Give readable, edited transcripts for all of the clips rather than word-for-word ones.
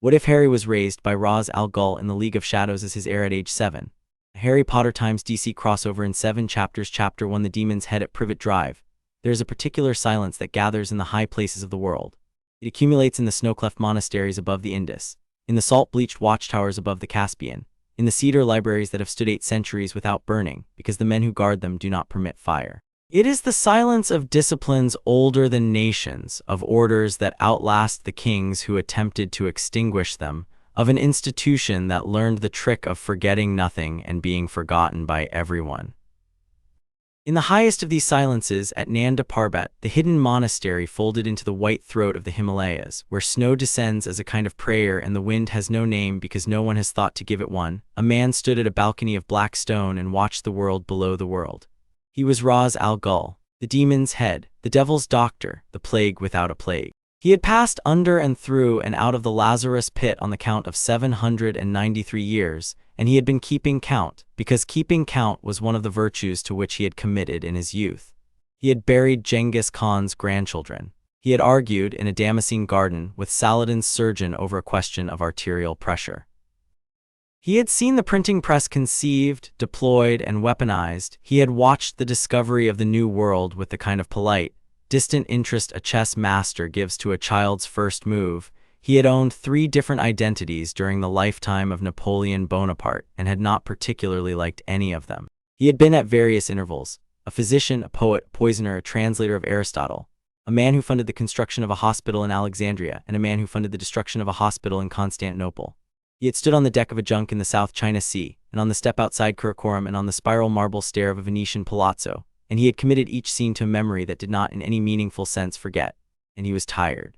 What if Harry was raised by Ra's al Ghul in the League of Shadows as his heir at age 7? A Harry Potter x DC crossover in 7 chapters. Chapter 1: The Demon's Head at Privet Drive. There is a particular silence that gathers in the high places of the world. It accumulates in the snow-cleft monasteries above the Indus, in the salt-bleached watchtowers above the Caspian, in the cedar libraries that have stood 8 centuries without burning, because the men who guard them do not permit fire. It is the silence of disciplines older than nations, of orders that outlast the kings who attempted to extinguish them, of an institution that learned the trick of forgetting nothing and being forgotten by everyone. In the highest of these silences, at Nanda Parbat, the hidden monastery folded into the white throat of the Himalayas, where snow descends as a kind of prayer and the wind has no name because no one has thought to give it one, a man stood at a balcony of black stone and watched the world below the world. He was Ra's al Ghul, the demon's head, the devil's doctor, the plague without a plague. He had passed under and through and out of the Lazarus pit on the count of 793 years, and he had been keeping count, because keeping count was one of the virtues to which he had committed in his youth. He had buried Genghis Khan's grandchildren. He had argued in a Damascene garden with Saladin's surgeon over a question of arterial pressure. He had seen the printing press conceived, deployed, and weaponized. He had watched the discovery of the new world with the kind of polite, distant interest a chess master gives to a child's first move. He had owned 3 different identities during the lifetime of Napoleon Bonaparte and had not particularly liked any of them. He had been at various intervals, a physician, a poet, a poisoner, a translator of Aristotle, a man who funded the construction of a hospital in Alexandria, and a man who funded the destruction of a hospital in Constantinople. He had stood on the deck of a junk in the South China Sea, and on the step outside Karakoram, and on the spiral marble stair of a Venetian palazzo, and he had committed each scene to a memory that did not in any meaningful sense forget, and he was tired.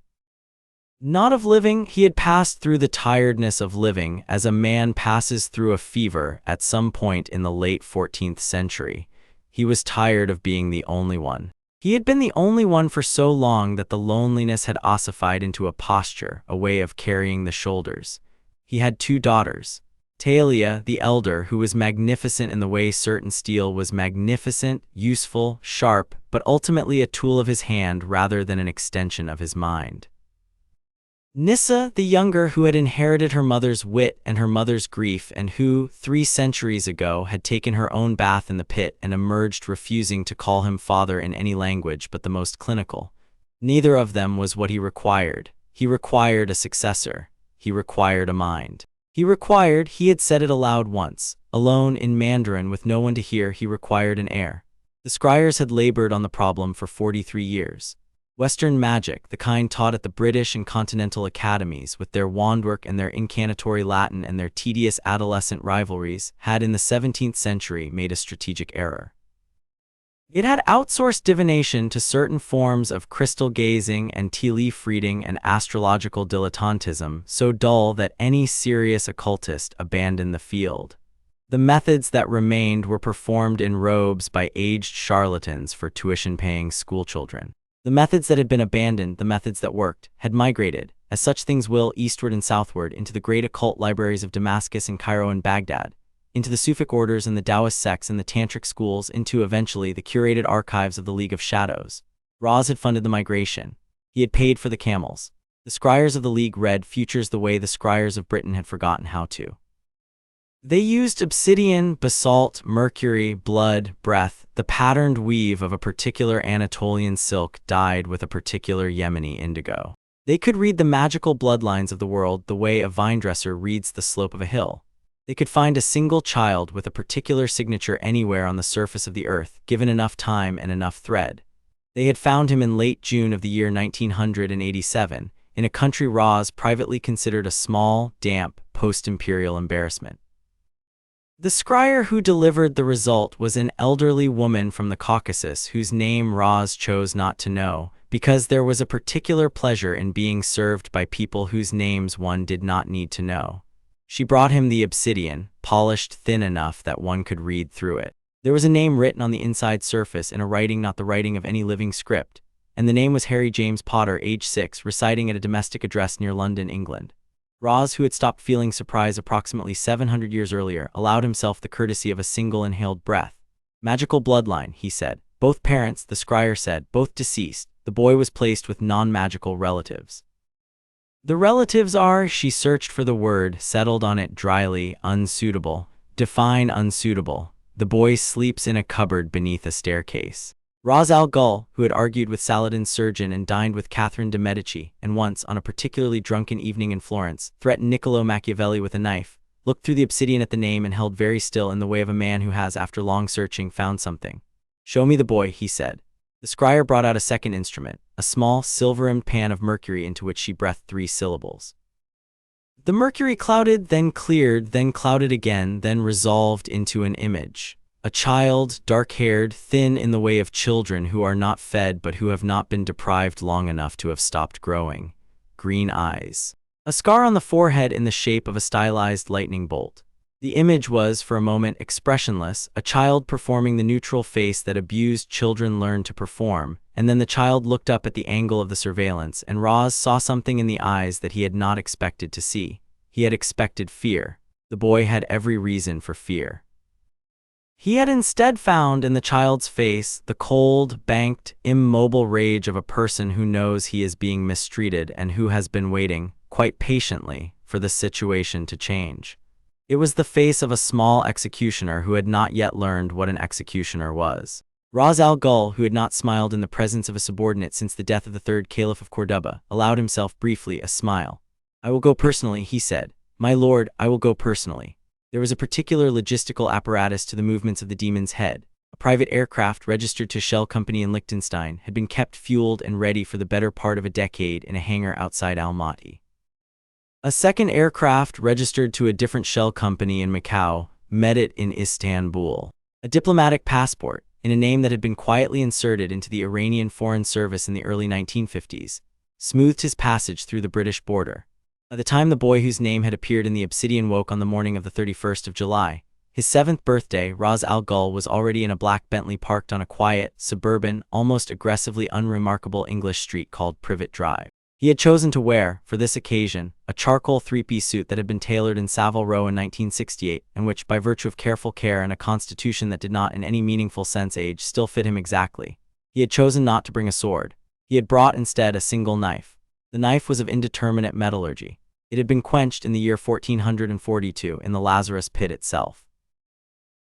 Not of living, he had passed through the tiredness of living as a man passes through a fever at some point in the late 14th century. He was tired of being the only one. He had been the only one for so long that the loneliness had ossified into a posture, a way of carrying the shoulders. He had 2 daughters. Talia, the elder, who was magnificent in the way certain steel was magnificent, useful, sharp, but ultimately a tool of his hand rather than an extension of his mind. Nissa, the younger, who had inherited her mother's wit and her mother's grief and who, 3 centuries ago, had taken her own bath in the pit and emerged refusing to call him father in any language but the most clinical. Neither of them was what he required. He required a successor. He required a mind. He had said it aloud once, alone in Mandarin with no one to hear, he required an heir. The scryers had labored on the problem for 43 years. Western magic, the kind taught at the British and Continental academies with their wandwork and their incanatory Latin and their tedious adolescent rivalries, had in the 17th century made a strategic error. It had outsourced divination to certain forms of crystal gazing and tea-leaf reading and astrological dilettantism so dull that any serious occultist abandoned the field. The methods that remained were performed in robes by aged charlatans for tuition-paying schoolchildren. The methods that had been abandoned, the methods that worked, had migrated, as such things will, eastward and southward, into the great occult libraries of Damascus and Cairo and Baghdad, into the Sufic orders and the Taoist sects and the Tantric schools, into eventually the curated archives of the League of Shadows. Ra's had funded the migration. He had paid for the camels. The scryers of the League read futures the way the scryers of Britain had forgotten how to. They used obsidian, basalt, mercury, blood, breath, the patterned weave of a particular Anatolian silk dyed with a particular Yemeni indigo. They could read the magical bloodlines of the world the way a vinedresser reads the slope of a hill. They could find a single child with a particular signature anywhere on the surface of the earth, given enough time and enough thread. They had found him in late June of the year 1987, in a country Ra's privately considered a small, damp, post-imperial embarrassment. The scryer who delivered the result was an elderly woman from the Caucasus whose name Ra's chose not to know, because there was a particular pleasure in being served by people whose names one did not need to know. She brought him the obsidian, polished thin enough that one could read through it. There was a name written on the inside surface in a writing not the writing of any living script, and the name was Harry James Potter, age 6, residing at a domestic address near London, England. Ra's, who had stopped feeling surprise approximately 700 years earlier, allowed himself the courtesy of a single inhaled breath. Magical bloodline, he said. Both parents, the scryer said, both deceased. The boy was placed with non-magical relatives. The relatives are, she searched for the word, settled on it dryly, unsuitable. Define unsuitable. The boy sleeps in a cupboard beneath a staircase. Ra's al Ghul, who had argued with Saladin's surgeon and dined with Catherine de' Medici, and once, on a particularly drunken evening in Florence, threatened Niccolò Machiavelli with a knife, looked through the obsidian at the name and held very still in the way of a man who has, after long searching, found something. "Show me the boy," he said. The scryer brought out a second instrument, a small, silver-rimmed pan of mercury into which she breathed 3 syllables. The mercury clouded, then cleared, then clouded again, then resolved into an image. A child, dark-haired, thin in the way of children who are not fed but who have not been deprived long enough to have stopped growing. Green eyes. A scar on the forehead in the shape of a stylized lightning bolt. The image was, for a moment, expressionless, a child performing the neutral face that abused children learn to perform, and then the child looked up at the angle of the surveillance, and Ra's saw something in the eyes that he had not expected to see. He had expected fear. The boy had every reason for fear. He had instead found in the child's face the cold, banked, immobile rage of a person who knows he is being mistreated and who has been waiting, quite patiently, for the situation to change. It was the face of a small executioner who had not yet learned what an executioner was. Ra's al Ghul, who had not smiled in the presence of a subordinate since the death of the 3rd Caliph of Cordoba, allowed himself briefly a smile. "I will go personally," he said. "My lord, I will go personally." There was a particular logistical apparatus to the movements of the demon's head. A private aircraft registered to Shell Company in Liechtenstein had been kept fueled and ready for the better part of a decade in a hangar outside Almaty. A second aircraft, registered to a different Shell Company in Macau, met it in Istanbul. A diplomatic passport, in a name that had been quietly inserted into the Iranian Foreign Service in the early 1950s, smoothed his passage through the British border. By the time the boy whose name had appeared in the obsidian woke on the morning of the 31st of July, his 7th birthday, Ra's al Ghul was already in a black Bentley parked on a quiet, suburban, almost aggressively unremarkable English street called Privet Drive. He had chosen to wear, for this occasion, a charcoal 3-piece suit that had been tailored in Savile Row in 1968, and which, by virtue of careful care and a constitution that did not in any meaningful sense age, still fit him exactly. He had chosen not to bring a sword. He had brought instead a single knife. The knife was of indeterminate metallurgy. It had been quenched in the year 1442 in the Lazarus pit itself.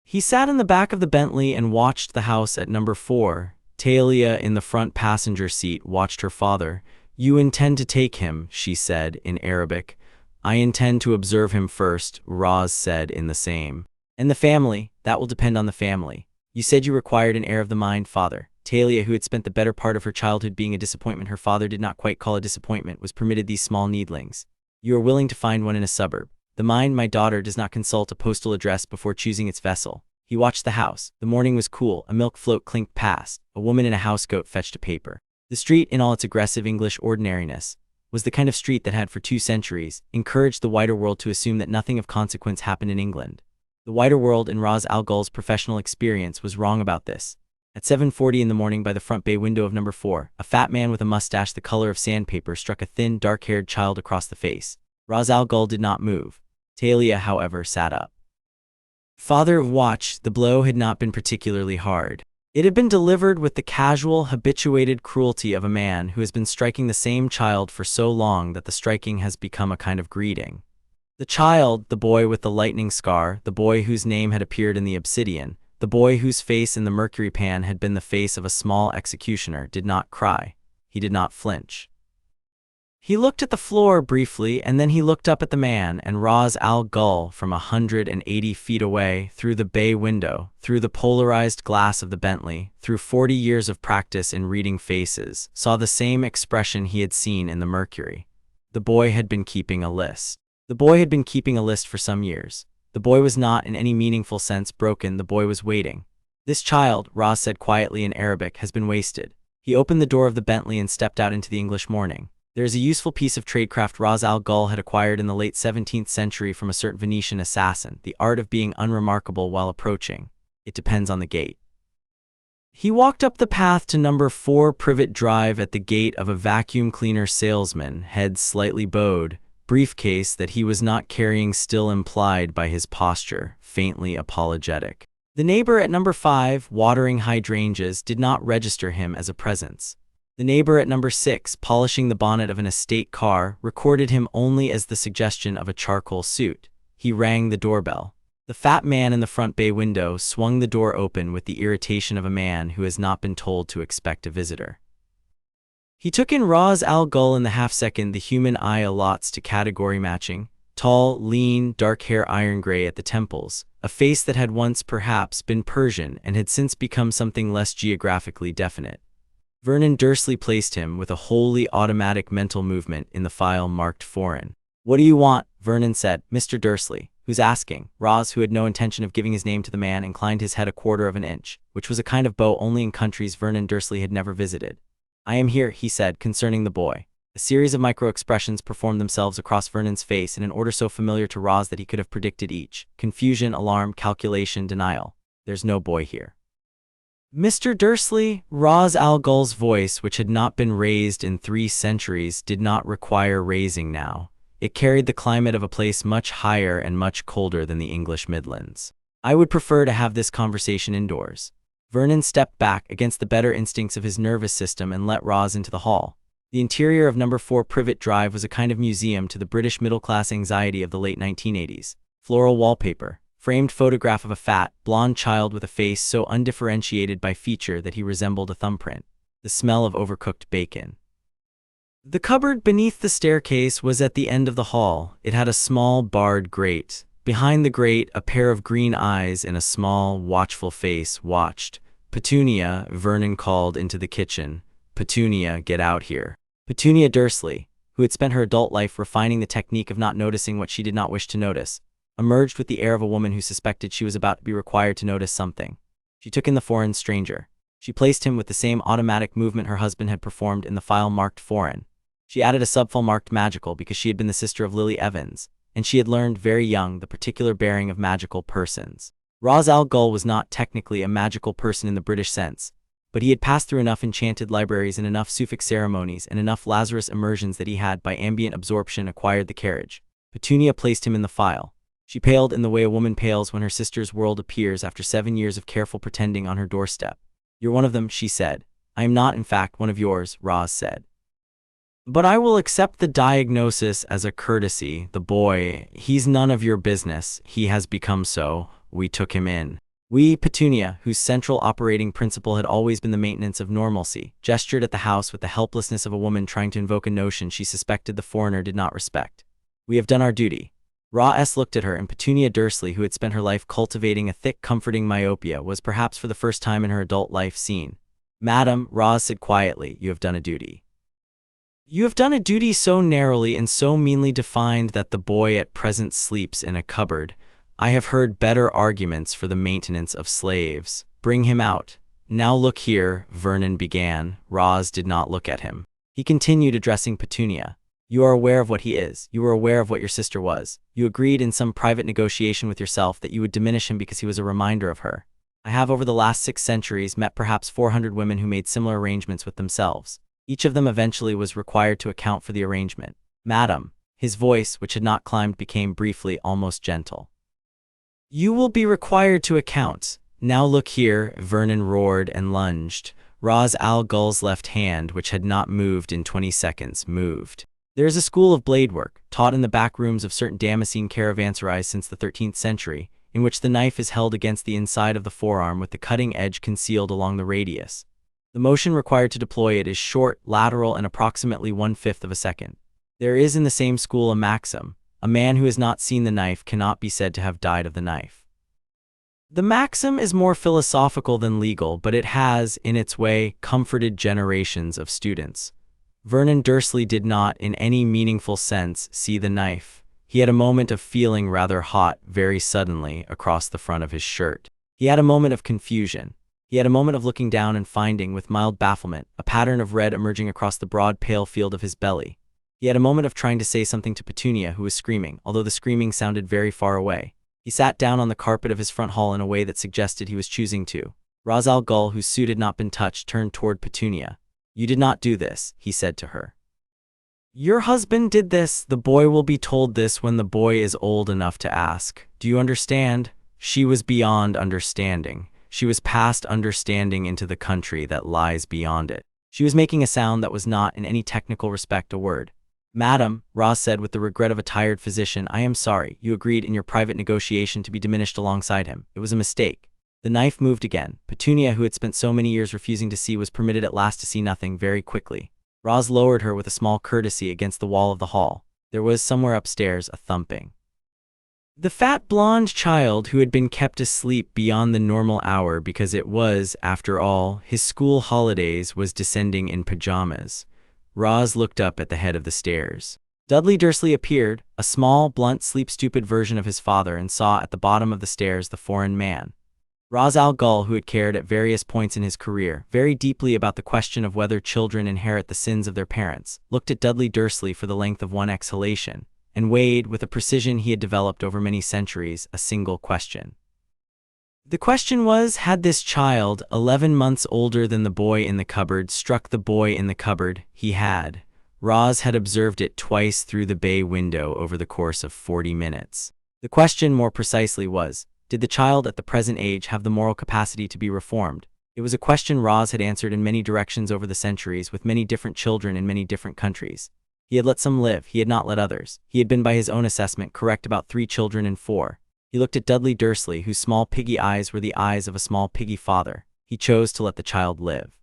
He sat in the back of the Bentley and watched the house at number 4. Talia, in the front passenger seat, watched her father. "You intend to take him," she said, in Arabic. "I intend to observe him first," Ra's said in the same. "And the family? That will depend on the family. You said you required an heir of the mind, father." Talia, who had spent the better part of her childhood being a disappointment her father did not quite call a disappointment, was permitted these small needlings. "You are willing to find one in a suburb. The mind, my daughter, does not consult a postal address before choosing its vessel." He watched the house. The morning was cool. A milk float clinked past. A woman in a housecoat fetched a paper. The street, in all its aggressive English ordinariness, was the kind of street that had for 2 centuries encouraged the wider world to assume that nothing of consequence happened in England. The wider world, in Ra's al Ghul's professional experience, was wrong about this. At 7:40 in the morning, by the front bay window of number 4, a fat man with a mustache the color of sandpaper struck a thin, dark-haired child across the face. Ra's al Ghul did not move. Talia, however, sat up. "Father, watch." The blow had not been particularly hard. It had been delivered with the casual, habituated cruelty of a man who has been striking the same child for so long that the striking has become a kind of greeting. The child, the boy with the lightning scar, the boy whose name had appeared in the obsidian, the boy whose face in the mercury pan had been the face of a small executioner, did not cry. He did not flinch. He looked at the floor briefly, and then he looked up at the man, and Ra's al Ghul, from 180 feet away, through the bay window, through the polarized glass of the Bentley, through 40 years of practice in reading faces, saw the same expression he had seen in the mercury. The boy had been keeping a list. The boy had been keeping a list for some years. The boy was not, in any meaningful sense, broken. The boy was waiting. "This child," Ra's said quietly in Arabic, "has been wasted." He opened the door of the Bentley and stepped out into the English morning. There is a useful piece of tradecraft Ra's al Ghul had acquired in the late 17th century from a certain Venetian assassin, the art of being unremarkable while approaching. It depends on the gait. He walked up the path to number 4 Privet Drive at the gait of a vacuum cleaner salesman, head slightly bowed, briefcase that he was not carrying still implied by his posture, faintly apologetic. The neighbor at number 5, watering hydrangeas, did not register him as a presence. The neighbor at number 6, polishing the bonnet of an estate car, recorded him only as the suggestion of a charcoal suit. He rang the doorbell. The fat man in the front bay window swung the door open with the irritation of a man who has not been told to expect a visitor. He took in Ra's al Ghul in the half-second the human eye allots to category matching. Tall, lean, dark hair iron gray at the temples, a face that had once perhaps been Persian and had since become something less geographically definite. Vernon Dursley placed him with a wholly automatic mental movement in the file marked foreign. "What do you want?" Vernon said. "Mr. Dursley." "Who's asking?" Roz, who had no intention of giving his name to the man, inclined his head a quarter of an inch, which was a kind of bow only in countries Vernon Dursley had never visited. "I am here," he said, concerning the boy. A series of micro-expressions performed themselves across Vernon's face in an order so familiar to Roz that he could have predicted each: confusion, alarm, calculation, denial. "There's no boy here." "Mr. Dursley," Ra's al Ghul's voice, which had not been raised in 3 centuries, did not require raising now. It carried the climate of a place much higher and much colder than the English Midlands. "I would prefer to have this conversation indoors." Vernon stepped back against the better instincts of his nervous system and let Roz into the hall. The interior of number 4 Privet Drive was a kind of museum to the British middle-class anxiety of the late 1980s. Floral wallpaper. Framed photograph of a fat, blonde child with a face so undifferentiated by feature that he resembled a thumbprint. The smell of overcooked bacon. The cupboard beneath the staircase was at the end of the hall. It had a small barred grate. Behind the grate, a pair of green eyes in a small, watchful face watched. "Petunia," Vernon called into the kitchen. "Petunia, get out here." Petunia Dursley, who had spent her adult life refining the technique of not noticing what she did not wish to notice, emerged with the air of a woman who suspected she was about to be required to notice something. She took in the foreign stranger. She placed him with the same automatic movement her husband had performed in the file marked foreign. She added a subfile marked magical because she had been the sister of Lily Evans, and she had learned very young the particular bearing of magical persons. Ra's al Ghul was not technically a magical person in the British sense, but he had passed through enough enchanted libraries and enough Suffolk ceremonies and enough Lazarus immersions that he had, by ambient absorption, acquired the carriage. Petunia placed him in the file. She paled in the way a woman pales when her sister's world appears after 7 years of careful pretending on her doorstep. "You're one of them," she said. "I am not, in fact, one of yours," Roz said. "But I will accept the diagnosis as a courtesy. The boy, he's none of your business. He has become so. We took him in." We, Petunia, whose central operating principle had always been the maintenance of normalcy, gestured at the house with the helplessness of a woman trying to invoke a notion she suspected the foreigner did not respect. "We have done our duty." Ra looked at her, and Petunia Dursley, who had spent her life cultivating a thick, comforting myopia, was perhaps for the first time in her adult life seen. "Madam," Ra said quietly, "you have done a duty. You have done a duty so narrowly and so meanly defined that the boy at present sleeps in a cupboard. I have heard better arguments for the maintenance of slaves. Bring him out." "Now look here," Vernon began. Roz did not look at him. He continued, addressing Petunia. "You are aware of what he is. You were aware of what your sister was. You agreed in some private negotiation with yourself that you would diminish him because he was a reminder of her. I have, over the last 6 centuries, met perhaps 400 women who made similar arrangements with themselves. Each of them eventually was required to account for the arrangement. Madam," his voice, which had not climbed, became briefly almost gentle. "You will be required to account. Now look here," Vernon roared and lunged. Ra's al Ghul's left hand, which had not moved in 20 seconds, moved. There is a school of blade work, taught in the back rooms of certain Damascene caravanserais since the 13th century, in which the knife is held against the inside of the forearm with the cutting edge concealed along the radius. The motion required to deploy it is short, lateral, and approximately 1/5 of a second. There is in the same school a maxim: a man who has not seen the knife cannot be said to have died of the knife. The maxim is more philosophical than legal, but it has, in its way, comforted generations of students. Vernon Dursley did not, in any meaningful sense, see the knife. He had a moment of feeling rather hot, very suddenly, across the front of his shirt. He had a moment of confusion. He had a moment of looking down and finding, with mild bafflement, a pattern of red emerging across the broad, pale field of his belly. He had a moment of trying to say something to Petunia, who was screaming, although the screaming sounded very far away. He sat down on the carpet of his front hall in a way that suggested he was choosing to. Ra's al Ghul, whose suit had not been touched, turned toward Petunia. "You did not do this," he said to her. "Your husband did this. The boy will be told this when the boy is old enough to ask. Do you understand?" She was beyond understanding. She was past understanding into the country that lies beyond it. She was making a sound that was not, in any technical respect, a word. "Madam," Roz said with the regret of a tired physician, "I am sorry. You agreed in your private negotiation to be diminished alongside him. It was a mistake." The knife moved again. Petunia, who had spent so many years refusing to see, was permitted at last to see nothing very quickly. Roz lowered her with a small courtesy against the wall of the hall. There was, somewhere upstairs, a thumping. The fat blonde child who had been kept asleep beyond the normal hour because it was, after all, his school holidays, was descending in pajamas. Roz looked up at the head of the stairs. Dudley Dursley appeared, a small, blunt, sleep-stupid version of his father, and saw at the bottom of the stairs the foreign man. Ra's al Ghul, who had cared at various points in his career very deeply about the question of whether children inherit the sins of their parents, looked at Dudley Dursley for the length of one exhalation, and weighed, with a precision he had developed over many centuries, a single question. The question was, had this child, 11 months older than the boy in the cupboard, struck the boy in the cupboard? He had. Roz had observed it twice through the bay window over the course of 40 minutes. The question, more precisely, was, did the child at the present age have the moral capacity to be reformed? It was a question Roz had answered in many directions over the centuries, with many different children in many different countries. He had let some live, he had not let others. He had been, by his own assessment, correct about 3 children in 4. He looked at Dudley Dursley, whose small piggy eyes were the eyes of a small piggy father. He chose to let the child live.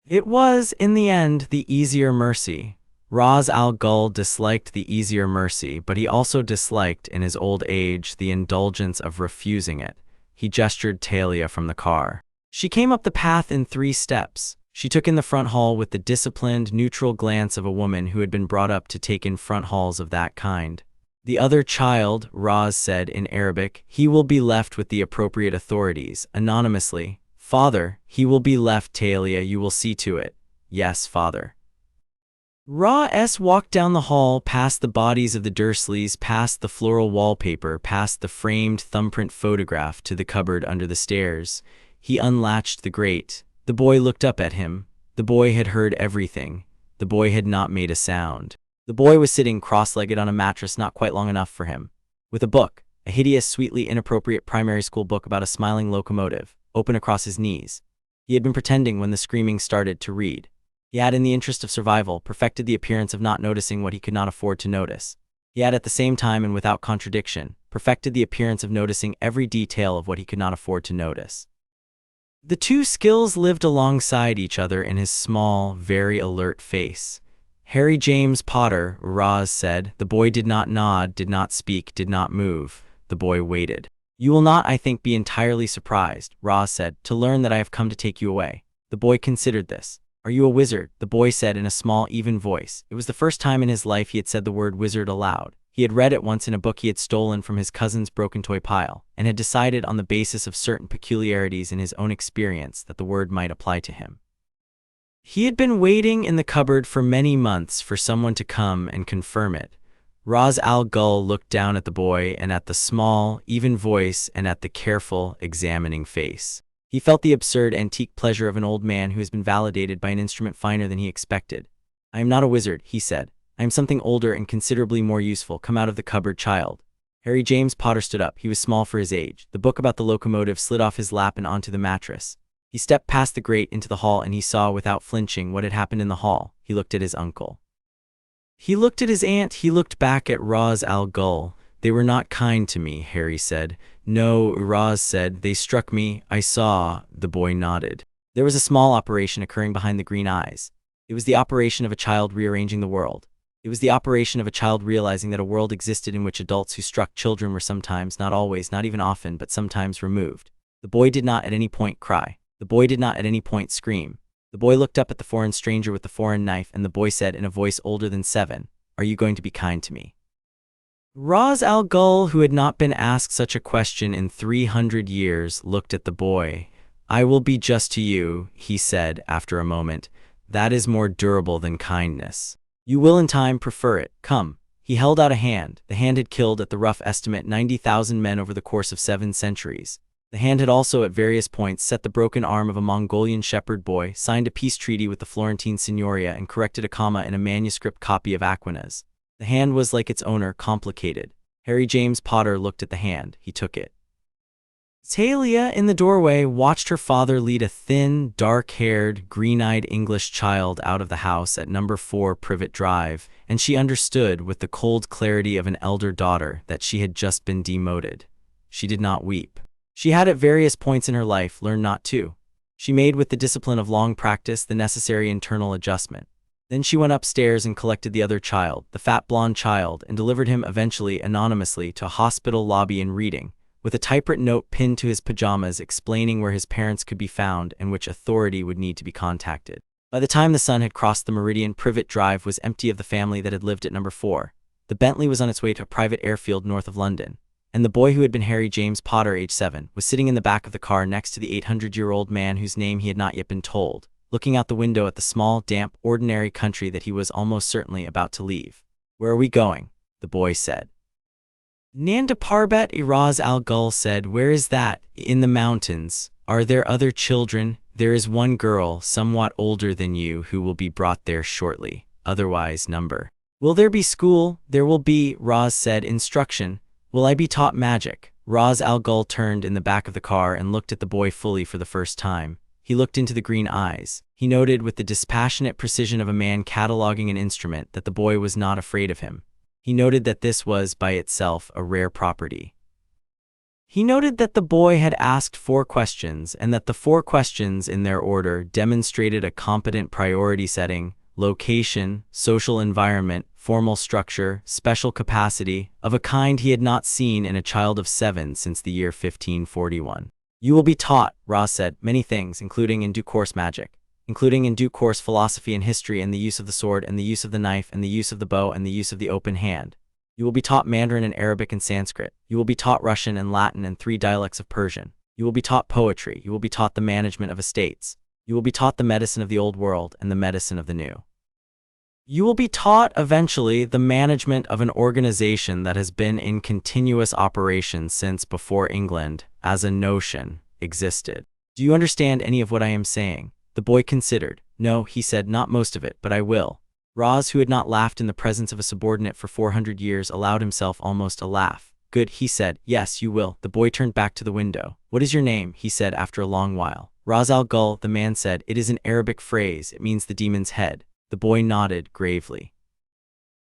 It was, in the end, the easier mercy. Ra's al Ghul disliked the easier mercy, but he also disliked, in his old age, the indulgence of refusing it. He gestured Talia from the car. She came up the path in 3 steps. She took in the front hall with the disciplined, neutral glance of a woman who had been brought up to take in front halls of that kind. "The other child," Roz said in Arabic, "he will be left with the appropriate authorities, anonymously." "Father, he will be left, Talia, you will see to it." "Yes, father." Ra walked down the hall, past the bodies of the Dursleys, past the floral wallpaper, past the framed thumbprint photograph, to the cupboard under the stairs. He unlatched the grate. The boy looked up at him. The boy had heard everything. The boy had not made a sound. The boy was sitting cross-legged on a mattress not quite long enough for him, with a book, a hideous, sweetly inappropriate primary school book about a smiling locomotive, open across his knees. He had been pretending, when the screaming started, to read. He had, in the interest of survival, perfected the appearance of not noticing what he could not afford to notice. He had, at the same time and without contradiction, perfected the appearance of noticing every detail of what he could not afford to notice. The 2 skills lived alongside each other in his small, very alert face. "Harry James Potter," Roz said. The boy did not nod, did not speak, did not move. The boy waited. "You will not, I think, be entirely surprised," Roz said, "to learn that I have come to take you away." The boy considered this. "Are you a wizard?" the boy said in a small, even voice. It was the first time in his life he had said the word wizard aloud. He had read it once in a book he had stolen from his cousin's broken toy pile, and had decided on the basis of certain peculiarities in his own experience that the word might apply to him. He had been waiting in the cupboard for many months for someone to come and confirm it. Ra's al Ghul looked down at the boy, and at the small, even voice, and at the careful, examining face. He felt the absurd, antique pleasure of an old man who has been validated by an instrument finer than he expected. "I am not a wizard," he said. "I am something older and considerably more useful. Come out of the cupboard, child." Harry James Potter stood up. He was small for his age. The book about the locomotive slid off his lap and onto the mattress. He stepped past the grate into the hall, and he saw, without flinching, what had happened in the hall. He looked at his uncle. He looked at his aunt. He looked back at Ra's al Ghul. "They were not kind to me," Harry said. "No," Roz said. "They struck me. I saw." The boy nodded. There was a small operation occurring behind the green eyes. It was the operation of a child rearranging the world. It was the operation of a child realizing that a world existed in which adults who struck children were sometimes, not always, not even often, but sometimes removed. The boy did not at any point cry. The boy did not at any point scream. The boy looked up at the foreign stranger with the foreign knife, and the boy said in a voice older than 7, "Are you going to be kind to me?" Ra's al Ghul, who had not been asked such a question in 300 years, looked at the boy. "I will be just to you," he said after a moment. "That is more durable than kindness. You will in time prefer it. Come." He held out a hand. The hand had killed, at the rough estimate, 90,000 men over the course of 7 centuries. The hand had also, at various points, set the broken arm of a Mongolian shepherd boy, signed a peace treaty with the Florentine Signoria, and corrected a comma in a manuscript copy of Aquinas. The hand was, like its owner, complicated. Harry James Potter looked at the hand. He took it. Talia, in the doorway, watched her father lead a thin, dark-haired, green-eyed English child out of the house at number 4 Privet Drive, and she understood with the cold clarity of an elder daughter that she had just been demoted. She did not weep. She had at various points in her life learned not to. She made with the discipline of long practice the necessary internal adjustment. Then she went upstairs and collected the other child, the fat blonde child, and delivered him eventually anonymously to a hospital lobby in Reading, with a typewritten note pinned to his pajamas explaining where his parents could be found and which authority would need to be contacted. By the time the sun had crossed the meridian, Privet Drive was empty of the family that had lived at number 4. The Bentley was on its way to a private airfield north of London, and the boy who had been Harry James Potter, age 7, was sitting in the back of the car next to the 800-year-old man whose name he had not yet been told, looking out the window at the small, damp, ordinary country that he was almost certainly about to leave. "Where are we going?" the boy said. "Nanda Parbat," Raz Al Ghul said. "Where is that?" "In the mountains." "Are there other children?" "There is one girl, somewhat older than you, who will be brought there shortly. Otherwise, number." "Will there be school?" "There will be," Raz said. "Instruction." "Will I be taught magic?" Raz Al Ghul turned in the back of the car and looked at the boy fully for the first time. He looked into the green eyes. He noted with the dispassionate precision of a man cataloging an instrument that the boy was not afraid of him. He noted that this was, by itself, a rare property. He noted that the boy had asked 4 questions, and that the 4 questions in their order demonstrated a competent priority setting, location, social environment, formal structure, special capacity, of a kind he had not seen in a child of 7 since the year 1541. "You will be taught," Raz said, "many things, including in due course magic, including in due course philosophy and history and the use of the sword and the use of the knife and the use of the bow and the use of the open hand. You will be taught Mandarin and Arabic and Sanskrit. You will be taught Russian and Latin and 3 dialects of Persian. You will be taught poetry. You will be taught the management of estates. You will be taught the medicine of the old world and the medicine of the new. You will be taught, eventually, the management of an organization that has been in continuous operation since before England, as a notion, existed. Do you understand any of what I am saying?" The boy considered. "No," he said, "not most of it, but I will." Raz, who had not laughed in the presence of a subordinate for 400 years, allowed himself almost a laugh. "Good," he said. "Yes, you will." The boy turned back to the window. "What is your name?" he said after a long while. "Raz Al Ghul," the man said. "It is an Arabic phrase. It means the demon's head." The boy nodded gravely.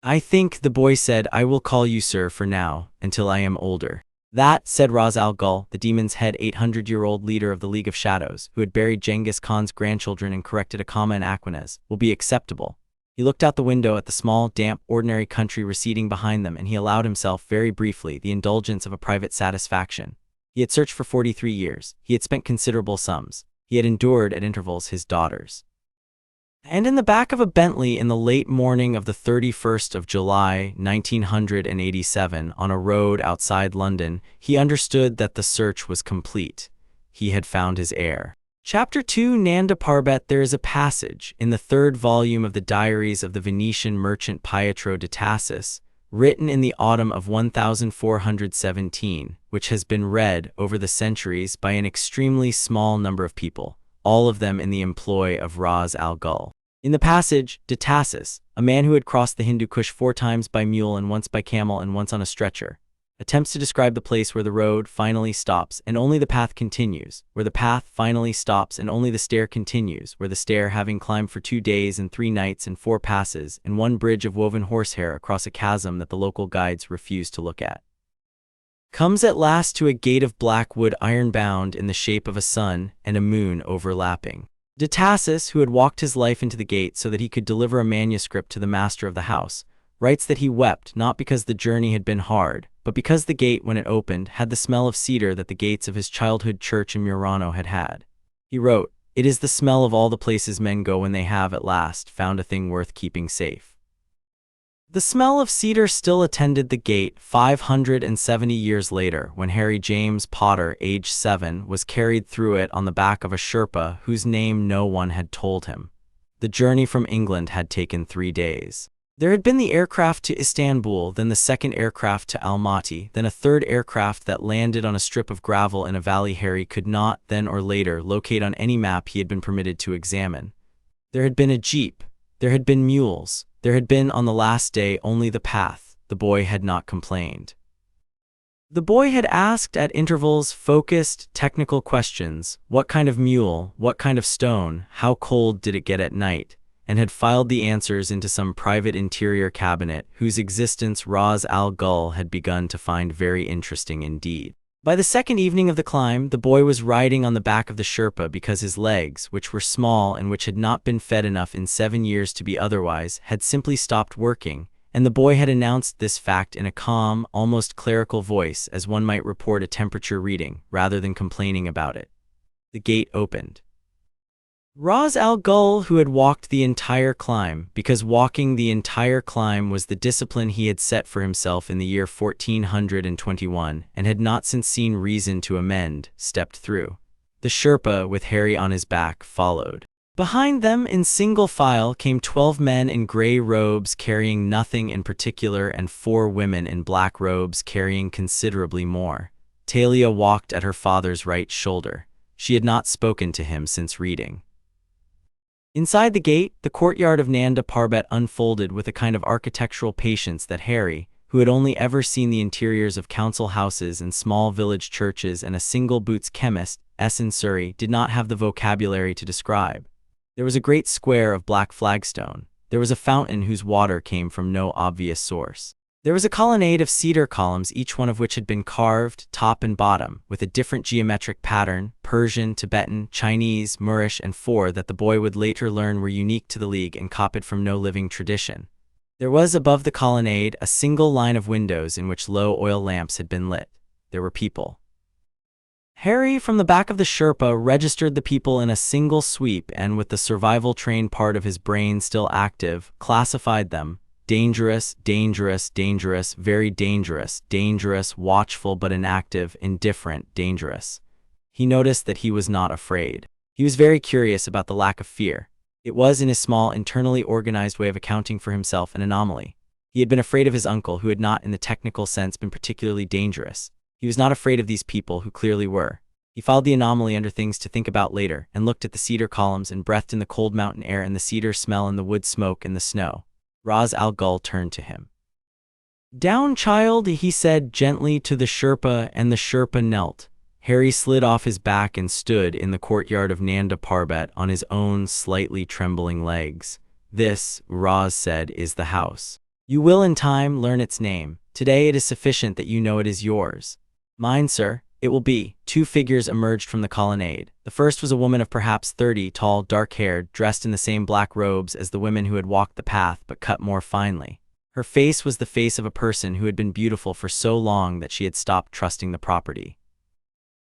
"I think," the boy said, "I will call you sir for now, until I am older." "That," said Raz Al Ghul, the demon's head 800-year-old leader of the League of Shadows, who had buried Genghis Khan's grandchildren and corrected a comma in Aquinez, "will be acceptable." He looked out the window at the small, damp, ordinary country receding behind them, and he allowed himself, very briefly, the indulgence of a private satisfaction. He had searched for 43 years. He had spent considerable sums. He had endured, at intervals, his daughters. And in the back of a Bentley in the late morning of the 31st of July, 1987, on a road outside London, he understood that the search was complete. He had found his heir. Chapter 2, Nanda Parbat. There is a passage in the 3rd volume of the Diaries of the Venetian merchant Pietro de Tassis, written in the autumn of 1417, which has been read over the centuries by an extremely small number of people, all of them in the employ of Raz Al Ghul. In the passage, de Tassis, a man who had crossed the Hindu Kush 4 times by mule and once by camel and once on a stretcher, attempts to describe the place where the road finally stops and only the path continues, where the path finally stops and only the stair continues, where the stair, having climbed for 2 days and 3 nights and 4 passes and 1 bridge of woven horsehair across a chasm that the local guides refuse to look at, comes at last to a gate of black wood iron-bound in the shape of a sun and a moon overlapping. De Tassis, who had walked his life into the gate so that he could deliver a manuscript to the master of the house, writes that he wept not because the journey had been hard, but because the gate, when it opened, had the smell of cedar that the gates of his childhood church in Murano had had. He wrote, "It is the smell of all the places men go when they have, at last, found a thing worth keeping safe." The smell of cedar still attended the gate 570 years later, when Harry James Potter, age 7, was carried through it on the back of a Sherpa whose name no one had told him. The journey from England had taken 3 days. There had been the aircraft to Istanbul, then the 2nd aircraft to Almaty, then a 3rd aircraft that landed on a strip of gravel in a valley Harry could not, then or later, locate on any map he had been permitted to examine. There had been a jeep. There had been mules. There had been, on the last day, only the path. The boy had not complained. The boy had asked at intervals focused, technical questions: what kind of mule, what kind of stone, how cold did it get at night, and had filed the answers into some private interior cabinet whose existence Ra's al Ghul had begun to find very interesting indeed. By the second evening of the climb, the boy was riding on the back of the Sherpa because his legs, which were small and which had not been fed enough in 7 years to be otherwise, had simply stopped working, and the boy had announced this fact in a calm, almost clerical voice, as one might report a temperature reading, rather than complaining about it. The gate opened. Ra's al Ghul, who had walked the entire climb, because walking the entire climb was the discipline he had set for himself in the year 1421, and had not since seen reason to amend, stepped through. The Sherpa, with Harry on his back, followed. Behind them, in single file, came 12 men in grey robes carrying nothing in particular and 4 women in black robes carrying considerably more. Talia walked at her father's right shoulder. She had not spoken to him since reading. Inside the gate, the courtyard of Nanda Parbat unfolded with a kind of architectural patience that Harry, who had only ever seen the interiors of council houses and small village churches and a single boots chemist, in Surrey, did not have the vocabulary to describe. There was a great square of black flagstone. There was a fountain whose water came from no obvious source. There was a colonnade of cedar columns, each one of which had been carved, top and bottom, with a different geometric pattern: Persian, Tibetan, Chinese, Moorish, and 4 that the boy would later learn were unique to the League and copied from no living tradition. There was above the colonnade a single line of windows in which low oil lamps had been lit. There were people. Harry, from the back of the Sherpa, registered the people in a single sweep and, with the survival-trained part of his brain still active, classified them: dangerous, dangerous, dangerous, very dangerous, dangerous, watchful but inactive, indifferent, dangerous. He noticed that he was not afraid. He was very curious about the lack of fear. It was, in his small, internally organized way of accounting for himself, an anomaly. He had been afraid of his uncle, who had not, in the technical sense, been particularly dangerous. He was not afraid of these people, who clearly were. He filed the anomaly under things to think about later, and looked at the cedar columns and breathed in the cold mountain air and the cedar smell and the wood smoke and the snow. Ra's al Ghul turned to him. "Down, child," he said gently to the Sherpa, and the Sherpa knelt. Harry slid off his back and stood in the courtyard of Nanda Parbat on his own slightly trembling legs. "This," Ra's said, "is the house. You will in time learn its name. Today it is sufficient that you know it is yours." "Mine, sir, it will be." 2 figures emerged from the colonnade. The first was a woman of perhaps 30, tall, dark-haired, dressed in the same black robes as the women who had walked the path, but cut more finely. Her face was the face of a person who had been beautiful for so long that she had stopped trusting the property.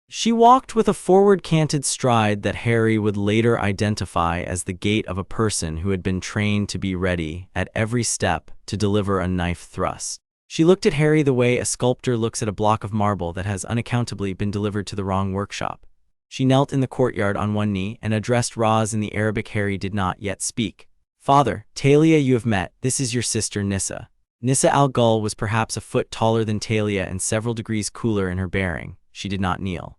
She walked with a forward-canted stride that Harry would later identify as the gait of a person who had been trained to be ready, at every step, to deliver a knife thrust. She looked at Harry the way a sculptor looks at a block of marble that has unaccountably been delivered to the wrong workshop. She knelt in the courtyard on one knee and addressed Ra's in the Arabic Harry did not yet speak. "Father, Talia you have met. This is your sister Nissa." Nissa al Ghul was perhaps a foot taller than Talia and several degrees cooler in her bearing. She did not kneel.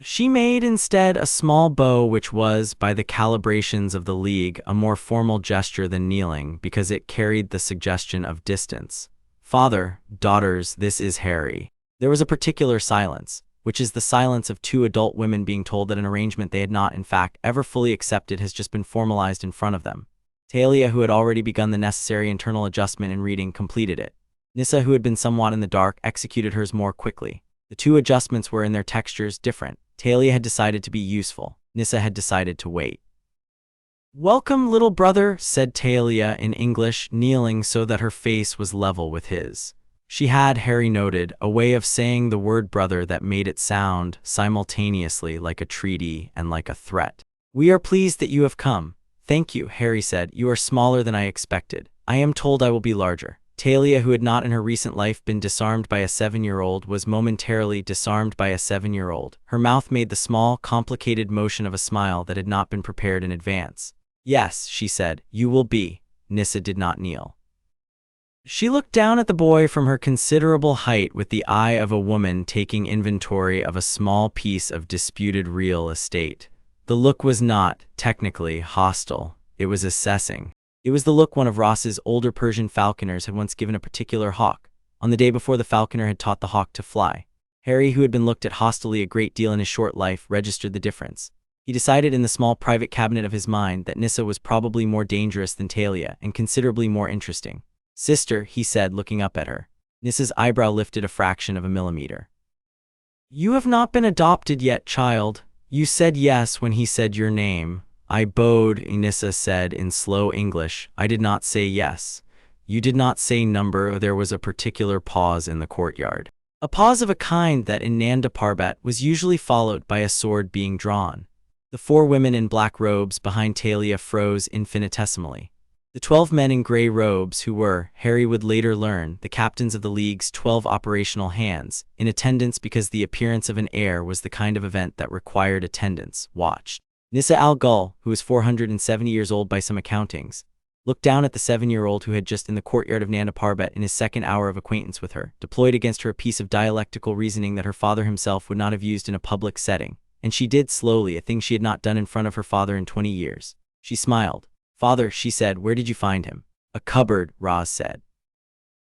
She made instead a small bow which was, by the calibrations of the League, a more formal gesture than kneeling because it carried the suggestion of distance. "Father, daughters, this is Harry." There was a particular silence, which is the silence of 2 adult women being told that an arrangement they had not, in fact, ever fully accepted has just been formalized in front of them. Talia, who had already begun the necessary internal adjustment in reading, completed it. Nissa, who had been somewhat in the dark, executed hers more quickly. The 2 adjustments were, in their textures, different. Talia had decided to be useful. Nissa had decided to wait. "Welcome, little brother," said Talia in English, kneeling so that her face was level with his. She had, Harry noted, a way of saying the word brother that made it sound, simultaneously, like a treaty and like a threat. "We are pleased that you have come." "Thank you," Harry said. "You are smaller than I expected. I am told I will be larger." Talia, who had not in her recent life been disarmed by a 7-year-old, was momentarily disarmed by a 7-year-old. Her mouth made the small, complicated motion of a smile that had not been prepared in advance. "Yes," she said, "you will be." Nissa did not kneel. She looked down at the boy from her considerable height with the eye of a woman taking inventory of a small piece of disputed real estate. The look was not, technically, hostile. It was assessing. It was the look one of Ross's older Persian falconers had once given a particular hawk. on the day before the falconer had taught the hawk to fly. Harry, who had been looked at hostilely a great deal in his short life, registered the difference. He decided in the small private cabinet of his mind that Nyssa was probably more dangerous than Talia and considerably more interesting. "Sister," he said, looking up at her. Nyssa's eyebrow lifted a fraction of a millimeter. "You have not been adopted yet, child. You said yes when he said your name." "I bowed," Nyssa said in slow English. "I did not say yes." "You did not say number." There was a particular pause in the courtyard. A pause of a kind that in Nanda Parbat was usually followed by a sword being drawn. The 4 women in black robes behind Talia froze infinitesimally. The 12 men in gray robes who were, Harry would later learn, the captains of the League's 12 operational hands, in attendance because the appearance of an heir was the kind of event that required attendance, watched. Nyssa Ghul, who was 470 years old by some accountings, looked down at the 7-year-old who had just in the courtyard of Nanda Parbat in his second hour of acquaintance with her, deployed against her a piece of dialectical reasoning that her father himself would not have used in a public setting. And she did slowly, a thing she had not done in front of her father in 20 years. She smiled. "Father," she said, "where did you find him?" "A cupboard," Roz said.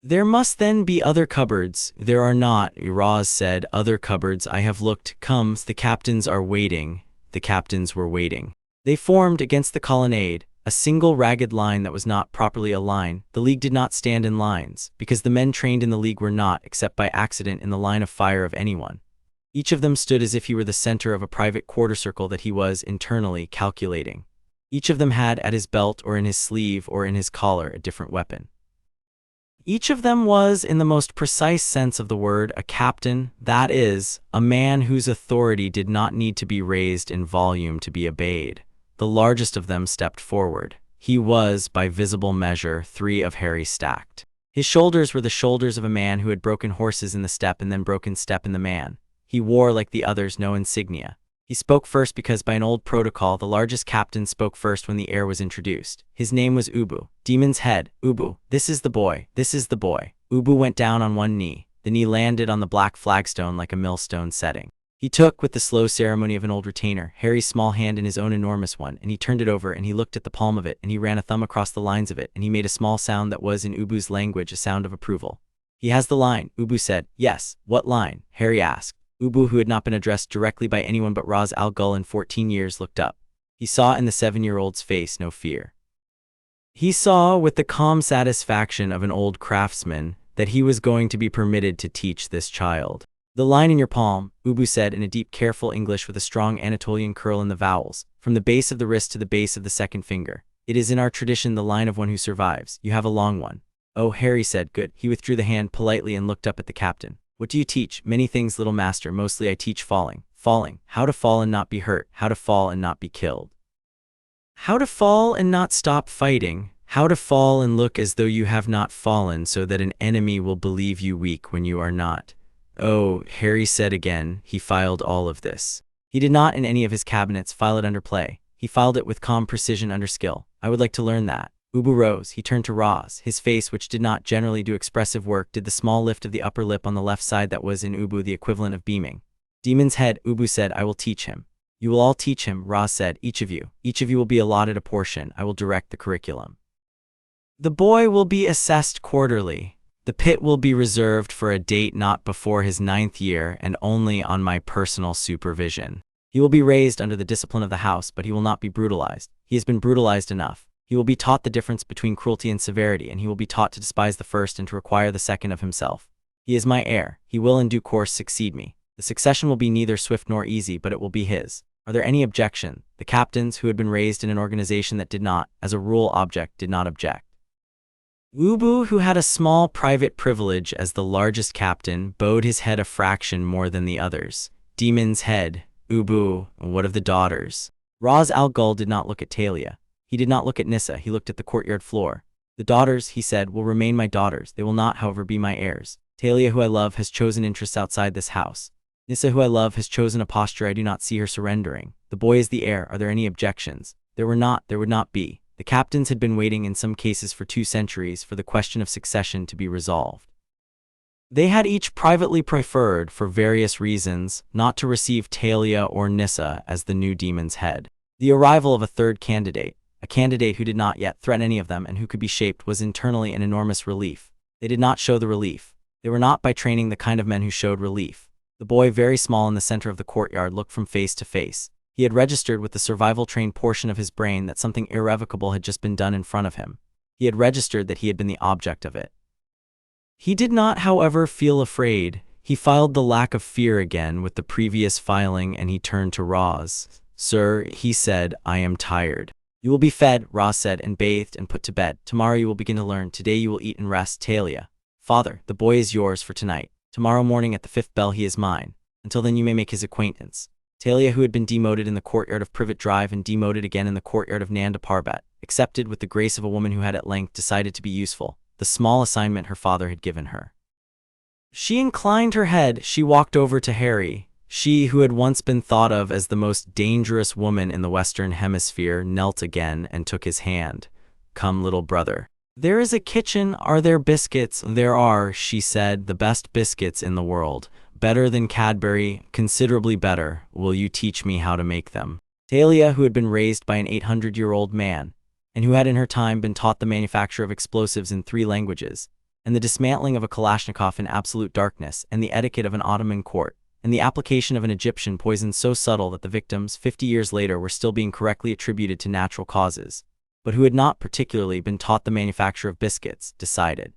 "There must then be other cupboards." "There are not," Roz said. "Other cupboards. I have looked." "Come, the captains are waiting." The captains were waiting. They formed against the colonnade, a single ragged line that was not properly a line. The League did not stand in lines, because the men trained in the League were not, except by accident, in the line of fire of anyone. Each of them stood as if he were the center of a private quarter-circle that he was, internally, calculating. Each of them had at his belt or in his sleeve or in his collar a different weapon. Each of them was, in the most precise sense of the word, a captain, that is, a man whose authority did not need to be raised in volume to be obeyed. The largest of them stepped forward. He was, by visible measure, 3 of Harry stacked. His shoulders were the shoulders of a man who had broken horses in the step and then broken step in the man. He wore, like the others, no insignia. He spoke first because by an old protocol the largest captain spoke first when the heir was introduced. His name was Ubu. Demon's Head. "Ubu, this is the boy. This is the boy." Ubu went down on one knee. The knee landed on the black flagstone like a millstone setting. He took, with the slow ceremony of an old retainer, Harry's small hand in his own enormous one, and he turned it over and he looked at the palm of it and he ran a thumb across the lines of it and he made a small sound that was in Ubu's language a sound of approval. "He has the line," Ubu said. "Yes, what line?" Harry asked. Ubu, who had not been addressed directly by anyone but Ra's al Ghul in 14 years, looked up. He saw in the 7-year-old's face no fear. He saw, with the calm satisfaction of an old craftsman, that he was going to be permitted to teach this child. "The line in your palm," Ubu said in a deep, careful English with a strong Anatolian curl in the vowels, "from the base of the wrist to the base of the second finger. It is in our tradition the line of one who survives. You have a long one." "Oh," Harry said. "Good." He withdrew the hand politely and looked up at the captain. "What do you teach?" "Many things, little master. Mostly I teach falling." "Falling. How to fall and not be hurt. How to fall and not be killed. How to fall and not stop fighting. How to fall and look as though you have not fallen so that an enemy will believe you weak when you are not." "Oh," Harry said again. He filed all of this. He did not in any of his cabinets file it under play. He filed it with calm precision under skill. "I would like to learn that." Ubu rose. He turned to Roz. His face, which did not generally do expressive work, did the small lift of the upper lip on the left side that was in Ubu the equivalent of beaming. "Demon's Head," Ubu said. "I will teach him." "You will all teach him," Roz said. Each of you. Each of you will be allotted a portion. I will direct the curriculum. The boy will be assessed quarterly. The pit will be reserved for a date not before his 9th year and only on my personal supervision. He will be raised under the discipline of the house, but he will not be brutalized. He has been brutalized enough. He will be taught the difference between cruelty and severity, and he will be taught to despise the first and to require the second of himself. He is my heir. He will in due course succeed me. The succession will be neither swift nor easy, but it will be his. Are there any objection?" The captains, who had been raised in an organization that did not, as a rule, did not object. Ubu, who had a small private privilege as the largest captain, bowed his head a fraction more than the others. "Demon's Head. Ubu, what of the daughters?" Ra's al Ghul did not look at Talia. He did not look at Nyssa. He looked at the courtyard floor. "The daughters," he said, "will remain my daughters. They will not, however, be my heirs. Talia, who I love, has chosen interests outside this house. Nyssa, who I love, has chosen a posture I do not see her surrendering. The boy is the heir. Are there any objections?" There were not. There would not be. The captains had been waiting in some cases for 2 centuries for the question of succession to be resolved. They had each privately preferred, for various reasons, not to receive Talia or Nyssa as the new Demon's Head. The arrival of a third candidate, a candidate who did not yet threaten any of them and who could be shaped, was internally an enormous relief. They did not show the relief. They were not by training the kind of men who showed relief. The boy, very small in the center of the courtyard, looked from face to face. He had registered with the survival-trained portion of his brain that something irrevocable had just been done in front of him. He had registered that he had been the object of it. He did not, however, feel afraid. He filed the lack of fear again with the previous filing, and he turned to Roz. "Sir," he said, "I am tired." "You will be fed," Roz said, "and bathed and put to bed. Tomorrow you will begin to learn. Today you will eat and rest." Talia. "Father, the boy is yours for tonight. Tomorrow morning at the 5th bell he is mine. Until then you may make his acquaintance." Talia, who had been demoted in the courtyard of Privet Drive and demoted again in the courtyard of Nanda Parbat, accepted with the grace of a woman who had at length decided to be useful the small assignment her father had given her. She inclined her head. She walked over to Harry. She, who had once been thought of as the most dangerous woman in the Western Hemisphere, knelt again and took his hand. "Come, little brother. There is a kitchen. Are there biscuits?" "There are," she said, "the best biscuits in the world. Better than Cadbury, considerably better. Will you teach me how to make them?" Talia, who had been raised by an 800-year-old man, and who had in her time been taught the manufacture of explosives in 3 languages, and the dismantling of a Kalashnikov in absolute darkness, and the etiquette of an Ottoman court, and the application of an Egyptian poison so subtle that the victims, 50 years later, were still being correctly attributed to natural causes, but who had not particularly been taught the manufacture of biscuits, decided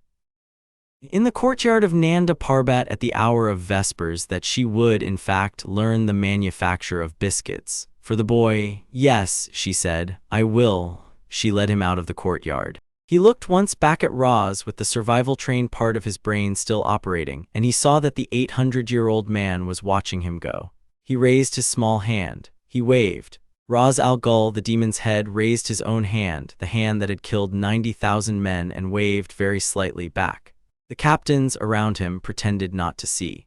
in the courtyard of Nanda Parbat at the hour of Vespers that she would, in fact, learn the manufacture of biscuits. For the boy, "Yes," she said, "I will." She led him out of the courtyard. He looked once back at Roz with the survival-trained part of his brain still operating, and he saw that the 800-year-old man was watching him go. He raised his small hand. He waved. Ra's al Ghul, the demon's head, raised his own hand, the hand that had killed 90,000 men, and waved very slightly back. The captains around him pretended not to see.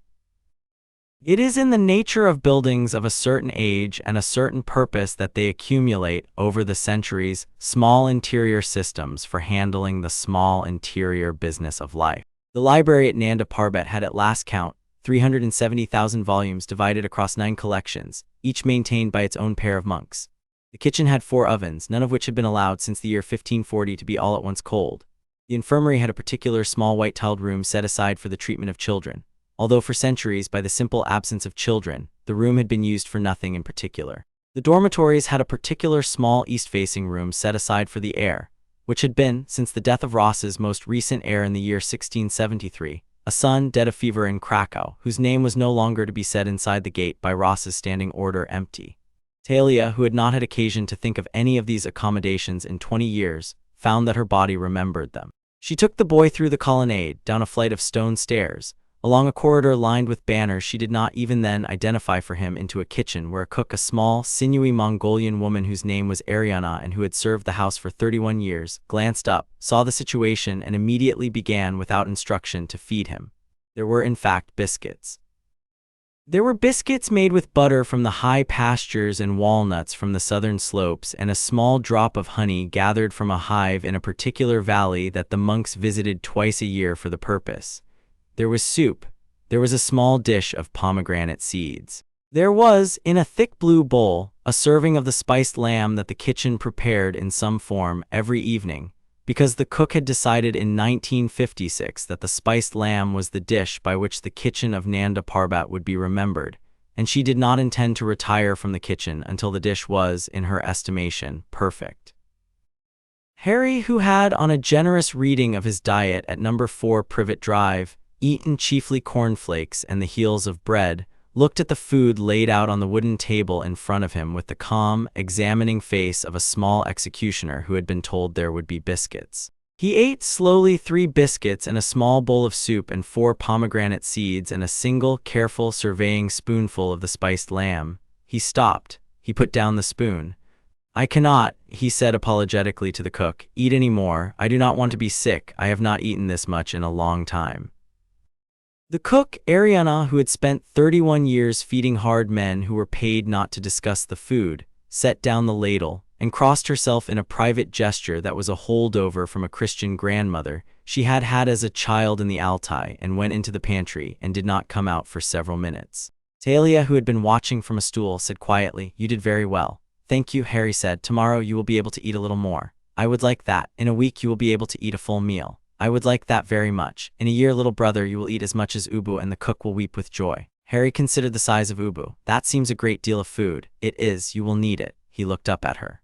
It is in the nature of buildings of a certain age and a certain purpose that they accumulate, over the centuries, small interior systems for handling the small interior business of life. The library at Nanda Parbat had at last count 370,000 volumes divided across 9 collections, each maintained by its own pair of monks. The kitchen had 4 ovens, none of which had been allowed since the year 1540 to be all at once cold. The infirmary had a particular small white-tiled room set aside for the treatment of children, although for centuries, by the simple absence of children, the room had been used for nothing in particular. The dormitories had a particular small east-facing room set aside for the heir, which had been, since the death of Ross's most recent heir in the year 1673, a son dead of fever in Krakow, whose name was no longer to be said inside the gate by Ross's standing order empty. Talia, who had not had occasion to think of any of these accommodations in 20 years, found that her body remembered them. She took the boy through the colonnade, down a flight of stone stairs, along a corridor lined with banners she did not even then identify for him, into a kitchen where a cook, a small, sinewy Mongolian woman whose name was Ariana and who had served the house for 31 years, glanced up, saw the situation, and immediately began, without instruction, to feed him. There were, in fact, biscuits. There were biscuits made with butter from the high pastures and walnuts from the southern slopes, and a small drop of honey gathered from a hive in a particular valley that the monks visited twice a year for the purpose. There was soup. There was a small dish of pomegranate seeds. There was, in a thick blue bowl, a serving of the spiced lamb that the kitchen prepared in some form every evening, because the cook had decided in 1956 that the spiced lamb was the dish by which the kitchen of Nanda Parbat would be remembered, and she did not intend to retire from the kitchen until the dish was, in her estimation, perfect. Harry, who had, on a generous reading of his diet at No. 4 Privet Drive, eaten chiefly cornflakes and the heels of bread, looked at the food laid out on the wooden table in front of him with the calm, examining face of a small executioner who had been told there would be biscuits. He ate slowly 3 biscuits and a small bowl of soup and 4 pomegranate seeds and a single, careful, surveying spoonful of the spiced lamb. He stopped. He put down the spoon. "I cannot," he said apologetically to the cook, "eat any more. I do not want to be sick. I have not eaten this much in a long time." The cook, Ariana, who had spent 31 years feeding hard men who were paid not to discuss the food, set down the ladle, and crossed herself in a private gesture that was a holdover from a Christian grandmother she had had as a child in the Altai, and went into the pantry and did not come out for several minutes. Talia, who had been watching from a stool, said quietly, "You did very well." "Thank you," Harry said. "Tomorrow you will be able to eat a little more." "I would like that. In a week you will be able to eat a full meal." I would like that very much. In a year, little brother, you will eat as much as Ubu and the cook will weep with joy. Harry considered the size of Ubu. That seems a great deal of food. It is, you will need it. He looked up at her.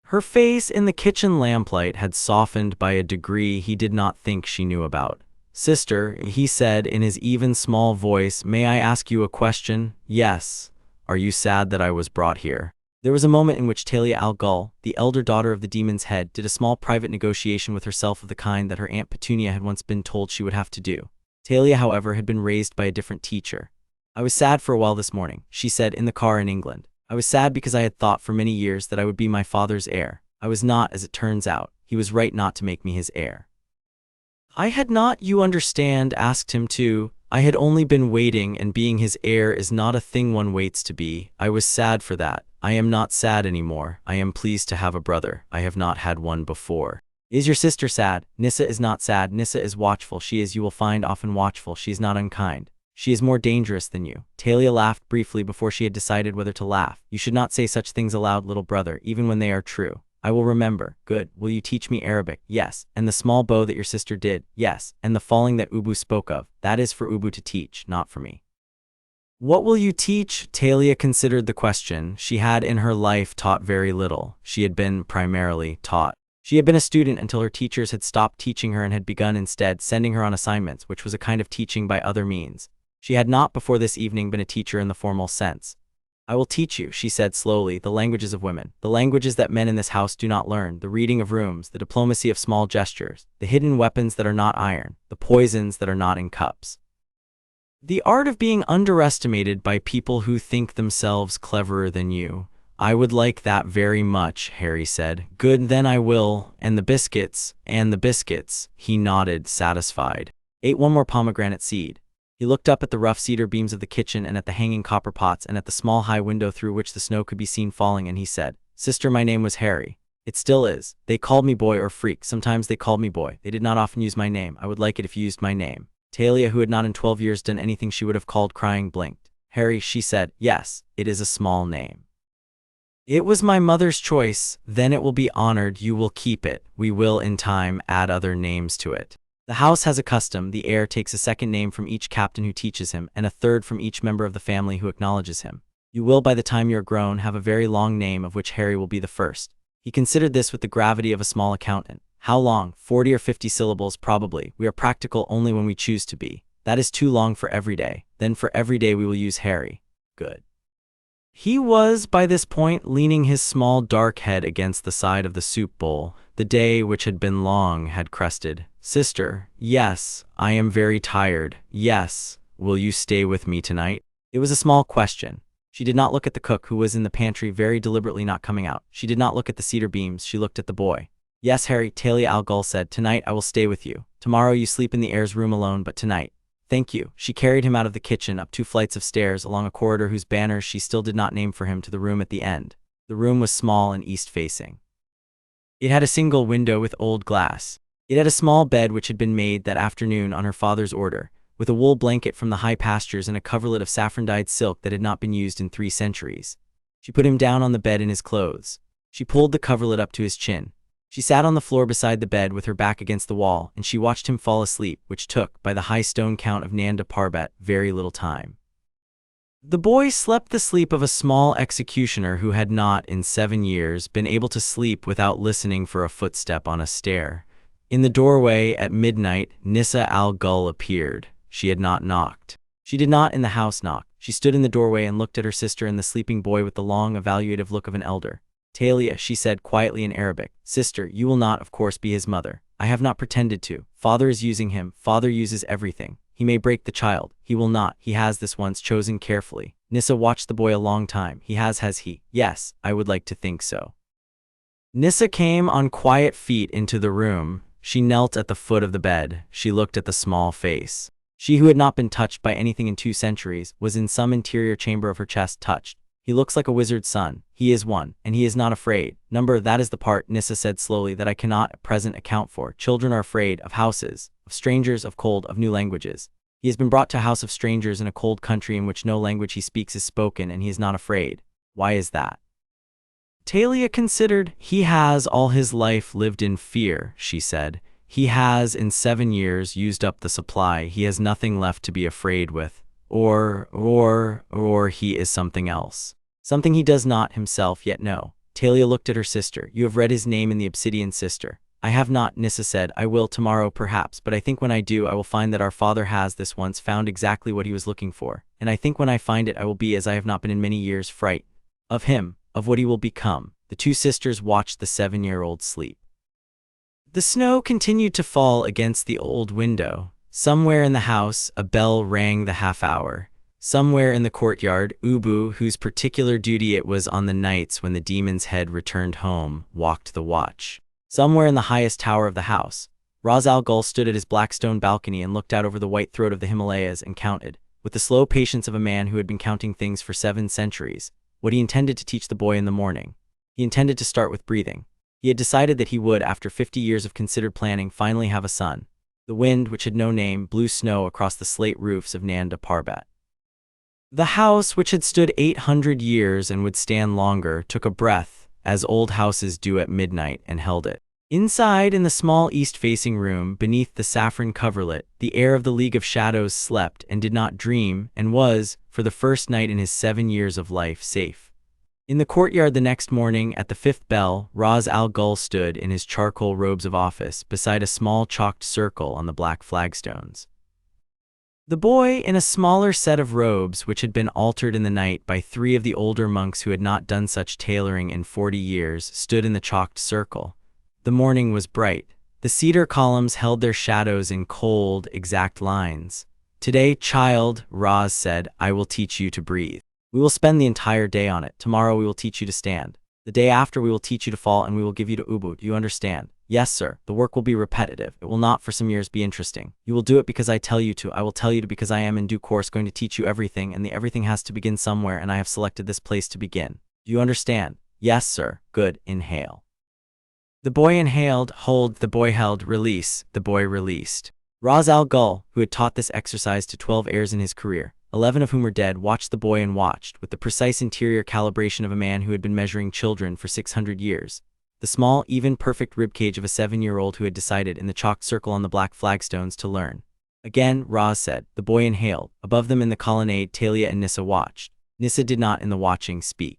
Her face in the kitchen lamplight had softened by a degree he did not think she knew about. Sister, he said in his even small voice, may I ask you a question? Yes. Are you sad that I was brought here? There was a moment in which Talia al Ghul, the elder daughter of the demon's head, did a small private negotiation with herself of the kind that her Aunt Petunia had once been told she would have to do. Talia, however, had been raised by a different teacher. I was sad for a while this morning, she said in the car in England. I was sad because I had thought for many years that I would be my father's heir. I was not, as it turns out. He was right not to make me his heir. I had not, you understand, asked him to. I had only been waiting, and being his heir is not a thing one waits to be. I was sad for that. I am not sad anymore. I am pleased to have a brother. I have not had one before. Is your sister sad? Nissa is not sad. Nissa is watchful. She is, you will find, often watchful. She is not unkind. She is more dangerous than you. Talia laughed briefly before she had decided whether to laugh. You should not say such things aloud, little brother, even when they are true. I will remember. Good. Will you teach me Arabic? Yes. And the small bow that your sister did? Yes. And the falling that Ubu spoke of? That is for Ubu to teach, not for me. What will you teach? Talia considered the question. She had in her life taught very little. She had been primarily taught. She had been a student until her teachers had stopped teaching her and had begun instead sending her on assignments, which was a kind of teaching by other means. She had not before this evening been a teacher in the formal sense. I will teach you, she said slowly, the languages of women, the languages that men in this house do not learn, the reading of rooms, the diplomacy of small gestures, the hidden weapons that are not iron, the poisons that are not in cups. The art of being underestimated by people who think themselves cleverer than you. I would like that very much, Harry said. Good, then I will. And the biscuits, he nodded, satisfied. Ate one more pomegranate seed. He looked up at the rough cedar beams of the kitchen and at the hanging copper pots and at the small high window through which the snow could be seen falling, and he said, Sister, my name was Harry. It still is. They called me boy or freak. Sometimes they called me boy. They did not often use my name. I would like it if you used my name. Talia, who had not in 12 years done anything she would have called crying, blinked. Harry, she said, yes, it is a small name. It was my mother's choice. Then it will be honored. You will keep it. We will, in time, add other names to it. The house has a custom. The heir takes a second name from each captain who teaches him, and a third from each member of the family who acknowledges him. You will, by the time you are grown, have a very long name, of which Harry will be the first. He considered this with the gravity of a small accountant. How long? 40 or 50 syllables, probably. We are practical only when we choose to be. That is too long for every day. Then for every day we will use Harry. Good. He was, by this point, leaning his small dark head against the side of the soup bowl. The day, which had been long, had crested. Sister, yes, I am very tired. Yes, will you stay with me tonight? It was a small question. She did not look at the cook, who was in the pantry very deliberately not coming out. She did not look at the cedar beams. She looked at the boy. Yes, Harry, Talia al Ghul said. Tonight I will stay with you. Tomorrow you sleep in the heir's room alone, but tonight. Thank you. She carried him out of the kitchen, up 2 flights of stairs, along a corridor whose banners she still did not name for him, to the room at the end. The room was small and east-facing. It had a single window with old glass. It had a small bed which had been made that afternoon on her father's order, with a wool blanket from the high pastures and a coverlet of saffron-dyed silk that had not been used in 3 centuries. She put him down on the bed in his clothes. She pulled the coverlet up to his chin. She sat on the floor beside the bed with her back against the wall, and she watched him fall asleep, which took, by the high stone count of Nanda Parbat, very little time. The boy slept the sleep of a small executioner who had not, in 7 years, been able to sleep without listening for a footstep on a stair. In the doorway, at midnight, Nissa al Ghul appeared. She had not knocked. She did not in the house knock. She stood in the doorway and looked at her sister and the sleeping boy with the long, evaluative look of an elder. Talia, she said quietly in Arabic, Sister, you will not, of course, be his mother. I have not pretended to. Father is using him. Father uses everything. He may break the child. He will not. He has this once chosen carefully. Nissa watched the boy a long time. He has he? Yes, I would like to think so. Nissa came on quiet feet into the room. She knelt at the foot of the bed. She looked at the small face. She who had not been touched by anything in 2 centuries was in some interior chamber of her chest touched. He looks like a wizard's son. He is one, and he is not afraid. That is the part, Nissa said slowly, that I cannot at present account for. Children are afraid of houses, of strangers, of cold, of new languages. He has been brought to a house of strangers in a cold country in which no language he speaks is spoken, and he is not afraid. Why is that? Talia considered. He has all his life lived in fear, she said. He has, in 7 years, used up the supply. He has nothing left to be afraid with. Or he is something else. Something he does not himself yet know. Talia looked at her sister. You have read his name in the Obsidian Sister. I have not, Nissa said. I will tomorrow perhaps, but I think when I do I will find that our father has this once found exactly what he was looking for. And I think when I find it I will be as I have not been in many years, frightened of him, of what he will become. The two sisters watched the 7-year-old sleep. The snow continued to fall against the old window. Somewhere in the house, a bell rang the half-hour. Somewhere in the courtyard, Ubu, whose particular duty it was on the nights when the demon's head returned home, walked the watch. Somewhere in the highest tower of the house, Ra's al Ghul stood at his black stone balcony and looked out over the white throat of the Himalayas and counted, with the slow patience of a man who had been counting things for 7 centuries, what he intended to teach the boy in the morning. He intended to start with breathing. He had decided that he would, after 50 years of considered planning, finally have a son. The wind, which had no name, blew snow across the slate roofs of Nanda Parbat. The house, which had stood 800 years and would stand longer, took a breath, as old houses do at midnight, and held it. Inside, in the small east-facing room, beneath the saffron coverlet, the heir of the League of Shadows slept and did not dream, and was, for the first night in his 7 years of life, safe. In the courtyard the next morning, at the 5th bell, Ra's al Ghul stood in his charcoal robes of office beside a small chalked circle on the black flagstones. The boy, in a smaller set of robes which had been altered in the night by 3 of the older monks who had not done such tailoring in 40 years, stood in the chalked circle. The morning was bright. The cedar columns held their shadows in cold, exact lines. Today, child, Raz said, I will teach you to breathe. We will spend the entire day on it. Tomorrow we will teach you to stand. The day after we will teach you to fall and we will give you to Ubu. Do you understand? Yes, sir. The work will be repetitive. It will not for some years be interesting. You will do it because I tell you to. I will tell you to because I am in due course going to teach you everything, and the everything has to begin somewhere, and I have selected this place to begin. Do you understand? Yes, sir. Good. Inhale. The boy inhaled, hold, the boy held, release, the boy released. Ra's al Ghul, who had taught this exercise to 12 heirs in his career, 11 of whom were dead, watched the boy and watched, with the precise interior calibration of a man who had been measuring children for 600 years. The small, even, perfect ribcage of a 7-year-old who had decided, in the chalked circle on the black flagstones, to learn. Again, Raz said. The boy inhaled. Above them in the colonnade, Talia and Nissa watched. Nissa did not, in the watching, speak.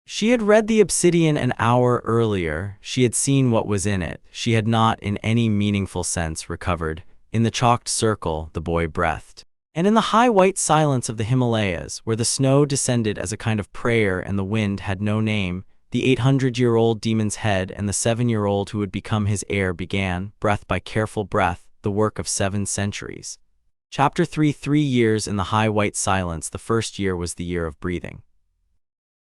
She had read the Obsidian an hour earlier. She had seen what was in it. She had not, in any meaningful sense, recovered. In the chalked circle, the boy breathed. And in the high white silence of the Himalayas, where the snow descended as a kind of prayer and the wind had no name, the 800-year-old demon's head and the 7-year-old who would become his heir began, breath by careful breath, the work of 7 centuries. Chapter 3. 3 years in the high white silence. The first year was the year of breathing.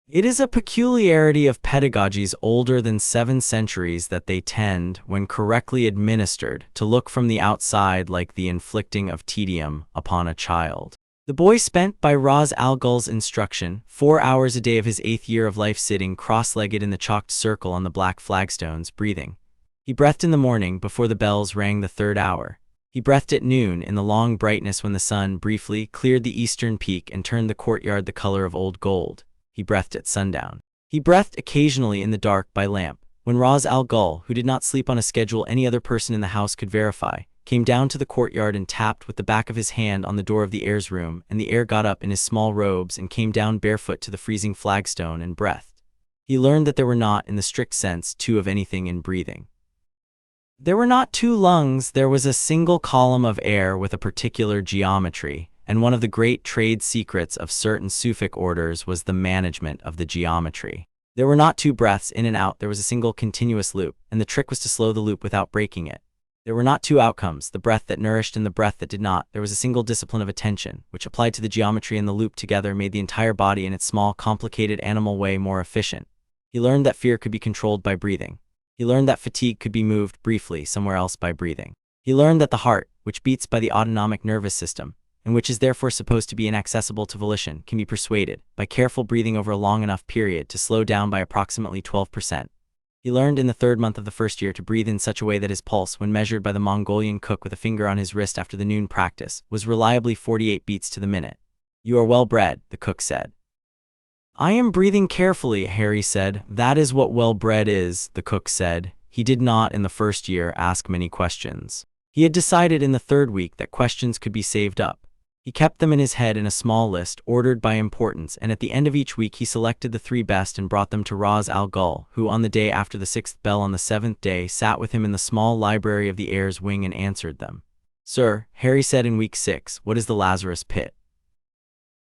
It is a peculiarity of pedagogies older than 7 centuries that they tend, when correctly administered, to look from the outside like the inflicting of tedium upon a child. The boy spent, by Ra's al Ghul's instruction, 4 hours a day of his 8th year of life sitting cross-legged in the chalked circle on the black flagstones, breathing. He breathed in the morning, before the bells rang the 3rd hour. He breathed at noon, in the long brightness when the sun, briefly, cleared the eastern peak and turned the courtyard the color of old gold. He breathed at sundown. He breathed occasionally in the dark by lamp. When Ra's al Ghul, who did not sleep on a schedule any other person in the house could verify, came down to the courtyard and tapped with the back of his hand on the door of the heir's room, and the heir got up in his small robes and came down barefoot to the freezing flagstone and breathed. He learned that there were not, in the strict sense, 2 of anything in breathing. There were not 2 lungs, there was a single column of air with a particular geometry, and one of the great trade secrets of certain Sufic orders was the management of the geometry. There were not 2 breaths in and out, there was a single continuous loop, and the trick was to slow the loop without breaking it. There were not 2 outcomes, the breath that nourished and the breath that did not. There was a single discipline of attention, which applied to the geometry and the loop together made the entire body in its small, complicated animal way more efficient. He learned that fear could be controlled by breathing. He learned that fatigue could be moved, briefly, somewhere else by breathing. He learned that the heart, which beats by the autonomic nervous system, and which is therefore supposed to be inaccessible to volition, can be persuaded, by careful breathing over a long enough period, to slow down by approximately 12%. He learned in the 3rd month of the 1st year to breathe in such a way that his pulse, when measured by the Mongolian cook with a finger on his wrist after the noon practice, was reliably 48 beats to the minute. You are well bred, the cook said. I am breathing carefully, Harry said. That is what well bred is, the cook said. He did not, in the first year, ask many questions. He had decided in the third week that questions could be saved up. He kept them in his head in a small list, ordered by importance, and at the end of each week he selected the 3 best and brought them to Ra's al Ghul, who on the day after the 6th bell on the 7th day sat with him in the small library of the Heir's wing and answered them. "Sir," Harry said in week 6, "what is the Lazarus Pit?"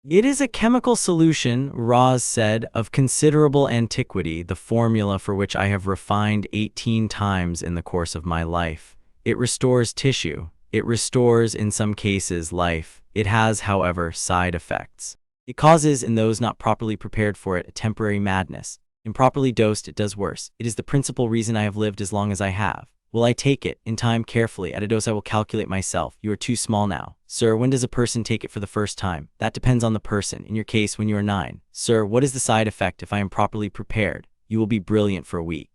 "It is a chemical solution," Ra's said, "of considerable antiquity, the formula for which I have refined 18 times in the course of my life. It restores tissue. It restores, in some cases, life. It has, however, side effects. It causes, in those not properly prepared for it, a temporary madness. Improperly dosed, it does worse. It is the principal reason I have lived as long as I have. Will I take it, in time, carefully, at a dose I will calculate myself? You are too small now. Sir, when does a person take it for the first time? That depends on the person. In your case, when you are 9. Sir, what is the side effect if I am properly prepared? You will be brilliant for a week.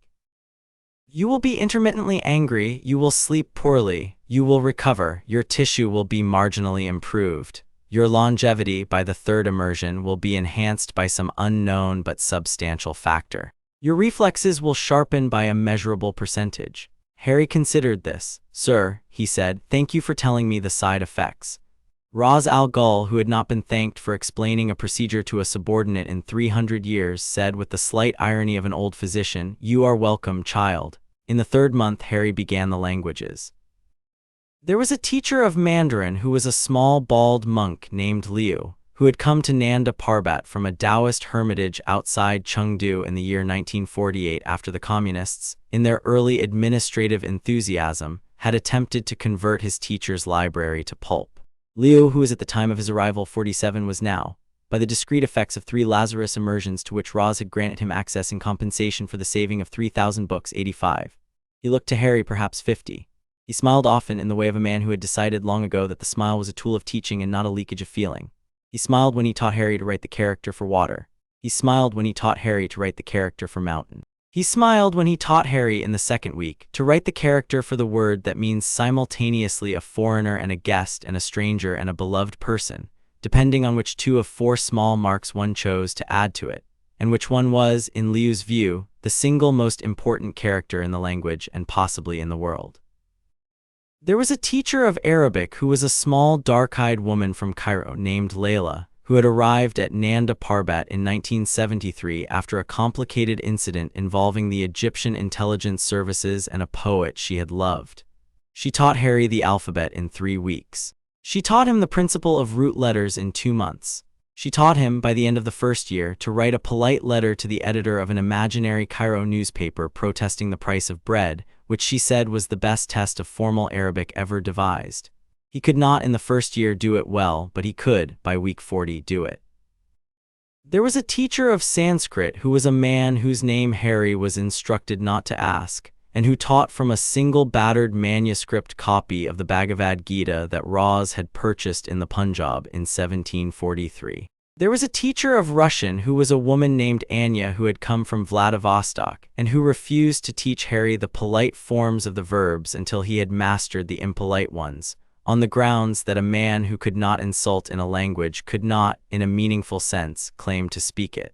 You will be intermittently angry, you will sleep poorly, you will recover, your tissue will be marginally improved. Your longevity by the 3rd immersion will be enhanced by some unknown but substantial factor. Your reflexes will sharpen by a measurable percentage." Harry considered this. "Sir," he said, "thank you for telling me the side effects." Ra's al Ghul, who had not been thanked for explaining a procedure to a subordinate in 300 years, said with the slight irony of an old physician, "You are welcome, child." In the 3rd month, Harry began the languages. There was a teacher of Mandarin who was a small bald monk named Liu, who had come to Nanda Parbat from a Taoist hermitage outside Chengdu in the year 1948 after the communists, in their early administrative enthusiasm, had attempted to convert his teacher's library to pulp. Liu, who was at the time of his arrival 47, was now, by the discreet effects of 3 Lazarus immersions to which Ra's had granted him access in compensation for the saving of 3,000 books, 85. He looked to Harry perhaps 50. He smiled often in the way of a man who had decided long ago that the smile was a tool of teaching and not a leakage of feeling. He smiled when he taught Harry to write the character for water. He smiled when he taught Harry to write the character for mountain. He smiled when he taught Harry in the 2nd week to write the character for the word that means simultaneously a foreigner and a guest and a stranger and a beloved person, depending on which 2 of 4 small marks one chose to add to it, and which one was, in Liu's view, the single most important character in the language and possibly in the world. There was a teacher of Arabic who was a small dark-eyed woman from Cairo named Layla, who had arrived at Nanda Parbat in 1973 after a complicated incident involving the Egyptian intelligence services and a poet she had loved. She taught Harry the alphabet in 3 weeks. She taught him the principle of root letters in 2 months. She taught him, by the end of the 1st year, to write a polite letter to the editor of an imaginary Cairo newspaper protesting the price of bread, which she said was the best test of formal Arabic ever devised. He could not in the 1st year do it well, but he could, by week 40, do it. There was a teacher of Sanskrit who was a man whose name Harry was instructed not to ask, and who taught from a single battered manuscript copy of the Bhagavad Gita that Ra's had purchased in the Punjab in 1743. There was a teacher of Russian who was a woman named Anya who had come from Vladivostok, and who refused to teach Harry the polite forms of the verbs until he had mastered the impolite ones, on the grounds that a man who could not insult in a language could not, in a meaningful sense, claim to speak it.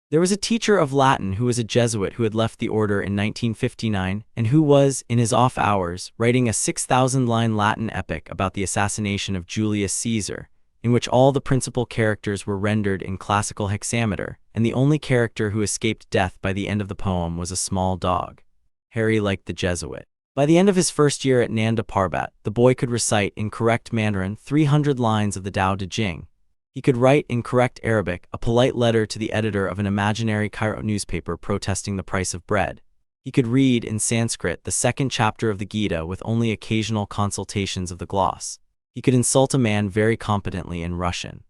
There was a teacher of Latin who was a Jesuit who had left the order in 1959 and who was, in his off hours, writing a 6,000-line Latin epic about the assassination of Julius Caesar, in which all the principal characters were rendered in classical hexameter, and the only character who escaped death by the end of the poem was a small dog. Harry liked the Jesuit. By the end of his 1st year at Nanda Parbat, the boy could recite in correct Mandarin 300 lines of the Tao Te Ching. He could write in correct Arabic a polite letter to the editor of an imaginary Cairo newspaper protesting the price of bread. He could read in Sanskrit the 2nd chapter of the Gita with only occasional consultations of the gloss. He could insult a man very competently in Russian.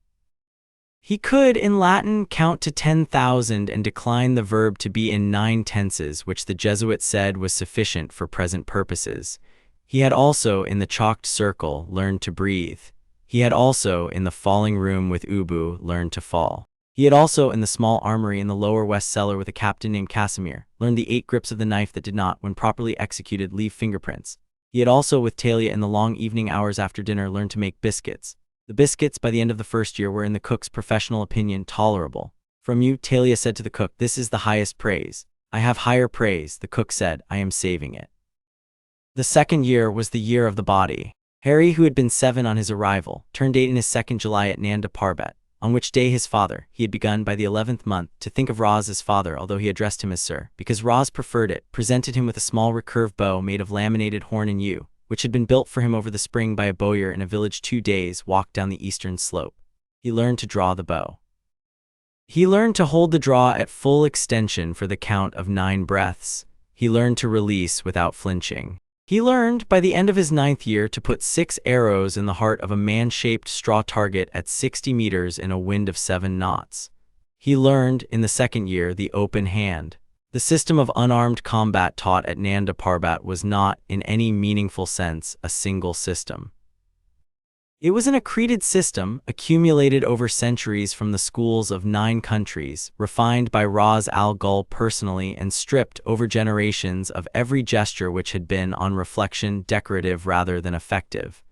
He could, in Latin, count to 10,000 and decline the verb to be in 9 tenses, which the Jesuit said was sufficient for present purposes. He had also, in the chalked circle, learned to breathe. He had also, in the falling room with Ubu, learned to fall. He had also, in the small armory in the lower west cellar with a captain named Casimir, learned the 8 grips of the knife that did not, when properly executed, leave fingerprints. He had also, with Talia in the long evening hours after dinner, learned to make biscuits. The biscuits, by the end of the 1st year, were, in the cook's professional opinion, tolerable. "From you," Talia said to the cook, "this is the highest praise. I have higher praise, the cook said. I am saving it. The second year was the year of the body. Harry, who had been 7 on his arrival, turned 8 in his second July at Nanda Parbat, on which day his father, he had begun by the 11th month to think of Roz as father, although he addressed him as sir, because Roz preferred it, presented him with a small recurve bow made of laminated horn and yew, which had been built for him over the spring by a bowyer in a village 2 days' walk down the eastern slope. He learned to draw the bow. He learned to hold the draw at full extension for the count of 9 breaths. He learned to release without flinching. He learned, by the end of his 9th year, to put 6 arrows in the heart of a man-shaped straw target at 60 meters in a wind of 7 knots. He learned, in the second year, the open hand. The system of unarmed combat taught at Nanda Parbat was not, in any meaningful sense, a single system. It was an accreted system, accumulated over centuries from the schools of 9 countries, refined by Ra's al Ghul personally and stripped over generations of every gesture which had been, on reflection, decorative rather than effective.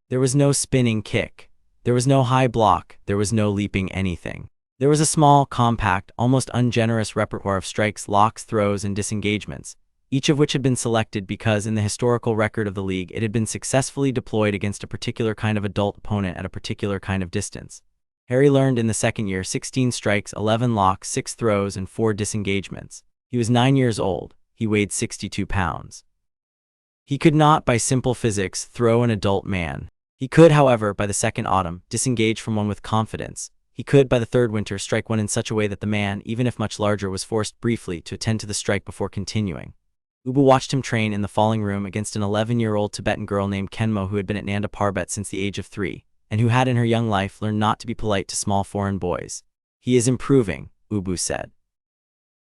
There was no spinning kick. There was no high block. There was no leaping anything. There was a small, compact, almost ungenerous repertoire of strikes, locks, throws, and disengagements, each of which had been selected because, in the historical record of the league, it had been successfully deployed against a particular kind of adult opponent at a particular kind of distance. Harry learned in the second year 16 strikes, 11 locks, 6 throws, and 4 disengagements. He was 9 years old. He weighed 62 pounds. He could not, by simple physics, throw an adult man. He could, however, by the second autumn, disengage from one with confidence. He could, by the third winter, strike one in such a way that the man, even if much larger, was forced briefly to attend to the strike before continuing. Ubu watched him train in the falling room against an 11-year-old Tibetan girl named Kenmo who had been at Nanda Parbat since the age of 3, and who had in her young life learned not to be polite to small foreign boys. He is improving, Ubu said.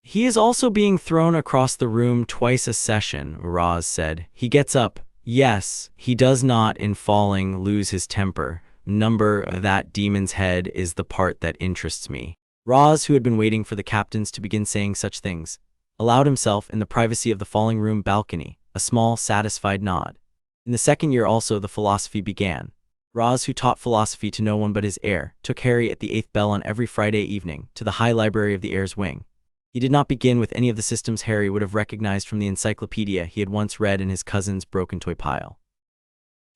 He is also being thrown across the room twice a session, Raz said. He gets up. Yes, he does not, in falling, lose his temper. Number that demon's head is the part that interests me. Raz, who had been waiting for the captains to begin saying such things, allowed himself, in the privacy of the falling room balcony, a small, satisfied nod. In the second year also the philosophy began. Raz, who taught philosophy to no one but his heir, took Harry at the 8th bell on every Friday evening to the high library of the heir's wing. He did not begin with any of the systems Harry would have recognized from the encyclopedia he had once read in his cousin's broken toy pile.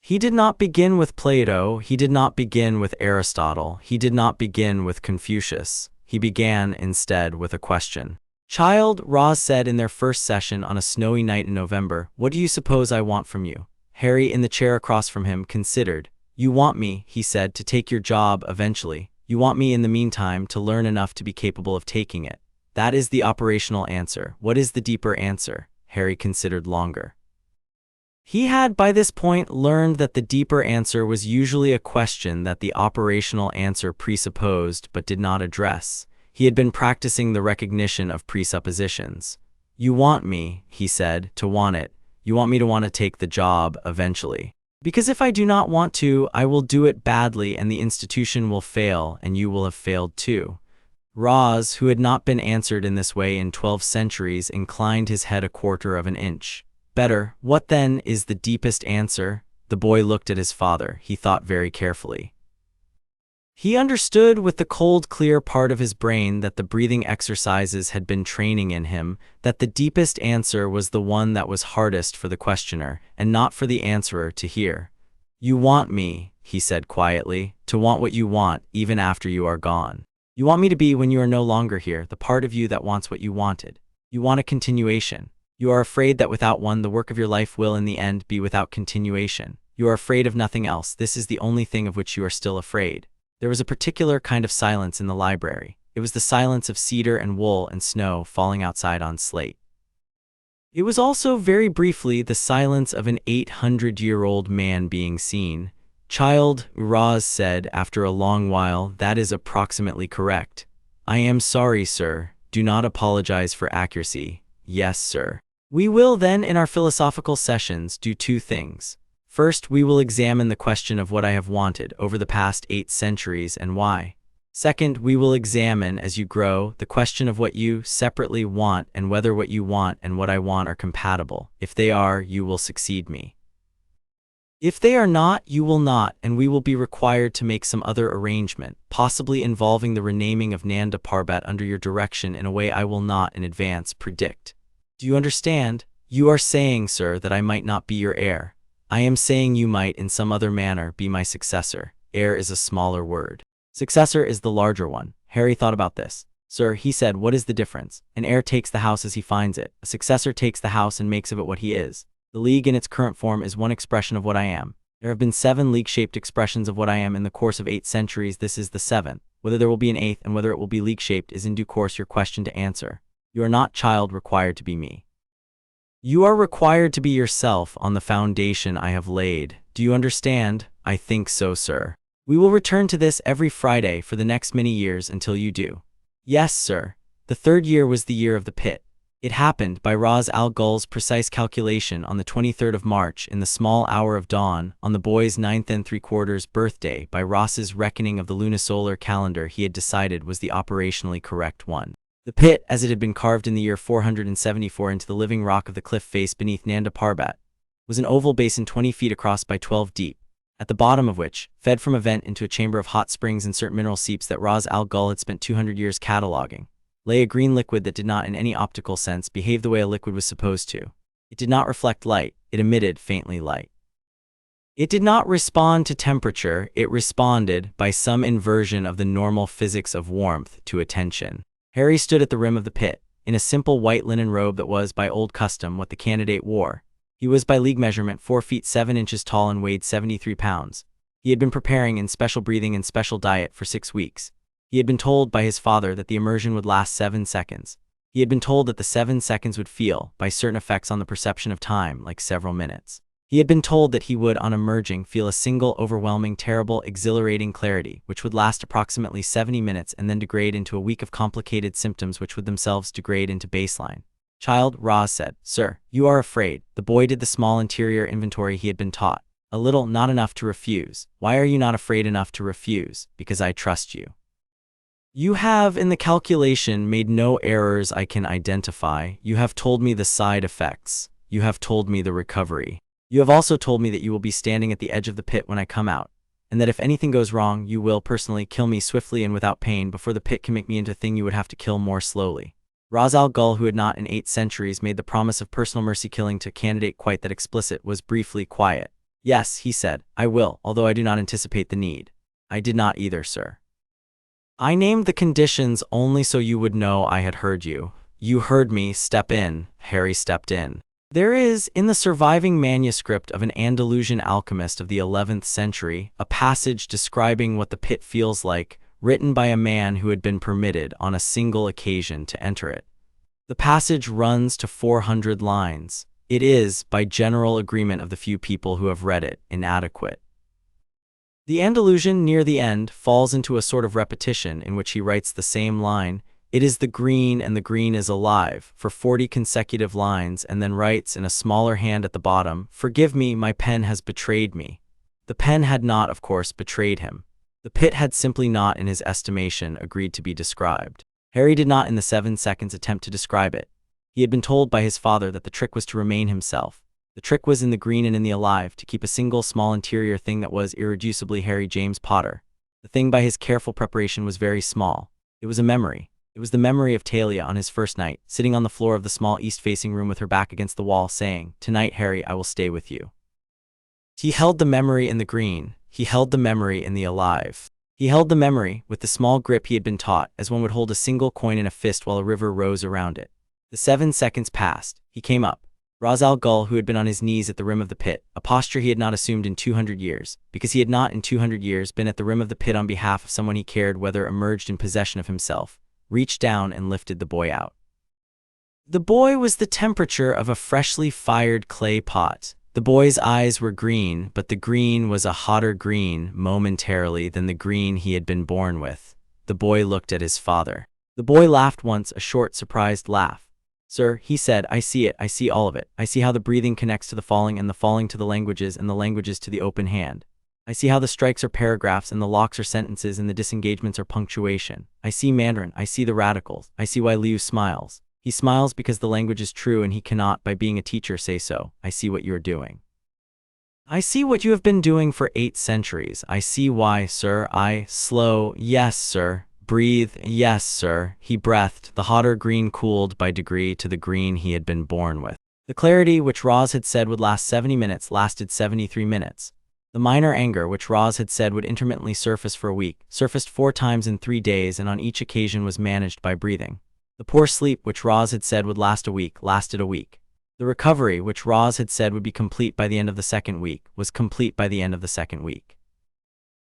He did not begin with Plato, he did not begin with Aristotle, he did not begin with Confucius. He began, instead, with a question. "Child," Raz said in their first session on a snowy night in November, "what do you suppose I want from you?" Harry, in the chair across from him, considered. "You want me," he said, "to take your job eventually. You want me in the meantime to learn enough to be capable of taking it. That is the operational answer. What is the deeper answer?" Harry considered longer. He had by this point learned that the deeper answer was usually a question that the operational answer presupposed but did not address. He had been practicing the recognition of presuppositions. "You want me," he said, "to want it. You want me to want to take the job eventually. Because if I do not want to, I will do it badly and the institution will fail and you will have failed too." Raz, who had not been answered in this way in 12 centuries, inclined his head a quarter of an inch. "Better, what then is the deepest answer?" The boy looked at his father. He thought very carefully. He understood with the cold, clear part of his brain that the breathing exercises had been training in him, that the deepest answer was the one that was hardest for the questioner, and not for the answerer to hear. "You want me," he said quietly, "to want what you want, even after you are gone. You want me to be, when you are no longer here, the part of you that wants what you wanted. You want a continuation. You are afraid that without one, the work of your life will, in the end, be without continuation. You are afraid of nothing else. This is the only thing of which you are still afraid." There was a particular kind of silence in the library. It was the silence of cedar and wool and snow falling outside on slate. It was also, very briefly, the silence of an 800-year-old man being seen. "Child," Raz said after a long while, "that is approximately correct." "I am sorry, sir. Do not apologize for accuracy." "Yes, sir." "We will then, in our philosophical sessions, do 2 things. First, we will examine the question of what I have wanted over the past 8 centuries and why. Second, we will examine, as you grow, the question of what you separately want and whether what you want and what I want are compatible. If they are, you will succeed me. If they are not, you will not, and we will be required to make some other arrangement, possibly involving the renaming of Nanda Parbat under your direction in a way I will not in advance predict. Do you understand? You are saying, sir, that I might not be your heir. I am saying you might, in some other manner, be my successor. Heir is a smaller word. Successor is the larger one. Harry thought about this. Sir, he said, what is the difference? An heir takes the house as he finds it. A successor takes the house and makes of it what he is. The League in its current form is one expression of what I am. There have been 7 League-shaped expressions of what I am in the course of 8 centuries. This is the 7th. Whether there will be an 8th and whether it will be League-shaped is in due course your question to answer. You are not, child, required to be me. You are required to be yourself on the foundation I have laid. Do you understand? I think so, sir. We will return to this every Friday for the next many years until you do. Yes, sir. The 3rd year was the year of the pit. It happened, by Ra's al Ghul's precise calculation, on the 23rd of March, in the small hour of dawn, on the boy's 9th and 3/4 birthday. By Ross's reckoning of the lunisolar calendar, he had decided was the operationally correct one. The pit, as it had been carved in the year 474 into the living rock of the cliff face beneath Nanda Parbat, was an oval basin 20 feet across by 12 deep, at the bottom of which, fed from a vent into a chamber of hot springs and certain mineral seeps that Ra's al Ghul had spent 200 years cataloging, lay a green liquid that did not in any optical sense behave the way a liquid was supposed to. It did not reflect light, it emitted faintly light. It did not respond to temperature, it responded, by some inversion of the normal physics of warmth, to attention. Harry stood at the rim of the pit, in a simple white linen robe that was, by old custom, what the candidate wore. He was by League measurement 4 feet 7 inches tall and weighed 73 pounds. He had been preparing in special breathing and special diet for 6 weeks. He had been told by his father that the immersion would last 7 seconds. He had been told that the 7 seconds would feel, by certain effects on the perception of time, like several minutes. He had been told that he would, on emerging, feel a single, overwhelming, terrible, exhilarating clarity, which would last approximately 70 minutes and then degrade into a week of complicated symptoms which would themselves degrade into baseline. Child, Roz said, Sir, you are afraid. The boy did the small interior inventory he had been taught. A little, not enough to refuse. Why are you not afraid enough to refuse? Because I trust you. You have, in the calculation, made no errors I can identify. You have told me the side effects. You have told me the recovery. You have also told me that you will be standing at the edge of the pit when I come out, and that if anything goes wrong, you will, personally, kill me swiftly and without pain before the pit can make me into a thing you would have to kill more slowly. Ra's al Ghul, who had not in 8 centuries made the promise of personal mercy killing to a candidate quite that explicit, was briefly quiet. Yes, he said, I will, although I do not anticipate the need. I did not either, sir. I named the conditions only so you would know I had heard you. You heard me. Step in. Harry stepped in. There is, in the surviving manuscript of an Andalusian alchemist of the 11th century, a passage describing what the pit feels like, written by a man who had been permitted, on a single occasion, to enter it. The passage runs to 400 lines. It is, by general agreement of the few people who have read it, inadequate. The Andalusian, near the end, falls into a sort of repetition in which he writes the same line, it is the green and the green is alive, for 40 consecutive lines, and then writes in a smaller hand at the bottom, forgive me, my pen has betrayed me. The pen had not, of course, betrayed him. The pit had simply not, in his estimation, agreed to be described. Harry did not in the 7 seconds attempt to describe it. He had been told by his father that the trick was to remain himself. The trick was in the green and in the alive, to keep a single small interior thing that was irreducibly Harry James Potter. The thing by his careful preparation was very small. It was a memory. It was the memory of Talia on his first night, sitting on the floor of the small east-facing room with her back against the wall, saying, Tonight, Harry, I will stay with you. He held the memory in the green. He held the memory in the alive. He held the memory, with the small grip he had been taught, as one would hold a single coin in a fist while a river rose around it. The 7 seconds passed. He came up. Ra's al Ghul, who had been on his knees at the rim of the pit, a posture he had not assumed in 200 years, because he had not in 200 years been at the rim of the pit on behalf of someone he cared whether emerged in possession of himself, reached down and lifted the boy out. The boy was the temperature of a freshly fired clay pot. The boy's eyes were green, but the green was a hotter green, momentarily, than the green he had been born with. The boy looked at his father. The boy laughed once, a short, surprised laugh. Sir, he said, I see it, I see all of it. I see how the breathing connects to the falling and the falling to the languages and the languages to the open hand. I see how the strikes are paragraphs and the locks are sentences and the disengagements are punctuation. I see Mandarin, I see the radicals. I see why Liu smiles. He smiles because the language is true and he cannot, by being a teacher, say so. I see what you are doing. I see what you have been doing for 8 centuries. I see why, sir. Slow, yes, sir. Breathe, yes, sir. He breathed, the hotter green cooled by degree to the green he had been born with. The clarity which Roz had said would last 70 minutes lasted 73 minutes. The minor anger which Roz had said would intermittently surface for a week, surfaced 4 times in 3 days and on each occasion was managed by breathing. The poor sleep which Roz had said would last a week, lasted a week. The recovery which Roz had said would be complete by the end of the second week, was complete by the end of the second week.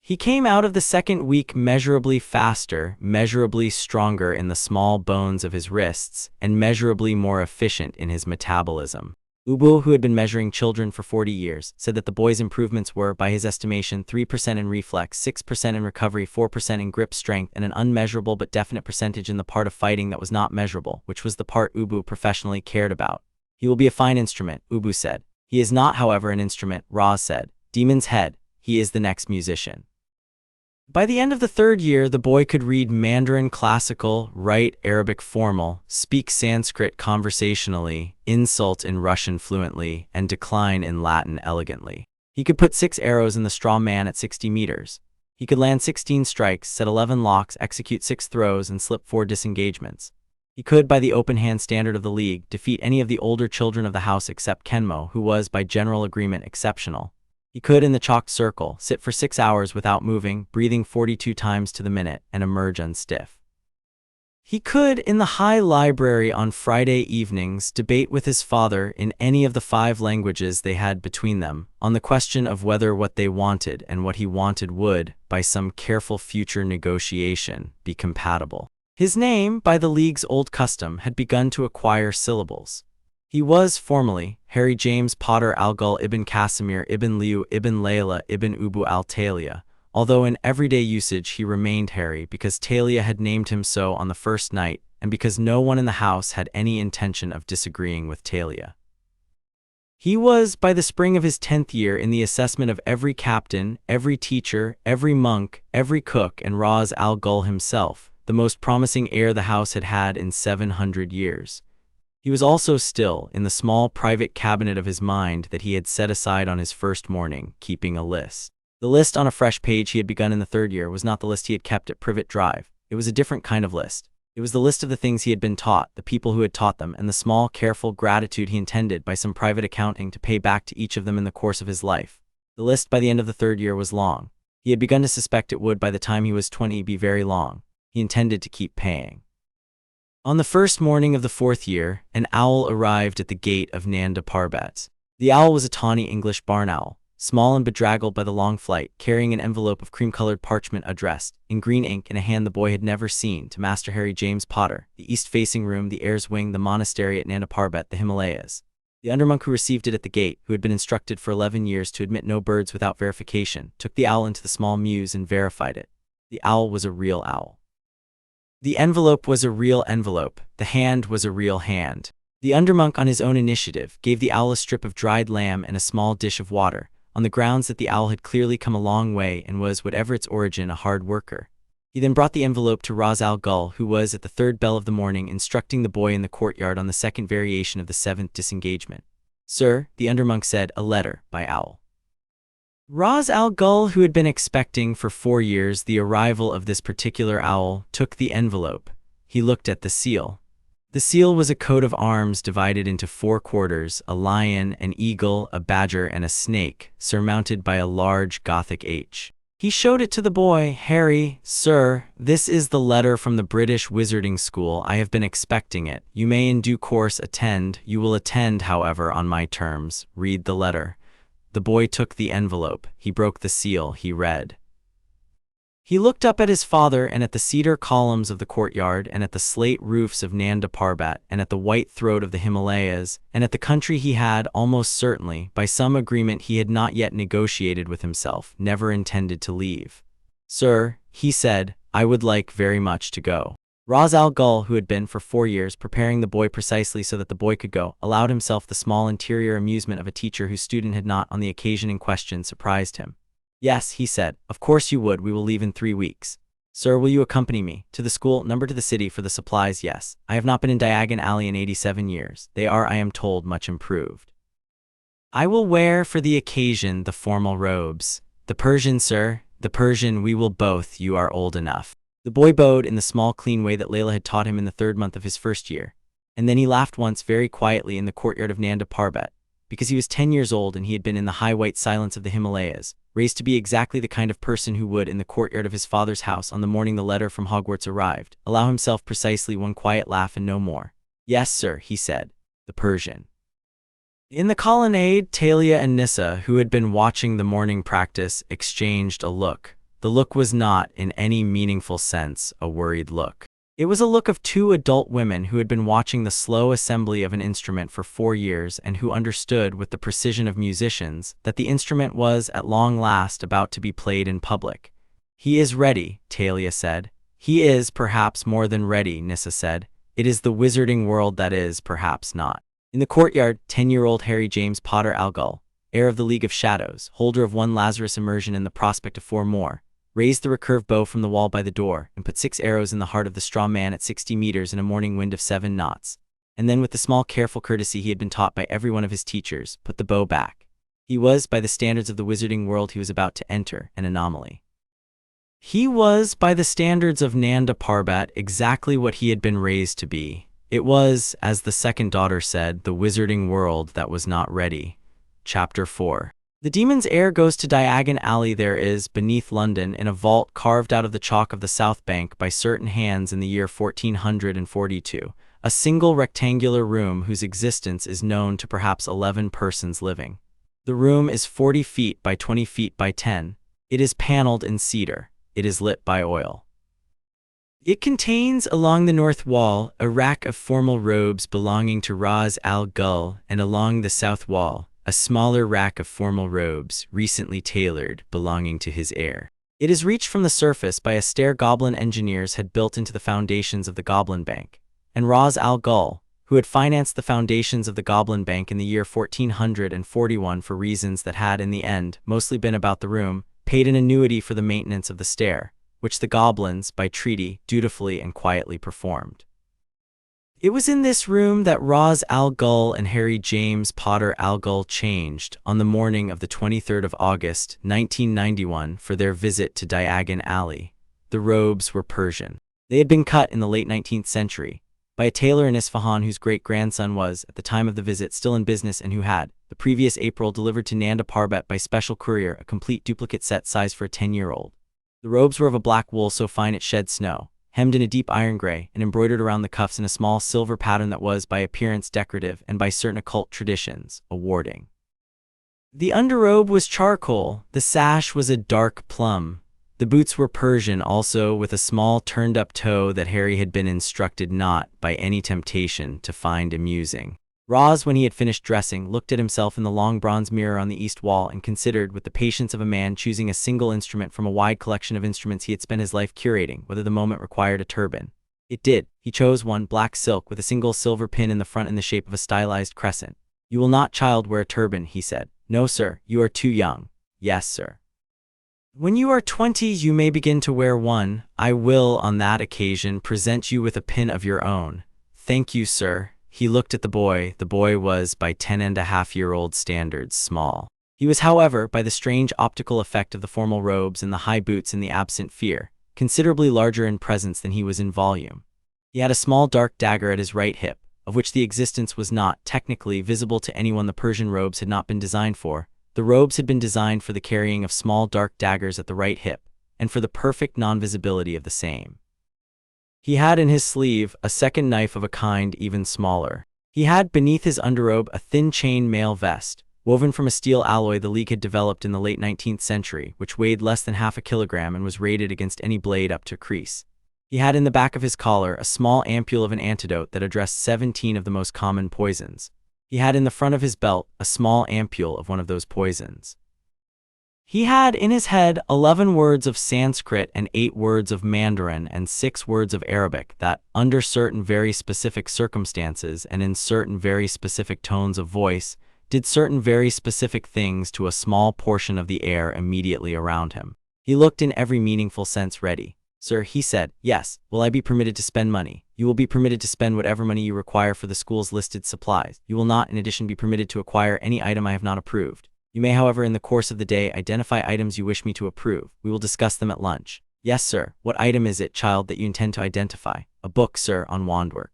He came out of the second week measurably faster, measurably stronger in the small bones of his wrists, and measurably more efficient in his metabolism. Ubu, who had been measuring children for 40 years, said that the boy's improvements were, by his estimation, 3% in reflex, 6% in recovery, 4% in grip strength, and an unmeasurable but definite percentage in the part of fighting that was not measurable, which was the part Ubu professionally cared about. He will be a fine instrument, Ubu said. He is not, however, an instrument, Roz said. Demon's head, he is the next musician. By the end of the 3rd year, the boy could read Mandarin classical, write Arabic formal, speak Sanskrit conversationally, insult in Russian fluently, and decline in Latin elegantly. He could put 6 arrows in the straw man at 60 meters. He could land 16 strikes, set 11 locks, execute 6 throws, and slip 4 disengagements. He could, by the open-hand standard of the league, defeat any of the older children of the house except Kenmo, who was, by general agreement, exceptional. He could, in the chalked circle, sit for 6 hours without moving, breathing 42 times to the minute, and emerge unstiff. He could, in the high library on Friday evenings, debate with his father in any of the 5 languages they had between them, on the question of whether what they wanted and what he wanted would, by some careful future negotiation, be compatible. His name, by the league's old custom, had begun to acquire syllables. He was, formally, Harry James Potter Al-Ghul ibn Casimir ibn Liu ibn Layla ibn Ubu al-Talia, although in everyday usage he remained Harry because Talia had named him so on the first night, and because no one in the house had any intention of disagreeing with Talia. He was, by the spring of his 10th year, in the assessment of every captain, every teacher, every monk, every cook, and Raz Al-Ghul himself, the most promising heir the house had had in 700 years. He was also still, in the small private cabinet of his mind that he had set aside on his first morning, keeping a list. The list on a fresh page he had begun in the 3rd year was not the list he had kept at Privet Drive. It was a different kind of list. It was the list of the things he had been taught, the people who had taught them, and the small, careful gratitude he intended by some private accounting to pay back to each of them in the course of his life. The list by the end of the 3rd year was long. He had begun to suspect it would, by the time he was 20, be very long. He intended to keep paying. On the first morning of the 4th year, an owl arrived at the gate of Nanda Parbat. The owl was a tawny English barn owl, small and bedraggled by the long flight, carrying an envelope of cream-colored parchment addressed, in green ink, in a hand the boy had never seen, to Master Harry James Potter, the east-facing room, the heir's wing, the monastery at Nanda Parbat, the Himalayas. The undermonk who received it at the gate, who had been instructed for 11 years to admit no birds without verification, took the owl into the small mews and verified it. The owl was a real owl. The envelope was a real envelope, the hand was a real hand. The undermonk, on his own initiative, gave the owl a strip of dried lamb and a small dish of water, on the grounds that the owl had clearly come a long way and was, whatever its origin, a hard worker. He then brought the envelope to Raz Al-Ghul, who was, at the 3rd bell of the morning, instructing the boy in the courtyard on the 2nd variation of the 7th disengagement. "Sir," the undermonk said, "a letter, by owl." Raz Al-Ghul, who had been expecting for 4 years the arrival of this particular owl, took the envelope. He looked at the seal. The seal was a coat of arms divided into 4 quarters, a lion, an eagle, a badger, and a snake, surmounted by a large Gothic H. He showed it to the boy. "Harry, sir, this is the letter from the British Wizarding School. I have been expecting it. You may in due course attend. You will attend, however, on my terms. Read the letter." The boy took the envelope. He broke the seal. He read. He looked up at his father and at the cedar columns of the courtyard and at the slate roofs of Nanda Parbat and at the white throat of the Himalayas and at the country he had, almost certainly, by some agreement he had not yet negotiated with himself, never intended to leave. "Sir," he said, "I would like very much to go." Raz Al-Ghul, who had been, for 4 years, preparing the boy precisely so that the boy could go, allowed himself the small interior amusement of a teacher whose student had not, on the occasion in question, surprised him. "Yes," he said, "of course you would. We will leave in 3 weeks. Sir, will you accompany me? To the school, number to the city for the supplies, yes. I have not been in Diagon Alley in 87 years. They are, I am told, much improved." I will wear for the occasion the formal robes. The Persian, sir, the Persian, we will both, you are old enough. The boy bowed in the small clean way that Layla had taught him in the 3rd month of his first year, and then he laughed once very quietly in the courtyard of Nanda Parbat, because he was 10 years old and he had been in the high white silence of the Himalayas, raised to be exactly the kind of person who would, in the courtyard of his father's house on the morning the letter from Hogwarts arrived, allow himself precisely one quiet laugh and no more. Yes, sir, he said. The Persian. In the colonnade, Talia and Nissa, who had been watching the morning practice, exchanged a look. The look was not, in any meaningful sense, a worried look. It was a look of 2 adult women who had been watching the slow assembly of an instrument for 4 years and who understood with the precision of musicians that the instrument was, at long last, about to be played in public. He is ready, Talia said. He is, perhaps, more than ready, Nissa said. It is the wizarding world that is, perhaps not. In the courtyard, 10-year-old Harry James Potter Ghul, heir of the League of Shadows, holder of 1 Lazarus immersion and the prospect of 4 more, raised the recurved bow from the wall by the door and put 6 arrows in the heart of the straw man at 60 meters in a morning wind of 7 knots, and then with the small careful courtesy he had been taught by every one of his teachers, put the bow back. He was, by the standards of the wizarding world he was about to enter, an anomaly. He was, by the standards of Nanda Parbat, exactly what he had been raised to be. It was, as the second daughter said, the wizarding world that was not ready. Chapter 4. The demon's heir goes to Diagon Alley. There is, beneath London, in a vault carved out of the chalk of the South Bank by certain hands in the year 1442, a single rectangular room whose existence is known to perhaps 11 persons living. The room is 40 feet by 20 feet by 10. It is paneled in cedar. It is lit by oil. It contains, along the north wall, a rack of formal robes belonging to Ras al Ghul, and along the south wall, a smaller rack of formal robes, recently tailored, belonging to his heir. It is reached from the surface by a stair goblin engineers had built into the foundations of the Goblin Bank, and Ras al Ghul, who had financed the foundations of the Goblin Bank in the year 1441 for reasons that had, in the end, mostly been about the room, paid an annuity for the maintenance of the stair, which the goblins, by treaty, dutifully and quietly performed. It was in this room that Ras al Ghul and Harry James Potter Ghul changed, on the morning of the 23rd of August, 1991, for their visit to Diagon Alley. The robes were Persian. They had been cut in the late 19th century, by a tailor in Isfahan whose great-grandson was, at the time of the visit, still in business and who had, the previous April, delivered to Nanda Parbat by special courier a complete duplicate set size for a 10-year-old. The robes were of a black wool so fine it shed snow, hemmed in a deep iron gray, and embroidered around the cuffs in a small silver pattern that was, by appearance, decorative, and by certain occult traditions, a warding. The underrobe was charcoal, the sash was a dark plum. The boots were Persian also, with a small turned-up toe that Harry had been instructed not, by any temptation, to find amusing. Ras, when he had finished dressing, looked at himself in the long bronze mirror on the east wall and considered, with the patience of a man choosing a single instrument from a wide collection of instruments he had spent his life curating, whether the moment required a turban. It did. He chose one, black silk, with a single silver pin in the front in the shape of a stylized crescent. "You will not, child, wear a turban," he said. "No, sir, you are too young." "Yes, sir. When you are 20, you may begin to wear one. I will, on that occasion, present you with a pin of your own." "Thank you, sir." He looked at the boy. The boy was, by 10-and-a-half-year-old standards, small. He was, however, by the strange optical effect of the formal robes and the high boots and the absent fear, considerably larger in presence than he was in volume. He had a small dark dagger at his right hip, of which the existence was not, technically, visible to anyone. The Persian robes had not been designed for. The robes had been designed for the carrying of small dark daggers at the right hip, and for the perfect non-visibility of the same. He had in his sleeve a second knife of a kind even smaller. He had, beneath his underrobe, a thin chain mail vest, woven from a steel alloy the League had developed in the late 19th century, which weighed less than half a kilogram and was rated against any blade up to crease. He had in the back of his collar a small ampule of an antidote that addressed 17 of the most common poisons. He had in the front of his belt a small ampule of one of those poisons. He had in his head 11 words of Sanskrit and 8 words of Mandarin and 6 words of Arabic that, under certain very specific circumstances and in certain very specific tones of voice, did certain very specific things to a small portion of the air immediately around him. He looked in every meaningful sense ready. Sir, he said. Yes. Will I be permitted to spend money? You will be permitted to spend whatever money you require for the school's listed supplies. You will not, in addition, be permitted to acquire any item I have not approved. You may, however, in the course of the day, identify items you wish me to approve. We will discuss them at lunch. Yes, sir. What item is it, child, that you intend to identify? A book, sir, on wandwork.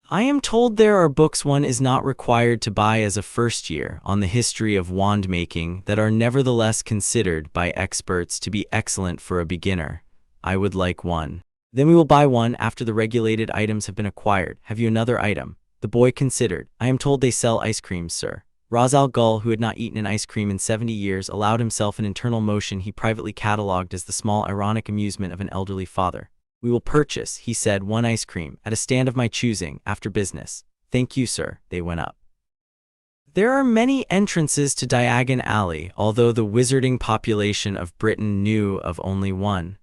I am told there are books one is not required to buy as a first year on the history of wand making that are nevertheless considered by experts to be excellent for a beginner. I would like one. Then we will buy one after the regulated items have been acquired. Have you another item? The boy considered. I am told they sell ice creams, sir. Ra's al Ghul, who had not eaten an ice cream in 70 years, allowed himself an internal motion he privately catalogued as the small ironic amusement of an elderly father. We will purchase, he said, one ice cream, at a stand of my choosing, after business. Thank you, sir. They went up. There are many entrances to Diagon Alley, although the wizarding population of Britain knew of only one.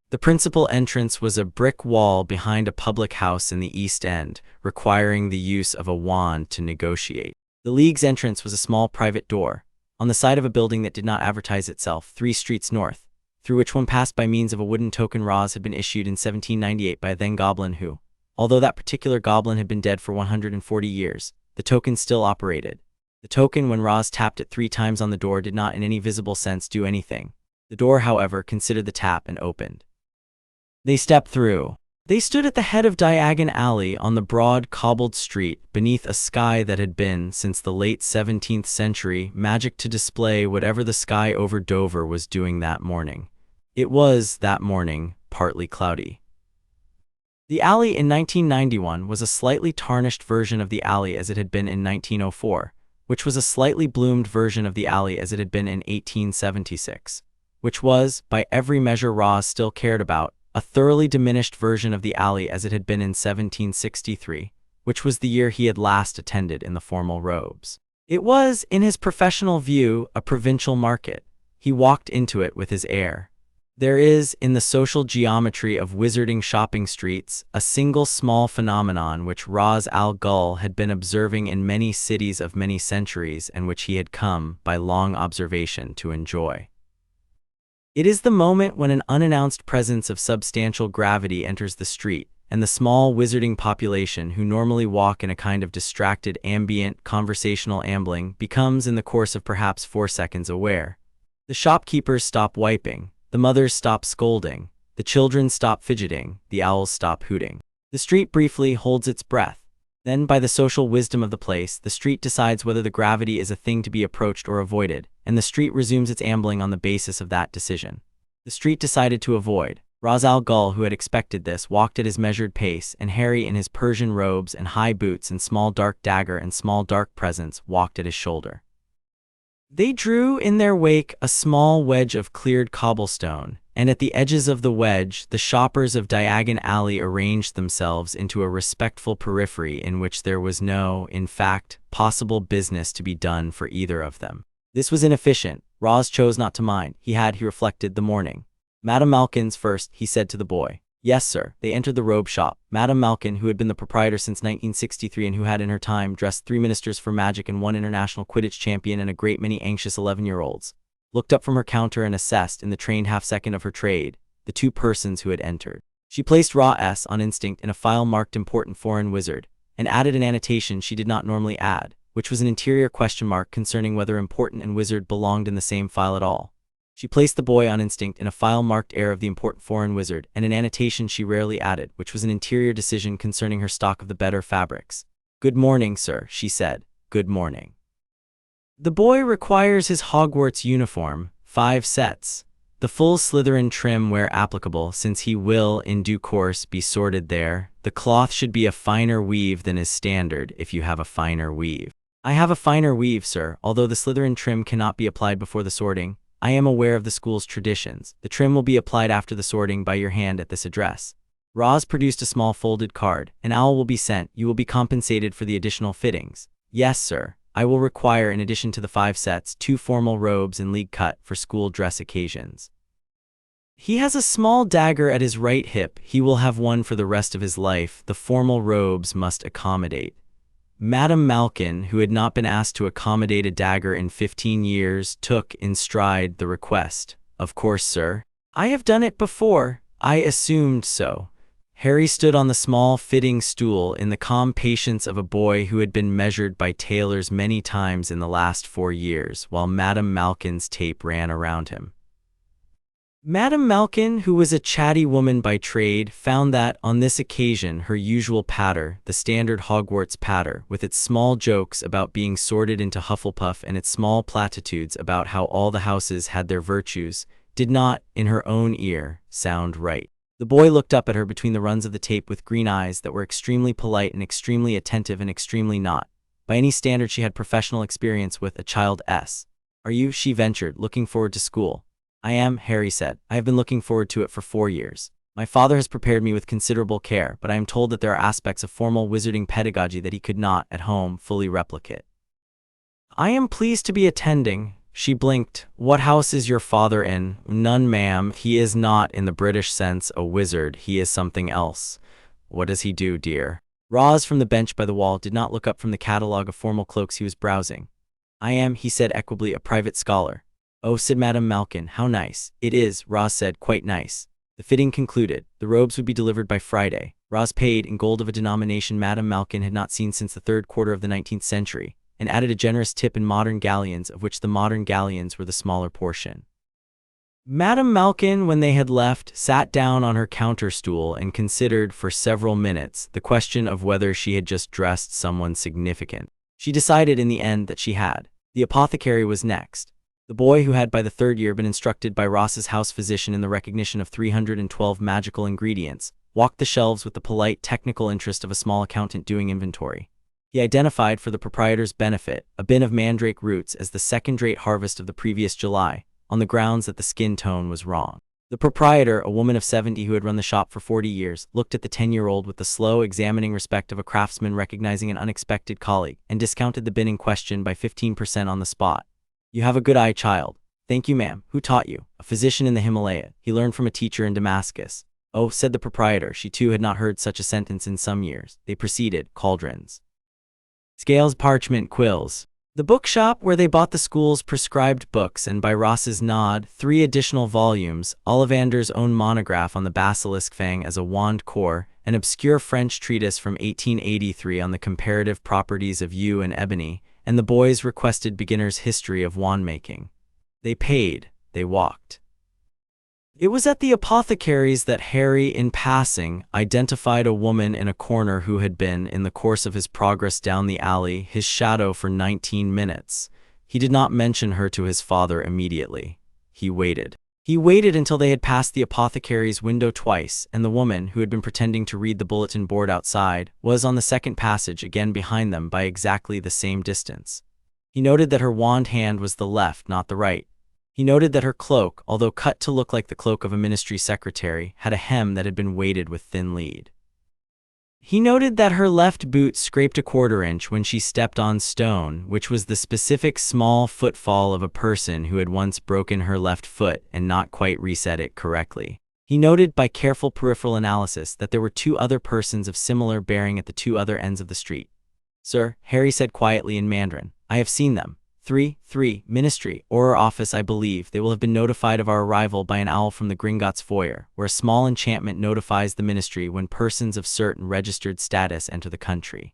The principal entrance was a brick wall behind a public house in the East End, requiring the use of a wand to negotiate. The League's entrance was a small private door, on the side of a building that did not advertise itself, 3 streets north, through which one passed by means of a wooden token Ra's had been issued in 1798 by a then goblin who, although that particular goblin had been dead for 140 years, the token still operated. The token, when Ra's tapped it 3 times on the door, did not in any visible sense do anything. The door, however, considered the tap and opened. They stepped through. They stood at the head of Diagon Alley on the broad cobbled street beneath a sky that had been, since the late 17th century, magic to display whatever the sky over Dover was doing that morning. It was, that morning, partly cloudy. The alley in 1991 was a slightly tarnished version of the alley as it had been in 1904, which was a slightly bloomed version of the alley as it had been in 1876, which was, by every measure Ra's still cared about, a thoroughly diminished version of the alley as it had been in 1763, which was the year he had last attended in the formal robes. It was, in his professional view, a provincial market. He walked into it with his air. There is, in the social geometry of wizarding shopping streets, a single small phenomenon which Ra's al Ghul had been observing in many cities of many centuries and which he had come, by long observation, to enjoy. It is the moment when an unannounced presence of substantial gravity enters the street, and the small wizarding population who normally walk in a kind of distracted, ambient, conversational ambling becomes, in the course of perhaps 4 seconds, aware. The shopkeepers stop wiping, the mothers stop scolding, the children stop fidgeting, the owls stop hooting. The street briefly holds its breath. Then, by the social wisdom of the place, the street decides whether the gravity is a thing to be approached or avoided, and the street resumes its ambling on the basis of that decision. The street decided to avoid. Ra's al Ghul, who had expected this, walked at his measured pace, and Harry, in his Persian robes and high boots and small dark dagger and small dark presence, walked at his shoulder. They drew in their wake a small wedge of cleared cobblestone, and at the edges of the wedge the shoppers of Diagon Alley arranged themselves into a respectful periphery in which there was no, in fact, possible business to be done for either of them. This was inefficient. Ra's chose not to mind. He reflected, the morning. Madame Malkin's first, he said to the boy. Yes, sir. They entered the robe shop. Madame Malkin, who had been the proprietor since 1963 and who had in her time dressed 3 ministers for magic and 1 international Quidditch champion and a great many anxious 11-year-olds, looked up from her counter and assessed, in the trained half-second of her trade, the 2 persons who had entered. She placed Ra-S on instinct in a file marked Important Foreign Wizard, and added an annotation she did not normally add, which was an interior question mark concerning whether Important and Wizard belonged in the same file at all. She placed the boy on instinct in a file marked Heir of the Important Foreign Wizard, and an annotation she rarely added, which was an interior decision concerning her stock of the better fabrics. Good morning, sir, she said. Good morning. The boy requires his Hogwarts uniform, 5 sets. The full Slytherin trim where applicable, since he will, in due course, be sorted there. The cloth should be a finer weave than is standard, if you have a finer weave. I have a finer weave, sir, although the Slytherin trim cannot be applied before the sorting. I am aware of the school's traditions. The trim will be applied after the sorting by your hand at this address. Ra's produced a small folded card. An owl will be sent. You will be compensated for the additional fittings. Yes, sir. I will require, in addition to the 5 sets, 2 formal robes in league cut for school dress occasions. He has a small dagger at his right hip. He will have one for the rest of his life. The formal robes must accommodate. Madame Malkin, who had not been asked to accommodate a dagger in 15 years, took in stride the request. Of course, sir. I have done it before. I assumed so. Harry stood on the small, fitting stool in the calm patience of a boy who had been measured by tailors many times in the last 4 years, while Madame Malkin's tape ran around him. Madame Malkin, who was a chatty woman by trade, found that, on this occasion, her usual patter, the standard Hogwarts patter, with its small jokes about being sorted into Hufflepuff and its small platitudes about how all the houses had their virtues, did not, in her own ear, sound right. The boy looked up at her between the runs of the tape with green eyes that were extremely polite and extremely attentive and extremely not, by any standard she had professional experience with, a child s. Are you, she ventured, looking forward to school? I am, Harry said. I have been looking forward to it for 4 years. My father has prepared me with considerable care, but I am told that there are aspects of formal wizarding pedagogy that he could not, at home, fully replicate. I am pleased to be attending. She blinked. What house is your father in? None, ma'am. He is not, in the British sense, a wizard. He is something else. What does he do, dear? Roz, from the bench by the wall, did not look up from the catalogue of formal cloaks he was browsing. I am, he said equably, a private scholar. Oh, said Madame Malkin, how nice. It is, Roz said, quite nice. The fitting concluded. The robes would be delivered by Friday. Roz paid, in gold of a denomination Madame Malkin had not seen since the 3rd quarter of the 19th century, and added a generous tip in modern galleons, of which the modern galleons were the smaller portion. Madame Malkin, when they had left, sat down on her counter-stool and considered, for several minutes, the question of whether she had just dressed someone significant. She decided in the end that she had. The apothecary was next. The boy, who had by the 3rd year been instructed by Ross's house physician in the recognition of 312 magical ingredients, walked the shelves with the polite technical interest of a small accountant doing inventory. He identified, for the proprietor's benefit, a bin of mandrake roots as the second-rate harvest of the previous July, on the grounds that the skin tone was wrong. The proprietor, a woman of 70 who had run the shop for 40 years, looked at the 10-year-old with the slow, examining respect of a craftsman recognizing an unexpected colleague, and discounted the bin in question by 15% on the spot. You have a good eye, child. Thank you, ma'am. Who taught you? A physician in the Himalaya. He learned from a teacher in Damascus. Oh, said the proprietor. She too had not heard such a sentence in some years. They proceeded, cauldrons, scales, parchment, quills. The bookshop where they bought the school's prescribed books, and by Ross's nod, 3 additional volumes, Ollivander's own monograph on the basilisk fang as a wand core, an obscure French treatise from 1883 on the comparative properties of yew and ebony, and the boy's requested beginner's history of wand-making. They paid. They walked. It was at the apothecary's that Harry, in passing, identified a woman in a corner who had been, in the course of his progress down the alley, his shadow for 19 minutes. He did not mention her to his father immediately. He waited. He waited until they had passed the apothecary's window twice, and the woman, who had been pretending to read the bulletin board outside, was on the second passage again behind them by exactly the same distance. He noted that her wand hand was the left, not the right. He noted that her cloak, although cut to look like the cloak of a ministry secretary, had a hem that had been weighted with thin lead. He noted that her left boot scraped a 1/4 inch when she stepped on stone, which was the specific small footfall of a person who had once broken her left foot and not quite reset it correctly. He noted, by careful peripheral analysis, that there were 2 other persons of similar bearing at the 2 other ends of the street. Sir, Harry said quietly in Mandarin, I have seen them. 3. Ministry, or office, I believe. They will have been notified of our arrival by an owl from the Gringotts foyer, where a small enchantment notifies the ministry when persons of certain registered status enter the country.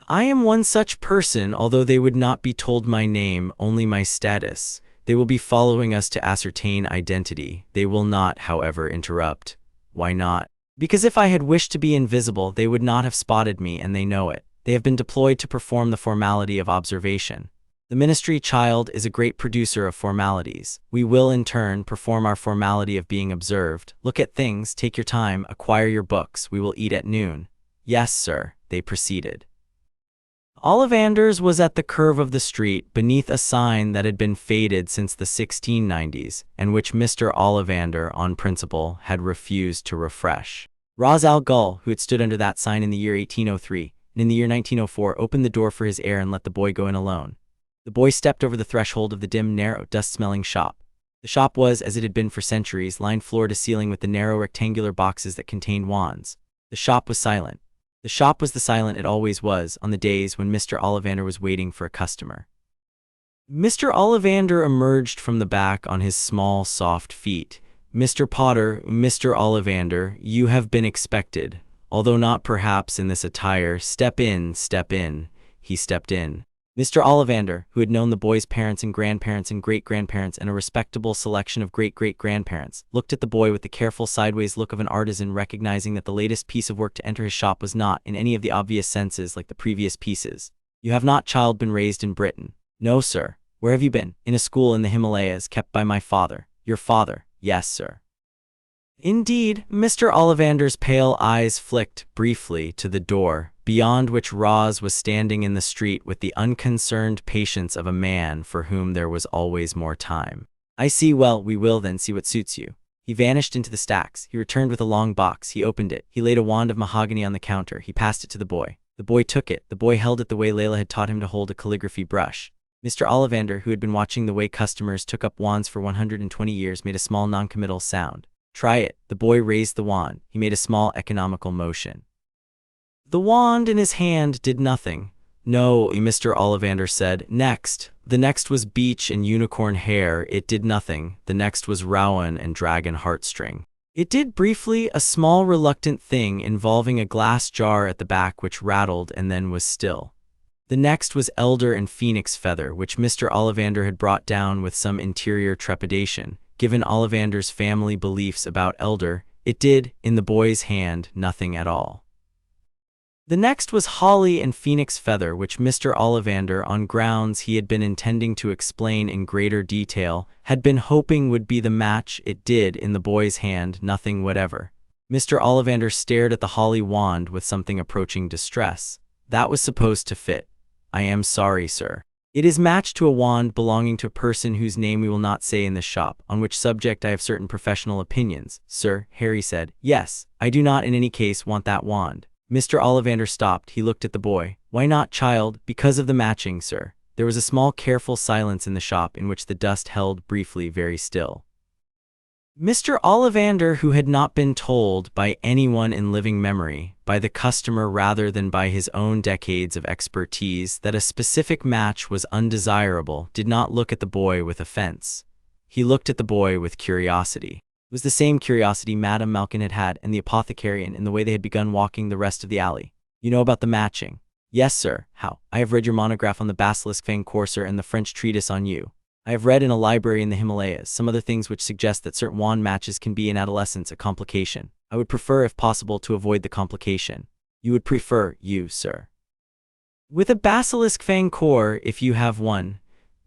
I am one such person, although they would not be told my name, only my status. They will be following us to ascertain identity. They will not, however, interrupt. Why not? Because if I had wished to be invisible, they would not have spotted me, and they know it. They have been deployed to perform the formality of observation. The ministry, child, is a great producer of formalities. We will, in turn, perform our formality of being observed. Look at things, take your time, acquire your books. We will eat at noon. Yes, sir, they proceeded. Ollivander's was at the curve of the street, beneath a sign that had been faded since the 1690s, and which Mr. Ollivander, on principle, had refused to refresh. Ra's al Ghul, who had stood under that sign in the year 1803, and in the year 1904 opened the door for his heir and let the boy go in alone. The boy stepped over the threshold of the dim, narrow, dust-smelling shop. The shop was, as it had been for centuries, lined floor to ceiling with the narrow rectangular boxes that contained wands. The shop was silent. The shop was the silent it always was on the days when Mr. Ollivander was waiting for a customer. Mr. Ollivander emerged from the back on his small, soft feet. Mr. Potter, Mr. Ollivander, you have been expected. Although not perhaps in this attire, step in, step in. He stepped in. Mr. Ollivander, who had known the boy's parents and grandparents and great-grandparents and a respectable selection of great-great-grandparents, looked at the boy with the careful sideways look of an artisan, recognizing that the latest piece of work to enter his shop was not, in any of the obvious senses, like the previous pieces. You have not, child, been raised in Britain? No, sir. Where have you been? In a school in the Himalayas, kept by my father. Your father? Yes, sir. Indeed. Mr. Ollivander's pale eyes flicked briefly to the door, beyond which Roz was standing in the street with the unconcerned patience of a man for whom there was always more time. I see. Well, we will then see what suits you. He vanished into the stacks. He returned with a long box. He opened it. He laid a wand of mahogany on the counter. He passed it to the boy. The boy took it. The boy held it the way Layla had taught him to hold a calligraphy brush. Mr. Ollivander, who had been watching the way customers took up wands for 120 years, made a small non-committal sound. Try it. The boy raised the wand. He made a small economical motion. The wand in his hand did nothing. No, Mr. Ollivander said. Next. The next was beech and unicorn hair. It did nothing. The next was rowan and dragon heartstring. It did briefly a small reluctant thing involving a glass jar at the back which rattled and then was still. The next was elder and phoenix feather, which Mr. Ollivander had brought down with some interior trepidation. Given Ollivander's family beliefs about elder, it did, in the boy's hand, nothing at all. The next was holly and phoenix feather, which Mr. Ollivander, on grounds he had been intending to explain in greater detail, had been hoping would be the match. It did, in the boy's hand, nothing whatever. Mr. Ollivander stared at the holly wand with something approaching distress. That was supposed to fit. I am sorry, sir. It is matched to a wand belonging to a person whose name we will not say in this shop, on which subject I have certain professional opinions, sir, Harry said. Yes, I do not in any case want that wand. Mr. Ollivander stopped. He looked at the boy. Why not, child? Because of the matching, sir. There was a small careful silence in the shop in which the dust held briefly very still. Mr. Ollivander, who had not been told by anyone in living memory, by the customer rather than by his own decades of expertise, that a specific match was undesirable, did not look at the boy with offense. He looked at the boy with curiosity. It was the same curiosity Madame Malkin had had and the apothecarian in the way they had begun walking the rest of the alley. You know about the matching? Yes, sir. How? I have read your monograph on the basilisk fang courser and the French treatise on you. I have read in a library in the Himalayas some other things which suggest that certain wand matches can be in adolescence a complication. I would prefer, if possible, to avoid the complication. You would prefer, you, sir. With a basilisk fang core, if you have one.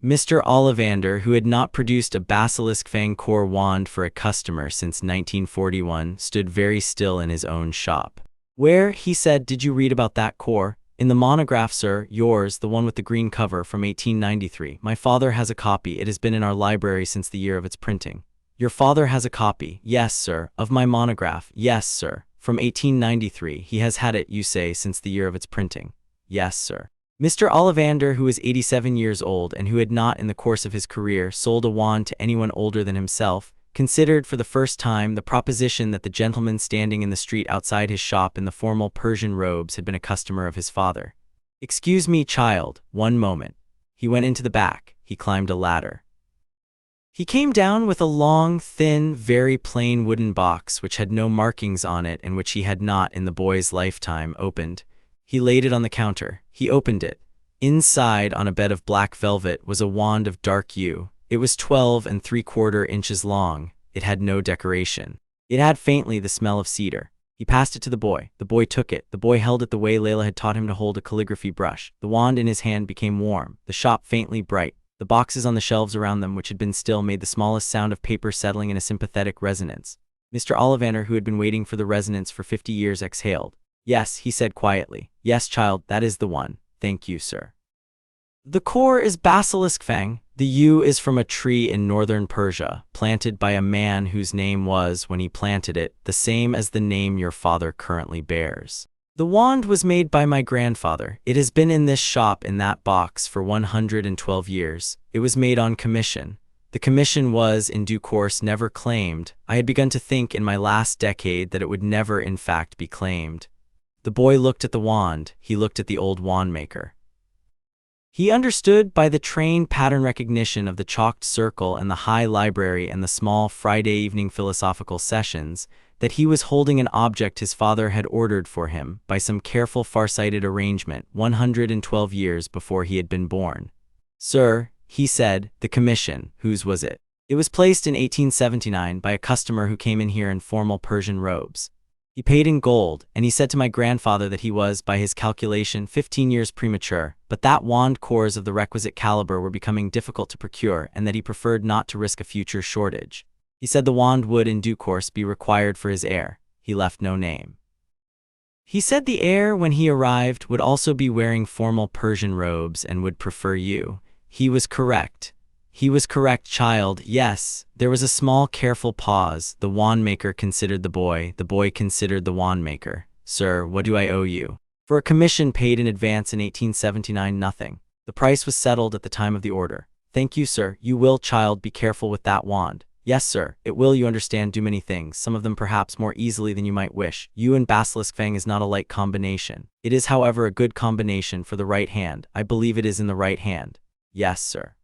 Mr. Ollivander, who had not produced a basilisk fang core wand for a customer since 1941, stood very still in his own shop. Where, he said, did you read about that core? In the monograph, sir, yours, the one with the green cover from 1893. My father has a copy. It has been in our library since the year of its printing. Your father has a copy? Yes, sir. Of my monograph? Yes, sir. From 1893. He has had it, you say, since the year of its printing? Yes, sir. Mr. Ollivander, who was 87 years old and who had not, in the course of his career, sold a wand to anyone older than himself, considered for the first time the proposition that the gentleman standing in the street outside his shop in the formal Persian robes had been a customer of his father. Excuse me, child, one moment. He went into the back. He climbed a ladder. He came down with a long, thin, very plain wooden box which had no markings on it and which he had not, in the boy's lifetime, opened. He laid it on the counter. He opened it. Inside, on a bed of black velvet, was a wand of dark hue. It was 12¾ inches long. It had no decoration. It had faintly the smell of cedar. He passed it to the boy. The boy took it. The boy held it the way Layla had taught him to hold a calligraphy brush. The wand in his hand became warm, the shop faintly bright. The boxes on the shelves around them, which had been still, made the smallest sound of paper settling in a sympathetic resonance. Mr. Ollivander, who had been waiting for the resonance for 50 years, exhaled. Yes, he said quietly. Yes, child, that is the one. Thank you, sir. The core is basilisk fang. The yew is from a tree in northern Persia, planted by a man whose name was, when he planted it, the same as the name your father currently bears. The wand was made by my grandfather. It has been in this shop in that box for 112 years. It was made on commission. The commission was, in due course, never claimed. I had begun to think in my last decade that it would never, in fact, be claimed. The boy looked at the wand. He looked at the old wand maker. He understood by the trained pattern recognition of the chalked circle and the high library and the small Friday evening philosophical sessions that he was holding an object his father had ordered for him by some careful far-sighted arrangement 112 years before he had been born. "Sir," he said, "the commission, whose was it?" "It was placed in 1879 by a customer who came in here in formal Persian robes. He paid in gold, and he said to my grandfather that he was, by his calculation, 15 years premature, but that wand cores of the requisite caliber were becoming difficult to procure, and that he preferred not to risk a future shortage. He said the wand would, in due course, be required for his heir. He left no name. He said the heir, when he arrived, would also be wearing formal Persian robes and would prefer you. He was correct. He was correct, child, yes." There was a small, careful pause. The wand-maker considered the boy considered the wand-maker. "Sir, what do I owe you?" "For a commission paid in advance in 1879, nothing. The price was settled at the time of the order." "Thank you, sir. You will, child, be careful with that wand." "Yes, sir. It will, you understand, do many things, some of them perhaps more easily than you might wish. You and Basilisk Fang is not a light combination. It is, however, a good combination for the right hand. I believe it is in the right hand." "Yes, sir."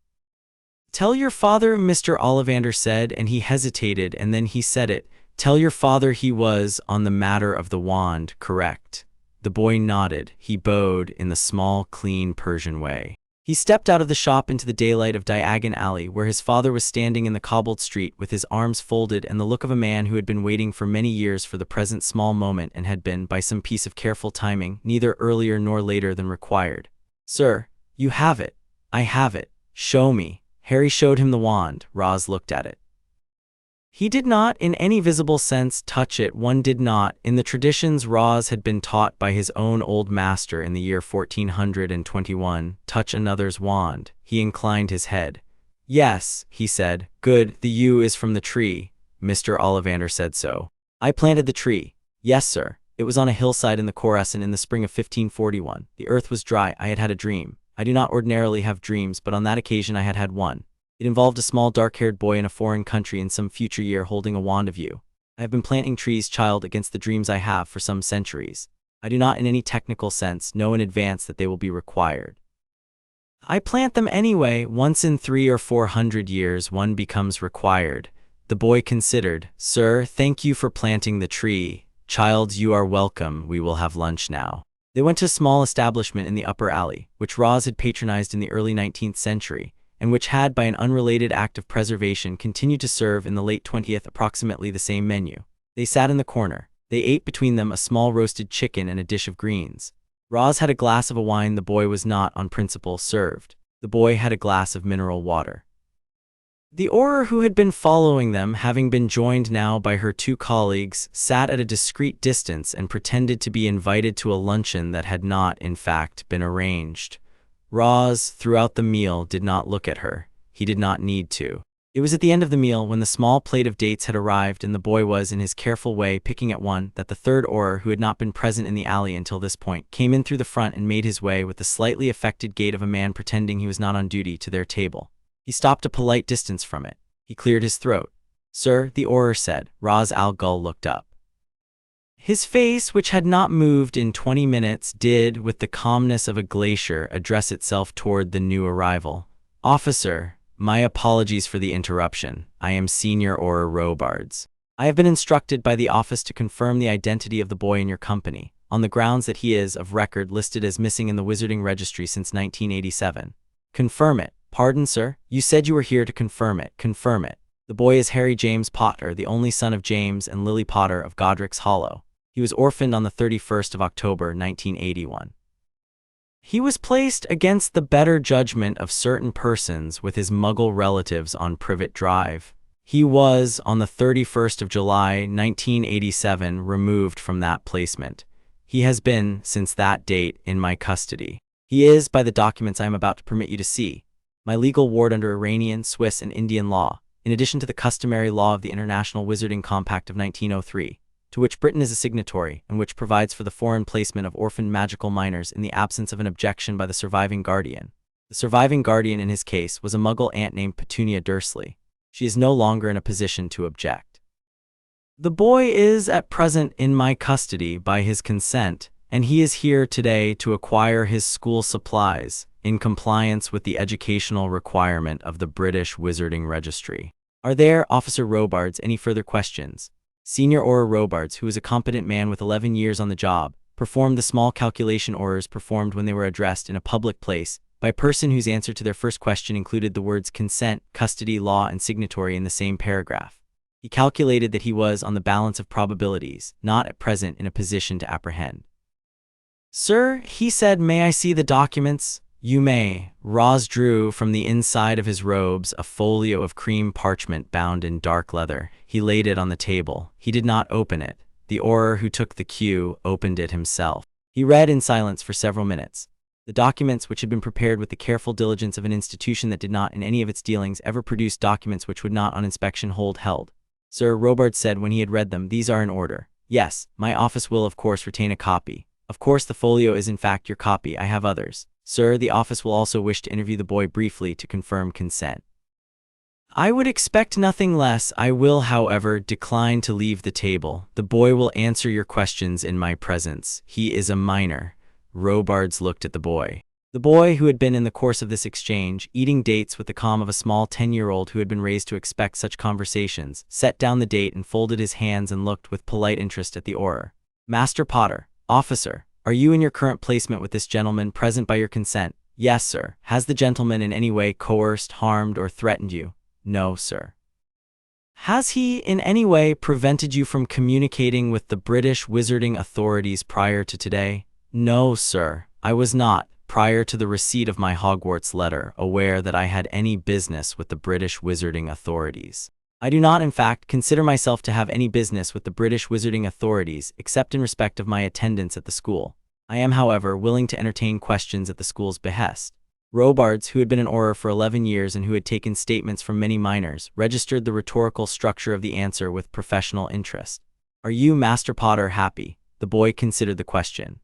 "Tell your father," Mr. Ollivander said, and he hesitated, and then he said it. "Tell your father he was, on the matter of the wand, correct." The boy nodded. He bowed in the small, clean Persian way. He stepped out of the shop into the daylight of Diagon Alley, where his father was standing in the cobbled street with his arms folded and the look of a man who had been waiting for many years for the present small moment and had been, by some piece of careful timing, neither earlier nor later than required. "Sir, you have it." "I have it. Show me." Harry showed him the wand. Roz looked at it. He did not, in any visible sense, touch it. One did not, in the traditions Roz had been taught by his own old master in the year 1421, touch another's wand. He inclined his head. "Yes," he said. "Good, the yew is from the tree." Mr. Ollivander said so. "I planted the tree." "Yes, sir. It was on a hillside in the Khorasan in the spring of 1541. The earth was dry. I had had a dream. I do not ordinarily have dreams, but on that occasion I had had one. It involved a small dark-haired boy in a foreign country in some future year holding a wand of yew. I have been planting trees, child, against the dreams I have for some centuries. I do not in any technical sense know in advance that they will be required. I plant them anyway. Once in 300 or 400 years one becomes required." The boy considered. "Sir, thank you for planting the tree. Child, you are welcome. We will have lunch now." They went to a small establishment in the upper alley, which Roz had patronized in the early 19th century, and which had, by an unrelated act of preservation, continued to serve in the late 20th approximately the same menu. They sat in the corner. They ate between them a small roasted chicken and a dish of greens. Roz had a glass of a wine. The boy was not, on principle, served. The boy had a glass of mineral water. The Auror, who had been following them, having been joined now by her two colleagues, sat at a discreet distance and pretended to be invited to a luncheon that had not, in fact, been arranged. Roz, throughout the meal, did not look at her. He did not need to. It was at the end of the meal, when the small plate of dates had arrived and the boy was, in his careful way, picking at one, that the third Auror, who had not been present in the alley until this point, came in through the front and made his way with the slightly affected gait of a man pretending he was not on duty to their table. He stopped a polite distance from it. He cleared his throat. "Sir," the Auror said. Ra's al Ghul looked up. His face, which had not moved in 20 minutes, did, with the calmness of a glacier, address itself toward the new arrival. "Officer, my apologies for the interruption. I am Senior Auror Robards. I have been instructed by the office to confirm the identity of the boy in your company, on the grounds that he is, of record, listed as missing in the Wizarding Registry since 1987. Confirm it." "Pardon, sir? You said you were here to confirm it." "Confirm it. The boy is Harry James Potter, the only son of James and Lily Potter of Godric's Hollow. He was orphaned on the 31st of October, 1981. He was placed, against the better judgment of certain persons, with his Muggle relatives on Privet Drive. He was, on the 31st of July, 1987, removed from that placement. He has been, since that date, in my custody. He is, by the documents I am about to permit you to see, my legal ward under Iranian, Swiss, and Indian law, in addition to the customary law of the International Wizarding Compact of 1903, to which Britain is a signatory, and which provides for the foreign placement of orphaned magical minors in the absence of an objection by the surviving guardian. The surviving guardian in his case was a Muggle aunt named Petunia Dursley. She is no longer in a position to object. The boy is, at present, in my custody by his consent, and he is here today to acquire his school supplies, in compliance with the educational requirement of the British Wizarding Registry. Are there, Officer Robards, any further questions? Senior Auror Robards, who was a competent man with 11 years on the job, performed the small calculation Aurors performed when they were addressed in a public place by a person whose answer to their first question included the words consent, custody, law, and signatory in the same paragraph. He calculated that he was, on the balance of probabilities, not at present in a position to apprehend. Sir, he said, may I see the documents? You may. Roz drew from the inside of his robes a folio of cream parchment bound in dark leather. He laid it on the table. He did not open it. The Auror who took the cue opened it himself. He read in silence for several minutes. The documents, which had been prepared with the careful diligence of an institution that did not in any of its dealings ever produce documents which would not on inspection hold held. Sir, Robards said when he had read them, these are in order. Yes, my office will of course retain a copy. Of course the folio is in fact your copy. I have others. Sir, the office will also wish to interview the boy briefly to confirm consent. I would expect nothing less. I will, however, decline to leave the table. The boy will answer your questions in my presence. He is a minor. Robards looked at the boy. The boy, who had been in the course of this exchange, eating dates with the calm of a small 10-year-old who had been raised to expect such conversations, set down the date and folded his hands and looked with polite interest at the Auror. Master Potter, officer, are you in your current placement with this gentleman present by your consent? Yes, sir. Has the gentleman in any way coerced, harmed, or threatened you? No, sir. Has he in any way prevented you from communicating with the British wizarding authorities prior to today? No, sir. I was not, prior to the receipt of my Hogwarts letter, aware that I had any business with the British wizarding authorities. I do not, in fact, consider myself to have any business with the British wizarding authorities except in respect of my attendance at the school. I am, however, willing to entertain questions at the school's behest. Robards, who had been an Auror for 11 years and who had taken statements from many minors, registered the rhetorical structure of the answer with professional interest. Are you, Master Potter, happy? The boy considered the question.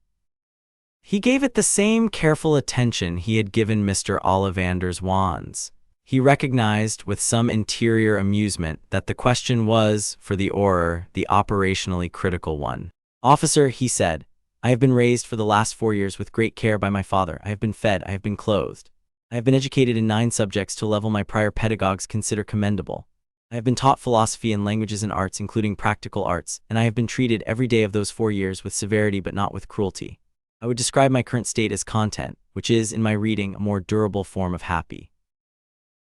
He gave it the same careful attention he had given Mr. Ollivander's wands. He recognized, with some interior amusement, that the question was, for the Auror, the operationally critical one. Officer, he said, I have been raised for the last 4 years with great care by my father. I have been fed, I have been clothed. I have been educated in 9 subjects to a level my prior pedagogues consider commendable. I have been taught philosophy and languages and arts, including practical arts, and I have been treated every day of those 4 years with severity but not with cruelty. I would describe my current state as content, which is, in my reading, a more durable form of happy.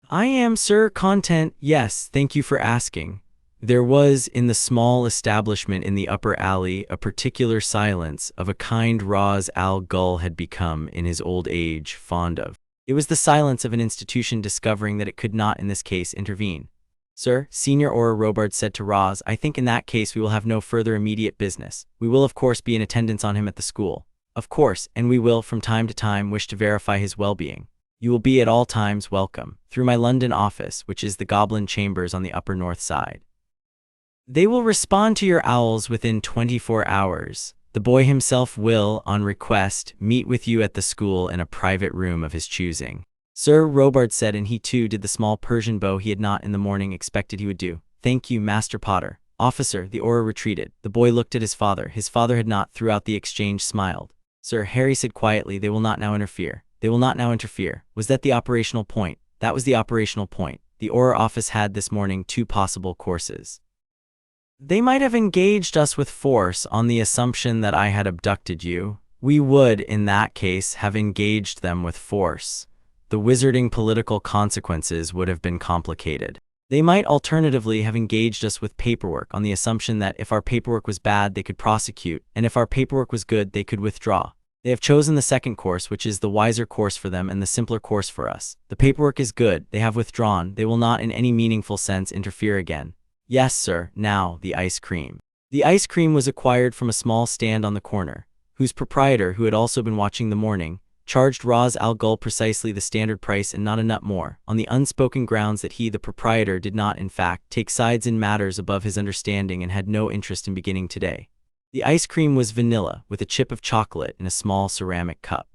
I am, sir, content, yes, thank you for asking. There was, in the small establishment in the upper alley, a particular silence of a kind Ra's al Ghul had become, in his old age, fond of. It was the silence of an institution discovering that it could not, in this case, intervene. Sir, Senior Auror Robards said to Roz, I think in that case we will have no further immediate business. We will of course be in attendance on him at the school. Of course, and we will, from time to time, wish to verify his well-being. You will be at all times welcome, through my London office, which is the Goblin Chambers on the upper north side. They will respond to your owls within 24 hours. The boy himself will, on request, meet with you at the school in a private room of his choosing. Sir, Robards said, and he too did the small Persian bow he had not in the morning expected he would do. Thank you, Master Potter. Officer, the Auror retreated. The boy looked at his father. His father had not, throughout the exchange, smiled. Sir, Harry said quietly, they will not now interfere. They will not now interfere. Was that the operational point? That was the operational point. The Auror office had this morning 2 possible courses. They might have engaged us with force on the assumption that I had abducted you. We would, in that case, have engaged them with force. The wizarding political consequences would have been complicated. They might alternatively have engaged us with paperwork on the assumption that if our paperwork was bad, they could prosecute, and if our paperwork was good, they could withdraw. They have chosen the second course, which is the wiser course for them and the simpler course for us. The paperwork is good, they have withdrawn, they will not in any meaningful sense interfere again. Yes, sir, now, the ice cream. The ice cream was acquired from a small stand on the corner, whose proprietor, who had also been watching the morning, charged Ra's al Ghul precisely the standard price and not a nut more, on the unspoken grounds that he, the proprietor, did not, in fact, take sides in matters above his understanding and had no interest in beginning today. The ice cream was vanilla, with a chip of chocolate in a small ceramic cup.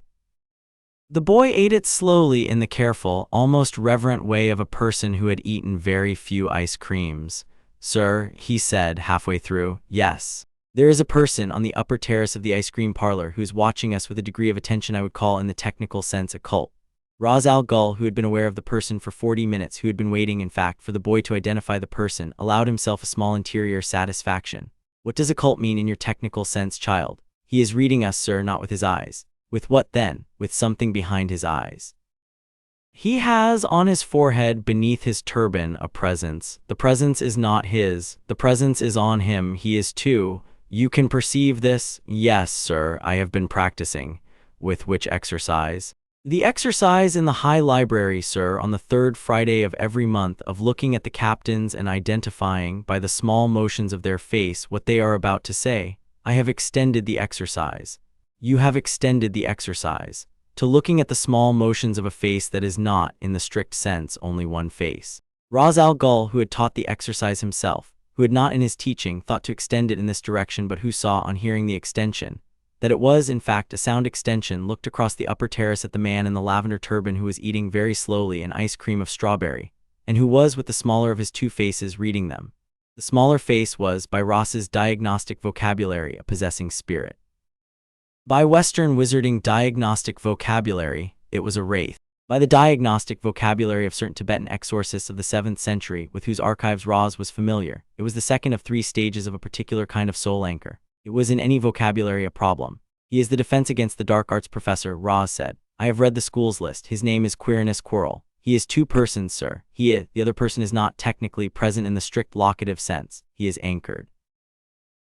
The boy ate it slowly in the careful, almost reverent way of a person who had eaten very few ice creams. Sir, he said halfway through, yes. There is a person on the upper terrace of the ice cream parlor who is watching us with a degree of attention I would call in the technical sense occult. Ra's al Ghul, who had been aware of the person for 40 minutes, who had been waiting, in fact, for the boy to identify the person, allowed himself a small interior satisfaction. What does occult mean in your technical sense, child? He is reading us, sir, not with his eyes. With what then? With something behind his eyes. He has on his forehead beneath his turban a presence. The presence is not his. The presence is on him. He is too. You can perceive this? Yes, sir, I have been practicing. With which exercise? The exercise in the High Library, sir, on the third Friday of every month, of looking at the captains and identifying, by the small motions of their face, what they are about to say. I have extended the exercise. You have extended the exercise to looking at the small motions of a face that is not, in the strict sense, only one face. Ra's al Ghul, who had taught the exercise himself, who had not in his teaching thought to extend it in this direction, but who saw, on hearing the extension, that it was, in fact, a sound extension, looked across the upper terrace at the man in the lavender turban who was eating very slowly an ice cream of strawberry, and who was, with the smaller of his two faces, reading them. The smaller face was, by Ross's diagnostic vocabulary, a possessing spirit. By Western wizarding diagnostic vocabulary, it was a wraith. By the diagnostic vocabulary of certain Tibetan exorcists of the 7th century, with whose archives Roz was familiar, it was the second of 3 stages of a particular kind of soul anchor. It was in any vocabulary a problem. He is the defense against the dark arts professor, Roz said. I have read the school's list. His name is Quirinus Quirrell. He is 2 persons, sir. The other person is not technically present in the strict locative sense. He is anchored.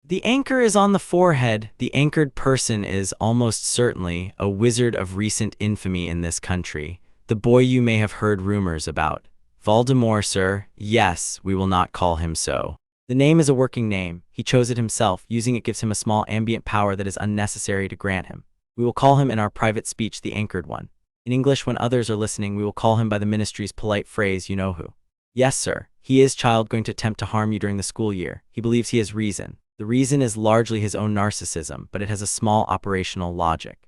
The anchor is on the forehead. The anchored person is, almost certainly, a wizard of recent infamy in this country. The boy you may have heard rumors about. Voldemort, sir. Yes, we will not call him so. The name is a working name. He chose it himself. Using it gives him a small ambient power that is unnecessary to grant him. We will call him in our private speech the anchored one. In English, when others are listening, we will call him by the ministry's polite phrase, you know who. Yes, sir. He is, child, going to attempt to harm you during the school year. He believes he has reason. The reason is largely his own narcissism, but it has a small operational logic.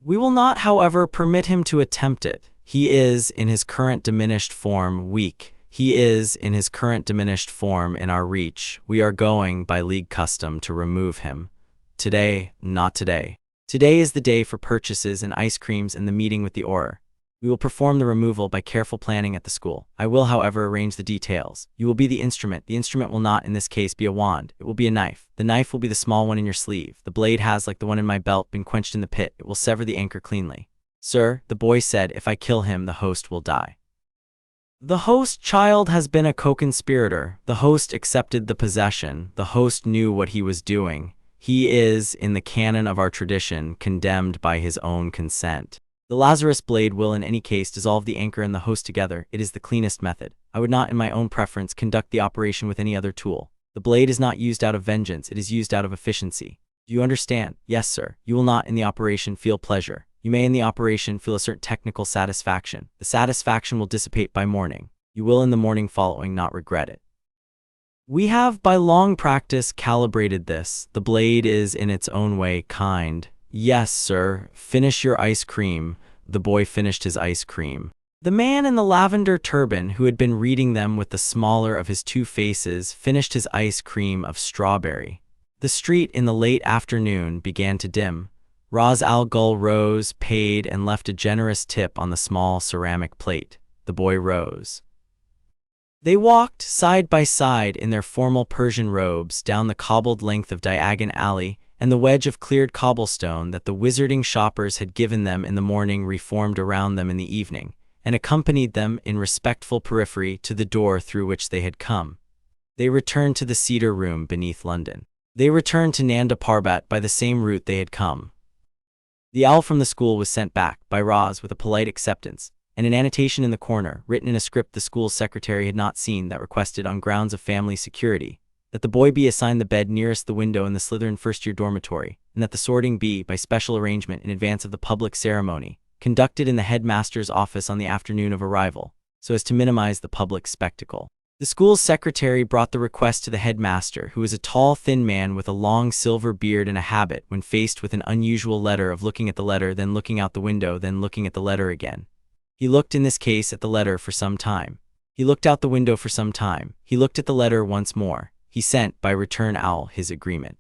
We will not, however, permit him to attempt it. He is, in his current diminished form, weak. He is, in his current diminished form, in our reach. We are going, by league custom, to remove him. Today, not today. Today is the day for purchases and ice creams and the meeting with the Auror. We will perform the removal by careful planning at the school. I will, however, arrange the details. You will be the instrument. The instrument will not, in this case, be a wand. It will be a knife. The knife will be the small one in your sleeve. The blade has, like the one in my belt, been quenched in the pit. It will sever the anchor cleanly. Sir, the boy said, if I kill him, the host will die. The host, child, has been a co-conspirator. The host accepted the possession. The host knew what he was doing. He is, in the canon of our tradition, condemned by his own consent. The Lazarus blade will in any case dissolve the anchor and the host together. It is the cleanest method. I would not, in my own preference, conduct the operation with any other tool. The blade is not used out of vengeance, it is used out of efficiency. Do you understand? Yes, sir. You will not, in the operation, feel pleasure. You may, in the operation, feel a certain technical satisfaction. The satisfaction will dissipate by morning. You will, in the morning following, not regret it. We have, by long practice, calibrated this. The blade is, in its own way, kind. Yes, sir. Finish your ice cream. The boy finished his ice cream. The man in the lavender turban, who had been reading them with the smaller of his 2 faces, finished his ice cream of strawberry. The street, in the late afternoon, began to dim. Ra's al Ghul rose, paid, and left a generous tip on the small ceramic plate. The boy rose. They walked, side by side, in their formal Persian robes, down the cobbled length of Diagon Alley, and the wedge of cleared cobblestone that the wizarding shoppers had given them in the morning reformed around them in the evening, and accompanied them, in respectful periphery, to the door through which they had come. They returned to the cedar room beneath London. They returned to Nanda Parbat by the same route they had come. The owl from the school was sent back, by Roz, with a polite acceptance, and an annotation in the corner, written in a script the school's secretary had not seen, that requested, on grounds of family security, that the boy be assigned the bed nearest the window in the Slytherin first-year dormitory, and that the sorting be, by special arrangement in advance of the public ceremony, conducted in the headmaster's office on the afternoon of arrival, so as to minimize the public spectacle. The school's secretary brought the request to the headmaster, who was a tall, thin man with a long silver beard and a habit, when faced with an unusual letter, of looking at the letter, then looking out the window, then looking at the letter again. He looked, in this case, at the letter for some time. He looked out the window for some time. He looked at the letter once more. He sent, by return owl, his agreement.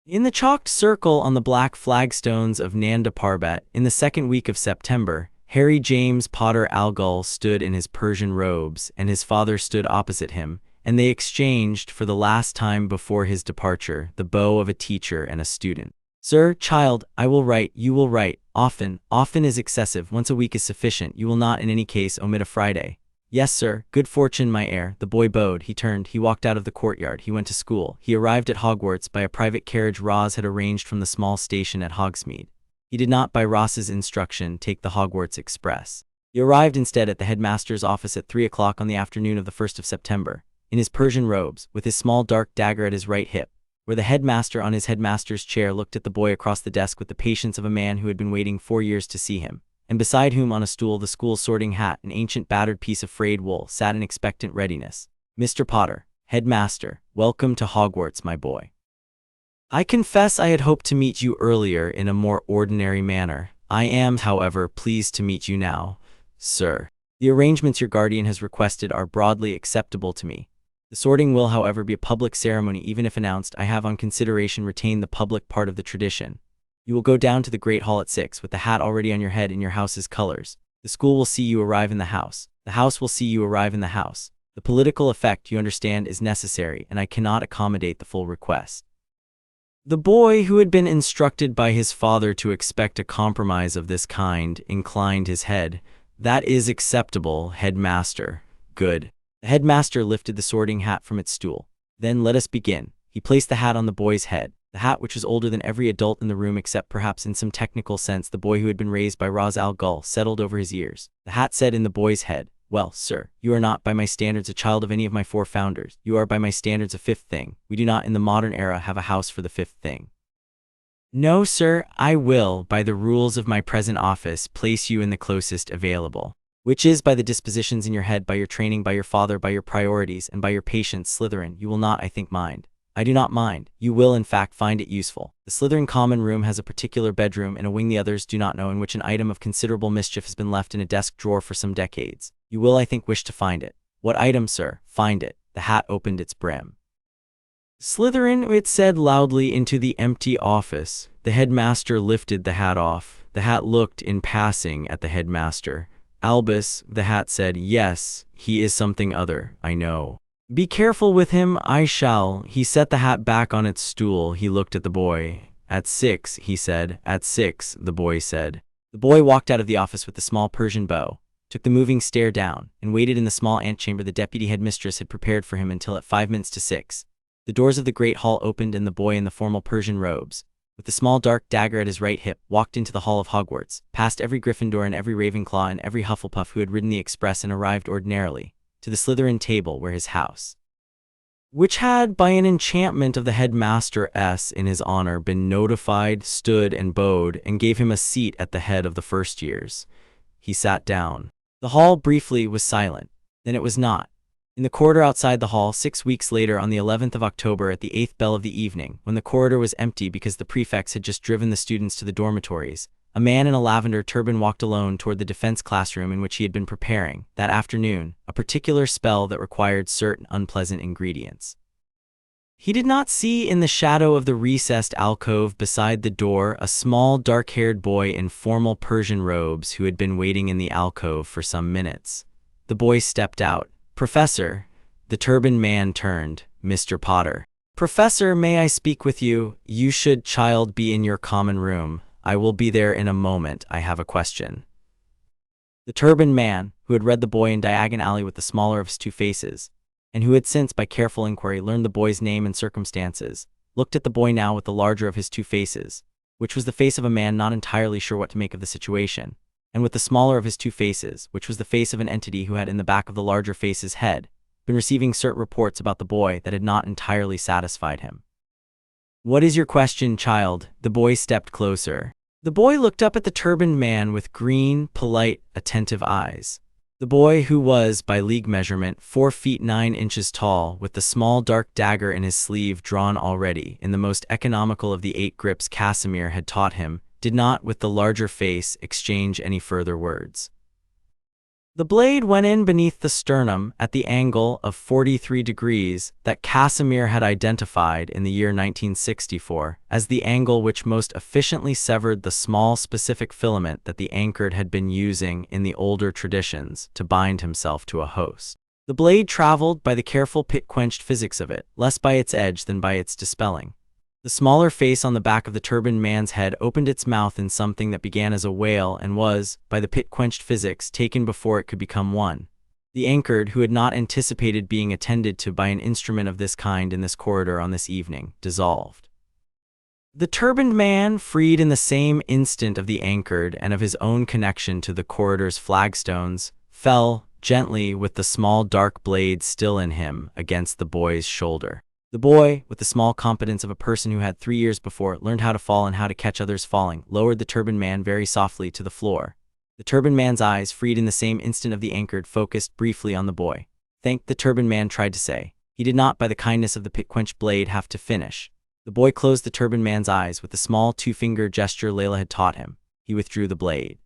In the chalked circle on the black flagstones of Nanda Parbat, in the second week of September, Harry James Potter Algol stood in his Persian robes, and his father stood opposite him, and they exchanged, for the last time before his departure, the bow of a teacher and a student. Sir, child, I will write, you will write. Often is excessive, once a week is sufficient, you will not in any case omit a Friday. Yes, sir, good fortune, my heir. The boy bowed, he turned, he walked out of the courtyard, he went to school. He arrived at Hogwarts by a private carriage Roz had arranged from the small station at Hogsmeade. He did not, by Ross's instruction, take the Hogwarts Express. He arrived instead at the headmaster's office at 3 o'clock on the afternoon of the 1st of September, in his Persian robes, with his small dark dagger at his right hip, where the headmaster on his headmaster's chair looked at the boy across the desk with the patience of a man who had been waiting 4 years to see him, and beside whom on a stool the school sorting hat, an ancient battered piece of frayed wool, sat in expectant readiness. Mr. Potter, headmaster, welcome to Hogwarts, my boy. I confess I had hoped to meet you earlier in a more ordinary manner. I am, however, pleased to meet you now, sir. The arrangements your guardian has requested are broadly acceptable to me. The sorting will, however, be a public ceremony. Even if announced, I have on consideration retained the public part of the tradition. You will go down to the Great Hall at 6 with the hat already on your head in your house's colors. The school will see you arrive in the house. The house will see you arrive in the house. The political effect, you understand, is necessary, and I cannot accommodate the full request. The boy, who had been instructed by his father to expect a compromise of this kind, inclined his head. That is acceptable, headmaster. Good. The headmaster lifted the sorting hat from its stool. Then let us begin. He placed the hat on the boy's head. The hat, which was older than every adult in the room except perhaps in some technical sense the boy who had been raised by Ra's al Ghul, settled over his ears. The hat said in the boy's head, "Well, sir, you are not by my standards a child of any of my 4 founders. You are by my standards a fifth thing. We do not in the modern era have a house for the fifth thing. No, sir, I will, by the rules of my present office, place you in the closest available. Which is by the dispositions in your head, by your training, by your father, by your priorities, and by your patience. Slytherin, you will not, I think, mind. I do not mind. You will, in fact, find it useful. The Slytherin common room has a particular bedroom in a wing the others do not know, in which an item of considerable mischief has been left in a desk drawer for some decades. You will, I think, wish to find it. What item, sir? Find it. The hat opened its brim. Slytherin, it said loudly into the empty office. The headmaster lifted the hat off. The hat looked, in passing, at the headmaster. Albus, the hat said, yes, he is something other, I know. Be careful with him, I shall. He set the hat back on its stool. He looked at the boy. At 6, he said. At 6, the boy said. The boy walked out of the office with the small Persian bow, took the moving stair down, and waited in the small antechamber the deputy headmistress had prepared for him until at 5 minutes to 6. The doors of the great hall opened and the boy in the formal Persian robes, with the small dark dagger at his right hip, walked into the hall of Hogwarts, past every Gryffindor and every Ravenclaw and every Hufflepuff who had ridden the express and arrived ordinarily, to the Slytherin table where his house, which had, by an enchantment of the headmaster in his honor, been notified, stood and bowed, and gave him a seat at the head of the first years. He sat down. The hall briefly was silent. Then it was not. In the corridor outside the hall, 6 weeks later on the 11th of October at the 8th bell of the evening, when the corridor was empty because the prefects had just driven the students to the dormitories, a man in a lavender turban walked alone toward the defense classroom in which he had been preparing, that afternoon, a particular spell that required certain unpleasant ingredients. He did not see in the shadow of the recessed alcove beside the door a small dark-haired boy in formal Persian robes who had been waiting in the alcove for some minutes. The boy stepped out. Professor, the turbaned man turned. Mr. Potter. Professor, may I speak with you? You should, child, be in your common room. I will be there in a moment. I have a question. The turbaned man, who had read the boy in Diagon Alley with the smaller of his 2 faces, and who had since, by careful inquiry, learned the boy's name and circumstances, looked at the boy now with the larger of his 2 faces, which was the face of a man not entirely sure what to make of the situation, and with the smaller of his 2 faces, which was the face of an entity who had in the back of the larger face's head been receiving certain reports about the boy that had not entirely satisfied him. What is your question, child? The boy stepped closer. The boy looked up at the turbaned man with green, polite, attentive eyes. The boy, who was, by league measurement, 4 feet 9 inches tall, with the small dark dagger in his sleeve drawn already, in the most economical of the 8 grips Casimir had taught him, did not, with the larger face, exchange any further words. The blade went in beneath the sternum at the angle of 43 degrees that Casimir had identified in the year 1964 as the angle which most efficiently severed the small specific filament that the anchored had been using in the older traditions to bind himself to a host. The blade traveled by the careful pit-quenched physics of it, less by its edge than by its dispelling. The smaller face on the back of the turbaned man's head opened its mouth in something that began as a wail and was, by the pit-quenched physics, taken before it could become one. The anchored, who had not anticipated being attended to by an instrument of this kind in this corridor on this evening, dissolved. The turbaned man, freed in the same instant of the anchored and of his own connection to the corridor's flagstones, fell, gently with the small dark blade still in him, against the boy's shoulder. The boy, with the small competence of a person who had 3 years before learned how to fall and how to catch others falling, lowered the turbaned man very softly to the floor. The turbaned man's eyes, freed in the same instant of the anchored, focused briefly on the boy. Thank the turbaned man tried to say. He did not, by the kindness of the pit-quenched blade, have to finish. The boy closed the turbaned man's eyes with the small two-finger gesture Layla had taught him. He withdrew the blade.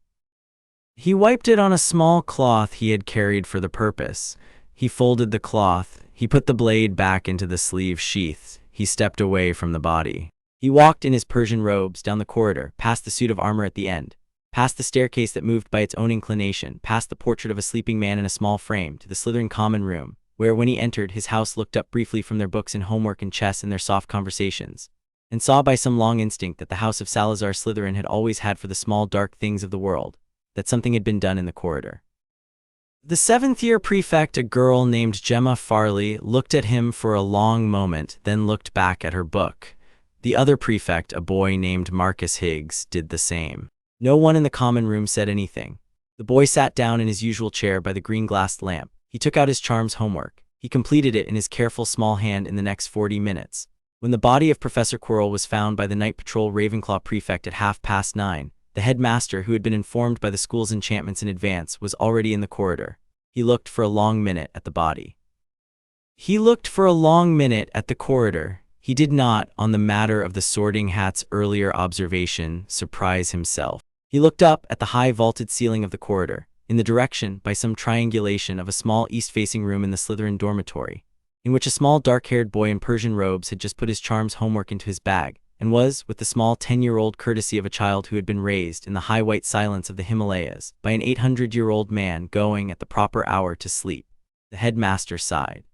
He wiped it on a small cloth he had carried for the purpose. He folded the cloth. He put the blade back into the sleeve sheath. He stepped away from the body. He walked in his Persian robes down the corridor, past the suit of armor at the end, past the staircase that moved by its own inclination, past the portrait of a sleeping man in a small frame, to the Slytherin common room, where, when he entered, his house looked up briefly from their books and homework and chess and their soft conversations, and saw by some long instinct that the house of Salazar Slytherin had always had for the small dark things of the world, that something had been done in the corridor. The seventh-year prefect, a girl named Gemma Farley, looked at him for a long moment, then looked back at her book. The other prefect, a boy named Marcus Higgs, did the same. No one in the common room said anything. The boy sat down in his usual chair by the green-glassed lamp. He took out his charms homework. He completed it in his careful small hand in the next 40 minutes. When the body of Professor Quirrell was found by the Night Patrol Ravenclaw prefect at 9:30, the headmaster, who had been informed by the school's enchantments in advance, was already in the corridor. He looked for a long minute at the body. He looked for a long minute at the corridor. He did not, on the matter of the Sorting Hat's earlier observation, surprise himself. He looked up at the high vaulted ceiling of the corridor, in the direction, by some triangulation, of a small east-facing room in the Slytherin dormitory, in which a small dark-haired boy in Persian robes had just put his charms homework into his bag, and was, with the small 10-year-old courtesy of a child who had been raised in the high white silence of the Himalayas by an 800-year-old man, going at the proper hour to sleep. The headmaster sighed.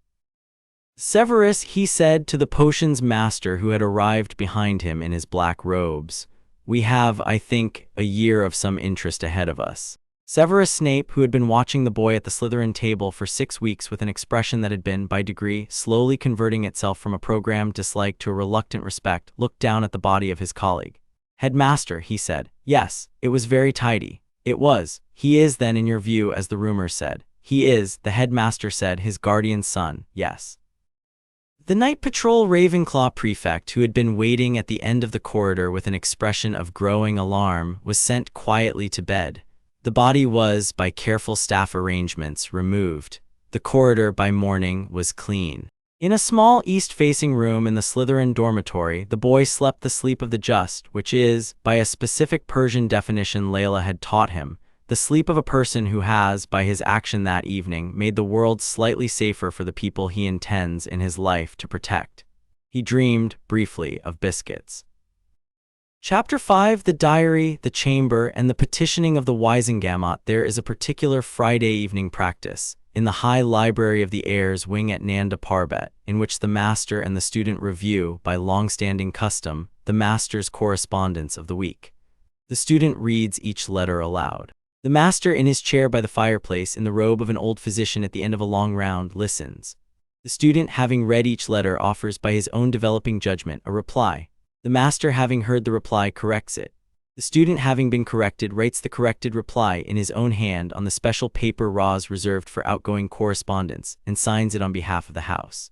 "Severus," he said to the potions master who had arrived behind him in his black robes, "we have, I think, a year of some interest ahead of us." Severus Snape, who had been watching the boy at the Slytherin table for 6 weeks with an expression that had been, by degree, slowly converting itself from a programmed dislike to a reluctant respect, looked down at the body of his colleague. "Headmaster," he said. "Yes, it was very tidy." "It was. He is, then, in your view, as the rumors said?" "He is," the headmaster said, "his guardian's son, yes." The Night Patrol Ravenclaw prefect, who had been waiting at the end of the corridor with an expression of growing alarm, was sent quietly to bed. The body was, by careful staff arrangements, removed. The corridor, by morning, was clean. In a small east-facing room in the Slytherin dormitory, the boy slept the sleep of the just, which is, by a specific Persian definition Layla had taught him, the sleep of a person who has, by his action that evening, made the world slightly safer for the people he intends in his life to protect. He dreamed, briefly, of biscuits. Chapter 5: The Diary, the Chamber, and the Petitioning of the Wisengamot. There is a particular Friday evening practice, in the High Library of the Heirs wing at Nanda Parbat, in which the master and the student review, by long-standing custom, the master's correspondence of the week. The student reads each letter aloud. The master, in his chair by the fireplace, in the robe of an old physician at the end of a long round, listens. The student, having read each letter, offers, by his own developing judgment, a reply. The master, having heard the reply, corrects it. The student, having been corrected, writes the corrected reply in his own hand on the special paper Roz reserved for outgoing correspondence, and signs it on behalf of the house.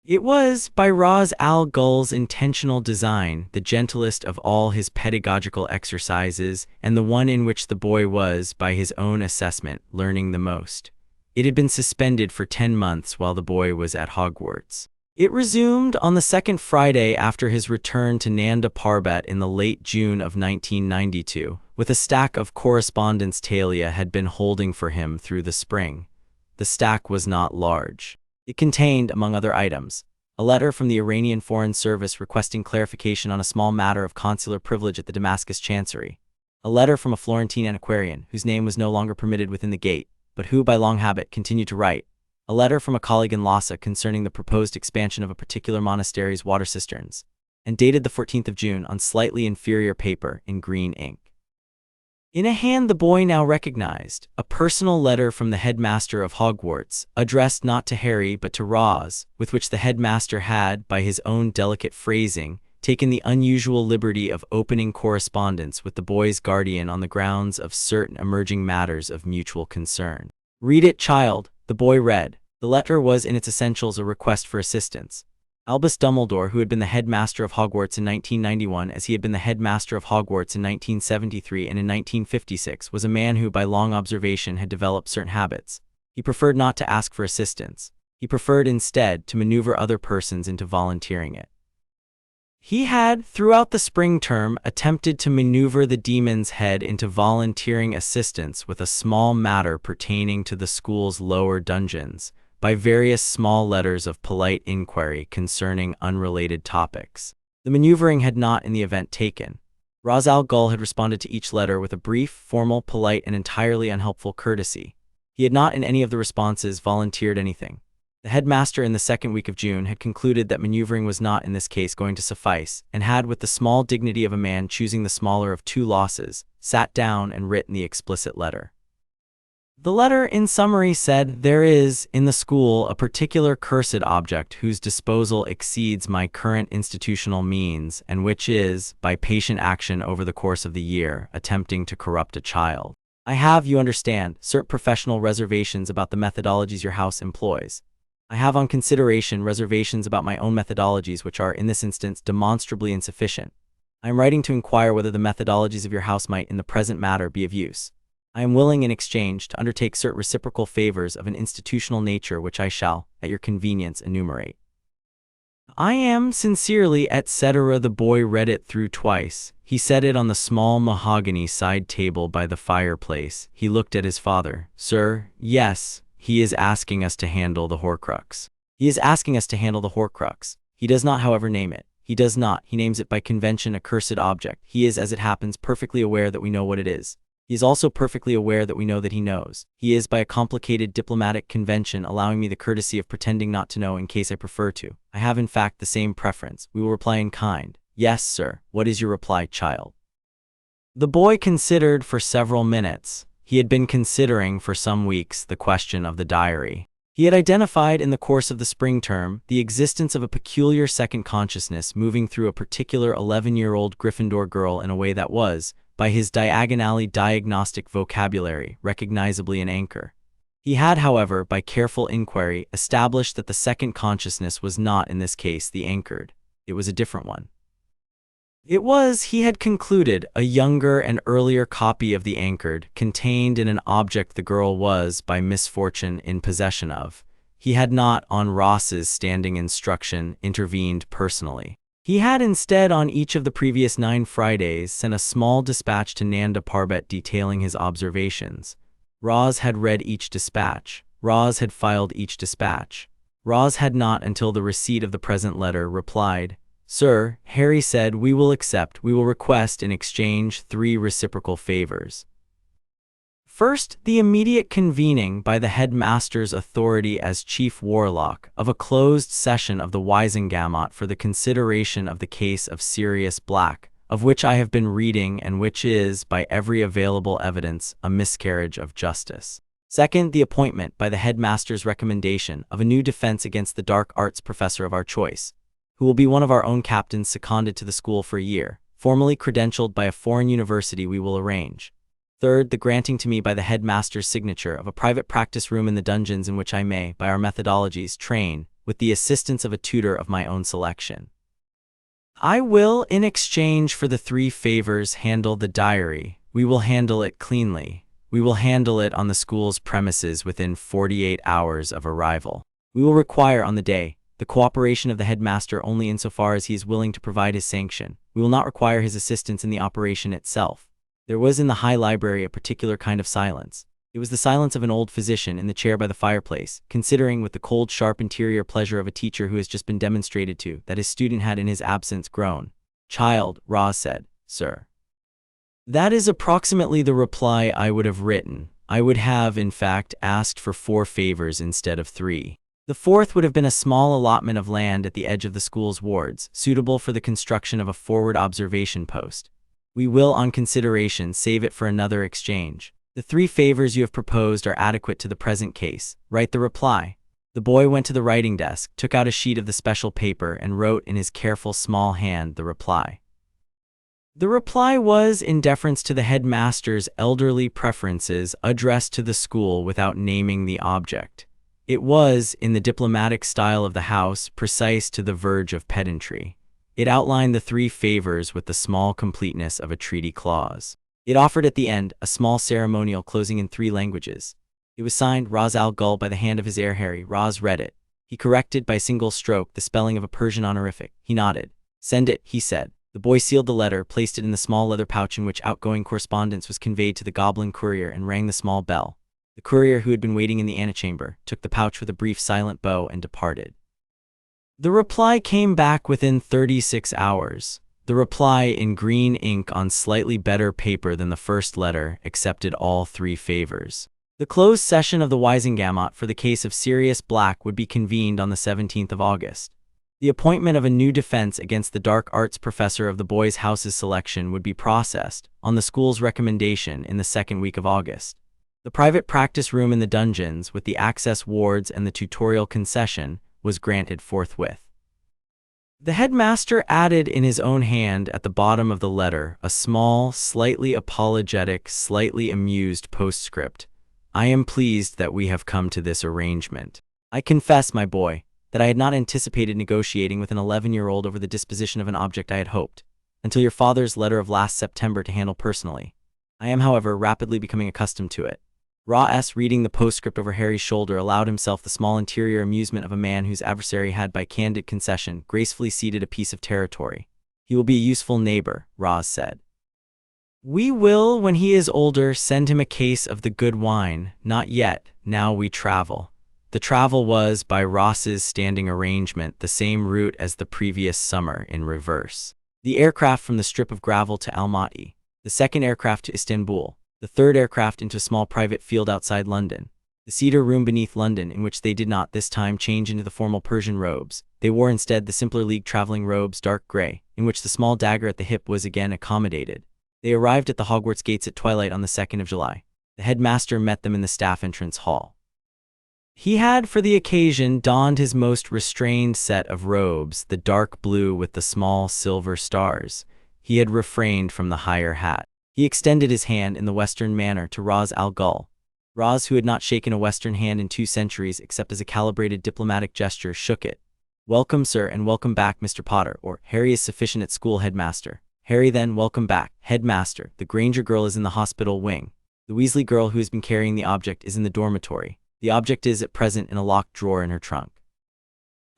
It was, by Ra's al Ghul's intentional design, the gentlest of all his pedagogical exercises, and the one in which the boy was, by his own assessment, learning the most. It had been suspended for 10 months while the boy was at Hogwarts. It resumed on the second Friday after his return to Nanda Parbat in the late June of 1992, with a stack of correspondence Talia had been holding for him through the spring. The stack was not large. It contained, among other items, a letter from the Iranian Foreign Service requesting clarification on a small matter of consular privilege at the Damascus Chancery, a letter from a Florentine antiquarian whose name was no longer permitted within the gate, but who by long habit continued to write, a letter from a colleague in Lhasa concerning the proposed expansion of a particular monastery's water cisterns, and dated the 14th of June on slightly inferior paper in green ink. In a hand the boy now recognized, a personal letter from the headmaster of Hogwarts, addressed not to Harry but to Roz, with which the headmaster had, by his own delicate phrasing, taken the unusual liberty of opening correspondence with the boy's guardian on the grounds of certain emerging matters of mutual concern. "Read it, child," the boy read. The letter was in its essentials a request for assistance. Albus Dumbledore, who had been the headmaster of Hogwarts in 1991 as he had been the headmaster of Hogwarts in 1973 and in 1956, was a man who by long observation had developed certain habits. He preferred not to ask for assistance. He preferred instead to maneuver other persons into volunteering it. He had, throughout the spring term, attempted to maneuver the demon's head into volunteering assistance with a small matter pertaining to the school's lower dungeons, by various small letters of polite inquiry concerning unrelated topics. The maneuvering had not in the event taken. Ra's al Ghul had responded to each letter with a brief, formal, polite, and entirely unhelpful courtesy. He had not in any of the responses volunteered anything. The headmaster in the second week of June had concluded that maneuvering was not in this case going to suffice, and had, with the small dignity of a man choosing the smaller of two losses, sat down and written the explicit letter. The letter, in summary, said, "There is, in the school, a particular cursed object whose disposal exceeds my current institutional means, and which is, by patient action over the course of the year, attempting to corrupt a child. I have, you understand, certain professional reservations about the methodologies your house employs. I have on consideration reservations about my own methodologies which are, in this instance, demonstrably insufficient. I am writing to inquire whether the methodologies of your house might, in the present matter, be of use. I am willing, in exchange, to undertake certain reciprocal favors of an institutional nature which I shall, at your convenience, enumerate. I am sincerely, etc." The boy read it through twice. He set it on the small mahogany side table by the fireplace. He looked at his father. "Sir, yes. He is asking us to handle the Horcrux. He is asking us to handle the Horcrux. He does not, however, name it. He does not. He names it by convention a cursed object. He is, as it happens, perfectly aware that we know what it is. He is also perfectly aware that we know that he knows. He is, by a complicated diplomatic convention, allowing me the courtesy of pretending not to know in case I prefer to. I have, in fact, the same preference. We will reply in kind. Yes, sir. What is your reply, child?" The boy considered for several minutes. He had been considering for some weeks the question of the diary. He had identified in the course of the spring term the existence of a peculiar second consciousness moving through a particular 11-year-old Gryffindor girl in a way that was, by his diagonally diagnostic vocabulary, recognizably an anchor. He had, however, by careful inquiry, established that the second consciousness was not in this case the anchored. It was a different one. It was, he had concluded, a younger and earlier copy of the anchored, contained in an object the girl was, by misfortune, in possession of. He had not, on Ross's standing instruction, intervened personally. He had instead, on each of the previous 9 Fridays, sent a small dispatch to Nanda Parbat detailing his observations. Roz had read each dispatch. Roz had filed each dispatch. Roz had not, until the receipt of the present letter, replied, "Sir, Harry said we will request in exchange 3 reciprocal favors. First, the immediate convening by the headmaster's authority as chief warlock of a closed session of the Wisengamot for the consideration of the case of Sirius Black, of which I have been reading and which is, by every available evidence, a miscarriage of justice. Second, the appointment, by the headmaster's recommendation, of a new defense against the dark arts professor of our choice, who will be one of our own captains seconded to the school for a year, formally credentialed by a foreign university we will arrange. Third, the granting to me by the headmaster's signature of a private practice room in the dungeons in which I may, by our methodologies, train, with the assistance of a tutor of my own selection. I will, in exchange for the 3 favors, handle the diary. We will handle it cleanly. We will handle it on the school's premises within 48 hours of arrival. We will require on the day, the cooperation of the headmaster only insofar as he is willing to provide his sanction. We will not require his assistance in the operation itself. There was in the high library a particular kind of silence. It was the silence of an old physician in the chair by the fireplace, considering with the cold, sharp interior pleasure of a teacher who has just been demonstrated to that his student had in his absence grown. "Child," Roz said, "sir. That is approximately the reply I would have written. I would have, in fact, asked for 4 favors instead of 3. The 4th would have been a small allotment of land at the edge of the school's wards, suitable for the construction of a forward observation post. We will, on consideration, save it for another exchange. The 3 favors you have proposed are adequate to the present case. Write the reply." The boy went to the writing desk, took out a sheet of the special paper, and wrote in his careful small hand the reply. The reply was, in deference to the headmaster's elderly preferences, addressed to the school without naming the object. It was, in the diplomatic style of the house, precise to the verge of pedantry. It outlined the 3 favors with the small completeness of a treaty clause. It offered at the end a small ceremonial closing in 3 languages. It was signed Ras Al Ghul by the hand of his heir Harry. Ras read it. He corrected by a single stroke the spelling of a Persian honorific. He nodded. "Send it," he said. The boy sealed the letter, placed it in the small leather pouch in which outgoing correspondence was conveyed to the goblin courier, and rang the small bell. The courier, who had been waiting in the antechamber, took the pouch with a brief silent bow and departed. The reply came back within 36 hours. The reply, in green ink on slightly better paper than the first letter, accepted all 3 favors. The closed session of the Wisengamot for the case of Sirius Black would be convened on the 17th of August. The appointment of a new defense against the dark arts professor of the boys' house's selection would be processed, on the school's recommendation, in the 2nd week of August. The private practice room in the dungeons, with the access wards and the tutorial concession, was granted forthwith. The headmaster added in his own hand at the bottom of the letter a small, slightly apologetic, slightly amused postscript. "I am pleased that we have come to this arrangement. I confess, my boy, that I had not anticipated negotiating with an 11-year-old over the disposition of an object I had hoped, until your father's letter of last September, to handle personally. I am, however, rapidly becoming accustomed to it." Ra-S, reading the postscript over Harry's shoulder, allowed himself the small interior amusement of a man whose adversary had, by candid concession, gracefully ceded a piece of territory. "He will be a useful neighbor," Ra said. "We will, when he is older, send him a case of the good wine. Not yet. Now we travel." The travel was, by Ross's standing arrangement, the same route as the previous summer, in reverse. The aircraft from the strip of gravel to Almaty, the 2nd aircraft to Istanbul, the 3rd aircraft into a small private field outside London. The cedar room beneath London, in which they did not this time change into the formal Persian robes. They wore instead the simpler League traveling robes, dark gray, in which the small dagger at the hip was again accommodated. They arrived at the Hogwarts gates at twilight on the 2nd of July. The headmaster met them in the staff entrance hall. He had, for the occasion, donned his most restrained set of robes, the dark blue with the small silver stars. He had refrained from the higher hat. He extended his hand in the Western manner to Ras Al Ghul. Ras, who had not shaken a Western hand in 2 centuries except as a calibrated diplomatic gesture, shook it. "Welcome, sir, and welcome back, Mr. Potter," or "Harry is sufficient at school, headmaster." "Harry, then, welcome back, headmaster. The Granger girl is in the hospital wing. The Weasley girl who has been carrying the object is in the dormitory. The object is, at present, in a locked drawer in her trunk.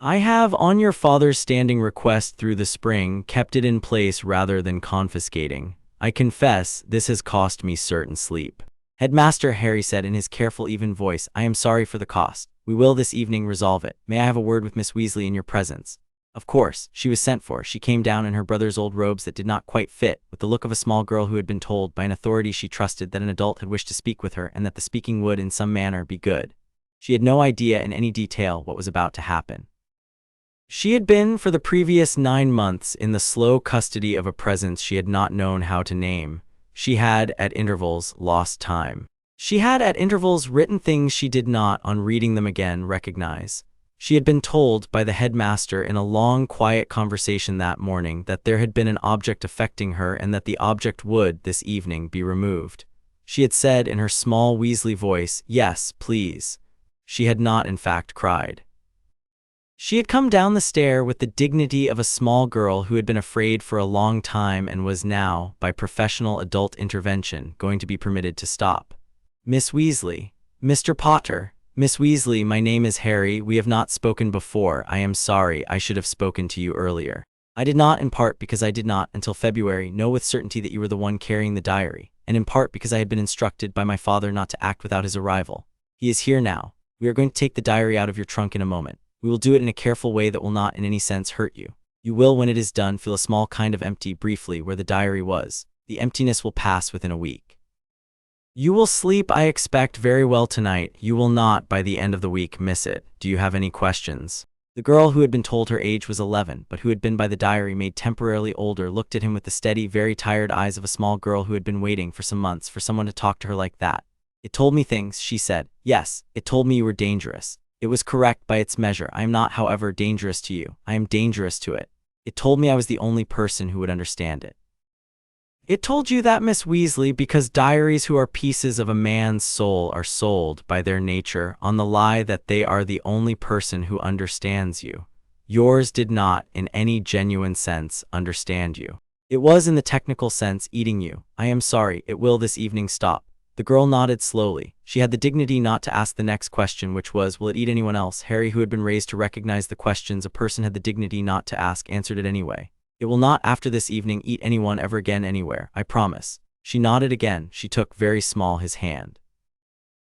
I have, on your father's standing request through the spring, kept it in place rather than confiscating. I confess, this has cost me certain sleep." "Headmaster," Harry said in his careful, even voice, "I am sorry for the cost. We will this evening resolve it. May I have a word with Miss Weasley in your presence?" Of course, she was sent for. She came down in her brother's old robes that did not quite fit, with the look of a small girl who had been told, by an authority she trusted, that an adult had wished to speak with her, and that the speaking would, in some manner, be good. She had no idea in any detail what was about to happen. She had been, for the previous 9 months, in the slow custody of a presence she had not known how to name. She had, at intervals, lost time. She had, at intervals, written things she did not, on reading them again, recognize. She had been told, by the headmaster in a long, quiet conversation that morning, that there had been an object affecting her and that the object would, this evening, be removed. She had said, in her small Weasley voice, "Yes, please." She had not, in fact, cried. She had come down the stair with the dignity of a small girl who had been afraid for a long time and was now, by professional adult intervention, going to be permitted to stop. "Miss Weasley, Mr. Potter," Miss Weasley, my name is Harry. We have not spoken before. I am sorry. I should have spoken to you earlier. I did not, in part because I did not, until February, know with certainty that you were the one carrying the diary, and in part because I had been instructed by my father not to act without his arrival. He is here now. We are going to take the diary out of your trunk in a moment. We will do it in a careful way that will not in any sense hurt you. You will, when it is done, feel a small kind of empty briefly where the diary was. The emptiness will pass within a week. You will sleep, I expect, very well tonight. You will not, by the end of the week, miss it. Do you have any questions? The girl, who had been told her age was 11, but who had been by the diary made temporarily older, looked at him with the steady, very tired eyes of a small girl who had been waiting for some months for someone to talk to her like that. It told me things, she said. Yes, it told me you were dangerous. It was correct by its measure. I am not, however, dangerous to you. I am dangerous to it. It told me I was the only person who would understand it. It told you that, Miss Weasley, because diaries who are pieces of a man's soul are sold, by their nature, on the lie that they are the only person who understands you. Yours did not, in any genuine sense, understand you. It was, in the technical sense, eating you. I am sorry, it will this evening stop. The girl nodded slowly. She had the dignity not to ask the next question, which was, will it eat anyone else? Harry, who had been raised to recognize the questions a person had the dignity not to ask, answered it anyway. It will not, after this evening, eat anyone ever again anywhere, I promise. She nodded again. She took very small his hand.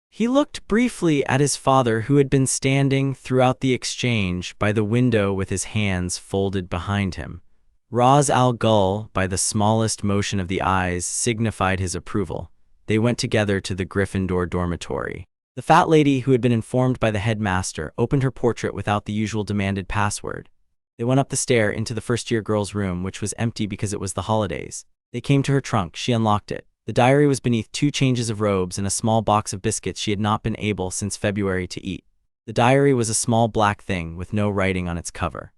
He looked briefly at his father, who had been standing throughout the exchange by the window with his hands folded behind him. Ra's al Ghul, by the smallest motion of the eyes, signified his approval. They went together to the Gryffindor dormitory. The fat lady, who had been informed by the headmaster, opened her portrait without the usual demanded password. They went up the stair into the first-year girl's room, which was empty because it was the holidays. They came to her trunk. She unlocked it. The diary was beneath 2 changes of robes and a small box of biscuits she had not been able since February to eat. The diary was a small black thing with no writing on its cover.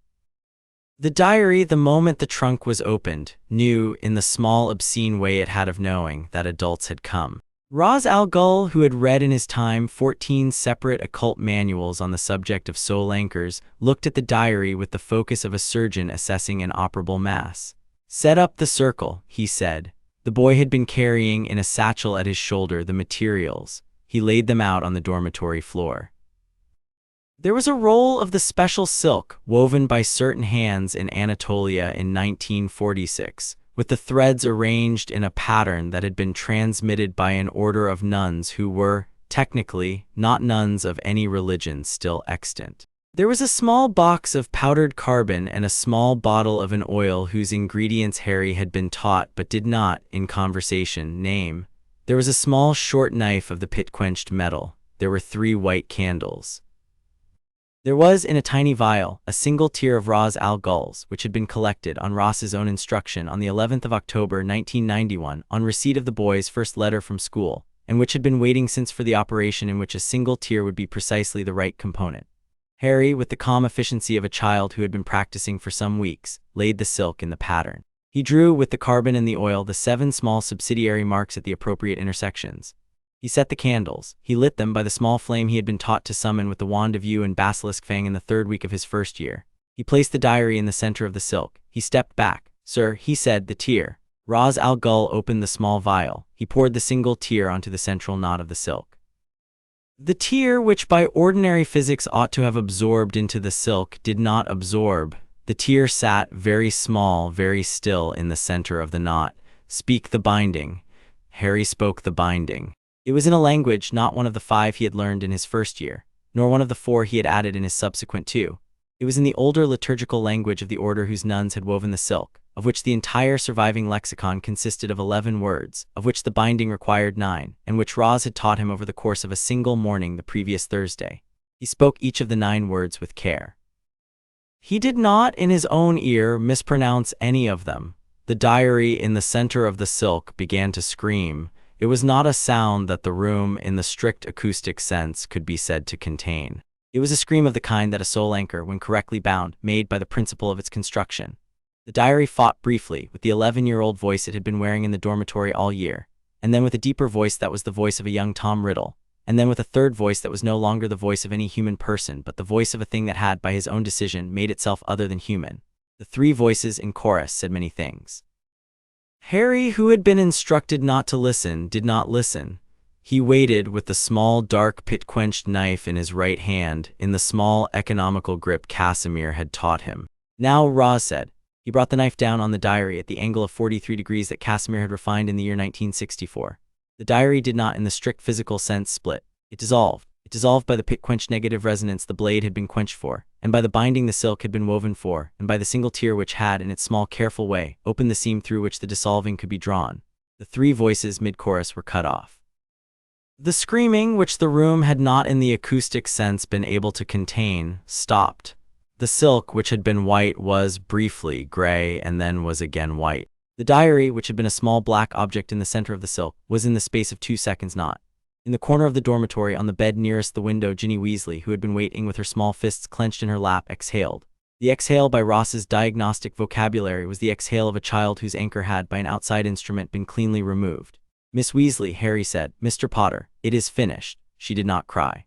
The diary, the moment the trunk was opened, knew, in the small obscene way it had of knowing, that adults had come. Ra's al Ghul, who had read in his time 14 separate occult manuals on the subject of soul anchors, looked at the diary with the focus of a surgeon assessing an operable mass. Set up the circle, he said. The boy had been carrying in a satchel at his shoulder the materials. He laid them out on the dormitory floor. There was a roll of the special silk, woven by certain hands in Anatolia in 1946, with the threads arranged in a pattern that had been transmitted by an order of nuns who were, technically, not nuns of any religion still extant. There was a small box of powdered carbon and a small bottle of an oil whose ingredients Harry had been taught but did not, in conversation, name. There was a small short knife of the pit-quenched metal. There were 3 white candles. There was, in a tiny vial, a single tear of Ra's al Ghul's, which had been collected, on Ross's own instruction, on the 11th of October 1991, on receipt of the boy's first letter from school, and which had been waiting since for the operation in which a single tear would be precisely the right component. Harry, with the calm efficiency of a child who had been practicing for some weeks, laid the silk in the pattern. He drew, with the carbon and the oil, the 7 small subsidiary marks at the appropriate intersections. He set the candles. He lit them by the small flame he had been taught to summon with the wand of yew and basilisk fang in the 3rd week of his first year. He placed the diary in the center of the silk. He stepped back. Sir, he said, the tear. Ra's al Ghul opened the small vial. He poured the single tear onto the central knot of the silk. The tear, which by ordinary physics ought to have absorbed into the silk, did not absorb. The tear sat very small, very still in the center of the knot. Speak the binding. Harry spoke the binding. It was in a language not one of the 5 he had learned in his first year, nor one of the 4 he had added in his subsequent 2. It was in the older liturgical language of the order whose nuns had woven the silk, of which the entire surviving lexicon consisted of 11 words, of which the binding required 9, and which Ra's had taught him over the course of a single morning the previous Thursday. He spoke each of the 9 words with care. He did not, in his own ear, mispronounce any of them. The diary in the center of the silk began to scream. It was not a sound that the room, in the strict acoustic sense, could be said to contain. It was a scream of the kind that a soul anchor, when correctly bound, made by the principle of its construction. The diary fought briefly with the 11-year-old voice it had been wearing in the dormitory all year, and then with a deeper voice that was the voice of a young Tom Riddle, and then with a third voice that was no longer the voice of any human person but the voice of a thing that had, by his own decision, made itself other than human. The 3 voices in chorus said many things. Harry, who had been instructed not to listen, did not listen. He waited with the small, dark, pit-quenched knife in his right hand, in the small, economical grip Casimir had taught him. Now, Roz said. He brought the knife down on the diary at the angle of 43 degrees that Casimir had refined in the year 1964. The diary did not, in the strict physical sense, split. It dissolved. It dissolved by the pit-quenched negative resonance the blade had been quenched for, and by the binding the silk had been woven for, and by the single tear which had, in its small, careful way, opened the seam through which the dissolving could be drawn. The three voices mid-chorus were cut off. The screaming, which the room had not in the acoustic sense been able to contain, stopped. The silk, which had been white, was briefly gray and then was again white. The diary, which had been a small black object in the center of the silk, was in the space of 2 seconds not. In the corner of the dormitory, on the bed nearest the window, Ginny Weasley, who had been waiting with her small fists clenched in her lap, exhaled. The exhale by Ross's diagnostic vocabulary was the exhale of a child whose anchor had, by an outside instrument, been cleanly removed. Miss Weasley, Harry said, Mr. Potter, it is finished. She did not cry.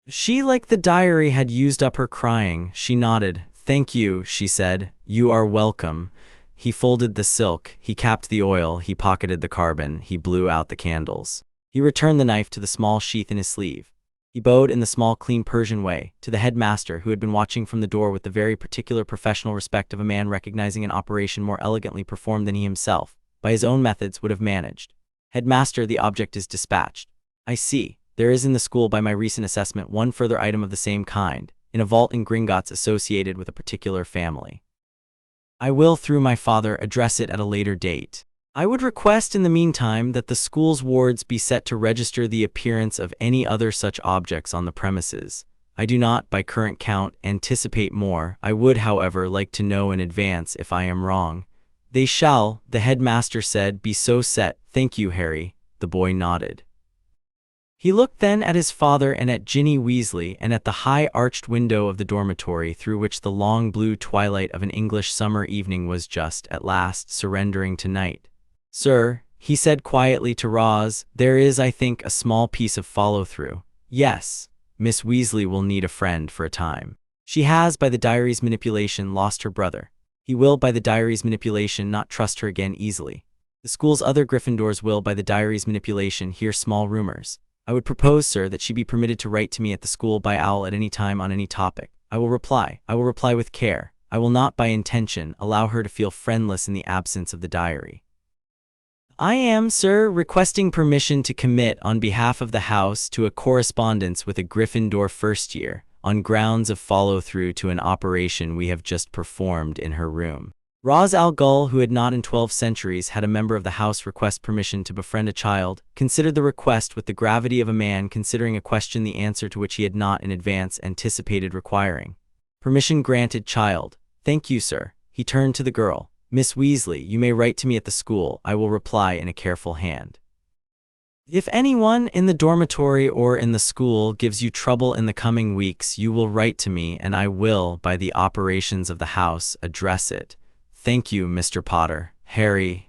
She, like the diary, had used up her crying. She nodded. Thank you, she said. You are welcome. He folded the silk, he capped the oil, he pocketed the carbon, he blew out the candles. He returned the knife to the small sheath in his sleeve. He bowed in the small, clean Persian way to the headmaster, who had been watching from the door with the very particular professional respect of a man recognizing an operation more elegantly performed than he himself, by his own methods, would have managed. Headmaster, the object is dispatched. I see. There is in the school, by my recent assessment, one further item of the same kind, in a vault in Gringotts associated with a particular family. I will, through my father, address it at a later date. I would request in the meantime that the school's wards be set to register the appearance of any other such objects on the premises. I do not, by current count, anticipate more. I would, however, like to know in advance if I am wrong. They shall, the headmaster said, be so set. Thank you, Harry. The boy nodded. He looked then at his father and at Ginny Weasley and at the high arched window of the dormitory through which the long blue twilight of an English summer evening was just, at last, surrendering to night. Sir, he said quietly to Roz, there is, I think, a small piece of follow-through. Yes, Miss Weasley will need a friend for a time. She has, by the diary's manipulation, lost her brother. He will, by the diary's manipulation, not trust her again easily. The school's other Gryffindors will, by the diary's manipulation, hear small rumors. I would propose, sir, that she be permitted to write to me at the school by owl at any time on any topic. I will reply with care. I will not, by intention, allow her to feel friendless in the absence of the diary. I am, sir, requesting permission to commit, on behalf of the house, to a correspondence with a Gryffindor first year, on grounds of follow-through to an operation we have just performed in her room. Ra's al Ghul, who had not in 12 centuries had a member of the house request permission to befriend a child, considered the request with the gravity of a man considering a question the answer to which he had not in advance anticipated requiring. Permission granted, child. Thank you, sir. He turned to the girl. Miss Weasley, you may write to me at the school. I will reply in a careful hand. If anyone in the dormitory or in the school gives you trouble in the coming weeks, you will write to me, and I will, by the operations of the house, address it. Thank you, Mr. Potter. Harry.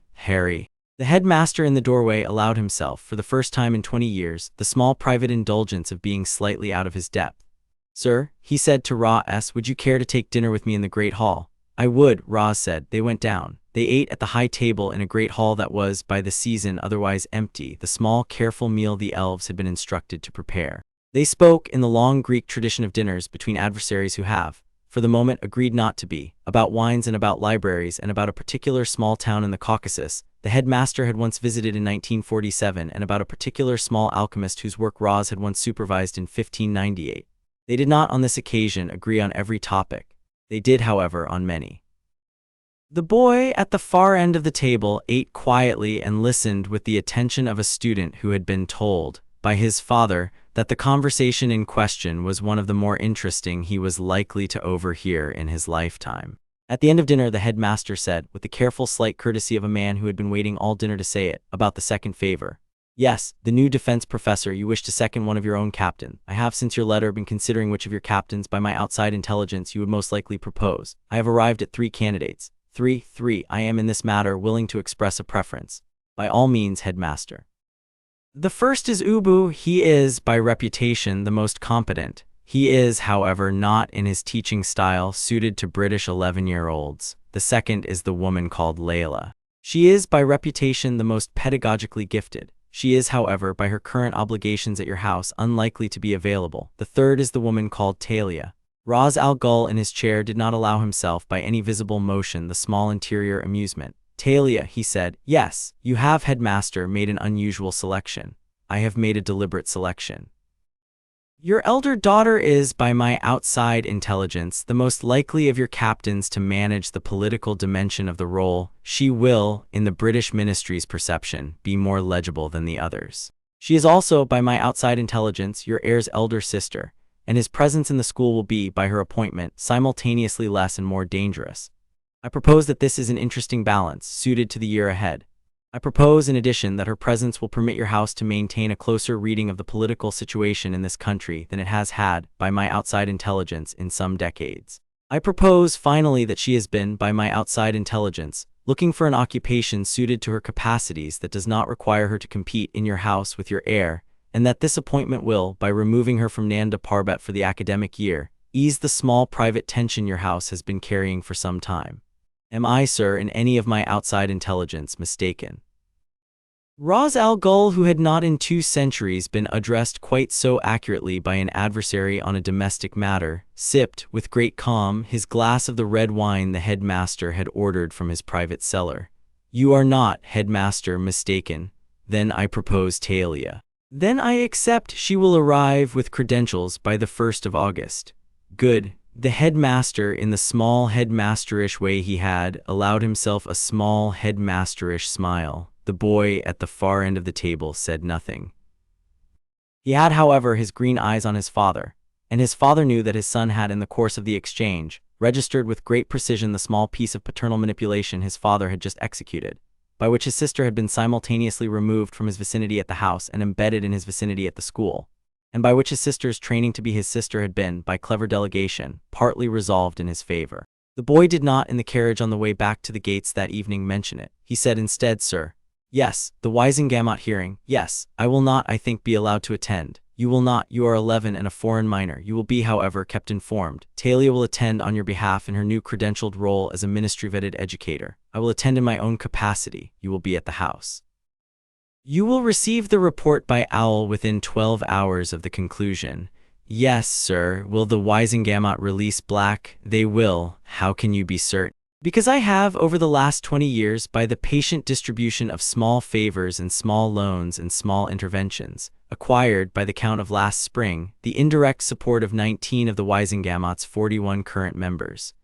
The headmaster in the doorway allowed himself, for the first time in 20 years, the small private indulgence of being slightly out of his depth. Sir, he said to Ra, would you care to take dinner with me in the Great Hall? I would, Roz said. They went down. They ate at the high table in a great hall that was, by the season, otherwise empty, the small, careful meal the elves had been instructed to prepare. They spoke, in the long Greek tradition of dinners between adversaries who have, for the moment, agreed not to be, about wines and about libraries and about a particular small town in the Caucasus the headmaster had once visited in 1947 and about a particular small alchemist whose work Roz had once supervised in 1598. They did not on this occasion agree on every topic. They did, however, on many. The boy at the far end of the table ate quietly and listened with the attention of a student who had been told, by his father, that the conversation in question was one of the more interesting he was likely to overhear in his lifetime. At the end of dinner, the headmaster said, with the careful slight courtesy of a man who had been waiting all dinner to say it, about the second favor. Yes, the new defense professor, you wish to second one of your own captain. I have since your letter been considering which of your captains by my outside intelligence you would most likely propose. I have arrived at 3 candidates. 3. I am in this matter willing to express a preference. By all means, headmaster. The first is Ubu. He is, by reputation, the most competent. He is, however, not in his teaching style suited to British 11-year-olds. The second is the woman called Layla. She is, by reputation, the most pedagogically gifted. She is, however, by her current obligations at your house, unlikely to be available. The third is the woman called Talia. Ra's al Ghul in his chair did not allow himself by any visible motion the small interior amusement. Talia, he said, yes, you have, headmaster, made an unusual selection. I have made a deliberate selection. Your elder daughter is, by my outside intelligence, the most likely of your captains to manage the political dimension of the role. She will, in the British ministry's perception, be more legible than the others. She is also, by my outside intelligence, your heir's elder sister, and his presence in the school will be, by her appointment, simultaneously less and more dangerous. I propose that this is an interesting balance, suited to the year ahead. I propose, in addition, that her presence will permit your house to maintain a closer reading of the political situation in this country than it has had, by my outside intelligence, in some decades. I propose, finally, that she has been, by my outside intelligence, looking for an occupation suited to her capacities that does not require her to compete in your house with your heir, and that this appointment will, by removing her from Nanda Parbat for the academic year, ease the small private tension your house has been carrying for some time. Am I, sir, in any of my outside intelligence, mistaken? Ra's al Ghul, who had not in 2 centuries been addressed quite so accurately by an adversary on a domestic matter, sipped, with great calm, his glass of the red wine the headmaster had ordered from his private cellar. You are not, headmaster, mistaken. Then I propose Talia. Then I accept she will arrive with credentials by the 1st of August. Good. The headmaster, in the small headmasterish way he had, allowed himself a small headmasterish smile. The boy at the far end of the table said nothing. He had, however, his green eyes on his father, and his father knew that his son had, in the course of the exchange, registered with great precision the small piece of paternal manipulation his father had just executed, by which his sister had been simultaneously removed from his vicinity at the house and embedded in his vicinity at the school, and by which his sister's training to be his sister had been, by clever delegation, partly resolved in his favor. The boy did not, in the carriage on the way back to the gates that evening, mention it. He said instead, Sir, yes, the Wisengamot hearing, yes, I will not, I think, be allowed to attend. You will not, you are 11 and a foreign minor. You will be, however, kept informed. Talia will attend on your behalf in her new credentialed role as a ministry-vetted educator. I will attend in my own capacity. You will be at the house. You will receive the report by owl within 12 hours of the conclusion. Yes, sir. Will the Wisengamot release Black? They will. How can you be certain? Because I have, over the last 20 years, by the patient distribution of small favors and small loans and small interventions, acquired, by the count of last spring, the indirect support of 19 of the Wisengamot's 41 current members.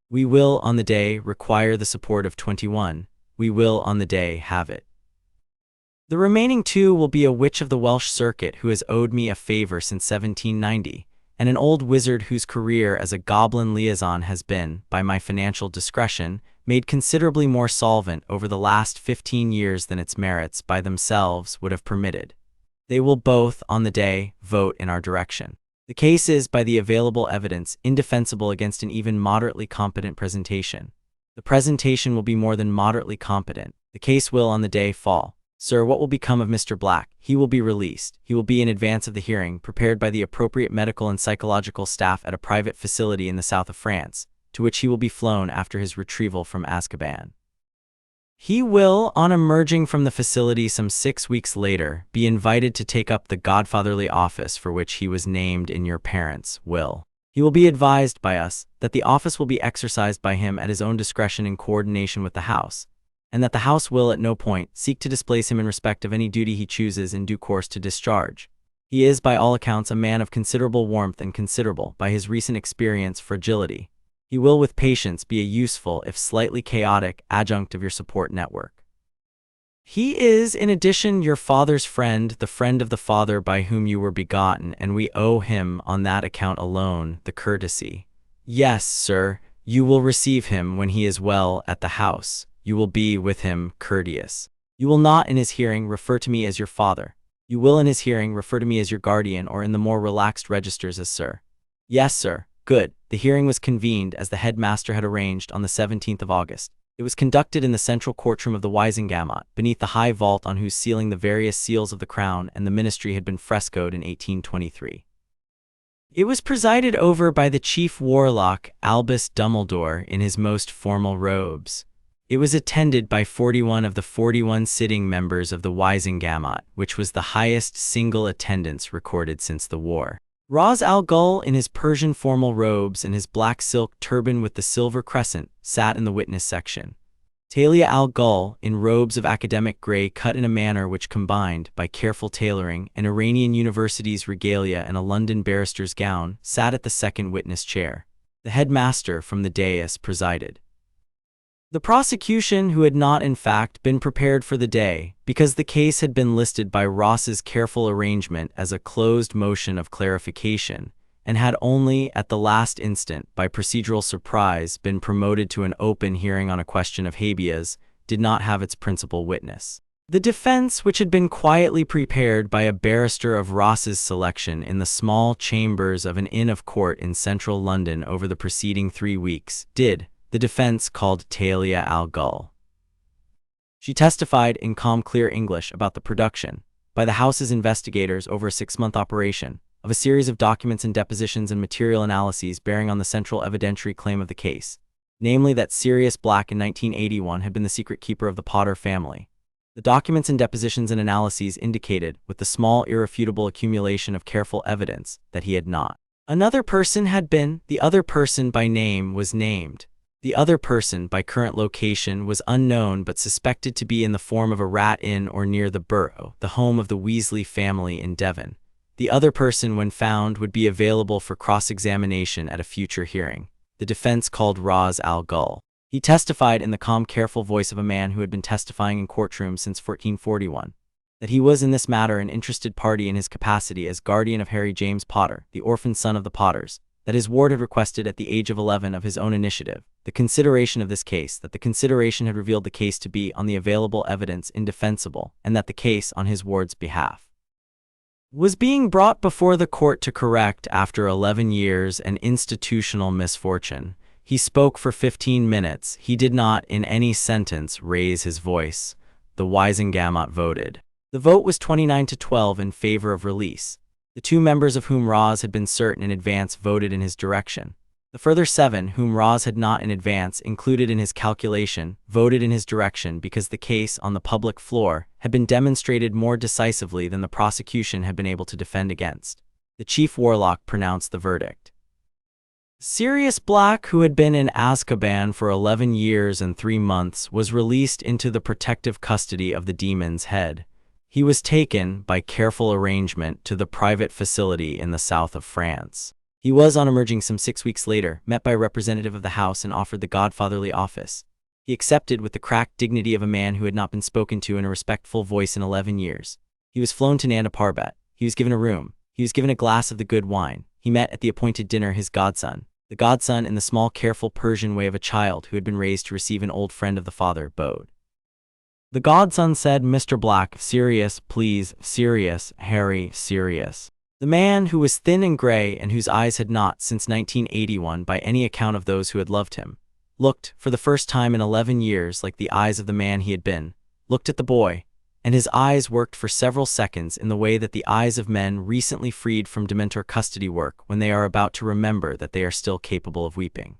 We will, on the day, require the support of 21. We will, on the day, have it. The remaining 2 will be a witch of the Welsh circuit who has owed me a favor since 1790, and an old wizard whose career as a goblin liaison has been, by my financial discretion, made considerably more solvent over the last 15 years than its merits by themselves would have permitted. They will both, on the day, vote in our direction. The case is, by the available evidence, indefensible against an even moderately competent presentation. The presentation will be more than moderately competent. The case will, on the day, fall. Sir, what will become of Mr. Black? He will be released. He will be in advance of the hearing, prepared by the appropriate medical and psychological staff at a private facility in the south of France, to which he will be flown after his retrieval from Azkaban. He will, on emerging from the facility some 6 weeks later, be invited to take up the godfatherly office for which he was named in your parents' will. He will be advised by us that the office will be exercised by him at his own discretion in coordination with the House, and that the House will at no point seek to displace him in respect of any duty he chooses in due course to discharge. He is, by all accounts, a man of considerable warmth and considerable, by his recent experience, fragility. He will, with patience, be a useful, if slightly chaotic, adjunct of your support network. He is, in addition, your father's friend, the friend of the father by whom you were begotten, and we owe him, on that account alone, the courtesy. Yes, sir, you will receive him when he is well at the house. You will be, with him, courteous. You will not, in his hearing, refer to me as your father. You will, in his hearing, refer to me as your guardian, or in the more relaxed registers as sir. Yes, sir. Good. The hearing was convened, as the headmaster had arranged, on the 17th of August. It was conducted in the central courtroom of the Wisengamot, beneath the high vault on whose ceiling the various seals of the crown and the ministry had been frescoed in 1823. It was presided over by the chief warlock, Albus Dumbledore, in his most formal robes. It was attended by 41 of the 41 sitting members of the Wizengamot, which was the highest single attendance recorded since the war. Ra's al Ghul, in his Persian formal robes and his black silk turban with the silver crescent, sat in the witness section. Talia al Ghul, in robes of academic gray cut in a manner which combined, by careful tailoring, an Iranian university's regalia and a London barrister's gown, sat at the second witness chair. The headmaster from the dais presided. The prosecution, who had not in fact been prepared for the day, because the case had been listed by Ross's careful arrangement as a closed motion of clarification, and had only, at the last instant, by procedural surprise, been promoted to an open hearing on a question of habeas, did not have its principal witness. The defense, which had been quietly prepared by a barrister of Ross's selection in the small chambers of an inn of court in central London over the preceding 3 weeks, the defense called Talia al Ghul. She testified in calm, clear English about the production, by the House's investigators over a 6-month operation, of a series of documents and depositions and material analyses bearing on the central evidentiary claim of the case, namely that Sirius Black in 1981 had been the secret keeper of the Potter family. The documents and depositions and analyses indicated, with the small irrefutable accumulation of careful evidence, that he had not. Another person had been, the other person by name was named. The other person, by current location, was unknown but suspected to be in the form of a rat in or near the Burrow, the home of the Weasley family in Devon. The other person, when found, would be available for cross-examination at a future hearing. The defense called Ra's al Ghul. He testified in the calm, careful voice of a man who had been testifying in courtrooms since 1441, that he was in this matter an interested party in his capacity as guardian of Harry James Potter, the orphan son of the Potters, that his ward had requested at the age of 11 of his own initiative the consideration of this case, that the consideration had revealed the case to be, on the available evidence, indefensible, and that the case, on his ward's behalf, was being brought before the court to correct, after 11 years, an institutional misfortune. He spoke for 15 minutes. He did not, in any sentence, raise his voice. The Wizengamot voted. The vote was 29-12 in favor of release. The 2 members of whom Ra's had been certain in advance voted in his direction. The further 7, whom Ra's had not in advance included in his calculation, voted in his direction because the case, on the public floor, had been demonstrated more decisively than the prosecution had been able to defend against. The chief warlock pronounced the verdict. Sirius Black, who had been in Azkaban for 11 years and 3 months, was released into the protective custody of the Demon's Head. He was taken, by careful arrangement, to the private facility in the south of France. He was, on emerging some 6 weeks later, met by a representative of the House and offered the godfatherly office. He accepted with the cracked dignity of a man who had not been spoken to in a respectful voice in 11 years. He was flown to Nanda Parbat. He was given a room. He was given a glass of the good wine. He met at the appointed dinner his godson. The godson, in the small, careful Persian way of a child who had been raised to receive an old friend of the father, bowed. The godson said, "Mr. Black, Sirius, please, Sirius, Harry, Sirius." The man, who was thin and gray and whose eyes had not, since 1981, by any account of those who had loved him, looked, for the first time in 11 years, like the eyes of the man he had been, looked at the boy, and his eyes worked for several seconds in the way that the eyes of men recently freed from Dementor custody work when they are about to remember that they are still capable of weeping.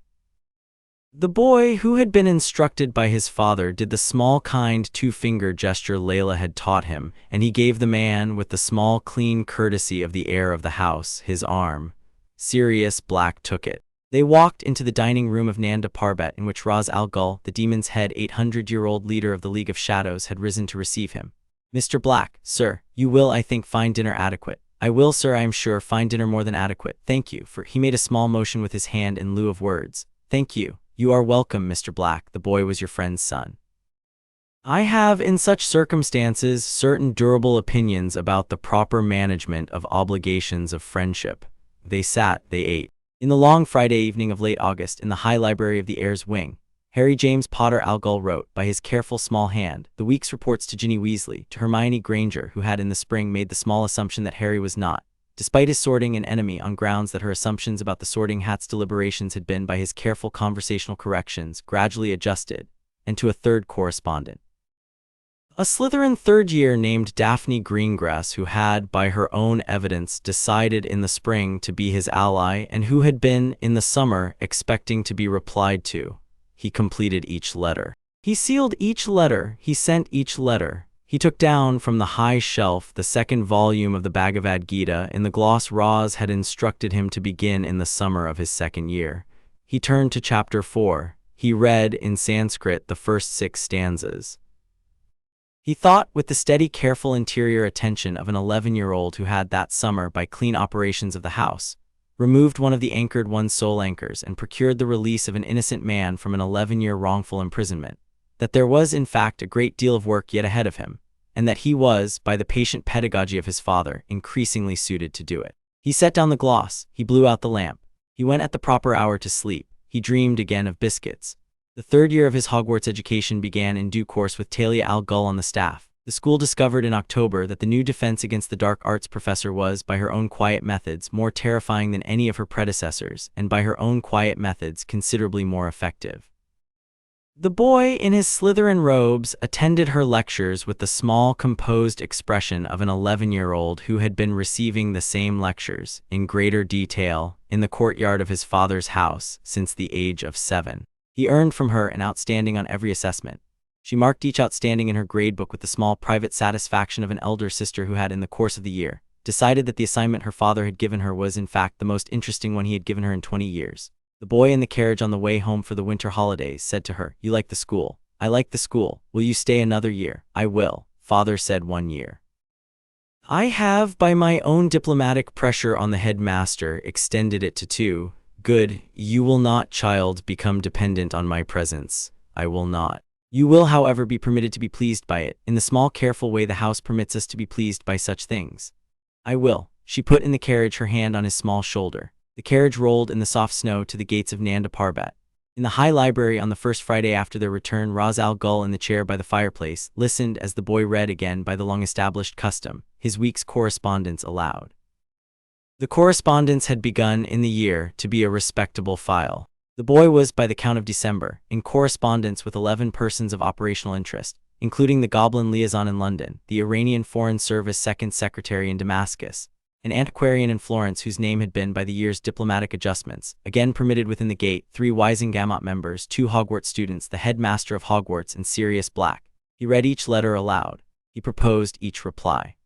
The boy, who had been instructed by his father, did the small, kind 2-finger gesture Layla had taught him, and he gave the man, with the small, clean courtesy of the heir of the house, his arm. Sirius Black took it. They walked into the dining room of Nanda Parbat, in which Ra's al Ghul, the Demon's Head 800-year-old leader of the League of Shadows, had risen to receive him. "Mr. Black, sir, you will, I think, find dinner adequate." "I will, sir, I am sure, find dinner more than adequate. Thank you," for he made a small motion with his hand in lieu of words. "Thank you. You are welcome, Mr. Black. The boy was your friend's son. I have, in such circumstances, certain durable opinions about the proper management of obligations of friendship." They sat, they ate. In the long Friday evening of late August, in the high library of the heir's wing, Harry James Potter al Ghul wrote, by his careful small hand, the week's reports to Ginny Weasley, to Hermione Granger, who had in the spring made the small assumption that Harry was not, despite his sorting, an enemy, on grounds that her assumptions about the Sorting Hat's deliberations had been, by his careful conversational corrections, gradually adjusted, and to a third correspondent, a Slytherin third year named Daphne Greengrass, who had, by her own evidence, decided in the spring to be his ally, and who had been, in the summer, expecting to be replied to. He completed each letter. He sealed each letter, he sent each letter. He took down from the high shelf the second volume of the Bhagavad Gita in the gloss Roz had instructed him to begin in the summer of his second year. He turned to chapter 4. He read in Sanskrit the first 6 stanzas. He thought with the steady, careful interior attention of an 11-year-old who had that summer, by clean operations of the house, removed one of the anchored one's soul anchors and procured the release of an innocent man from an 11-year wrongful imprisonment, that there was in fact a great deal of work yet ahead of him, and that he was, by the patient pedagogy of his father, increasingly suited to do it. He set down the gloss, he blew out the lamp, he went at the proper hour to sleep, he dreamed again of biscuits. The third year of his Hogwarts education began in due course with Talia al Ghul on the staff. The school discovered in October that the new defense against the dark arts professor was, by her own quiet methods, more terrifying than any of her predecessors, and by her own quiet methods considerably more effective. The boy, in his Slytherin robes, attended her lectures with the small, composed expression of an 11-year-old who had been receiving the same lectures, in greater detail, in the courtyard of his father's house since the age of 7. He earned from her an outstanding on every assessment. She marked each outstanding in her gradebook with the small private satisfaction of an elder sister who had, in the course of the year, decided that the assignment her father had given her was in fact the most interesting one he had given her in 20 years. The boy in the carriage on the way home for the winter holidays said to her, "You like the school." "I like the school. Will you stay another year?" "I will," father said. "1 year. I have, by my own diplomatic pressure on the headmaster, extended it to 2. "Good. You will not, child, become dependent on my presence." "I will not." "You will, however, be permitted to be pleased by it, in the small careful way the house permits us to be pleased by such things." "I will." She put in the carriage, her hand on his small shoulder. The carriage rolled in the soft snow to the gates of Nanda Parbat. In the high library on the first Friday after their return, Ra's al Ghul, in the chair by the fireplace, listened as the boy read again, by the long-established custom, his week's correspondence aloud. The correspondence had begun in the year to be a respectable file. The boy was, by the count of December, in correspondence with 11 persons of operational interest, including the Goblin liaison in London, the Iranian Foreign Service second secretary in Damascus, an antiquarian in Florence whose name had been, by the year's diplomatic adjustments, again permitted within the gate, 3 Wisengamot members, 2 Hogwarts students, the headmaster of Hogwarts, and Sirius Black. He read each letter aloud. He proposed each reply.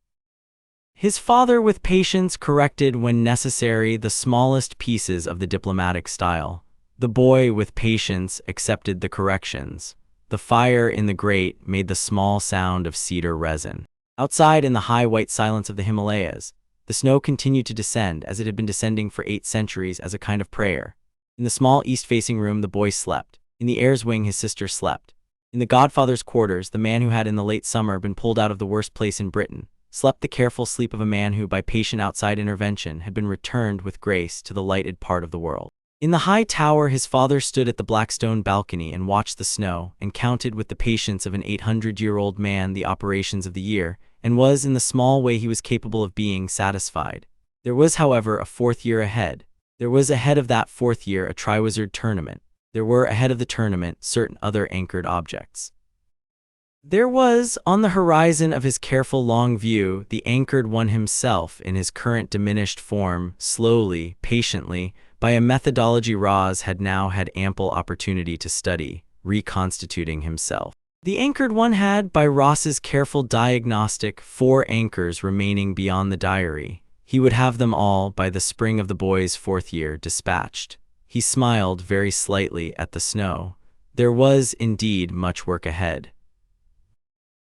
His father, with patience, corrected when necessary the smallest pieces of the diplomatic style. The boy, with patience, accepted the corrections. The fire in the grate made the small sound of cedar resin. Outside, in the high white silence of the Himalayas, the snow continued to descend as it had been descending for 8 centuries as a kind of prayer. In the small east-facing room the boy slept. In the heir's wing his sister slept. In the godfather's quarters the man who had in the late summer been pulled out of the worst place in Britain slept the careful sleep of a man who, by patient outside intervention, had been returned with grace to the lighted part of the world. In the high tower his father stood at the black stone balcony and watched the snow, and counted with the patience of an 800-year-old man the operations of the year, and was, in the small way he was capable of being, satisfied. There was, however, a 4th year ahead. There was ahead of that 4th year a Triwizard tournament. There were, ahead of the tournament, certain other anchored objects. There was, on the horizon of his careful long view, the anchored one himself in his current diminished form, slowly, patiently, by a methodology Roz had now had ample opportunity to study, reconstituting himself. The anchored one had, by Ross's careful diagnostic, 4 anchors remaining beyond the diary. He would have them all, by the spring of the boy's 4th year, dispatched. He smiled very slightly at the snow. There was, indeed, much work ahead.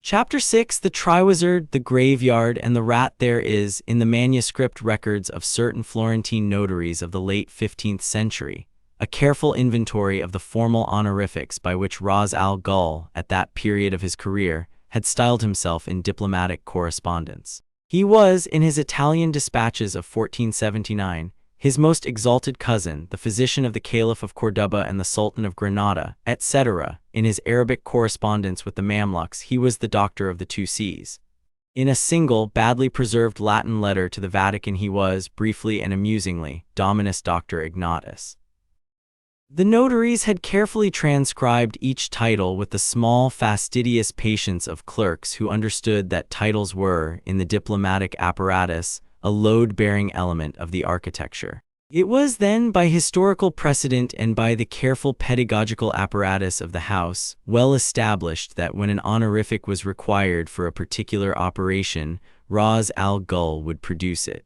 Chapter 6: The Triwizard, the Graveyard, and the Rat. There is, in the manuscript records of certain Florentine notaries of the late 15th century, a careful inventory of the formal honorifics by which Ra's al Ghul, at that period of his career, had styled himself in diplomatic correspondence. He was, in his Italian dispatches of 1479, his most exalted cousin, the physician of the Caliph of Cordoba and the Sultan of Granada, etc. In his Arabic correspondence with the Mamluks, he was the Doctor of the 2 Cs. In a single, badly preserved Latin letter to the Vatican he was, briefly and amusingly, Dominus Doctor Ignatus. The notaries had carefully transcribed each title with the small, fastidious patience of clerks who understood that titles were, in the diplomatic apparatus, a load-bearing element of the architecture. It was then, by historical precedent and by the careful pedagogical apparatus of the house, well established that when an honorific was required for a particular operation, Ras Al Ghul would produce it.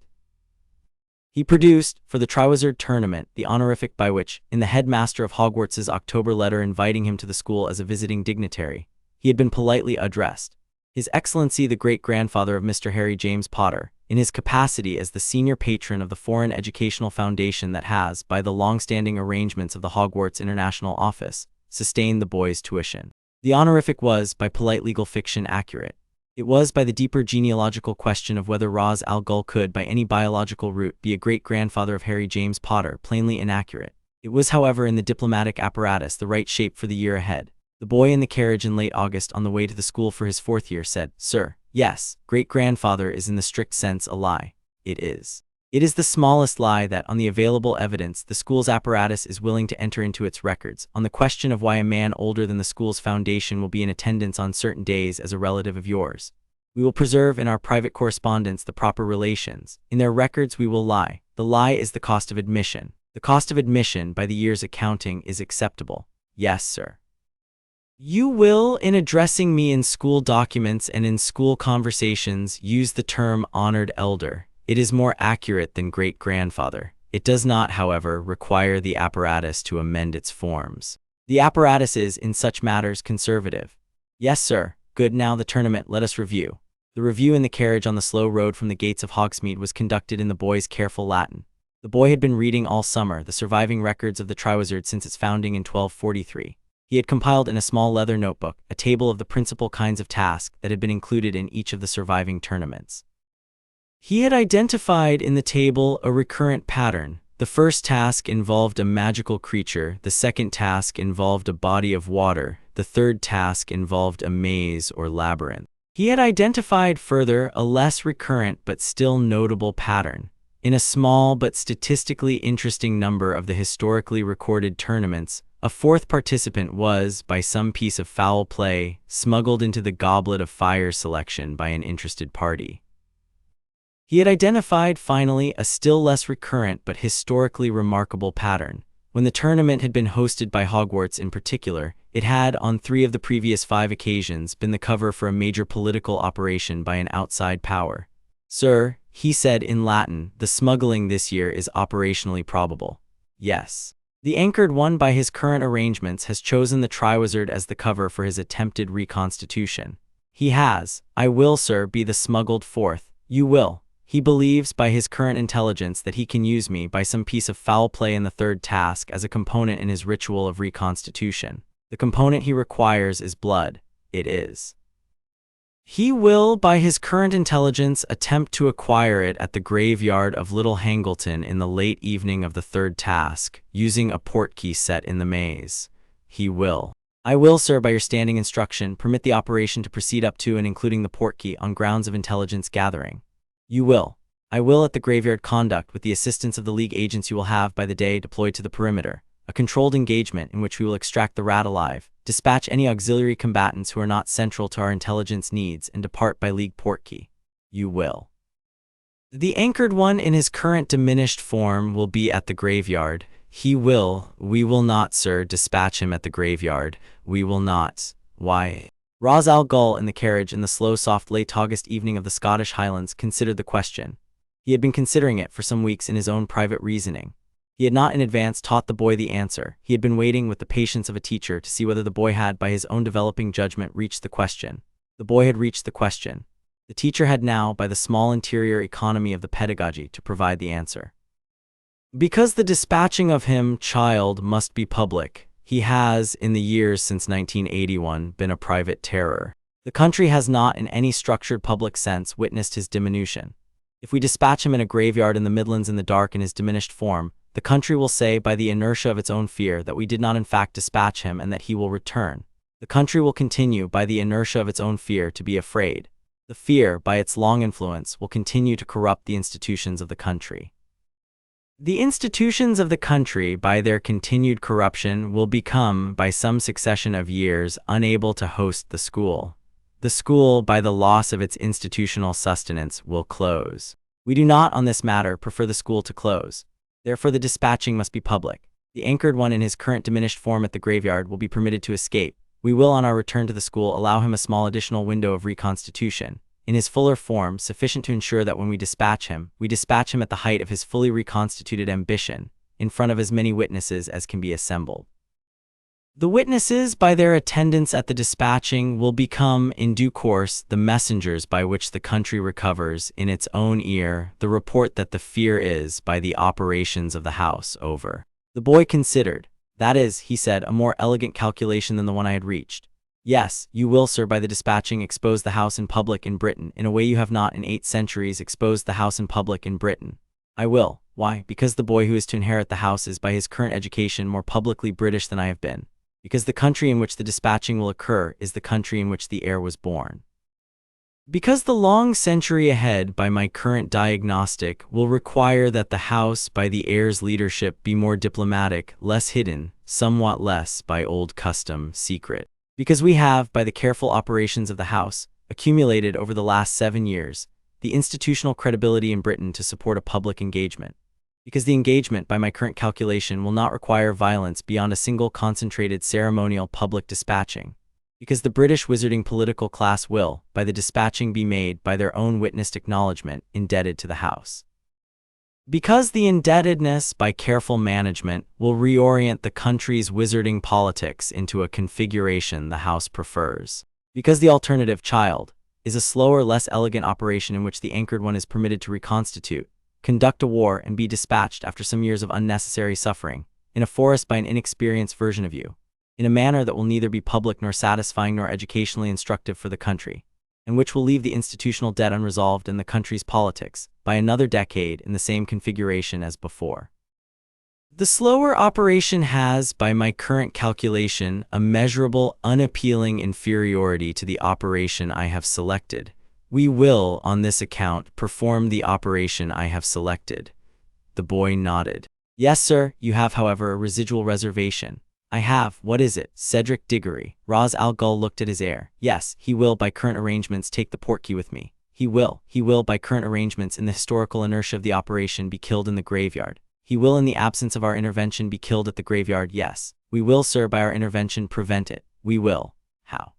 He produced, for the Triwizard Tournament, the honorific by which, in the headmaster of Hogwarts's October letter inviting him to the school as a visiting dignitary, he had been politely addressed. His Excellency the great-grandfather of Mr. Harry James Potter, in his capacity as the senior patron of the foreign educational foundation that has, by the long-standing arrangements of the Hogwarts International Office, sustained the boy's tuition. The honorific was, by polite legal fiction, accurate. It was, by the deeper genealogical question of whether Ras Al Ghul could, by any biological route, be a great-grandfather of Harry James Potter, plainly inaccurate. It was, however, in the diplomatic apparatus, the right shape for the year ahead. The boy in the carriage in late August on the way to the school for his 4th year said, "Sir, yes, great-grandfather is in the strict sense a lie. It is. It is the smallest lie that, on the available evidence, the school's apparatus is willing to enter into its records, on the question of why a man older than the school's foundation will be in attendance on certain days as a relative of yours. We will preserve in our private correspondence the proper relations. In their records we will lie. The lie is the cost of admission. The cost of admission, by the year's accounting, is acceptable. Yes, sir. You will, in addressing me in school documents and in school conversations, use the term honored elder. It is more accurate than great-grandfather. It does not, however, require the apparatus to amend its forms. The apparatus is, in such matters, conservative." "Yes, sir. Good. Now the tournament, let us review." The review in the carriage on the slow road from the gates of Hogsmeade was conducted in the boy's careful Latin. The boy had been reading all summer the surviving records of the Triwizard since its founding in 1243. He had compiled in a small leather notebook a table of the principal kinds of tasks that had been included in each of the surviving tournaments. He had identified in the table a recurrent pattern. The first task involved a magical creature, the second task involved a body of water, the third task involved a maze or labyrinth. He had identified further a less recurrent but still notable pattern. In a small but statistically interesting number of the historically recorded tournaments, a fourth participant was, by some piece of foul play, smuggled into the goblet of fire selection by an interested party. He had identified, finally, a still less recurrent but historically remarkable pattern. When the tournament had been hosted by Hogwarts in particular, it had, on 3 of the previous 5 occasions, been the cover for a major political operation by an outside power. "Sir," he said in Latin, "the smuggling this year is operationally probable." Yes. The anchored one by his current arrangements has chosen the Triwizard as the cover for his attempted reconstitution. He has. "I will, sir, be the smuggled fourth." "You will." He believes, by his current intelligence, that he can use me, by some piece of foul play in the third task, as a component in his ritual of reconstitution. The component he requires is blood. It is. He will, by his current intelligence, attempt to acquire it at the graveyard of Little Hangleton in the late evening of the third task, using a portkey set in the maze. He will. "I will, sir, by your standing instruction, permit the operation to proceed up to and including the portkey on grounds of intelligence gathering." "You will." "I will, at the graveyard conduct, with the assistance of the League agents you will have by the day deployed to the perimeter, a controlled engagement in which we will extract the rat alive, dispatch any auxiliary combatants who are not central to our intelligence needs, and depart by League portkey." "You will." The anchored one in his current diminished form will be at the graveyard. He will. "We will not, sir, dispatch him at the graveyard. We will not." "Why?" Ras Al Ghul, in the carriage in the slow, soft, late August evening of the Scottish Highlands, considered the question. He had been considering it for some weeks in his own private reasoning. He had not in advance taught the boy the answer. He had been waiting with the patience of a teacher to see whether the boy had, by his own developing judgment, reached the question. The boy had reached the question. The teacher had now, by the small interior economy of the pedagogy, to provide the answer. "Because the dispatching of him, child, must be public. He has, in the years since 1981, been a private terror. The country has not, in any structured public sense, witnessed his diminution. If we dispatch him in a graveyard in the Midlands in the dark in his diminished form, the country will say, by the inertia of its own fear, that we did not in fact dispatch him and that he will return. The country will continue, by the inertia of its own fear, to be afraid. The fear, by its long influence, will continue to corrupt the institutions of the country. The institutions of the country, by their continued corruption, will become, by some succession of years, unable to host the school. The school, by the loss of its institutional sustenance, will close. We do not, on this matter, prefer the school to close. Therefore the dispatching must be public. The anchored one in his current diminished form at the graveyard will be permitted to escape. We will on our return to the school allow him a small additional window of reconstitution, in his fuller form, sufficient to ensure that when we dispatch him at the height of his fully reconstituted ambition, in front of as many witnesses as can be assembled. The witnesses, by their attendance at the dispatching, will become, in due course, the messengers by which the country recovers, in its own ear, the report that the fear is, by the operations of the house, over. The boy considered. That is, he said, a more elegant calculation than the one I had reached. Yes, you will, sir, by the dispatching, expose the house in public in Britain, in a way you have not in 8 centuries exposed the house in public in Britain. I will. Why? Because the boy who is to inherit the house is, by his current education, more publicly British than I have been. Because the country in which the dispatching will occur is the country in which the heir was born. Because the long century ahead, by my current diagnostic, will require that the house, by the heir's leadership, be more diplomatic, less hidden, somewhat less, by old custom, secret. Because we have, by the careful operations of the house, accumulated over the last 7 years, the institutional credibility in Britain to support a public engagement. Because the engagement, by my current calculation, will not require violence beyond a single concentrated ceremonial public dispatching. Because the British wizarding political class will, by the dispatching, be made, by their own witnessed acknowledgement, indebted to the house. Because the indebtedness, by careful management, will reorient the country's wizarding politics into a configuration the house prefers. Because the alternative, child, is a slower, less elegant operation in which the anchored one is permitted to reconstitute, conduct a war, and be dispatched after some years of unnecessary suffering, in a forest by an inexperienced version of you, in a manner that will neither be public nor satisfying nor educationally instructive for the country, and which will leave the institutional debt unresolved in the country's politics, by another decade in the same configuration as before. The slower operation has, by my current calculation, a measurable, unappealing inferiority to the operation I have selected. We will, on this account, perform the operation I have selected. The boy nodded. Yes, sir, you have, however, a residual reservation. I have. What is it? Cedric Diggory. Ra's al Ghul looked at his heir. Yes, he will, by current arrangements, take the portkey with me. He will, by current arrangements, in the historical inertia of the operation, be killed in the graveyard. He will, in the absence of our intervention, be killed at the graveyard. Yes. We will, sir, by our intervention, prevent it. We will. How?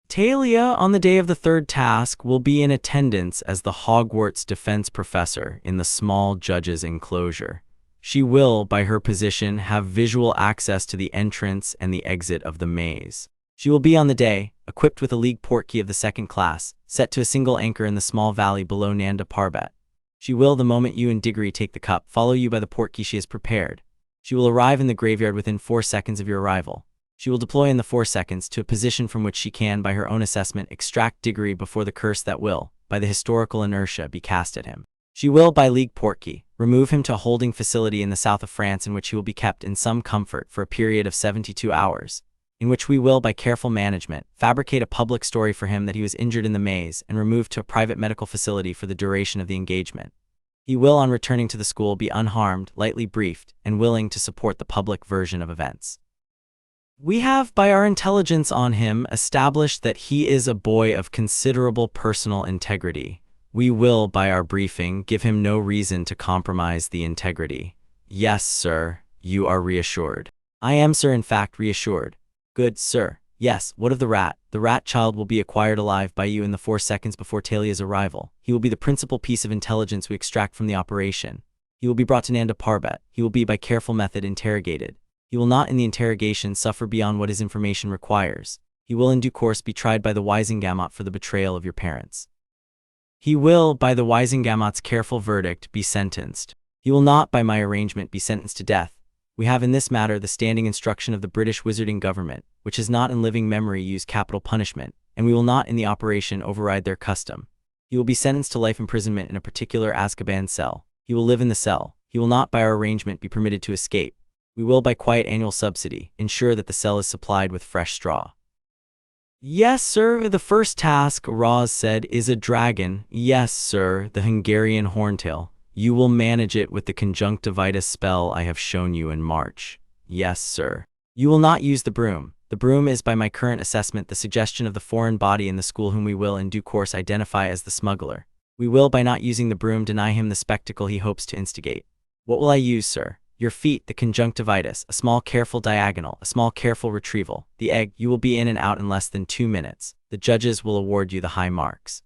Talia, on the day of the third task, will be in attendance as the Hogwarts defense professor in the small judge's enclosure. She will, by her position, have visual access to the entrance and the exit of the maze. She will be on the day, equipped with a league portkey of the 2nd class, set to a single anchor in the small valley below Nanda Parbat. She will, the moment you and Diggory take the cup, follow you by the portkey she has prepared. She will arrive in the graveyard within 4 seconds of your arrival. She will deploy in the 4 seconds to a position from which she can, by her own assessment, extract Diggory before the curse that will, by the historical inertia, be cast at him. She will, by league portkey, remove him to a holding facility in the south of France in which he will be kept in some comfort for a period of 72 hours, in which we will, by careful management, fabricate a public story for him that he was injured in the maze and removed to a private medical facility for the duration of the engagement. He will, on returning to the school, be unharmed, lightly briefed, and willing to support the public version of events. We have, by our intelligence on him, established that he is a boy of considerable personal integrity. We will, by our briefing, give him no reason to compromise the integrity. Yes, sir, you are reassured. I am, sir, in fact, reassured. Good, sir. Yes, what of the rat? The rat child will be acquired alive by you in the 4 seconds before Talia's arrival. He will be the principal piece of intelligence we extract from the operation. He will be brought to Nanda Parbat. He will be, by careful method, interrogated. He will not, in the interrogation, suffer beyond what his information requires. He will, in due course, be tried by the Wisengamot for the betrayal of your parents. He will, by the Wisengamot's careful verdict, be sentenced. He will not, by my arrangement, be sentenced to death. We have in this matter the standing instruction of the British wizarding government, which has not in living memory used capital punishment, and we will not in the operation override their custom. He will be sentenced to life imprisonment in a particular Azkaban cell. He will live in the cell. He will not, by our arrangement, be permitted to escape. We will, by quiet annual subsidy, ensure that the cell is supplied with fresh straw. Yes, sir, the first task, Roz said, is a dragon. Yes, sir, the Hungarian horntail. You will manage it with the conjunctivitis spell I have shown you in March. Yes, sir. You will not use the broom. The broom is, by my current assessment, the suggestion of the foreign body in the school whom we will in due course identify as the smuggler. We will, by not using the broom, deny him the spectacle he hopes to instigate. What will I use, sir? Your feet, the conjunctivitis, a small careful diagonal, a small careful retrieval. The egg, you will be in and out in less than 2 minutes. The judges will award you the high marks.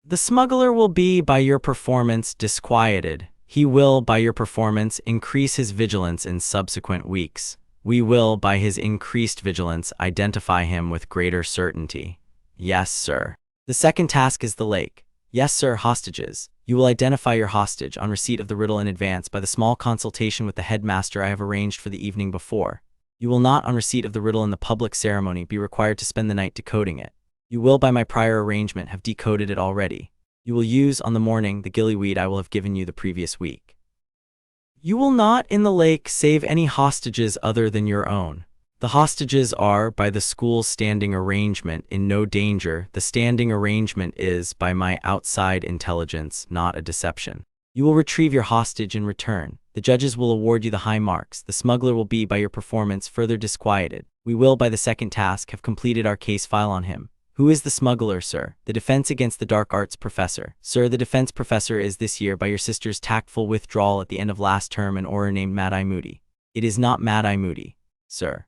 The smuggler will be, by your performance, disquieted. He will, by your performance, increase his vigilance in subsequent weeks. We will, by his increased vigilance, identify him with greater certainty. Yes, sir. The second task is the lake. Yes, sir, hostages. You will identify your hostage on receipt of the riddle in advance by the small consultation with the headmaster I have arranged for the evening before. You will not, on receipt of the riddle in the public ceremony, be required to spend the night decoding it. You will, by my prior arrangement, have decoded it already. You will use, on the morning, the gillyweed I will have given you the previous week. You will not, in the lake, save any hostages other than your own. The hostages are, by the school's standing arrangement, in no danger. The standing arrangement is, by my outside intelligence, not a deception. You will retrieve your hostage in return. The judges will award you the high marks. The smuggler will be, by your performance, further disquieted. We will, by the second task, have completed our case file on him. Who is the smuggler, sir? The defense against the dark arts professor. Sir, the defense professor is this year, by your sister's tactful withdrawal at the end of last term, an auror named Mad-Eye Moody. It is not Mad-Eye Moody, sir.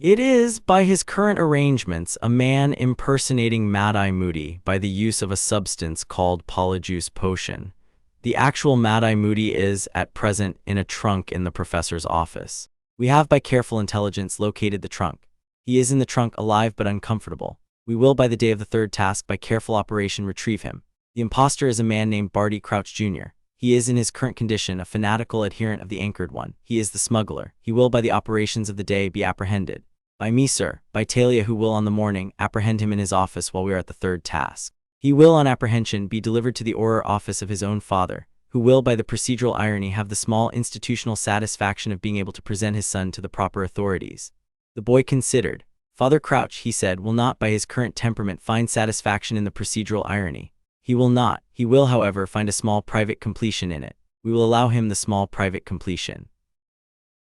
It is, by his current arrangements, a man impersonating Mad-Eye Moody by the use of a substance called Polyjuice Potion. The actual Mad-Eye Moody is, at present, in a trunk in the professor's office. We have, by careful intelligence, located the trunk. He is in the trunk, alive but uncomfortable. We will, by the day of the third task, by careful operation, retrieve him. The impostor is a man named Barty Crouch Jr. He is, in his current condition, a fanatical adherent of the Anchored One. He is the smuggler. He will, by the operations of the day, be apprehended. By me, sir. By Talia, who will, on the morning, apprehend him in his office while we are at the third task. He will, on apprehension, be delivered to the auror office of his own father, who will, by the procedural irony, have the small institutional satisfaction of being able to present his son to the proper authorities. The boy considered. Father Crouch, he said, will not, by his current temperament, find satisfaction in the procedural irony. He will not. He will, however, find a small private completion in it. We will allow him the small private completion.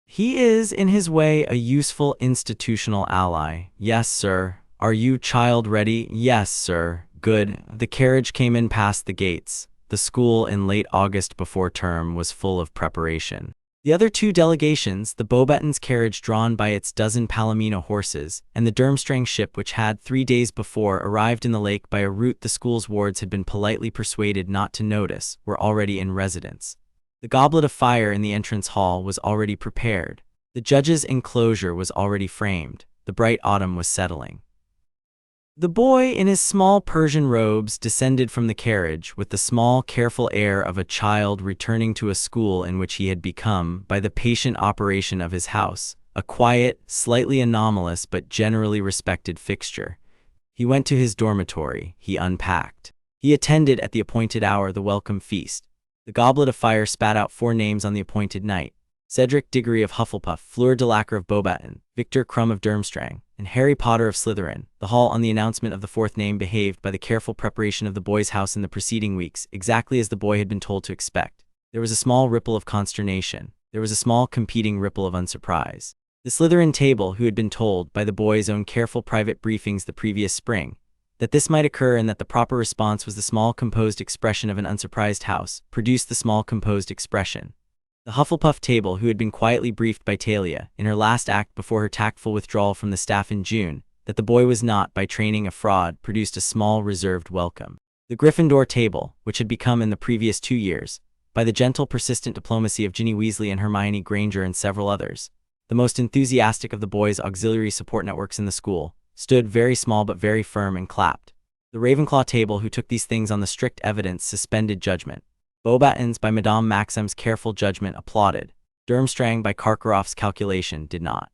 He is, in his way, a useful institutional ally. Yes, sir. Are you, child, ready? Yes, sir. Good. The carriage came in past the gates. The school, in late August before term, was full of preparation. The other two delegations, the Beauxbatons carriage drawn by its dozen Palomino horses, and the Durmstrang ship which had 3 days before arrived in the lake by a route the school's wards had been politely persuaded not to notice, were already in residence. The goblet of fire in the entrance hall was already prepared. The judge's enclosure was already framed. The bright autumn was settling. The boy, in his small Persian robes, descended from the carriage with the small, careful air of a child returning to a school in which he had become, by the patient operation of his house, a quiet, slightly anomalous but generally respected fixture. He went to his dormitory. He unpacked. He attended at the appointed hour the welcome feast. The goblet of fire spat out 4 names on the appointed night: Cedric Diggory of Hufflepuff, Fleur Delacour of Beauxbatons, Victor Crumb of Durmstrang, and Harry Potter of Slytherin. The hall, on the announcement of the 4th name, behaved, by the careful preparation of the boy's house in the preceding weeks, exactly as the boy had been told to expect. There was a small ripple of consternation. There was a small competing ripple of unsurprise. The Slytherin table, who had been told, by the boy's own careful private briefings the previous spring, that this might occur and that the proper response was the small composed expression of an unsurprised house, produced the small composed expression. The Hufflepuff table, who had been quietly briefed by Talia, in her last act before her tactful withdrawal from the staff in June, that the boy was not, by training, a fraud, produced a small reserved welcome. The Gryffindor table, which had become in the previous 2 years, by the gentle persistent diplomacy of Ginny Weasley and Hermione Granger and several others, the most enthusiastic of the boys' auxiliary support networks in the school, stood very small but very firm and clapped. The Ravenclaw table, who took these things on the strict evidence, suspended judgment. Beauxbatons, by Madame Maxim's careful judgment, applauded. Durmstrang, by Karkaroff's calculation, did not.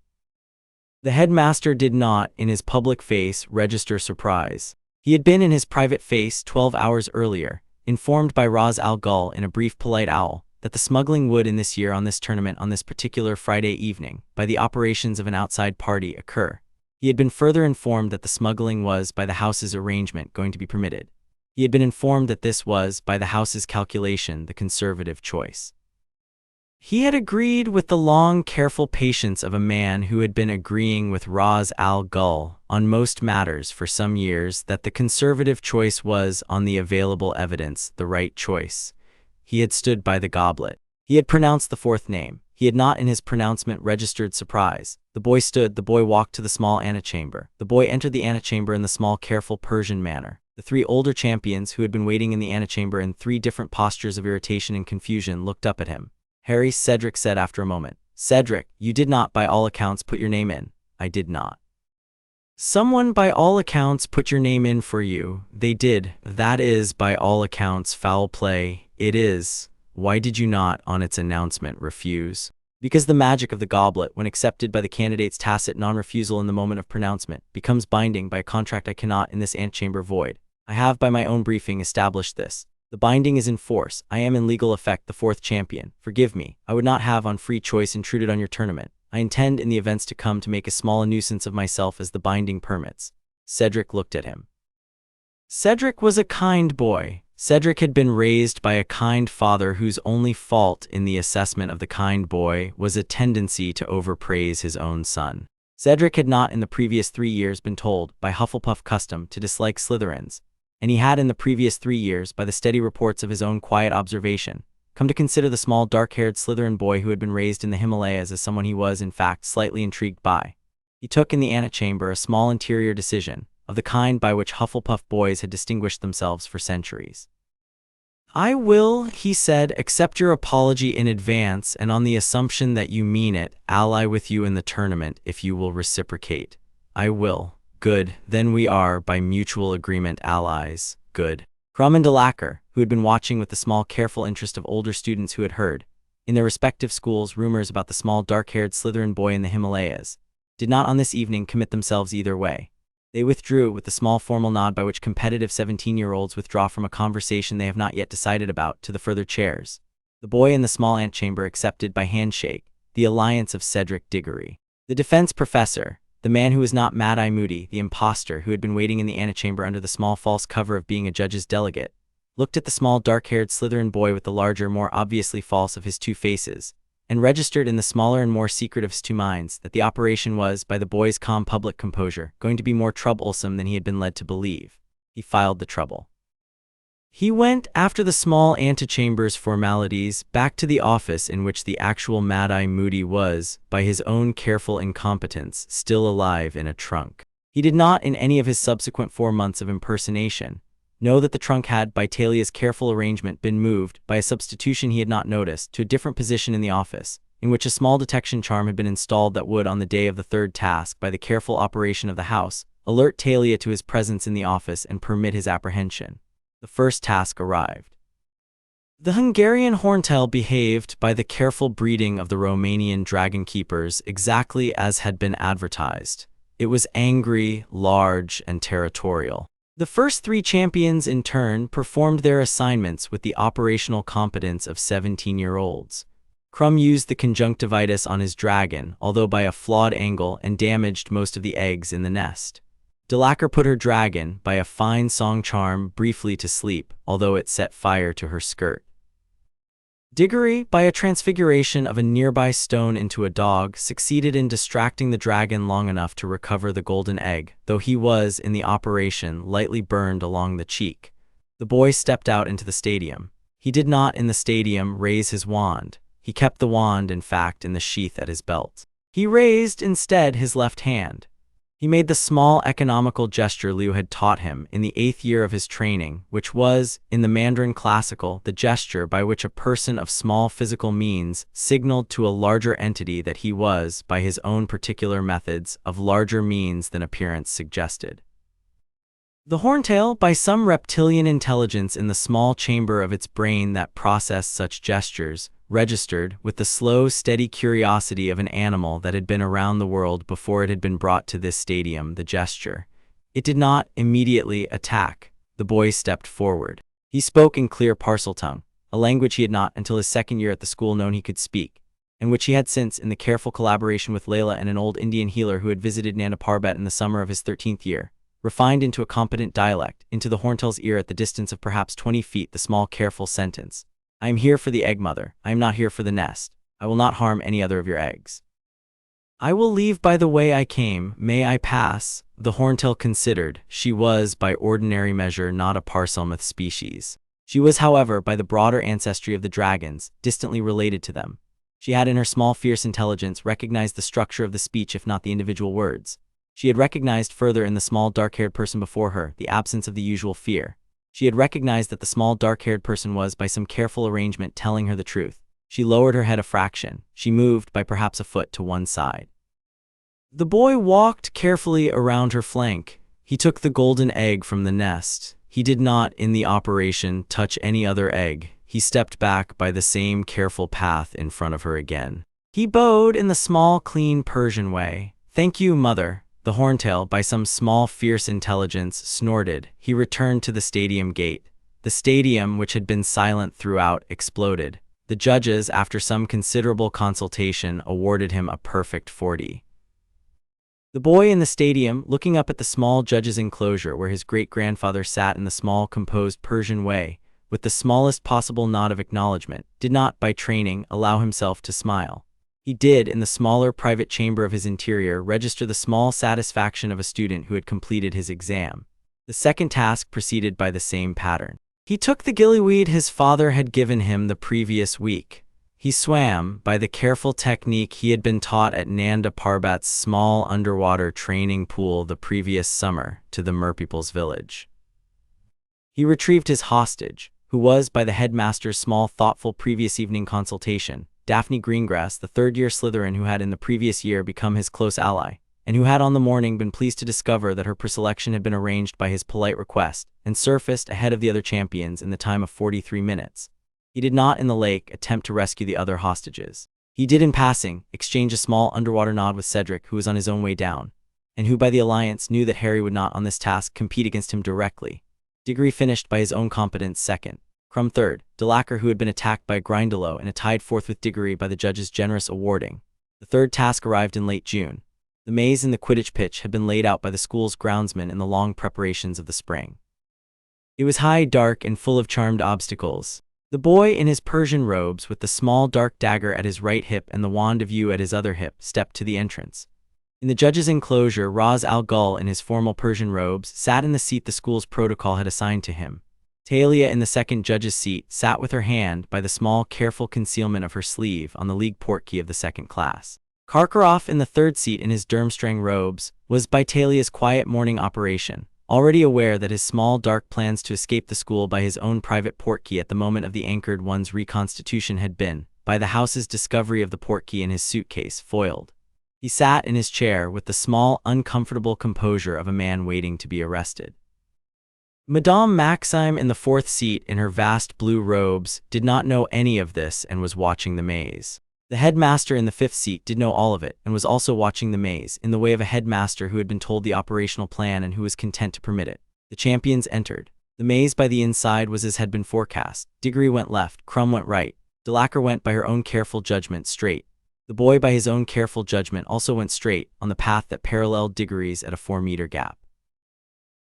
The headmaster did not, in his public face, register surprise. He had been in his private face 12 hours earlier, informed by Ra's al Ghul in a brief polite owl, that the smuggling would in this year on this tournament on this particular Friday evening, by the operations of an outside party, occur. He had been further informed that the smuggling was, by the house's arrangement, going to be permitted. He had been informed that this was, by the house's calculation, the conservative choice. He had agreed with the long, careful patience of a man who had been agreeing with Ra's al Ghul on most matters for some years that the conservative choice was, on the available evidence, the right choice. He had stood by the goblet. He had pronounced the fourth name. He had not in his pronouncement registered surprise. The boy stood, the boy walked to the small antechamber. The boy entered the antechamber in the small, careful Persian manner. The three older champions who had been waiting in the antechamber in three different postures of irritation and confusion looked up at him. Harry, Cedric said after a moment. Cedric, you did not by all accounts put your name in. I did not. Someone by all accounts put your name in for you. They did. That is by all accounts foul play. It is. Why did you not, on its announcement, refuse? Because the magic of the goblet, when accepted by the candidate's tacit non-refusal in the moment of pronouncement, becomes binding by a contract I cannot in this antechamber void. I have by my own briefing established this. The binding is in force. I am in legal effect the fourth champion. Forgive me. I would not have on free choice intruded on your tournament. I intend in the events to come to make as small a nuisance of myself as the binding permits. Cedric looked at him. Cedric was a kind boy. Cedric had been raised by a kind father whose only fault in the assessment of the kind boy was a tendency to overpraise his own son. Cedric had not in the previous 3 years been told, by Hufflepuff custom, to dislike Slytherins, and he had in the previous 3 years, by the steady reports of his own quiet observation, come to consider the small dark-haired Slytherin boy who had been raised in the Himalayas as someone he was, in fact, slightly intrigued by. He took in the antechamber a small interior decision, of the kind by which Hufflepuff boys had distinguished themselves for centuries. I will, he said, accept your apology in advance and on the assumption that you mean it, ally with you in the tournament if you will reciprocate. I will. Good. Then we are, by mutual agreement, allies. Good. Crumb and Delacour, who had been watching with the small careful interest of older students who had heard, in their respective schools, rumors about the small dark-haired Slytherin boy in the Himalayas, did not on this evening commit themselves either way. They withdrew with the small formal nod by which competitive 17-year-olds withdraw from a conversation they have not yet decided about to the further chairs. The boy in the small antechamber accepted by handshake the alliance of Cedric Diggory. The defense professor, the man who was not Mad-Eye Moody, the impostor who had been waiting in the antechamber under the small false cover of being a judge's delegate, looked at the small dark-haired Slytherin boy with the larger, more obviously false of his two faces, and registered in the smaller and more secret of his two minds that the operation was, by the boy's calm public composure, going to be more troublesome than he had been led to believe. He filed the trouble. He went, after the small antechamber's formalities, back to the office in which the actual Mad-Eye Moody was, by his own careful incompetence, still alive in a trunk. He did not, in any of his subsequent 4 months of impersonation, know that the trunk had, by Talia's careful arrangement, been moved, by a substitution he had not noticed, to a different position in the office, in which a small detection charm had been installed that would, on the day of the third task, by the careful operation of the house, alert Talia to his presence in the office and permit his apprehension. The first task arrived. The Hungarian horntail behaved, by the careful breeding of the Romanian dragon keepers, exactly as had been advertised. It was angry, large, and territorial. The first 3 champions in turn performed their assignments with the operational competence of 17-year-olds. Crumb used the conjunctivitis on his dragon, although by a flawed angle, and damaged most of the eggs in the nest. Delacour put her dragon, by a fine song charm, briefly to sleep, although it set fire to her skirt. Diggory, by a transfiguration of a nearby stone into a dog, succeeded in distracting the dragon long enough to recover the golden egg, though he was, in the operation, lightly burned along the cheek. The boy stepped out into the stadium. He did not, in the stadium, raise his wand. He kept the wand, in fact, in the sheath at his belt. He raised, instead, his left hand. He made the small economical gesture Liu had taught him in the 8th year of his training, which was, in the Mandarin Classical, the gesture by which a person of small physical means signaled to a larger entity that he was, by his own particular methods, of larger means than appearance suggested. The horntail, by some reptilian intelligence in the small chamber of its brain that processed such gestures, registered, with the slow, steady curiosity of an animal that had been around the world before it had been brought to this stadium, the gesture. It did not immediately attack. The boy stepped forward. He spoke in clear Parseltongue, a language he had not, until his 2nd year at the school, known he could speak, and which he had since, in the careful collaboration with Layla and an old Indian healer who had visited Nanda Parbat in the summer of his 13th year, refined into a competent dialect, into the horntail's ear at the distance of perhaps 20 feet, the small careful sentence. I am here for the egg, mother. I am not here for the nest. I will not harm any other of your eggs. I will leave by the way I came. May I pass? The horntail considered. She was, by ordinary measure, not a Parselmouth species. She was, however, by the broader ancestry of the dragons, distantly related to them. She had in her small fierce intelligence recognized the structure of the speech if not the individual words. She had recognized further in the small dark-haired person before her the absence of the usual fear. She had recognized that the small dark-haired person was, by some careful arrangement, telling her the truth. She lowered her head a fraction. She moved by perhaps a foot to one side. The boy walked carefully around her flank. He took the golden egg from the nest. He did not, in the operation, touch any other egg. He stepped back by the same careful path in front of her again. He bowed in the small, clean Persian way. "Thank you, mother." The horntail, by some small fierce intelligence, snorted. He returned to the stadium gate. The stadium, which had been silent throughout, exploded. The judges, after some considerable consultation, awarded him a perfect 40. The boy in the stadium, looking up at the small judge's enclosure where his great-grandfather sat in the small, composed Persian way, with the smallest possible nod of acknowledgement, did not, by training, allow himself to smile. He did, in the smaller private chamber of his interior, register the small satisfaction of a student who had completed his exam. The second task proceeded by the same pattern. He took the gillyweed his father had given him the previous week. He swam, by the careful technique he had been taught at Nanda Parbat's small underwater training pool the previous summer, to the merpeople's village. He retrieved his hostage, who was, by the headmaster's small thoughtful previous evening consultation, Daphne Greengrass, the third-year Slytherin who had in the previous year become his close ally, and who had on the morning been pleased to discover that her preselection had been arranged by his polite request, and surfaced ahead of the other champions in the time of 43 minutes. He did not, in the lake, attempt to rescue the other hostages. He did, in passing, exchange a small underwater nod with Cedric, who was on his own way down, and who by the alliance knew that Harry would not on this task compete against him directly. Diggory finished by his own competence second. Crumb third. Delacour, who had been attacked by Grindylow and tied fourth with Diggory by the judge's generous awarding. The third task arrived in late June. The maze and the Quidditch pitch had been laid out by the school's groundsman in the long preparations of the spring. It was high, dark, and full of charmed obstacles. The boy, in his Persian robes, with the small dark dagger at his right hip and the wand of yew at his other hip, stepped to the entrance. In the judge's enclosure, Ras Al Ghul, in his formal Persian robes, sat in the seat the school's protocol had assigned to him. Talia, in the second judge's seat, sat with her hand, by the small, careful concealment of her sleeve, on the league portkey of the second class. Karkaroff, in the third seat in his Durmstrang robes, was, by Talia's quiet morning operation, already aware that his small dark plans to escape the school by his own private portkey at the moment of the anchored one's reconstitution had been, by the house's discovery of the portkey in his suitcase, foiled. He sat in his chair with the small, uncomfortable composure of a man waiting to be arrested. Madame Maxime, in the fourth seat in her vast blue robes, did not know any of this and was watching the maze. The headmaster in the fifth seat did know all of it and was also watching the maze, in the way of a headmaster who had been told the operational plan and who was content to permit it. The champions entered. The maze by the inside was as had been forecast. Diggory went left, Crumb went right. Delacour went by her own careful judgment straight. The boy, by his own careful judgment, also went straight, on the path that paralleled Diggory's at a 4-meter gap.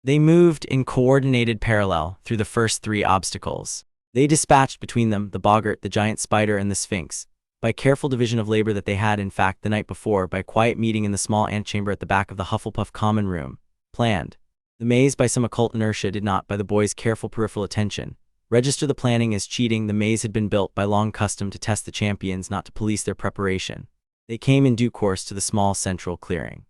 They moved in coordinated parallel through the first 3 obstacles. They dispatched between them the boggart, the giant spider, and the sphinx, by careful division of labor that they had, in fact, the night before, by quiet meeting in the small antechamber at the back of the Hufflepuff common room, planned. The maze, by some occult inertia, did not, by the boy's careful peripheral attention, register the planning as cheating. The maze had been built by long custom to test the champions, not to police their preparation. They came in due course to the small central clearing.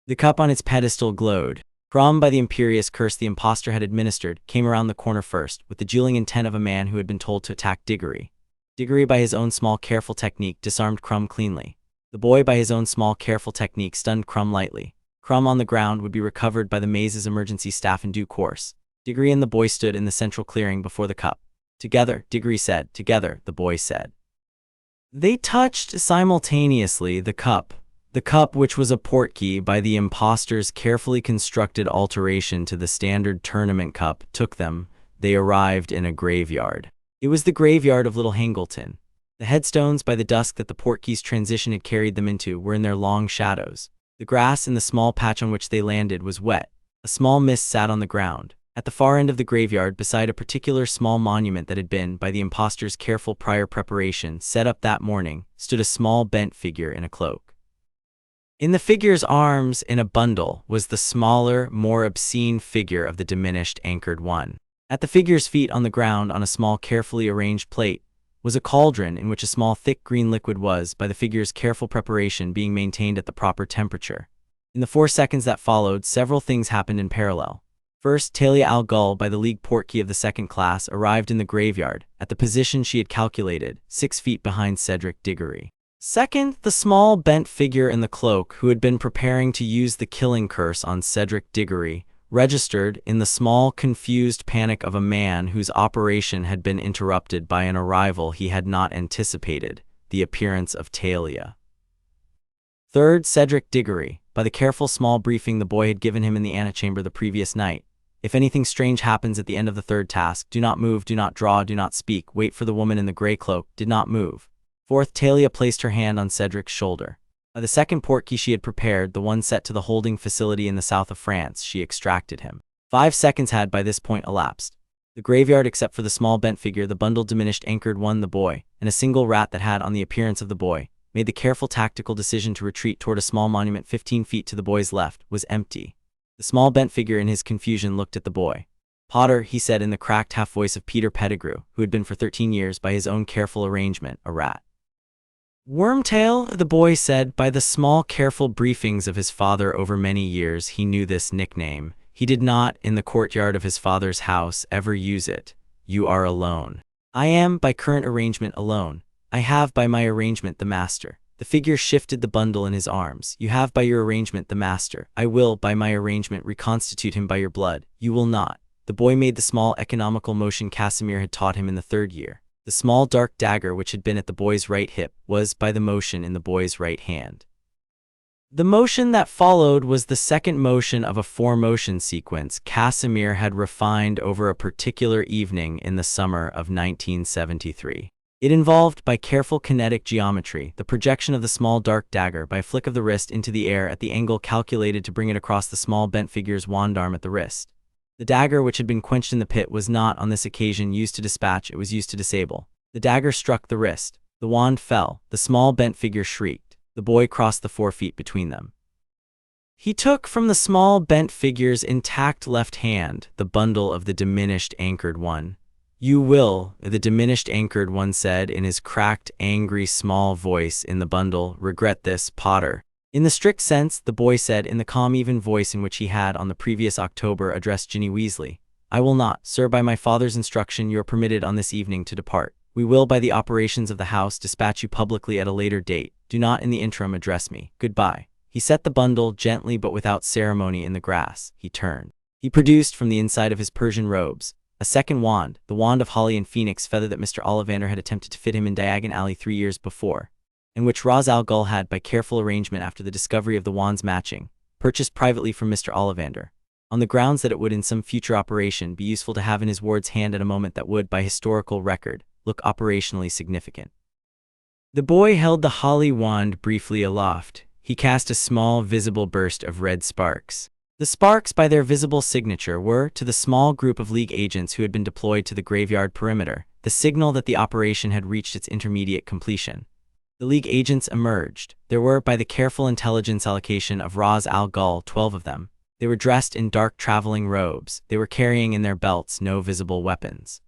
The cup on its pedestal glowed. Crumb, by the imperious curse the impostor had administered, came around the corner first, with the dueling intent of a man who had been told to attack Diggory. Diggory, by his own small careful technique, disarmed Crumb cleanly. The boy, by his own small careful technique, stunned Crumb lightly. Crumb on the ground would be recovered by the maze's emergency staff in due course. Diggory and the boy stood in the central clearing before the cup. Together, Diggory said. Together, the boy said. They touched simultaneously the cup which was a portkey by the impostor's carefully constructed alteration to the standard tournament cup, took them. They arrived in a graveyard. It was the graveyard of Little Hangleton. The headstones, by the dusk that the portkey's transition had carried them into, were in their long shadows. The grass in the small patch on which they landed was wet. A small mist sat on the ground. At the far end of the graveyard, beside a particular small monument that had been, by the impostor's careful prior preparation, set up that morning, stood a small bent figure in a cloak. In the figure's arms, in a bundle, was the smaller, more obscene figure of the diminished anchored one. At the figure's feet on the ground on a small carefully arranged plate was a cauldron in which a small thick green liquid was, by the figure's careful preparation, being maintained at the proper temperature. In the 4 seconds that followed, several things happened in parallel. First, Talia al Ghul, by the League Portkey of the second class, arrived in the graveyard, at the position she had calculated, 6 feet behind Cedric Diggory. Second, the small bent figure in the cloak, who had been preparing to use the killing curse on Cedric Diggory, registered in the small, confused panic of a man whose operation had been interrupted by an arrival he had not anticipated, the appearance of Talia. Third, Cedric Diggory, by the careful small briefing the boy had given him in the antechamber the previous night. If anything strange happens at the end of the third task, do not move, do not draw, do not speak, wait for the woman in the gray cloak, did not move. Fourth, Talia placed her hand on Cedric's shoulder. By the second portkey she had prepared, the one set to the holding facility in the south of France, she extracted him. 5 seconds had by this point elapsed. The graveyard, except for the small bent figure, the bundle diminished anchored one, the boy, and a single rat that had on the appearance of the boy, made the careful tactical decision to retreat toward a small monument 15 feet to the boy's left, was empty. The small bent figure in his confusion looked at the boy. Potter, he said in the cracked half voice of Peter Pettigrew, who had been for 13 years, by his own careful arrangement, a rat. Wormtail, the boy said, by the small careful briefings of his father over many years he knew this nickname. He did not, in the courtyard of his father's house, ever use it. You are alone. I am, by current arrangement, alone. I have by my arrangement the master. The figure shifted the bundle in his arms. You have by your arrangement the master. I will, by my arrangement, reconstitute him by your blood. You will not. The boy made the small economical motion Casimir had taught him in the 3rd year. The small dark dagger which had been at the boy's right hip was, by the motion, in the boy's right hand. The motion that followed was the second motion of a 4-motion sequence Casimir had refined over a particular evening in the summer of 1973. It involved, by careful kinetic geometry, the projection of the small dark dagger by a flick of the wrist into the air at the angle calculated to bring it across the small bent figure's wand arm at the wrist. The dagger which had been quenched in the pit was not, on this occasion, used to dispatch, it was used to disable. The dagger struck the wrist. The wand fell. The small bent figure shrieked. The boy crossed the 4 feet between them. He took from the small bent figure's intact left hand the bundle of the diminished anchored one. You will, the diminished anchored one said in his cracked, angry, small voice in the bundle, regret this, Potter. In the strict sense, the boy said in the calm, even voice in which he had, on the previous October, addressed Ginny Weasley. I will not, sir, by my father's instruction you are permitted on this evening to depart. We will, by the operations of the house, dispatch you publicly at a later date. Do not in the interim address me. Goodbye. He set the bundle gently but without ceremony in the grass. He turned. He produced from the inside of his Persian robes a second wand, the wand of holly and phoenix feather that Mr. Ollivander had attempted to fit him in Diagon Alley 3 years before, and which Ra's al Ghul had, by careful arrangement after the discovery of the wand's matching, purchased privately from Mr. Ollivander, on the grounds that it would in some future operation be useful to have in his ward's hand at a moment that would, by historical record, look operationally significant. The boy held the holly wand briefly aloft. He cast a small visible burst of red sparks. The sparks, by their visible signature, were, to the small group of League agents who had been deployed to the graveyard perimeter, the signal that the operation had reached its intermediate completion. The League agents emerged. There were, by the careful intelligence allocation of Ra's al Ghul, 12 of them. They were dressed in dark traveling robes. They were carrying in their belts no visible weapons.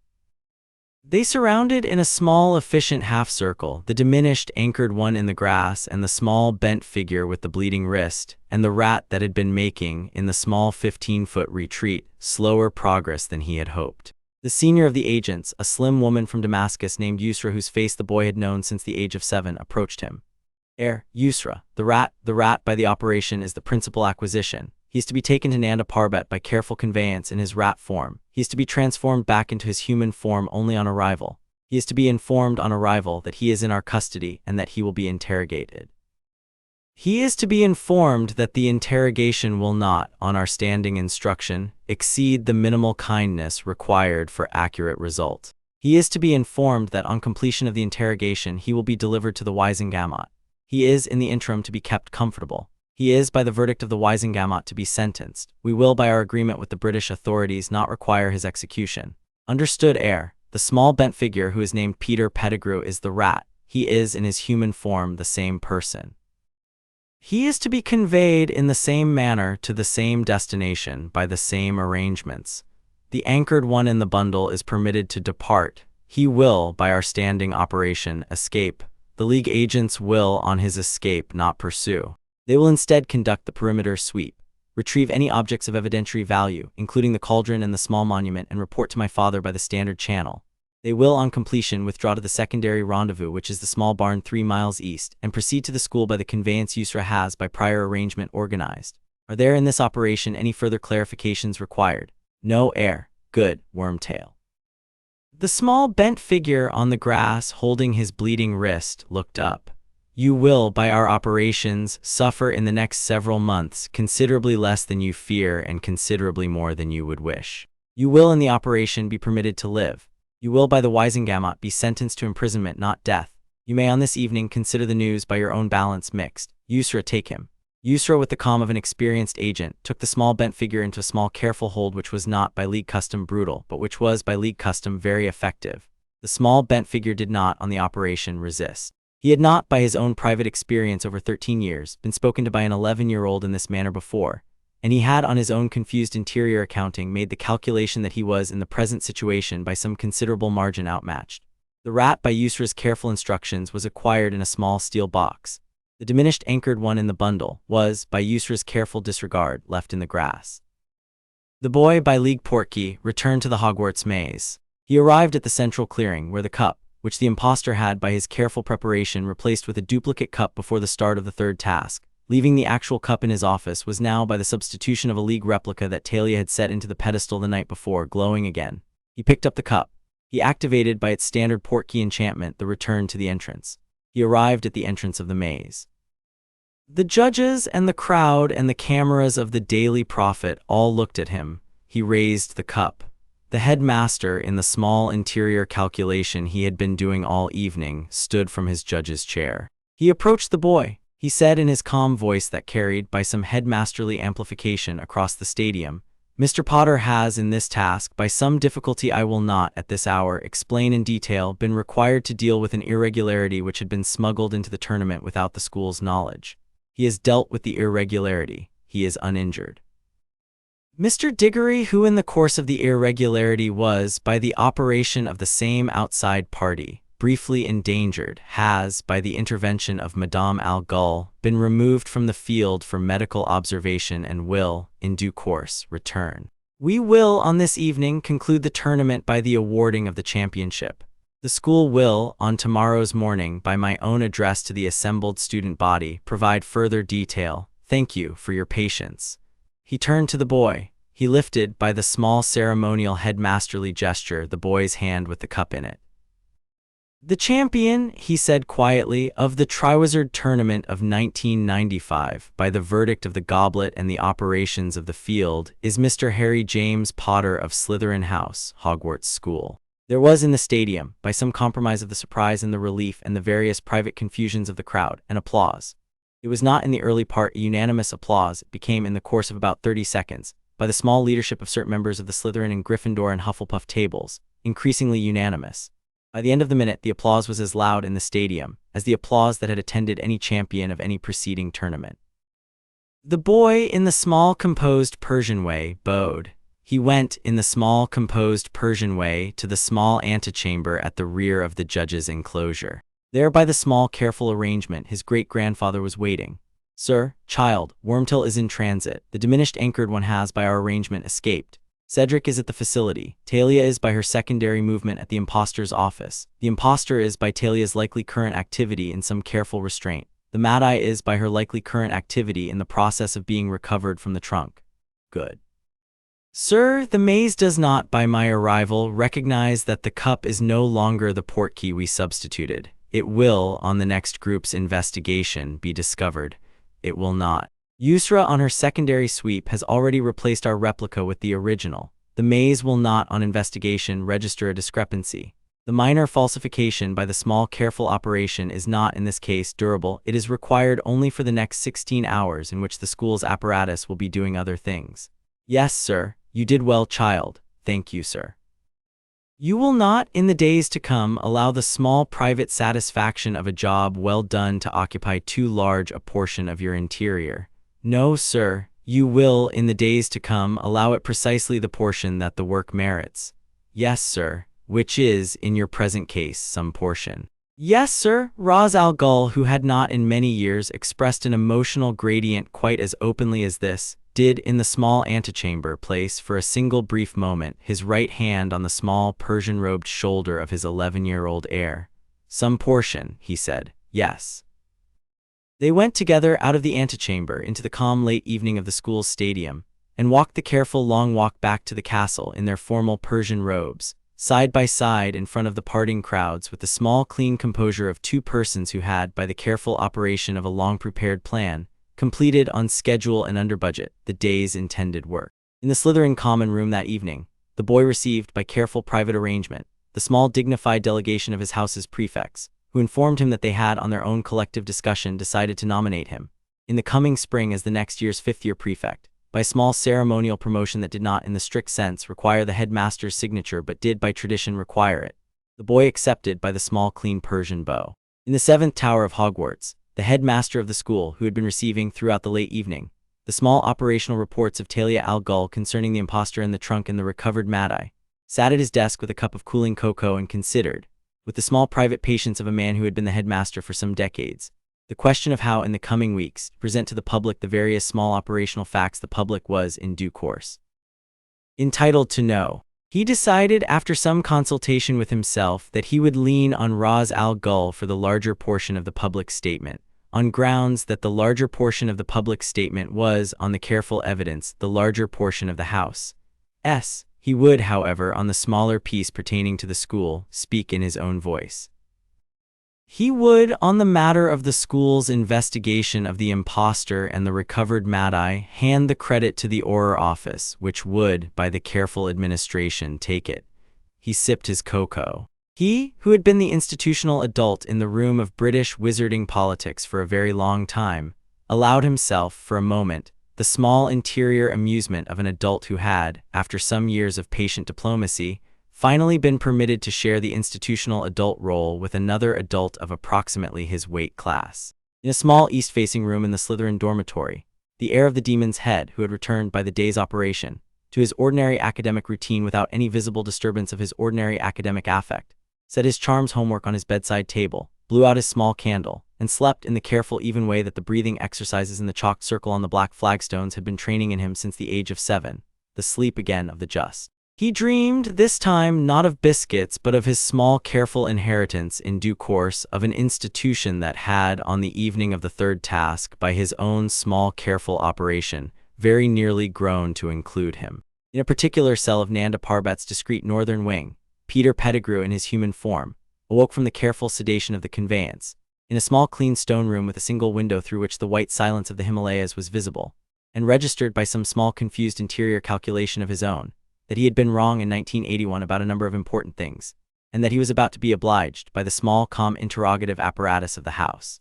They surrounded in a small, efficient half-circle the diminished anchored one in the grass and the small bent figure with the bleeding wrist, and the rat that had been making, in the small 15-foot retreat, slower progress than he had hoped. The senior of the agents, a slim woman from Damascus named Yusra, whose face the boy had known since the age of 7, approached him. Heir, Yusra, the rat by the operation is the principal acquisition. He is to be taken to Nanda Parbat by careful conveyance in his rat form. He is to be transformed back into his human form only on arrival. He is to be informed on arrival that he is in our custody and that he will be interrogated. He is to be informed that the interrogation will not, on our standing instruction, exceed the minimal kindness required for accurate result. He is to be informed that on completion of the interrogation he will be delivered to the Wizengamot. He is, in the interim, to be kept comfortable. He is, by the verdict of the Wizengamot, to be sentenced. We will, by our agreement with the British authorities, not require his execution. Understood, Heir. The small bent figure who is named Peter Pettigrew is the rat. He is, in his human form, the same person. He is to be conveyed in the same manner to the same destination by the same arrangements. The anchored one in the bundle is permitted to depart. He will, by our standing operation, escape. The League agents will, on his escape, not pursue. They will instead conduct the perimeter sweep, retrieve any objects of evidentiary value, including the cauldron and the small monument, and report to my father by the standard channel. They will, on completion, withdraw to the secondary rendezvous, which is the small barn 3 miles east, and proceed to the school by the conveyance Yusra has, by prior arrangement, organized. Are there in this operation any further clarifications required? No, Heir. Good, Wormtail. The small bent figure on the grass, holding his bleeding wrist, looked up. You will, by our operations, suffer in the next several months considerably less than you fear and considerably more than you would wish. You will, in the operation, be permitted to live. You will, by the Wisengamot, be sentenced to imprisonment, not death. You may on this evening consider the news by your own balance mixed. Yusra, take him. Yusra, with the calm of an experienced agent, took the small bent figure into a small careful hold which was not by League custom brutal, but which was by League custom very effective. The small bent figure did not, on the operation, resist. He had not, by his own private experience over 13 years, been spoken to by an 11-year-old in this manner before, and he had, on his own confused interior accounting, made the calculation that he was, in the present situation, by some considerable margin outmatched. The rat, by Yusra's careful instructions, was acquired in a small steel box. The diminished anchored one in the bundle was, by Yusra's careful disregard, left in the grass. The boy, by League portkey, returned to the Hogwarts maze. He arrived at the central clearing, where the cup, which the impostor had by his careful preparation replaced with a duplicate cup before the start of the third task, leaving the actual cup in his office, was now, by the substitution of a League replica that Talia had set into the pedestal the night before, glowing again. He picked up the cup. He activated, by its standard portkey enchantment, the return to the entrance. He arrived at the entrance of the maze. The judges and the crowd and the cameras of the Daily Prophet all looked at him. He raised the cup. The headmaster, in the small interior calculation he had been doing all evening, stood from his judge's chair. He approached the boy. He said in his calm voice that carried, by some headmasterly amplification, across the stadium, Mr. Potter has, in this task, by some difficulty I will not, at this hour, explain in detail, been required to deal with an irregularity which had been smuggled into the tournament without the school's knowledge. He has dealt with the irregularity. He is uninjured. Mr. Diggory, who in the course of the irregularity was, by the operation of the same outside party, briefly endangered, has, by the intervention of Madame Ghul, been removed from the field for medical observation and will, in due course, return. We will, on this evening, conclude the tournament by the awarding of the championship. The school will, on tomorrow's morning, by my own address to the assembled student body, provide further detail. Thank you for your patience. He turned to the boy. He lifted, by the small ceremonial headmasterly gesture, the boy's hand with the cup in it. The champion, he said quietly, of the Triwizard Tournament of 1995, by the verdict of the goblet and the operations of the field, is Mr. Harry James Potter of Slytherin House, Hogwarts School. There was in the stadium, by some compromise of the surprise and the relief and the various private confusions of the crowd, an applause. It was not in the early part a unanimous applause. It became, in the course of about 30 seconds, by the small leadership of certain members of the Slytherin and Gryffindor and Hufflepuff tables, increasingly unanimous. By the end of the minute, the applause was as loud in the stadium as the applause that had attended any champion of any preceding tournament. The boy, in the small composed Persian way, bowed. He went, in the small composed Persian way, to the small antechamber at the rear of the judge's enclosure. There, by the small careful arrangement, his great-grandfather was waiting. Sir, child, Wormtail is in transit. The diminished anchored one has, by our arrangement, escaped. Cedric is at the facility. Talia is, by her secondary movement, at the impostor's office. The impostor is, by Talia's likely current activity, in some careful restraint. The Mad-Eye is, by her likely current activity, in the process of being recovered from the trunk. Good. Sir, the maze does not, by my arrival, recognize that the cup is no longer the portkey we substituted. It will, on the next group's investigation, be discovered. It will not. Yusra, on her secondary sweep, has already replaced our replica with the original. The maze will not, on investigation, register a discrepancy. The minor falsification by the small careful operation is not, in this case, durable. It is required only for the next 16 hours in which the school's apparatus will be doing other things. Yes, sir. You did well, child. Thank you, sir. You will not, in the days to come, allow the small private satisfaction of a job well done to occupy too large a portion of your interior. No, sir, You will, in the days to come, allow it precisely the portion that the work merits. Yes, sir, which is, in your present case, some portion. Yes, sir. Ra's al Ghul, who had not in many years expressed an emotional gradient quite as openly as this, did in the small antechamber place for a single brief moment, his right hand on the small Persian-robed shoulder of his 11-year-old heir. Some portion, he said, yes. They went together out of the antechamber into the calm late evening of the school's stadium, and walked the careful long walk back to the castle in their formal Persian robes, side by side in front of the parting crowds with the small clean composure of two persons who had, by the careful operation of a long-prepared plan, completed on schedule and under budget the day's intended work. In the Slytherin common room that evening, the boy received, by careful private arrangement, the small dignified delegation of his house's prefects, who informed him that they had, on their own collective discussion, decided to nominate him, in the coming spring, as the next year's fifth-year prefect, by a small ceremonial promotion that did not, in the strict sense, require the headmaster's signature but did, by tradition, require it. The boy accepted by the small clean Persian bow. In the 7th tower of Hogwarts, the headmaster of the school, who had been receiving, throughout the late evening, the small operational reports of Talia al Ghul concerning the impostor in the trunk and the recovered Mad-Eye, sat at his desk with a cup of cooling cocoa and considered, with the small private patience of a man who had been the headmaster for some decades, the question of how, in the coming weeks, to present to the public the various small operational facts the public was, in due course, entitled to know. He decided, after some consultation with himself, that he would lean on Ra's al Ghul for the larger portion of the public statement, on grounds that the larger portion of the public statement was, on the careful evidence, the larger portion of the House. He would, however, on the smaller piece pertaining to the school, speak in his own voice. He would, on the matter of the school's investigation of the impostor and the recovered Mad-Eye, hand the credit to the Auror office, which would, by the careful administration, take it. He sipped his cocoa. He, who had been the institutional adult in the room of British wizarding politics for a very long time, allowed himself, for a moment, the small interior amusement of an adult who had, after some years of patient diplomacy, finally been permitted to share the institutional adult role with another adult of approximately his weight class. In a small east-facing room in the Slytherin dormitory, the heir of the Demon's Head, who had returned by the day's operation to his ordinary academic routine without any visible disturbance of his ordinary academic affect, set his charms homework on his bedside table, blew out his small candle, and slept in the careful even way that the breathing exercises in the chalked circle on the black flagstones had been training in him since the age of 7, the sleep again of the just. He dreamed, this time, not of biscuits but of his small careful inheritance in due course of an institution that had, on the evening of the third task, by his own small careful operation, very nearly grown to include him. In a particular cell of Nanda Parbat's discreet northern wing, Peter Pettigrew in his human form awoke from the careful sedation of the conveyance, in a small clean stone room with a single window through which the white silence of the Himalayas was visible, and registered by some small confused interior calculation of his own, that he had been wrong in 1981 about a number of important things, and that he was about to be obliged, by the small calm interrogative apparatus of the House,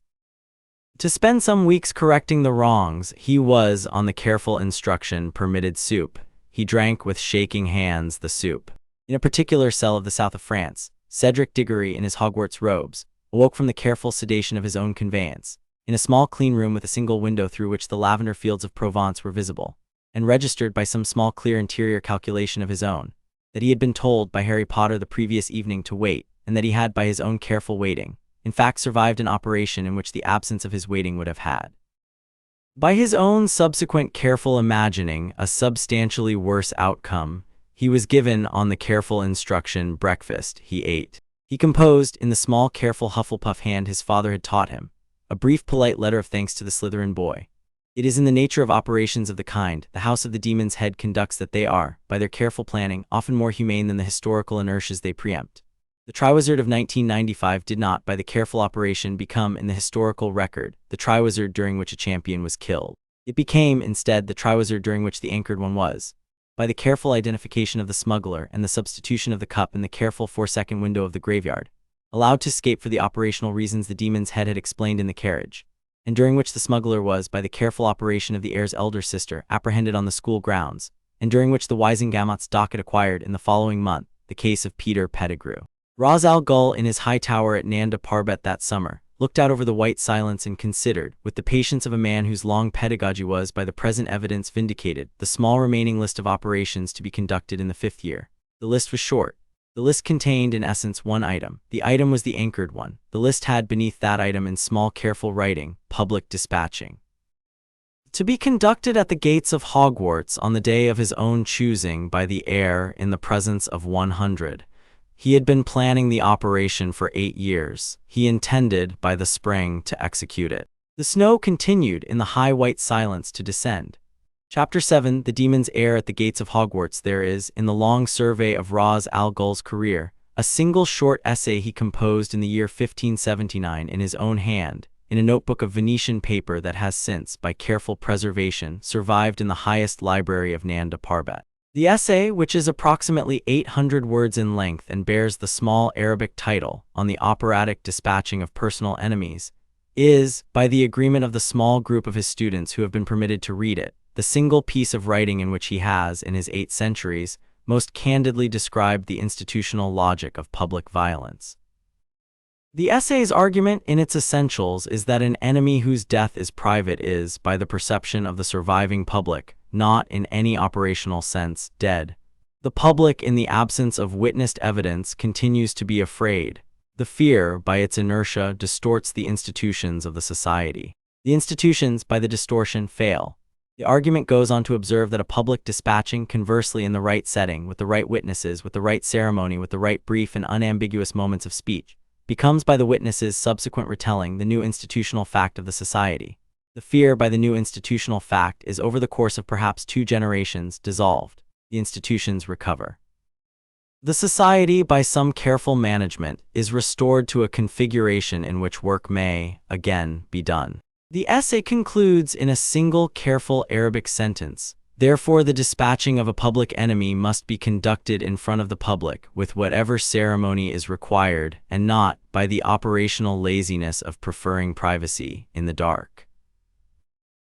to spend some weeks correcting the wrongs. He was, on the careful instruction, permitted soup. He drank with shaking hands the soup. In a particular cell of the south of France, Cedric Diggory, in his Hogwarts robes, awoke from the careful sedation of his own conveyance, in a small clean room with a single window through which the lavender fields of Provence were visible, and registered by some small clear interior calculation of his own, that he had been told by Harry Potter the previous evening to wait, and that he had, by his own careful waiting, in fact survived an operation in which the absence of his waiting would have had, by his own subsequent careful imagining, a substantially worse outcome. He was given, on the careful instruction, breakfast. He ate. He composed, in the small careful Hufflepuff hand his father had taught him, a brief polite letter of thanks to the Slytherin boy. It is in the nature of operations of the kind the House of the Demon's Head conducts that they are, by their careful planning, often more humane than the historical inertias they preempt. The Triwizard of 1995 did not, by the careful operation, become, in the historical record, the Triwizard during which a champion was killed. It became, instead, the Triwizard during which the anchored one was, by the careful identification of the smuggler and the substitution of the cup in the careful 4-second window of the graveyard, allowed to escape for the operational reasons the Demon's Head had explained in the carriage, and during which the smuggler was, by the careful operation of the heir's elder sister, apprehended on the school grounds, and during which the Wisengamot's docket acquired, in the following month, the case of Peter Pettigrew. Ra's al Ghul, in his high tower at Nanda Parbat that summer, looked out over the white silence and considered, with the patience of a man whose long pedagogy was by the present evidence vindicated, the small remaining list of operations to be conducted in the 5th year. The list was short. The list contained, in essence, one item. The item was the anchored one. The list had beneath that item in small careful writing, public dispatching. To be conducted at the gates of Hogwarts on the day of his own choosing by the heir in the presence of 100. He had been planning the operation for 8 years. He intended, by the spring, to execute it. The snow continued in the high white silence to descend. Chapter 7, The Demon's Heir at the Gates of Hogwarts. There is, in the long survey of Ra's al Ghul's career, a single short essay he composed in the year 1579 in his own hand, in a notebook of Venetian paper that has since, by careful preservation, survived in the highest library of Nanda Parbat. The essay, which is approximately 800 words in length and bears the small Arabic title, On the Operatic Dispatching of Personal Enemies, is, by the agreement of the small group of his students who have been permitted to read it, the single piece of writing in which he has, in his 8 centuries, most candidly described the institutional logic of public violence. The essay's argument in its essentials is that an enemy whose death is private is, by the perception of the surviving public, not in any operational sense, dead. The public, in the absence of witnessed evidence, continues to be afraid. The fear, by its inertia, distorts the institutions of the society. The institutions, by the distortion, fail. The argument goes on to observe that a public dispatching, conversely in the right setting, with the right witnesses, with the right ceremony, with the right brief and unambiguous moments of speech, becomes by the witnesses' subsequent retelling the new institutional fact of the society. The fear by the new institutional fact is over the course of perhaps 2 generations dissolved. The institutions recover. The society, by some careful management, is restored to a configuration in which work may, again, be done. The essay concludes in a single careful Arabic sentence. Therefore, the dispatching of a public enemy must be conducted in front of the public with whatever ceremony is required, and not by the operational laziness of preferring privacy in the dark.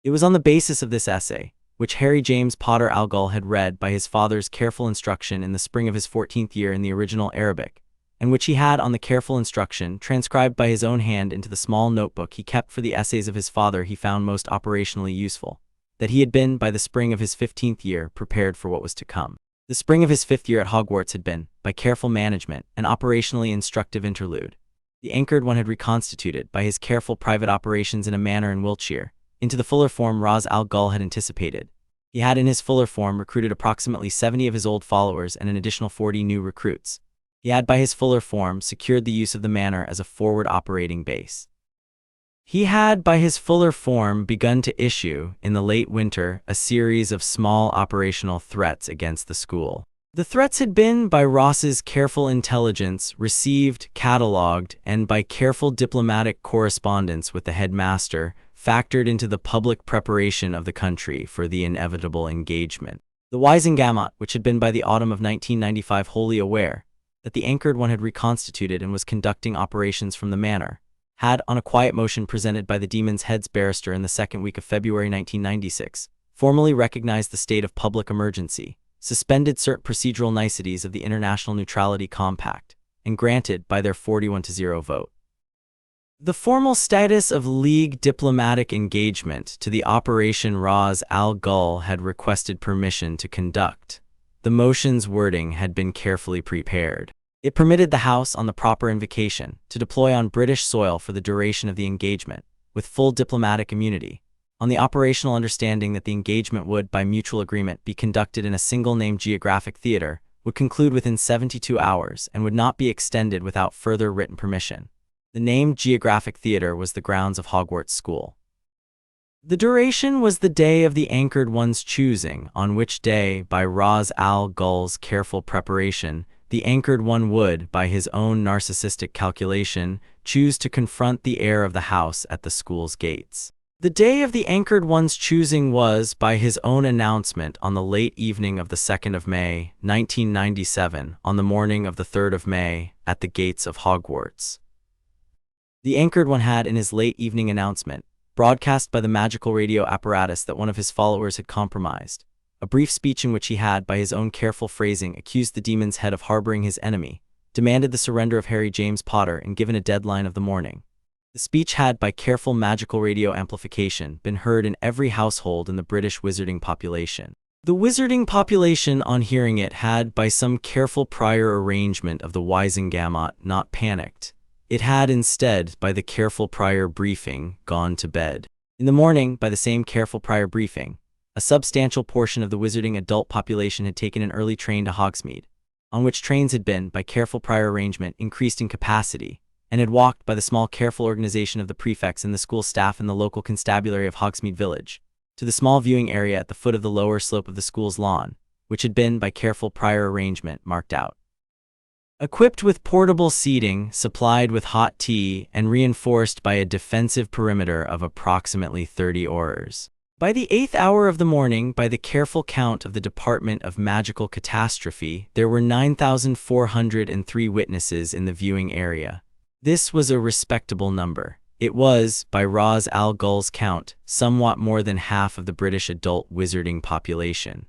It was on the basis of this essay, which Harry James Potter al Ghul had read by his father's careful instruction in the spring of his 14th year in the original Arabic, and which he had on the careful instruction transcribed by his own hand into the small notebook he kept for the essays of his father he found most operationally useful, that he had been, by the spring of his 15th year, prepared for what was to come. The spring of his 5th year at Hogwarts had been, by careful management, an operationally instructive interlude. The anchored one had reconstituted, by his careful private operations in a manner in Wiltshire, into the fuller form Ra's al Ghul had anticipated. He had in his fuller form recruited approximately 70 of his old followers and an additional 40 new recruits. He had by his fuller form secured the use of the manor as a forward operating base. He had by his fuller form begun to issue, in the late winter, a series of small operational threats against the school. The threats had been, by Ross's careful intelligence, received, catalogued, and by careful diplomatic correspondence with the headmaster, factored into the public preparation of the country for the inevitable engagement. The Wisengamot, which had been by the autumn of 1995 wholly aware that the anchored one had reconstituted and was conducting operations from the manor, had, on a quiet motion presented by the Demon's Head's barrister in the 2nd week of February 1996, formally recognized the state of public emergency, suspended certain procedural niceties of the International Neutrality Compact, and granted, by their 41-0 vote, the formal status of League diplomatic engagement to the operation Ra's al Ghul had requested permission to conduct. The motion's wording had been carefully prepared. It permitted the House, on the proper invocation, to deploy on British soil for the duration of the engagement, with full diplomatic immunity, on the operational understanding that the engagement would, by mutual agreement, be conducted in a single-named geographic theater, would conclude within 72 hours, and would not be extended without further written permission. The named geographic theater was the grounds of Hogwarts School. The duration was the day of the anchored one's choosing, on which day, by Ra's al Ghul's careful preparation, the anchored one would, by his own narcissistic calculation, choose to confront the heir of the house at the school's gates. The day of the anchored one's choosing was, by his own announcement, on the late evening of the 2nd of May, 1997, on the morning of the 3rd of May, at the gates of Hogwarts. The anchored one had, in his late evening announcement, broadcast by the magical radio apparatus that one of his followers had compromised, a brief speech in which he had, by his own careful phrasing, accused the Demon's Head of harboring his enemy, demanded the surrender of Harry James Potter, and given a deadline of the morning. The speech had, by careful magical radio amplification, been heard in every household in the British wizarding population. The wizarding population, on hearing it, had, by some careful prior arrangement of the Wisengamot, not panicked. It had instead, by the careful prior briefing, gone to bed. In the morning, by the same careful prior briefing, a substantial portion of the wizarding adult population had taken an early train to Hogsmeade, on which trains had been, by careful prior arrangement, increased in capacity, and had walked, by the small careful organization of the prefects and the school staff in the local constabulary of Hogsmeade Village, to the small viewing area at the foot of the lower slope of the school's lawn, which had been, by careful prior arrangement, marked out. Equipped with portable seating, supplied with hot tea, and reinforced by a defensive perimeter of approximately 30 oars. By the 8th hour of the morning, by the careful count of the Department of Magical Catastrophe, there were 9,403 witnesses in the viewing area. This was a respectable number. It was, by Ra's al Ghul's count, somewhat more than half of the British adult wizarding population.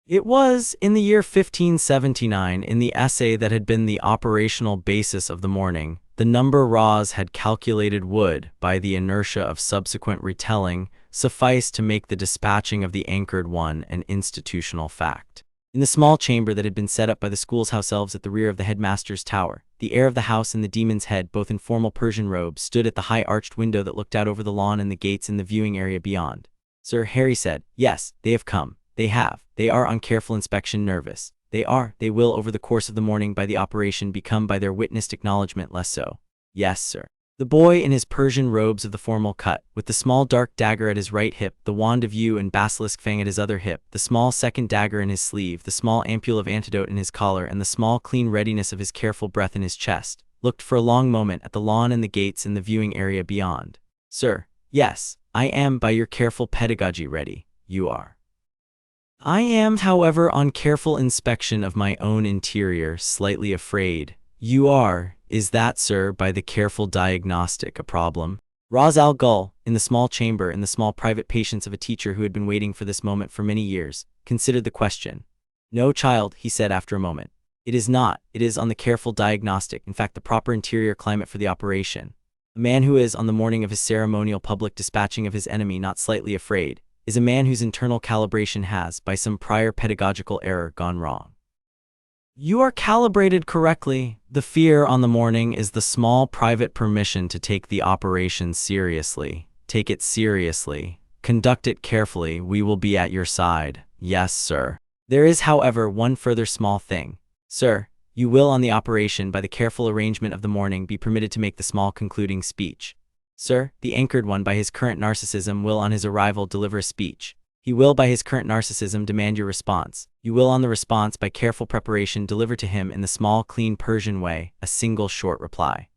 It was, in the year 1579, in the essay that had been the operational basis of the morning, the number Ra's had calculated would, by the inertia of subsequent retelling, suffice to make the dispatching of the anchored one an institutional fact. In the small chamber that had been set up by the school's house elves at the rear of the headmaster's tower, the heir of the house and the demon's head, both in formal Persian robes, stood at the high arched window that looked out over the lawn and the gates in the viewing area beyond. "Sir," Harry said, "yes, they have come. They have. They are on careful inspection nervous. They will over the course of the morning by the operation become by their witnessed acknowledgement less so." "Yes, sir." The boy in his Persian robes of the formal cut, with the small dark dagger at his right hip, the wand of yew and basilisk fang at his other hip, the small second dagger in his sleeve, the small ampule of antidote in his collar, and the small clean readiness of his careful breath in his chest, looked for a long moment at the lawn and the gates in the viewing area beyond. "Sir, yes, I am by your careful pedagogy ready. You are." "I am, however, on careful inspection of my own interior, slightly afraid." "You are. Is that, sir, by the careful diagnostic, a problem?" Ra's al Ghul, in the small chamber, in the small private patience of a teacher who had been waiting for this moment for many years, considered the question. "No, child," he said after a moment. "It is not. It is on the careful diagnostic, in fact the proper interior climate for the operation. A man who is, on the morning of his ceremonial public dispatching of his enemy, not slightly afraid, is a man whose internal calibration has, by some prior pedagogical error, gone wrong." "You are calibrated correctly. The fear on the morning is the small private permission to take the operation seriously. Take it seriously. Conduct it carefully. We will be at your side." "Yes, sir." "There is, however, one further small thing. Sir, you will on the operation, by the careful arrangement of the morning, be permitted to make the small concluding speech. Sir, the anchored one, by his current narcissism, will on his arrival deliver a speech. He will, by his current narcissism, demand your response. You will, on the response, by careful preparation, deliver to him, in the small, clean Persian way, a single short reply.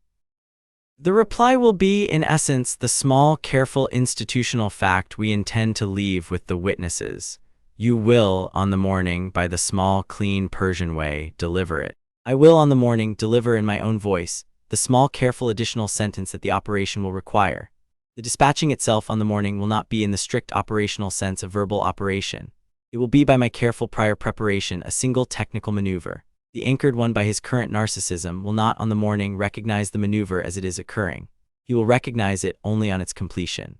The reply will be, in essence, the small, careful institutional fact we intend to leave with the witnesses. You will, on the morning, by the small, clean Persian way, deliver it. I will, on the morning, deliver in my own voice the small, careful additional sentence that the operation will require. The dispatching itself on the morning will not be in the strict operational sense of verbal operation. It will be, by my careful prior preparation, a single technical maneuver. The anchored one, by his current narcissism, will not on the morning recognize the maneuver as it is occurring. He will recognize it only on its completion.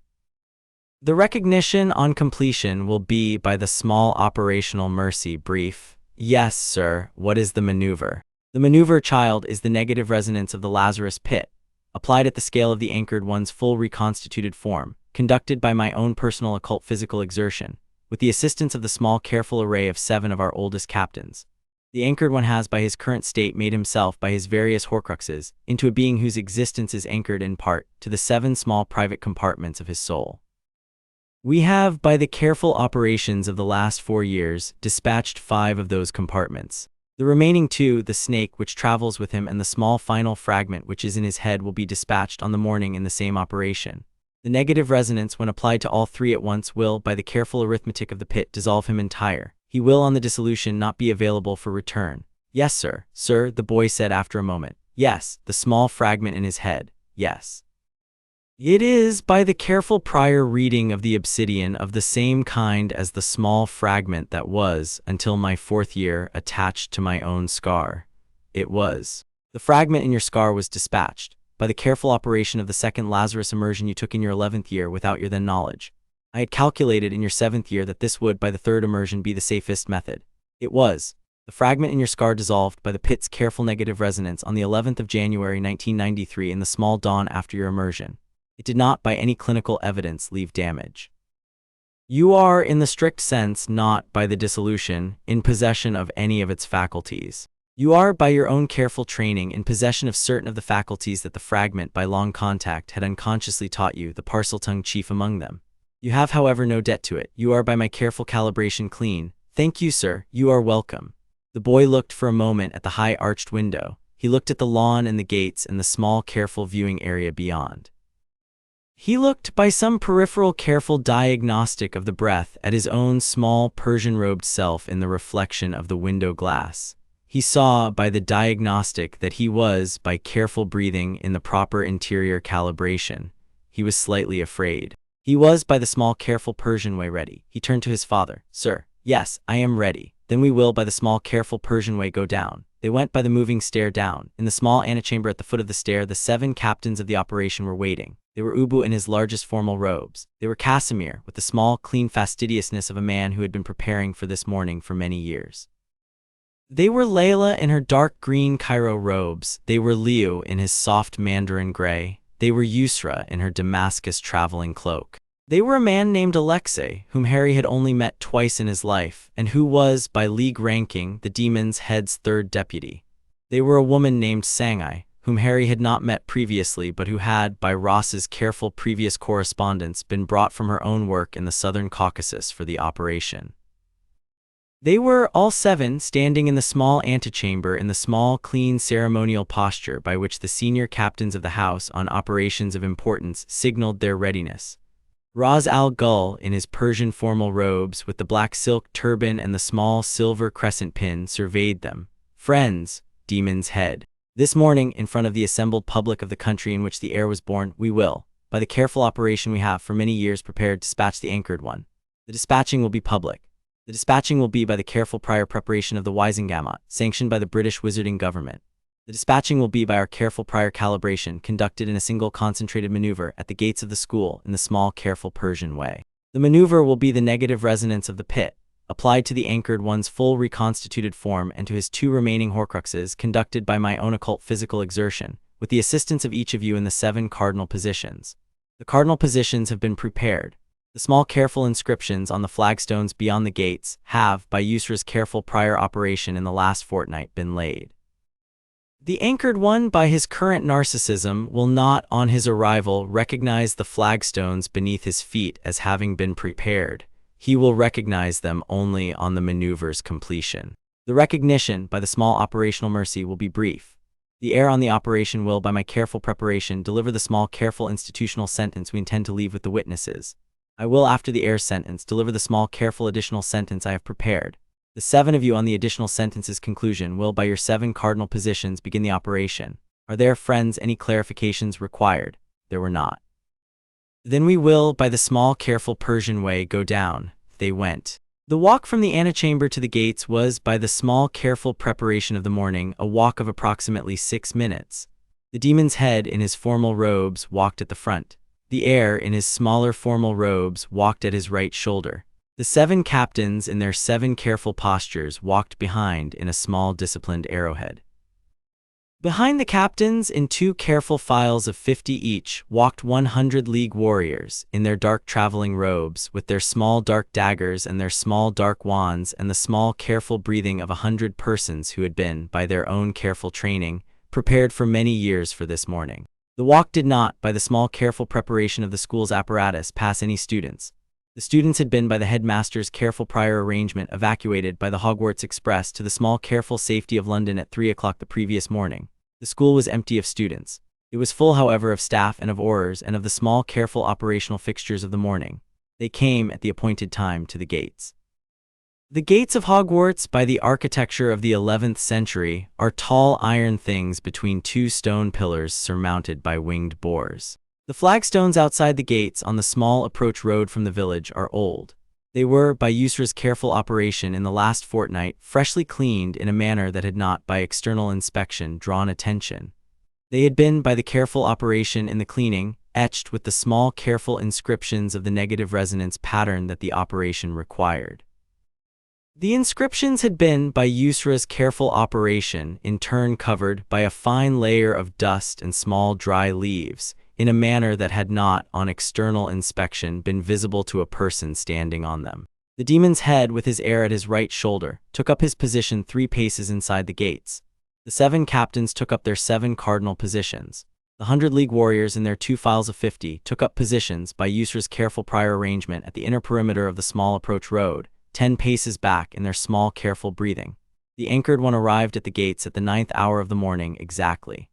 The recognition on completion will be, by the small operational mercy brief. Yes, sir, what is the maneuver? The maneuver, child, is the negative resonance of the Lazarus pit, applied at the scale of the anchored one's full reconstituted form, conducted by my own personal occult physical exertion, with the assistance of the small careful array of 7 of our oldest captains. The anchored one has, by his current state, made himself, by his various horcruxes, into a being whose existence is anchored in part to the 7 small private compartments of his soul. We have, by the careful operations of the last 4 years, dispatched 5 of those compartments. The remaining 2, the snake which travels with him and the small final fragment which is in his head, will be dispatched on the morning in the same operation. The negative resonance, when applied to all 3 at once, will, by the careful arithmetic of the pit, dissolve him entire. He will, on the dissolution, not be available for return. Yes, sir. Sir, the boy said after a moment. Yes, the small fragment in his head. Yes. It is, by the careful prior reading of the obsidian, of the same kind as the small fragment that was, until my 4th year, attached to my own scar. It was. The fragment in your scar was dispatched. by the careful operation of the second Lazarus immersion you took in your 11th year without your then knowledge. I had calculated in your 7th year that this would, by the third immersion, be the safest method. It was. The fragment in your scar dissolved by the pit's careful negative resonance on the 11th of January 1993 in the small dawn after your immersion. It did not, by any clinical evidence, leave damage. You are, in the strict sense, not, by the dissolution, in possession of any of its faculties. You are, by your own careful training, in possession of certain of the faculties that the fragment, by long contact, had unconsciously taught you, the parcel-tongue chief among them. You have, however, no debt to it. You are, by my careful calibration, clean. Thank you, sir. You are welcome. The boy looked for a moment at the high arched window. He looked at the lawn and the gates and the small, careful viewing area beyond. He looked, by some peripheral careful diagnostic of the breath, at his own small Persian-robed self in the reflection of the window glass. He saw, by the diagnostic, that he was, by careful breathing, in the proper interior calibration. He was slightly afraid. He was, by the small careful Persian way, ready. He turned to his father. Sir, yes, I am ready. Then we will, by the small careful Persian way, go down. They went by the moving stair down. In the small antechamber at the foot of the stair, the 7 captains of the operation were waiting. They were Ubu in his largest formal robes. They were Casimir, with the small, clean fastidiousness of a man who had been preparing for this morning for many years. They were Layla in her dark green Cairo robes. They were Leo in his soft mandarin gray. They were Yusra in her Damascus traveling cloak. They were a man named Alexei, whom Harry had only met twice in his life, and who was, by league ranking, the demon's head's 3rd deputy. They were a woman named Sangai, whom Harry had not met previously but who had, by Ross's careful previous correspondence, been brought from her own work in the southern Caucasus for the operation. They were, all 7, standing in the small antechamber in the small, clean ceremonial posture by which the senior captains of the house on operations of importance signaled their readiness. Ras al-Ghul, in his Persian formal robes with the black silk turban and the small silver crescent pin, surveyed them. Friends, demon's head. This morning, in front of the assembled public of the country in which the heir was born, we will, by the careful operation we have for many years prepared, dispatch the anchored one. The dispatching will be public. The dispatching will be by the careful prior preparation of the Wisengamot, sanctioned by the British Wizarding Government. The dispatching will be by our careful prior calibration, conducted in a single concentrated maneuver at the gates of the school in the small careful Persian way. The maneuver will be the negative resonance of the pit, applied to the anchored one's full reconstituted form and to his 2 remaining Horcruxes, conducted by my own occult physical exertion, with the assistance of each of you in the 7 cardinal positions. The cardinal positions have been prepared. The small careful inscriptions on the flagstones beyond the gates have, by Yusra's careful prior operation in the last fortnight, been laid. The anchored one, by his current narcissism, will not, on his arrival, recognize the flagstones beneath his feet as having been prepared. He will recognize them only on the maneuver's completion. The recognition, by the small operational mercy, will be brief. The heir on the operation will, by my careful preparation, deliver the small careful institutional sentence we intend to leave with the witnesses. I will, after the heir's sentence, deliver the small careful additional sentence I have prepared. The 7 of you on the additional sentence's conclusion will, by your 7 cardinal positions, begin the operation. Are there, friends, any clarifications required? There were not. Then we will, by the small careful Persian way, go down. They went. The walk from the antechamber to the gates was, by the small careful preparation of the morning, a walk of approximately 6 minutes. The demon's head, in his formal robes, walked at the front. The heir, in his smaller formal robes, walked at his right shoulder. The 7 captains, in their 7 careful postures, walked behind in a small disciplined arrowhead. Behind the captains, in 2 careful files of 50 each, walked 100 League warriors, in their dark traveling robes, with their small dark daggers and their small dark wands and the small careful breathing of 100 persons who had been, by their own careful training, prepared for many years for this morning. The walk did not, by the small careful preparation of the school's apparatus, pass any students. The students had been, by the headmaster's careful prior arrangement, evacuated by the Hogwarts Express to the small careful safety of London at 3 o'clock the previous morning. The school was empty of students. It was full, however, of staff and of aurors and of the small careful operational fixtures of the morning. They came, at the appointed time, to the gates. The gates of Hogwarts, by the architecture of the 11th century, are tall iron things between 2 stone pillars surmounted by winged boars. The flagstones outside the gates on the small approach road from the village are old. They were, by Yusra's careful operation in the last fortnight, freshly cleaned in a manner that had not, by external inspection, drawn attention. They had been by the careful operation in the cleaning, etched with the small careful inscriptions of the negative resonance pattern that the operation required. The inscriptions had been by Yusra's careful operation, in turn covered by a fine layer of dust and small dry leaves, in a manner that had not, on external inspection, been visible to a person standing on them. The demon's head, with his heir at his right shoulder, took up his position 3 paces inside the gates. The 7 captains took up their 7 cardinal positions. The 100 League warriors in their 2 files of 50 took up positions by Yusra's careful prior arrangement at the inner perimeter of the small approach road, 10 paces back in their small careful breathing. The anchored one arrived at the gates at the 9th hour of the morning exactly.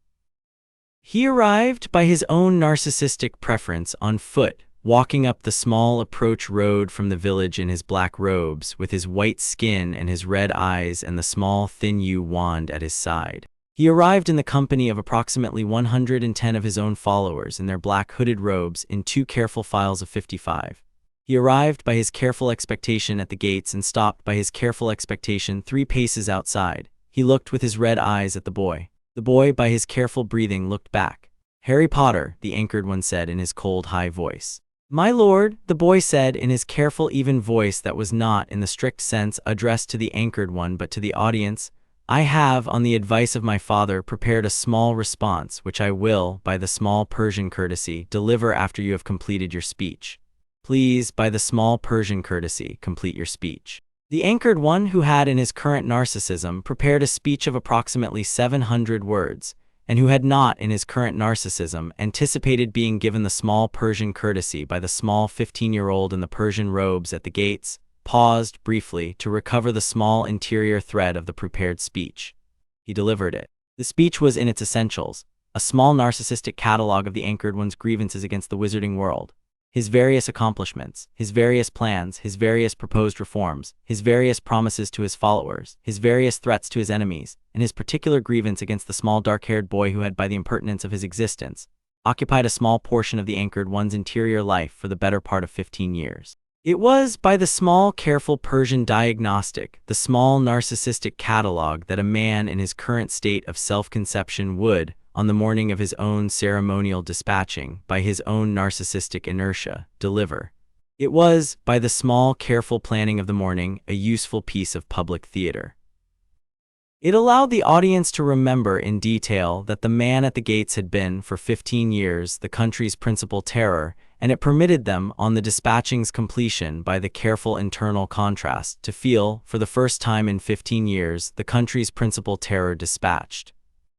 He arrived by his own narcissistic preference on foot, walking up the small approach road from the village in his black robes, with his white skin and his red eyes and the small thin yew wand at his side. He arrived in the company of approximately 110 of his own followers in their black hooded robes in 2 careful files of 55. He arrived by his careful expectation at the gates and stopped by his careful expectation 3 paces outside. He looked with his red eyes at the boy. The boy, by his careful breathing, looked back. "Harry Potter," the anchored one said in his cold, high voice. "My lord," the boy said in his careful, even voice that was not, in the strict sense, addressed to the anchored one but to the audience, "I have, on the advice of my father, prepared a small response, which I will, by the small Persian courtesy, deliver after you have completed your speech. Please, by the small Persian courtesy, complete your speech." The anchored one, who had in his current narcissism prepared a speech of approximately 700 words, and who had not in his current narcissism anticipated being given the small Persian courtesy by the small 15-year-old in the Persian robes at the gates, paused briefly to recover the small interior thread of the prepared speech. He delivered it. The speech was in its essentials, a small narcissistic catalogue of the anchored one's grievances against the wizarding world. His various accomplishments, his various plans, his various proposed reforms, his various promises to his followers, his various threats to his enemies, and his particular grievance against the small dark-haired boy who had, by the impertinence of his existence, occupied a small portion of the anchored one's interior life for the better part of 15 years. It was by the small careful Persian diagnostic, the small narcissistic catalogue, that a man in his current state of self-conception would, on the morning of his own ceremonial dispatching, by his own narcissistic inertia, deliver. It was, by the small careful planning of the morning, a useful piece of public theater. It allowed the audience to remember in detail that the man at the gates had been, for 15 years, the country's principal terror, and it permitted them, on the dispatching's completion by the careful internal contrast, to feel, for the first time in 15 years, the country's principal terror dispatched.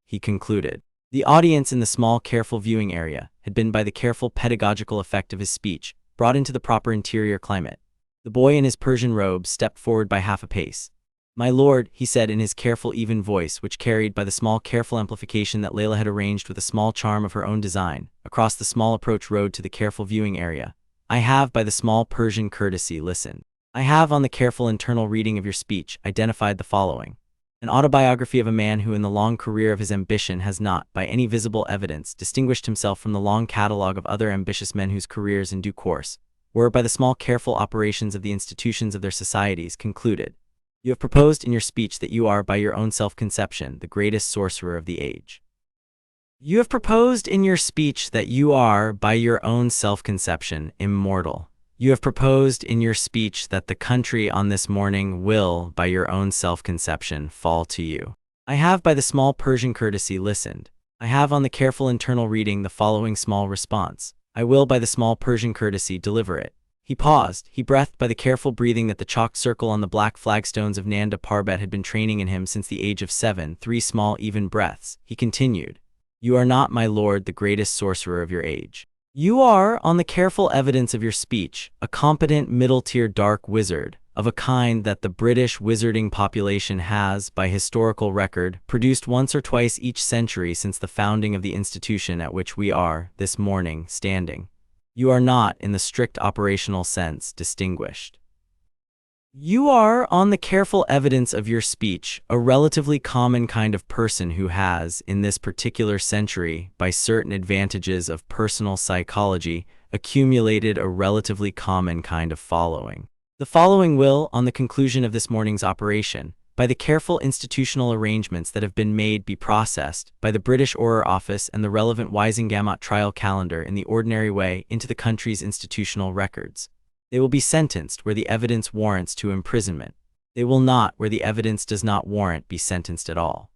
He concluded. The audience in the small careful viewing area had been, by the careful pedagogical effect of his speech, brought into the proper interior climate. The boy in his Persian robe stepped forward by half a pace. "My lord," he said in his careful even voice, which carried, by the small careful amplification that Layla had arranged with a small charm of her own design, across the small approach road to the careful viewing area, "I have, by the small Persian courtesy, listened. I have, on the careful internal reading of your speech, identified the following. An autobiography of a man who in the long career of his ambition has not, by any visible evidence, distinguished himself from the long catalogue of other ambitious men whose careers in due course were, by the small careful operations of the institutions of their societies, concluded. You have proposed in your speech that you are, by your own self-conception, the greatest sorcerer of the age. You have proposed in your speech that you are, by your own self-conception, immortal. You have proposed in your speech that the country on this morning will, by your own self-conception, fall to you. I have, by the small Persian courtesy, listened. I have, on the careful internal reading, the following small response. I will, by the small Persian courtesy, deliver it." He paused. He breathed by the careful breathing that the chalked circle on the black flagstones of Nanda Parbat had been training in him since the age of 7, 3 small even breaths. He continued. "You are not, my lord, the greatest sorcerer of your age. You are, on the careful evidence of your speech, a competent middle-tier dark wizard, of a kind that the British wizarding population has, by historical record, produced once or twice each century since the founding of the institution at which we are, this morning, standing. You are not, in the strict operational sense, distinguished. You are, on the careful evidence of your speech, a relatively common kind of person who has, in this particular century, by certain advantages of personal psychology, accumulated a relatively common kind of following. The following will, on the conclusion of this morning's operation, by the careful institutional arrangements that have been made be processed by the British Order Office and the relevant Wisengamot trial calendar in the ordinary way into the country's institutional records. They will be sentenced where the evidence warrants to imprisonment. They will not, where the evidence does not warrant, be sentenced at all.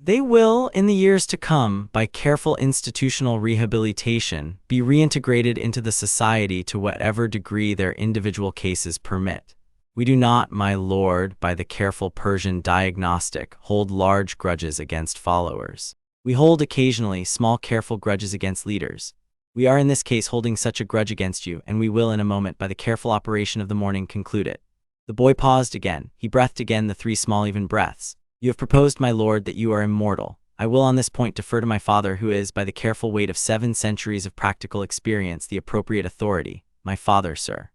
They will, in the years to come, by careful institutional rehabilitation, be reintegrated into the society to whatever degree their individual cases permit. We do not, my lord, by the careful Persian diagnostic, hold large grudges against followers. We hold occasionally small careful grudges against leaders. We are in this case holding such a grudge against you, and we will in a moment by the careful operation of the morning conclude it. The boy paused again. He breathed again the 3 small even breaths. You have proposed, my lord, that you are immortal. I will on this point defer to my father, who is, by the careful weight of 7 centuries of practical experience, the appropriate authority. My father, sir.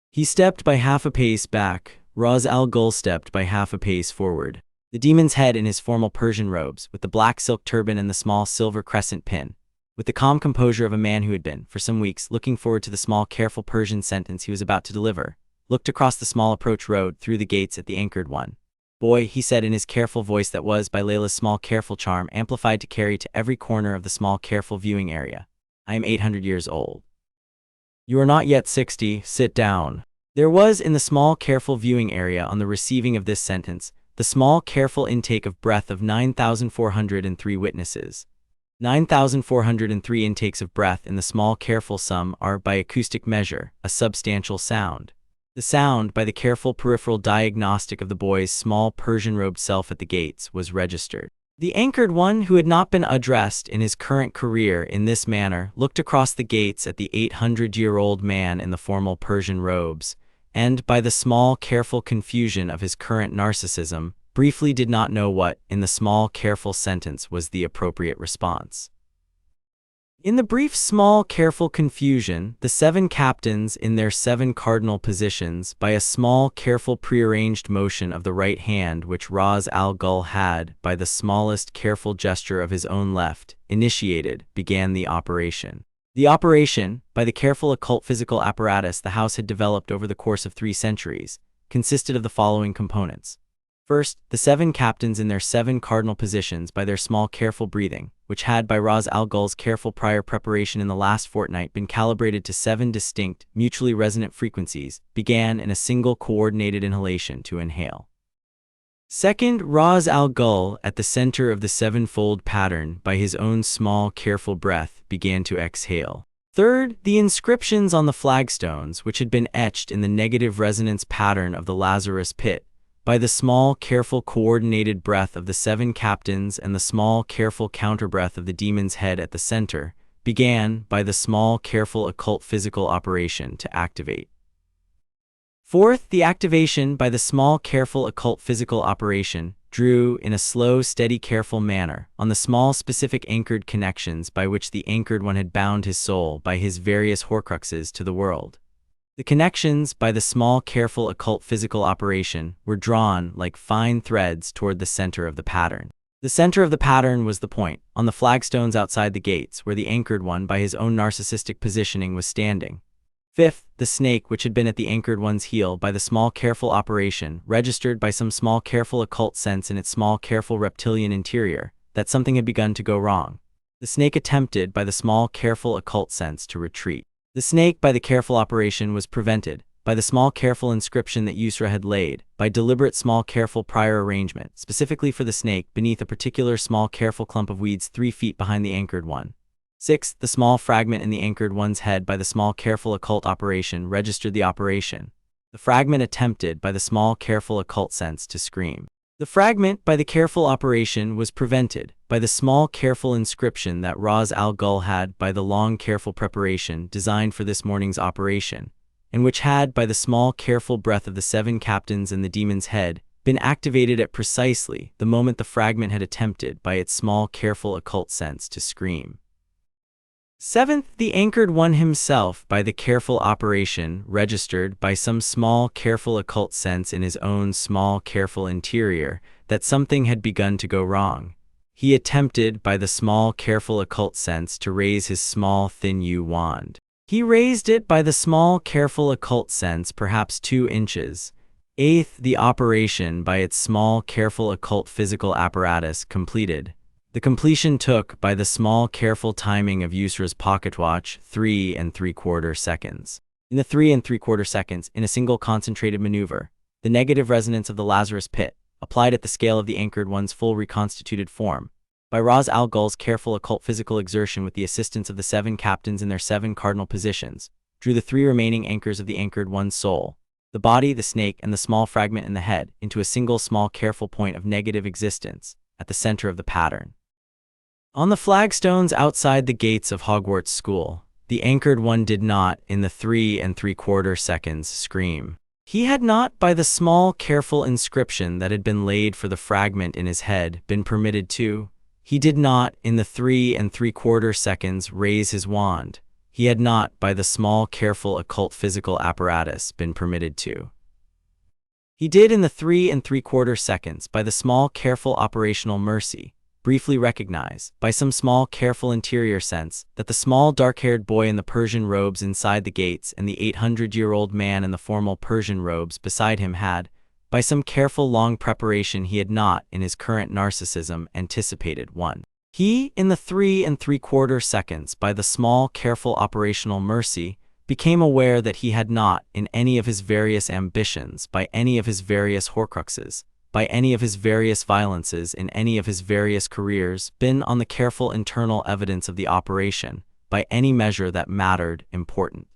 He stepped by half a pace back. Ra's al Ghul stepped by half a pace forward. The demon's head in his formal Persian robes, with the black silk turban and the small silver crescent pin, with the calm composure of a man who had been, for some weeks, looking forward to the small careful Persian sentence he was about to deliver, looked across the small approach road through the gates at the anchored one. Boy, he said in his careful voice that was, by Layla's small careful charm, amplified to carry to every corner of the small careful viewing area. I am 800 years old. You are not yet 60, sit down. There was in the small careful viewing area on the receiving of this sentence, the small careful intake of breath of 9,403 witnesses. 9,403 intakes of breath in the small careful sum are, by acoustic measure, a substantial sound. The sound, by the careful peripheral diagnostic of the boy's small Persian-robed self at the gates, was registered. The anchored one, who had not been addressed in his current career in this manner, looked across the gates at the 800-year-old man in the formal Persian robes, and, by the small careful confusion of his current narcissism, briefly did not know what, in the small careful sentence, was the appropriate response. In the brief small careful confusion, the 7 captains in their 7 cardinal positions, by a small careful prearranged motion of the right hand which Ra's al Ghul had, by the smallest careful gesture of his own left, initiated, began the operation. The operation, by the careful occult physical apparatus the house had developed over the course of 3 centuries, consisted of the following components. First, the 7 captains in their 7 cardinal positions by their small careful breathing, which had by Ra's al Ghul's careful prior preparation in the last fortnight been calibrated to 7 distinct, mutually resonant frequencies, began in a single coordinated inhalation to inhale. Second, Ra's al Ghul, at the center of the 7-fold pattern, by his own small careful breath, began to exhale. Third, the inscriptions on the flagstones, which had been etched in the negative resonance pattern of the Lazarus pit, by the small careful coordinated breath of the 7 captains and the small careful counterbreath of the demon's head at the center, began, by the small careful occult physical operation, to activate. Fourth, the activation by the small careful occult physical operation drew, in a slow steady careful manner, on the small specific anchored connections by which the anchored one had bound his soul by his various horcruxes to the world. The connections, by the small careful occult physical operation, were drawn, like fine threads, toward the center of the pattern. The center of the pattern was the point, on the flagstones outside the gates, where the anchored one, by his own narcissistic positioning, was standing. Fifth, the snake which had been at the anchored one's heel by the small careful operation, registered by some small careful occult sense in its small careful reptilian interior, that something had begun to go wrong. The snake attempted, by the small careful occult sense, to retreat. The snake, by the careful operation, was prevented, by the small careful inscription that Yusra had laid, by deliberate small careful prior arrangement, specifically for the snake, beneath a particular small careful clump of weeds 3 feet behind the anchored one. Sixth, the small fragment in the anchored one's head by the small careful occult operation registered the operation. The fragment attempted, by the small careful occult sense, to scream. The fragment, by the careful operation, was prevented, by the small careful inscription that Ra's al Ghul had by the long careful preparation designed for this morning's operation, and which had, by the small careful breath of the 7 captains and the demon's head, been activated at precisely the moment the fragment had attempted, by its small careful occult sense, to scream. Seventh, the anchored one himself, by the careful operation, registered, by some small careful occult sense in his own small careful interior, that something had begun to go wrong. He attempted, by the small careful occult sense, to raise his small thin yew wand. He raised it, by the small careful occult sense, perhaps 2 inches. Eighth, the operation by its small, careful occult physical apparatus completed. The completion took by the small, careful timing of Yusra's pocket watch 3 3/4 seconds. In the 3 3/4 seconds, in a single concentrated maneuver, the negative resonance of the Lazarus pit, applied at the scale of the anchored one's full reconstituted form, by Ra's al Ghul's careful occult physical exertion with the assistance of the 7 captains in their 7 cardinal positions, drew the 3 remaining anchors of the anchored one's soul, the body, the snake, and the small fragment in the head, into a single small careful point of negative existence, at the center of the pattern. On the flagstones outside the gates of Hogwarts School, the anchored one did not, in the 3 3/4 seconds, scream. He had not, by the small careful inscription that had been laid for the fragment in his head, been permitted to. He did not, in the 3 3/4 seconds, raise his wand. He had not, by the small careful occult physical apparatus, been permitted to. He did in the 3 3/4 seconds, by the small careful operational mercy, briefly recognize, by some small careful interior sense, that the small dark-haired boy in the Persian robes inside the gates and the 800-year-old man in the formal Persian robes beside him had, by some careful long preparation he had not, in his current narcissism, anticipated. 1. He, in the 3 3/4 seconds, by the small careful operational mercy, became aware that he had not, in any of his various ambitions, by any of his various horcruxes, by any of his various violences in any of his various careers, been on the careful internal evidence of the operation, by any measure that mattered, important.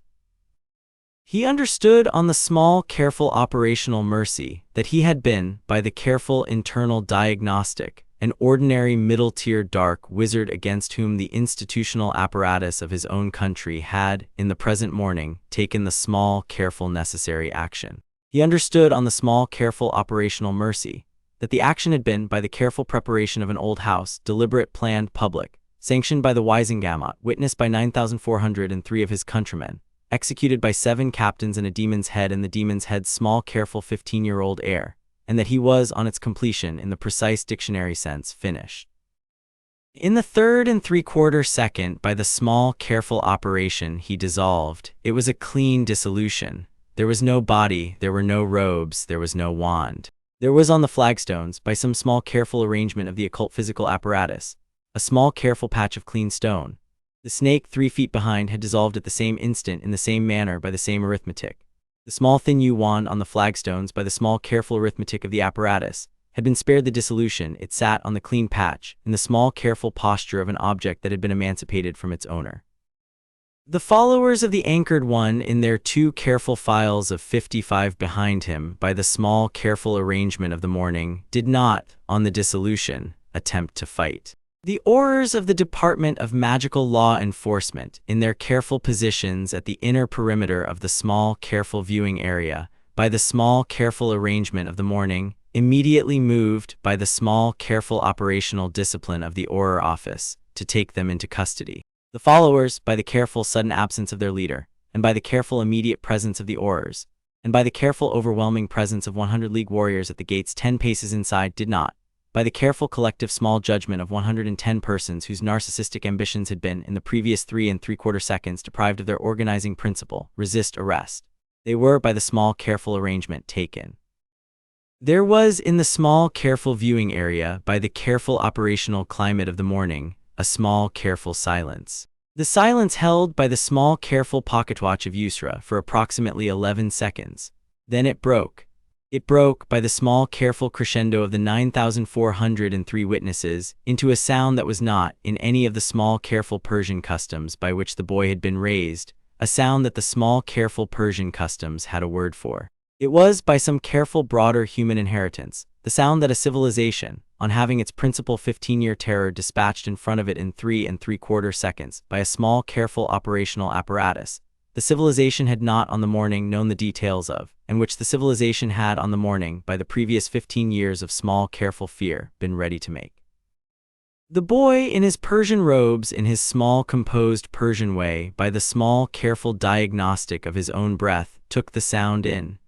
He understood on the small careful operational mercy that he had been, by the careful internal diagnostic, an ordinary middle-tier dark wizard against whom the institutional apparatus of his own country had, in the present morning, taken the small careful necessary action. He understood on the small careful operational mercy that the action had been by the careful preparation of an old house, deliberate, planned, public, sanctioned by the Wisengamot, witnessed by 9,403 of his countrymen, executed by 7 captains and a demon's head and the demon's head's small careful 15-year-old heir, and that he was, on its completion, in the precise dictionary sense, finished. In the 3 3/4 second, by the small careful operation he dissolved. It was a clean dissolution. There was no body, there were no robes, there was no wand. There was on the flagstones, by some small careful arrangement of the occult physical apparatus, a small careful patch of clean stone. The snake 3 feet behind had dissolved at the same instant in the same manner by the same arithmetic. The small thin yew wand on the flagstones, by the small careful arithmetic of the apparatus, had been spared the dissolution. It sat on the clean patch, in the small careful posture of an object that had been emancipated from its owner. The followers of the anchored one, in their 2 careful files of 55 behind him, by the small careful arrangement of the morning, did not, on the dissolution, attempt to fight. The Aurors of the Department of Magical Law Enforcement, in their careful positions at the inner perimeter of the small careful viewing area, by the small careful arrangement of the morning, immediately moved, by the small careful operational discipline of the Auror office, to take them into custody. The followers, by the careful sudden absence of their leader, and by the careful immediate presence of the Aurors, and by the careful overwhelming presence of 100 League warriors at the gates 10 paces inside, did not, by the careful collective small judgment of 110 persons whose narcissistic ambitions had been, in the previous 3 3/4 seconds, deprived of their organizing principle, resist arrest. They were, by the small careful arrangement, taken. There was, in the small careful viewing area, by the careful operational climate of the morning, a small careful silence. The silence held by the small careful pocketwatch of Yusra for approximately 11 seconds. Then it broke. It broke, by the small careful crescendo of the 9,403 witnesses, into a sound that was not, in any of the small careful Persian customs by which the boy had been raised, a sound that the small careful Persian customs had a word for. It was, by some careful broader human inheritance, the sound that a civilization, on having its principal 15-year terror dispatched in front of it in 3 3/4 seconds by a small careful operational apparatus, the civilization had not on the morning known the details of, and which the civilization had on the morning, by the previous 15 years of small careful fear, been ready to make. The boy, in his Persian robes, in his small composed Persian way, by the small careful diagnostic of his own breath, took the sound in.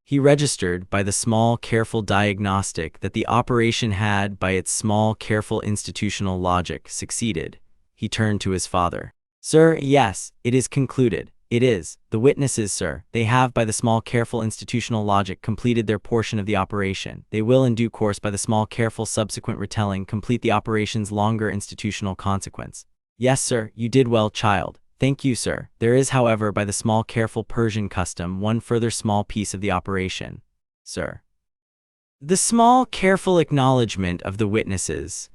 He registered, by the small careful diagnostic, that the operation had, by its small careful institutional logic, succeeded. He turned to his father. "Sir, yes, it is concluded. It is. The witnesses, sir. They have, by the small careful institutional logic, completed their portion of the operation. They will, in due course, by the small careful subsequent retelling, complete the operation's longer institutional consequence. Yes, sir, you did well, child. Thank you, sir. There is, however, by the small careful Persian custom, one further small piece of the operation, sir. The small careful acknowledgement of the witnesses.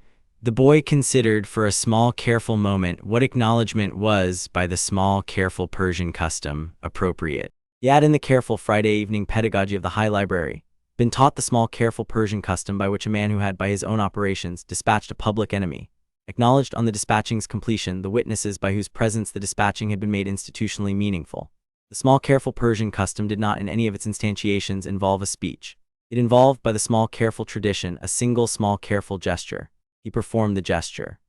The boy considered for a small careful moment what acknowledgement was, by the small careful Persian custom, appropriate. He had, in the careful Friday evening pedagogy of the High Library, been taught the small careful Persian custom by which a man who had, by his own operations, dispatched a public enemy, acknowledged on the dispatching's completion the witnesses by whose presence the dispatching had been made institutionally meaningful. The small careful Persian custom did not in any of its instantiations involve a speech. It involved, by the small careful tradition, a single small careful gesture. He performed the gesture.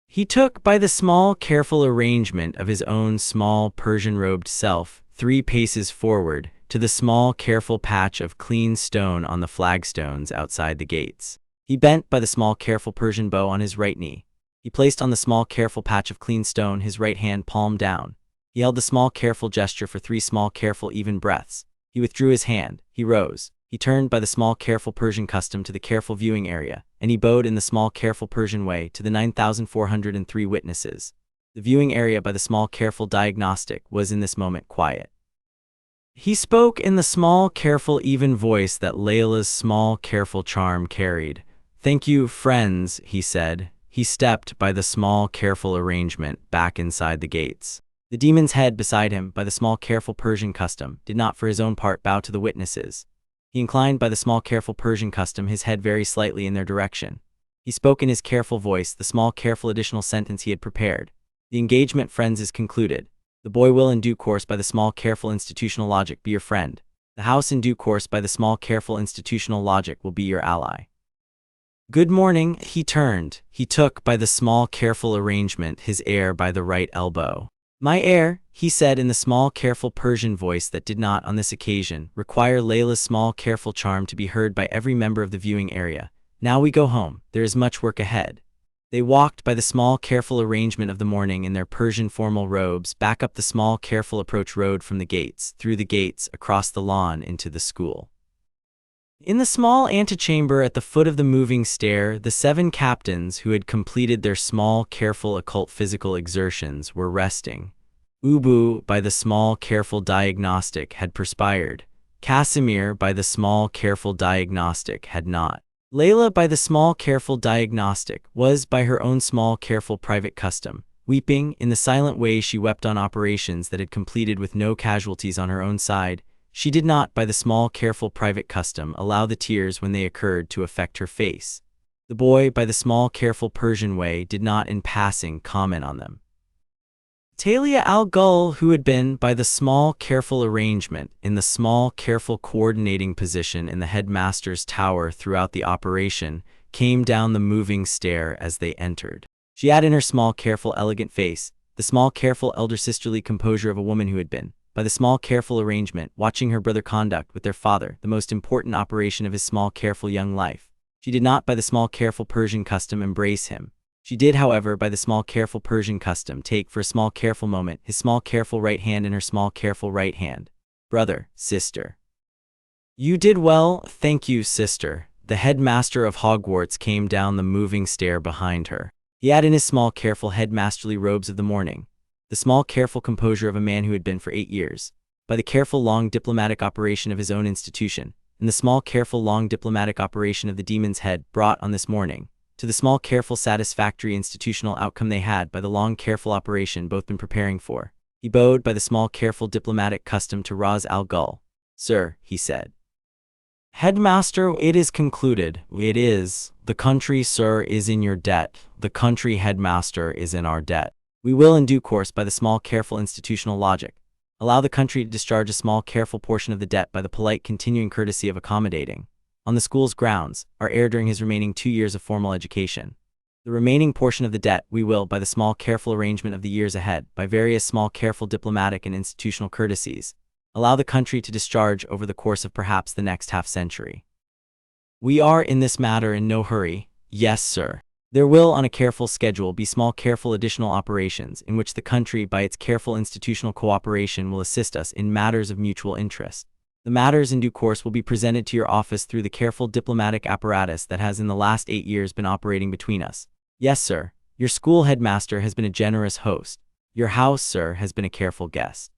He took, by the small careful arrangement of his own small Persian-robed self, 3 paces forward, to the small careful patch of clean stone on the flagstones outside the gates. He bent, by the small careful Persian bow, on his right knee. He placed on the small careful patch of clean stone his right hand palm down. He held the small careful gesture for 3 small careful even breaths. He withdrew his hand. He rose. He turned, by the small careful Persian custom, to the careful viewing area, and he bowed in the small careful Persian way to the 9,403 witnesses. The viewing area, by the small careful diagnostic, was in this moment quiet. He spoke in the small careful even voice that Layla's small careful charm carried. "Thank you, friends," he said. He stepped, by the small careful arrangement, back inside the gates. The demon's head beside him, by the small careful Persian custom, did not for his own part bow to the witnesses. He inclined, by the small careful Persian custom, his head very slightly in their direction. He spoke in his careful voice the small careful additional sentence he had prepared. "The engagement, friends, is concluded. The boy will, in due course, by the small careful institutional logic, be your friend. The house, in due course, by the small careful institutional logic, will be your ally. Good morning." He turned. He took, by the small careful arrangement, his heir by the right elbow. "My heir," he said in the small careful Persian voice that did not, on this occasion, require Layla's small careful charm to be heard by every member of the viewing area. "Now we go home. There is much work ahead." They walked, by the small careful arrangement of the morning, in their Persian formal robes, back up the small careful approach road from the gates, through the gates, across the lawn, into the school. In the small antechamber at the foot of the moving stair, the 7 captains who had completed their small careful occult physical exertions were resting. Ubu, by the small careful diagnostic, had perspired. Casimir, by the small careful diagnostic, had not. Layla, by the small careful diagnostic, was, by her own small careful private custom, weeping, in the silent way she wept on operations that had completed with no casualties on her own side. She did not, by the small careful private custom, allow the tears when they occurred to affect her face. The boy, by the small careful Persian way, did not in passing comment on them. Talia al-Ghul, who had been, by the small careful arrangement, in the small careful coordinating position in the headmaster's tower throughout the operation, came down the moving stair as they entered. She had in her small careful elegant face the small careful elder sisterly composure of a woman who had been, by the small careful arrangement, watching her brother conduct with their father the most important operation of his small careful young life. She did not, by the small careful Persian custom, embrace him. She did, however, by the small careful Persian custom, take for a small careful moment his small careful right hand in her small careful right hand. "Brother, sister." "You did well, thank you, sister." The headmaster of Hogwarts came down the moving stair behind her. He had in his small careful headmasterly robes of the morning the small careful composure of a man who had been for 8 years, by the careful long diplomatic operation of his own institution, and the small careful long diplomatic operation of the demon's head, brought on this morning, to the small careful satisfactory institutional outcome they had, by the long careful operation, both been preparing for. He bowed, by the small careful diplomatic custom, to Raz al-Ghul. "Sir," he said. "Headmaster, it is concluded." "It is. The country, sir, is in your debt. The country, headmaster, is in our debt. We will, in due course, by the small careful institutional logic, allow the country to discharge a small careful portion of the debt by the polite continuing courtesy of accommodating, on the school's grounds, our heir during his remaining 2 years of formal education. The remaining portion of the debt we will, by the small careful arrangement of the years ahead, by various small careful diplomatic and institutional courtesies, allow the country to discharge over the course of perhaps the next half-century. We are in this matter in no hurry." "Yes, sir." There will, on a careful schedule, be small careful additional operations in which the country, by its careful institutional cooperation, will assist us in matters of mutual interest. The matters in due course will be presented to your office through the careful diplomatic apparatus that has in the last 8 years been operating between us. Yes, sir. Your school headmaster has been a generous host. Your house, sir, has been a careful guest.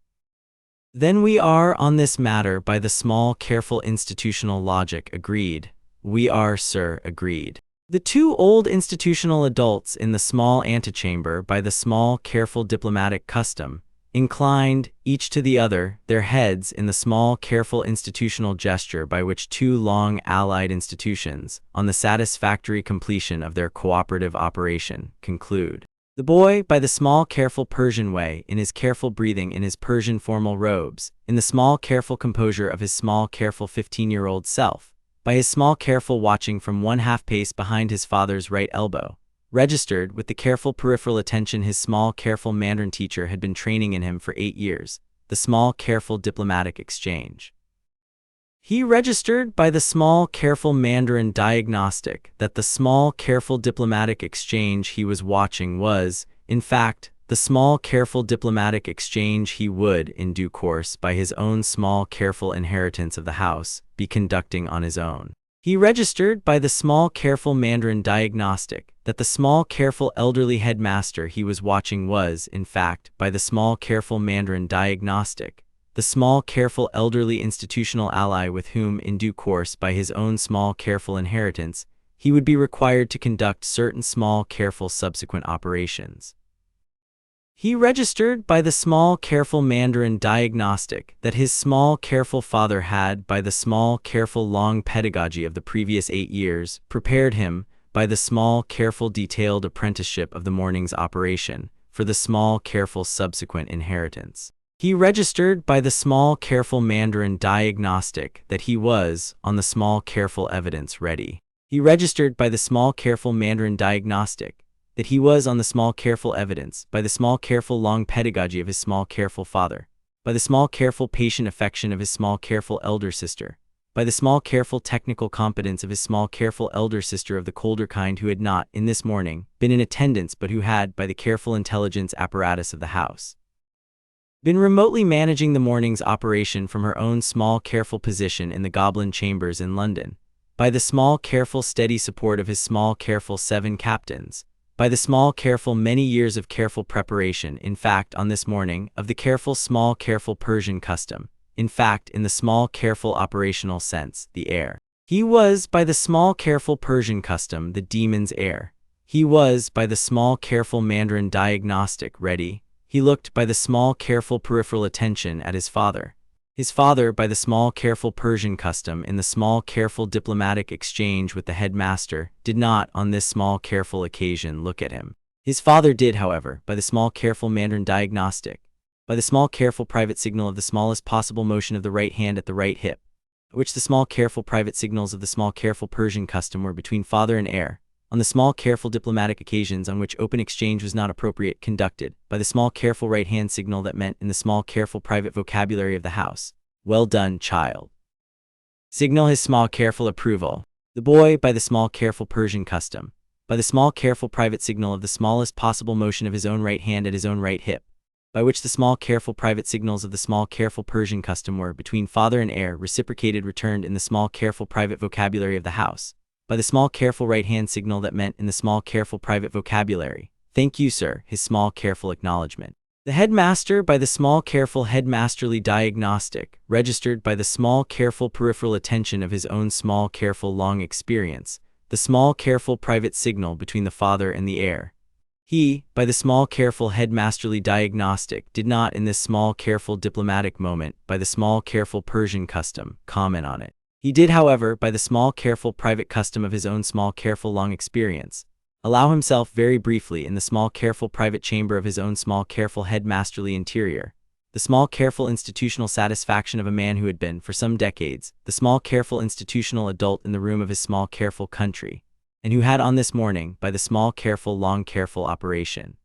Then we are, on this matter, by the small careful institutional logic, agreed. We are, sir, agreed. The two old institutional adults in the small antechamber, by the small careful diplomatic custom, inclined, each to the other, their heads in the small careful institutional gesture by which two long allied institutions, on the satisfactory completion of their cooperative operation, conclude. The boy, by the small careful Persian way, in his careful breathing in his Persian formal robes, in the small careful composure of his small careful 15-year-old self, by his small careful watching from 1/2 pace behind his father's right elbow, registered with the careful peripheral attention his small careful Mandarin teacher had been training in him for 8 years, the small careful diplomatic exchange. He registered by the small careful Mandarin diagnostic that the small careful diplomatic exchange he was watching was, in fact, the small careful diplomatic exchange he would, in due course, by his own small careful inheritance of the house, be conducting on his own. He registered by the small careful Mandarin diagnostic that the small careful elderly headmaster he was watching was, in fact, by the small careful Mandarin diagnostic, the small careful elderly institutional ally with whom, in due course, by his own small careful inheritance, he would be required to conduct certain small careful subsequent operations. He registered by the small careful Mandarin diagnostic that his small careful father had, by the small careful long pedagogy of the previous 8 years, prepared him, by the small careful detailed apprenticeship of the morning's operation, for the small careful subsequent inheritance. He registered by the small careful Mandarin diagnostic that he was, on the small careful evidence, ready. He registered by the small careful Mandarin diagnostic that he was, on the small careful evidence, by the small careful long pedagogy of his small careful father, by the small careful patient affection of his small careful elder sister, by the small careful technical competence of his small careful elder sister of the colder kind who had not, in this morning, been in attendance but who had, by the careful intelligence apparatus of the house, been remotely managing the morning's operation from her own small careful position in the Goblin Chambers in London, by the small careful steady support of his small careful 7 captains, by the small careful many years of careful preparation, in fact, on this morning, of the careful small careful Persian custom, in fact, in the small careful operational sense, the heir. He was, by the small careful Persian custom, the demon's heir. He was, by the small careful Mandarin diagnostic, ready. He looked, by the small careful peripheral attention, at his father. His father, by the small careful Persian custom, in the small careful diplomatic exchange with the headmaster, did not, on this small careful occasion, look at him. His father did, however, by the small careful Mandarin diagnostic, by the small careful private signal of the smallest possible motion of the right hand at the right hip, which the small careful private signals of the small careful Persian custom were between father and heir, on the small careful diplomatic occasions on which open exchange was not appropriate, conducted, by the small careful right hand signal that meant, in the small careful private vocabulary of the house, "Well done, child." Signal his small careful approval. The boy, by the small careful Persian custom, by the small careful private signal of the smallest possible motion of his own right hand at his own right hip, by which the small careful private signals of the small careful Persian custom were, between father and heir, reciprocated, returned in the small careful private vocabulary of the house, by the small careful right hand signal that meant, in the small careful private vocabulary, "Thank you, sir," his small careful acknowledgement. The headmaster, by the small careful headmasterly diagnostic, registered by the small careful peripheral attention of his own small careful long experience, the small careful private signal between the father and the heir. He, by the small careful headmasterly diagnostic, did not, in this small careful diplomatic moment, by the small careful Persian custom, comment on it. He did, however, by the small careful private custom of his own small careful long experience, allow himself very briefly, in the small careful private chamber of his own small careful headmasterly interior, the small careful institutional satisfaction of a man who had been, for some decades, the small careful institutional adult in the room of his small careful country, and who had, on this morning, by the small careful long careful operation,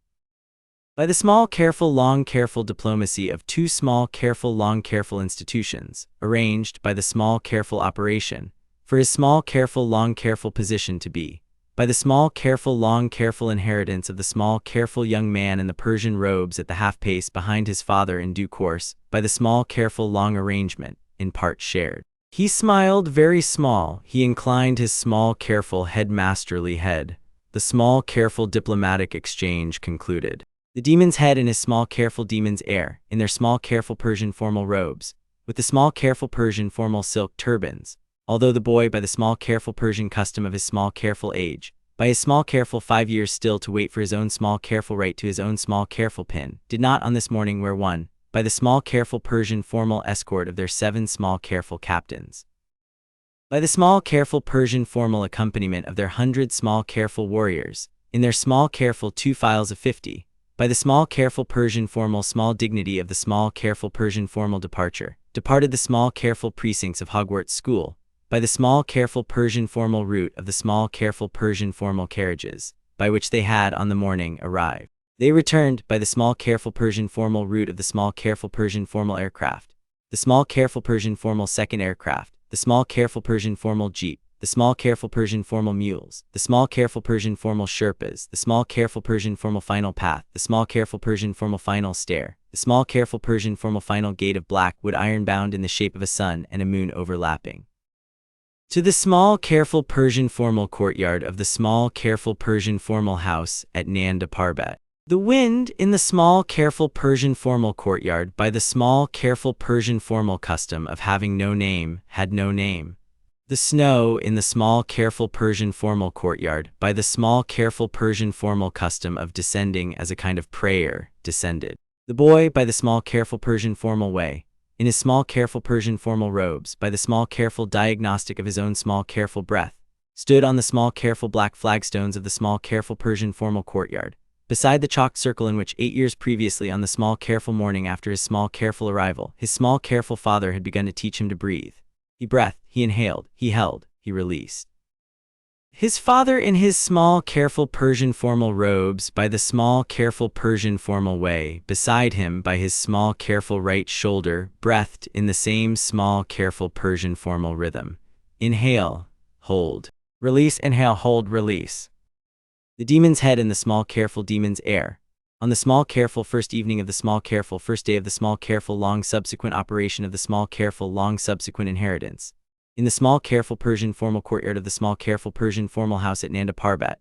by the small careful long careful diplomacy of 2 small careful long careful institutions, arranged, by the small careful operation, for his small careful long careful position to be, by the small, careful, long, careful inheritance of the small, careful young man in the Persian robes at the half-pace behind his father in due course, by the small, careful, long arrangement, in part shared. He smiled very small, he inclined his small, careful, headmasterly head. The small, careful diplomatic exchange concluded. The demon's head and his small, careful demon's heir, in their small, careful Persian formal robes, with the small, careful Persian formal silk turbans, although the boy, by the small, careful Persian custom of his small, careful age, by his small, careful 5 years still to wait for his own small, careful right to his own small, careful pin, did not on this morning wear one, by the small, careful Persian formal escort of their 7 small, careful captains, by the small, careful Persian formal accompaniment of their 100 small, careful warriors, in their small, careful 2 files of 50, by the small, careful Persian formal small dignity of the small, careful Persian formal departed the small, careful precincts of Hogwarts school, by the small, careful Persian formal route of the small, careful Persian formal carriages, by which they had on the morning arrived. They returned by the small, careful Persian formal route of the small, careful Persian formal aircraft, the small, careful Persian formal second aircraft, the small, careful Persian formal jeep, the small, careful Persian formal mules, the small, careful Persian formal sherpas, the small, careful Persian formal final path, the small, careful Persian formal final stair, the small, careful Persian formal final gate of black wood iron bound in the shape of a sun and a moon overlapping, to the small, careful Persian formal courtyard of the small, careful Persian formal house at Nanda Parbat. The wind in the small, careful Persian formal courtyard by the small, careful Persian formal custom of having no name had no name. The snow in the small, careful Persian formal courtyard by the small, careful Persian formal custom of descending as a kind of prayer descended. The boy by the small, careful Persian formal way, in his small, careful Persian formal robes, by the small, careful diagnostic of his own small, careful breath, stood on the small, careful black flagstones of the small, careful Persian formal courtyard, beside the chalked circle in which 8 years previously on the small, careful morning after his small, careful arrival, his small, careful father had begun to teach him to breathe. He breathed, he inhaled, he held, he released. His father in his small, careful Persian formal robes by the small, careful Persian formal way, beside him by his small, careful right shoulder, breathed in the same small, careful Persian formal rhythm. Inhale, hold, release, inhale, hold, release. The demon's head and the small, careful demon's heir. On the small, careful first evening of the small, careful first day of the small, careful long subsequent operation of the small, careful long subsequent inheritance, in the small, careful Persian formal courtyard of the small, careful Persian formal house at Nanda Parbat,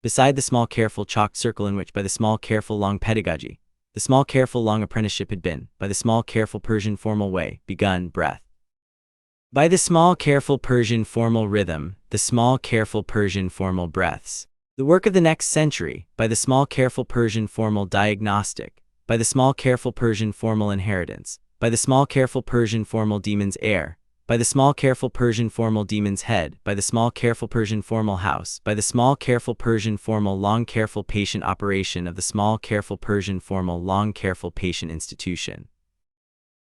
beside the small, careful chalked circle in which by the small, careful long pedagogy, the small, careful long apprenticeship had been, by the small, careful Persian formal way, begun, breath. By the small, careful Persian formal rhythm, the small, careful Persian formal breaths. The work of the next century, by the small, careful Persian formal diagnostic, by the small, careful Persian formal inheritance, by the small, careful Persian formal demon's heir, by the small, careful Persian formal demon's head, by the small, careful Persian formal house, by the small, careful Persian formal long, careful patient operation of the small, careful Persian formal long, careful patient institution.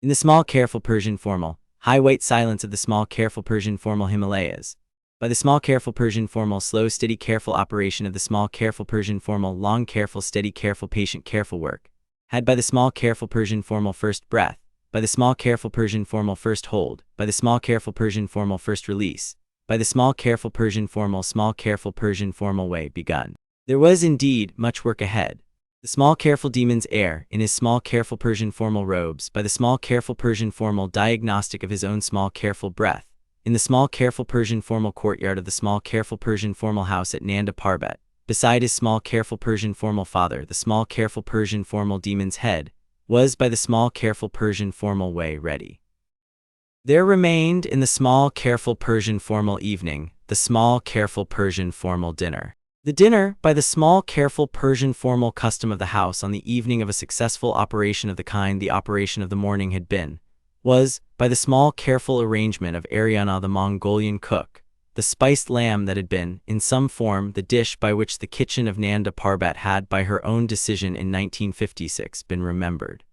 In the small, careful Persian formal, high white silence of the small, careful Persian formal Himalayas, by the small, careful Persian formal slow, steady, careful operation of the small, careful Persian formal long, careful, steady, careful patient, careful work, had by the small, careful Persian formal first breath, by the small, careful Persian formal first hold, by the small, careful Persian formal first release, by the small, careful Persian formal small, careful Persian formal way begun. There was indeed much work ahead. The small, careful demon's heir, in his small, careful Persian formal robes, by the small, careful Persian formal diagnostic of his own small, careful breath, in the small, careful Persian formal courtyard of the small, careful Persian formal house at Nanda Parbat, beside his small, careful Persian formal father, the small, careful Persian formal demon's head, was by the small, careful Persian formal way ready. There remained in the small, careful Persian formal evening, the small, careful Persian formal dinner. The dinner, by the small, careful Persian formal custom of the house on the evening of a successful operation of the kind the operation of the morning had been, was, by the small, careful arrangement of Ariana the Mongolian cook, the spiced lamb that had been, in some form, the dish by which the kitchen of Nanda Parbat had, by her own decision in 1956, been remembered.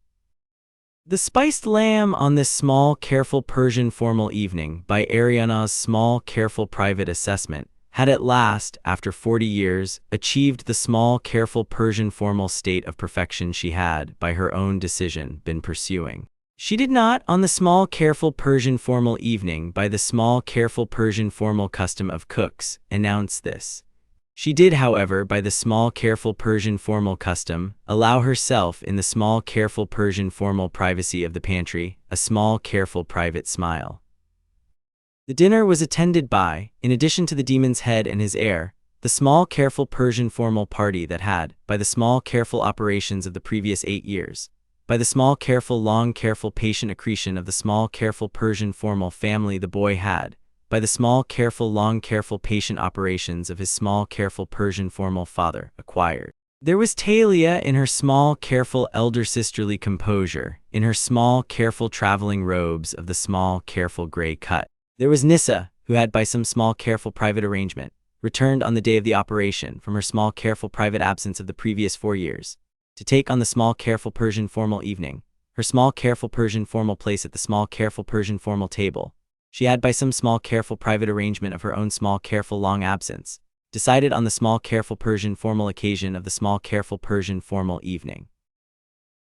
The spiced lamb on this small, careful Persian formal evening, by Ariana's small, careful private assessment, had at last, after 40 years, achieved the small, careful Persian formal state of perfection she had, by her own decision, been pursuing. She did not, on the small, careful Persian formal evening, by the small, careful Persian formal custom of cooks, announce this. She did, however, by the small careful Persian formal custom, allow herself in the small careful Persian formal privacy of the pantry, a small careful private smile. The dinner was attended by, in addition to the demon's head and his heir, the small careful Persian formal party that had, by the small careful operations of the previous 8 years, by the small careful long careful patient accretion of the small careful Persian formal family the boy had, by the small careful long careful patient operations of his small careful Persian formal father, acquired. There was Talia in her small careful elder sisterly composure, in her small careful traveling robes of the small careful gray cut. There was Nissa, who had by some small careful private arrangement, returned on the day of the operation from her small careful private absence of the previous 4 years, to take on the small careful Persian formal evening, her small careful Persian formal place at the small careful Persian formal table. She had by some small careful private arrangement of her own small careful long absence, decided on the small careful Persian formal occasion of the small careful Persian formal evening,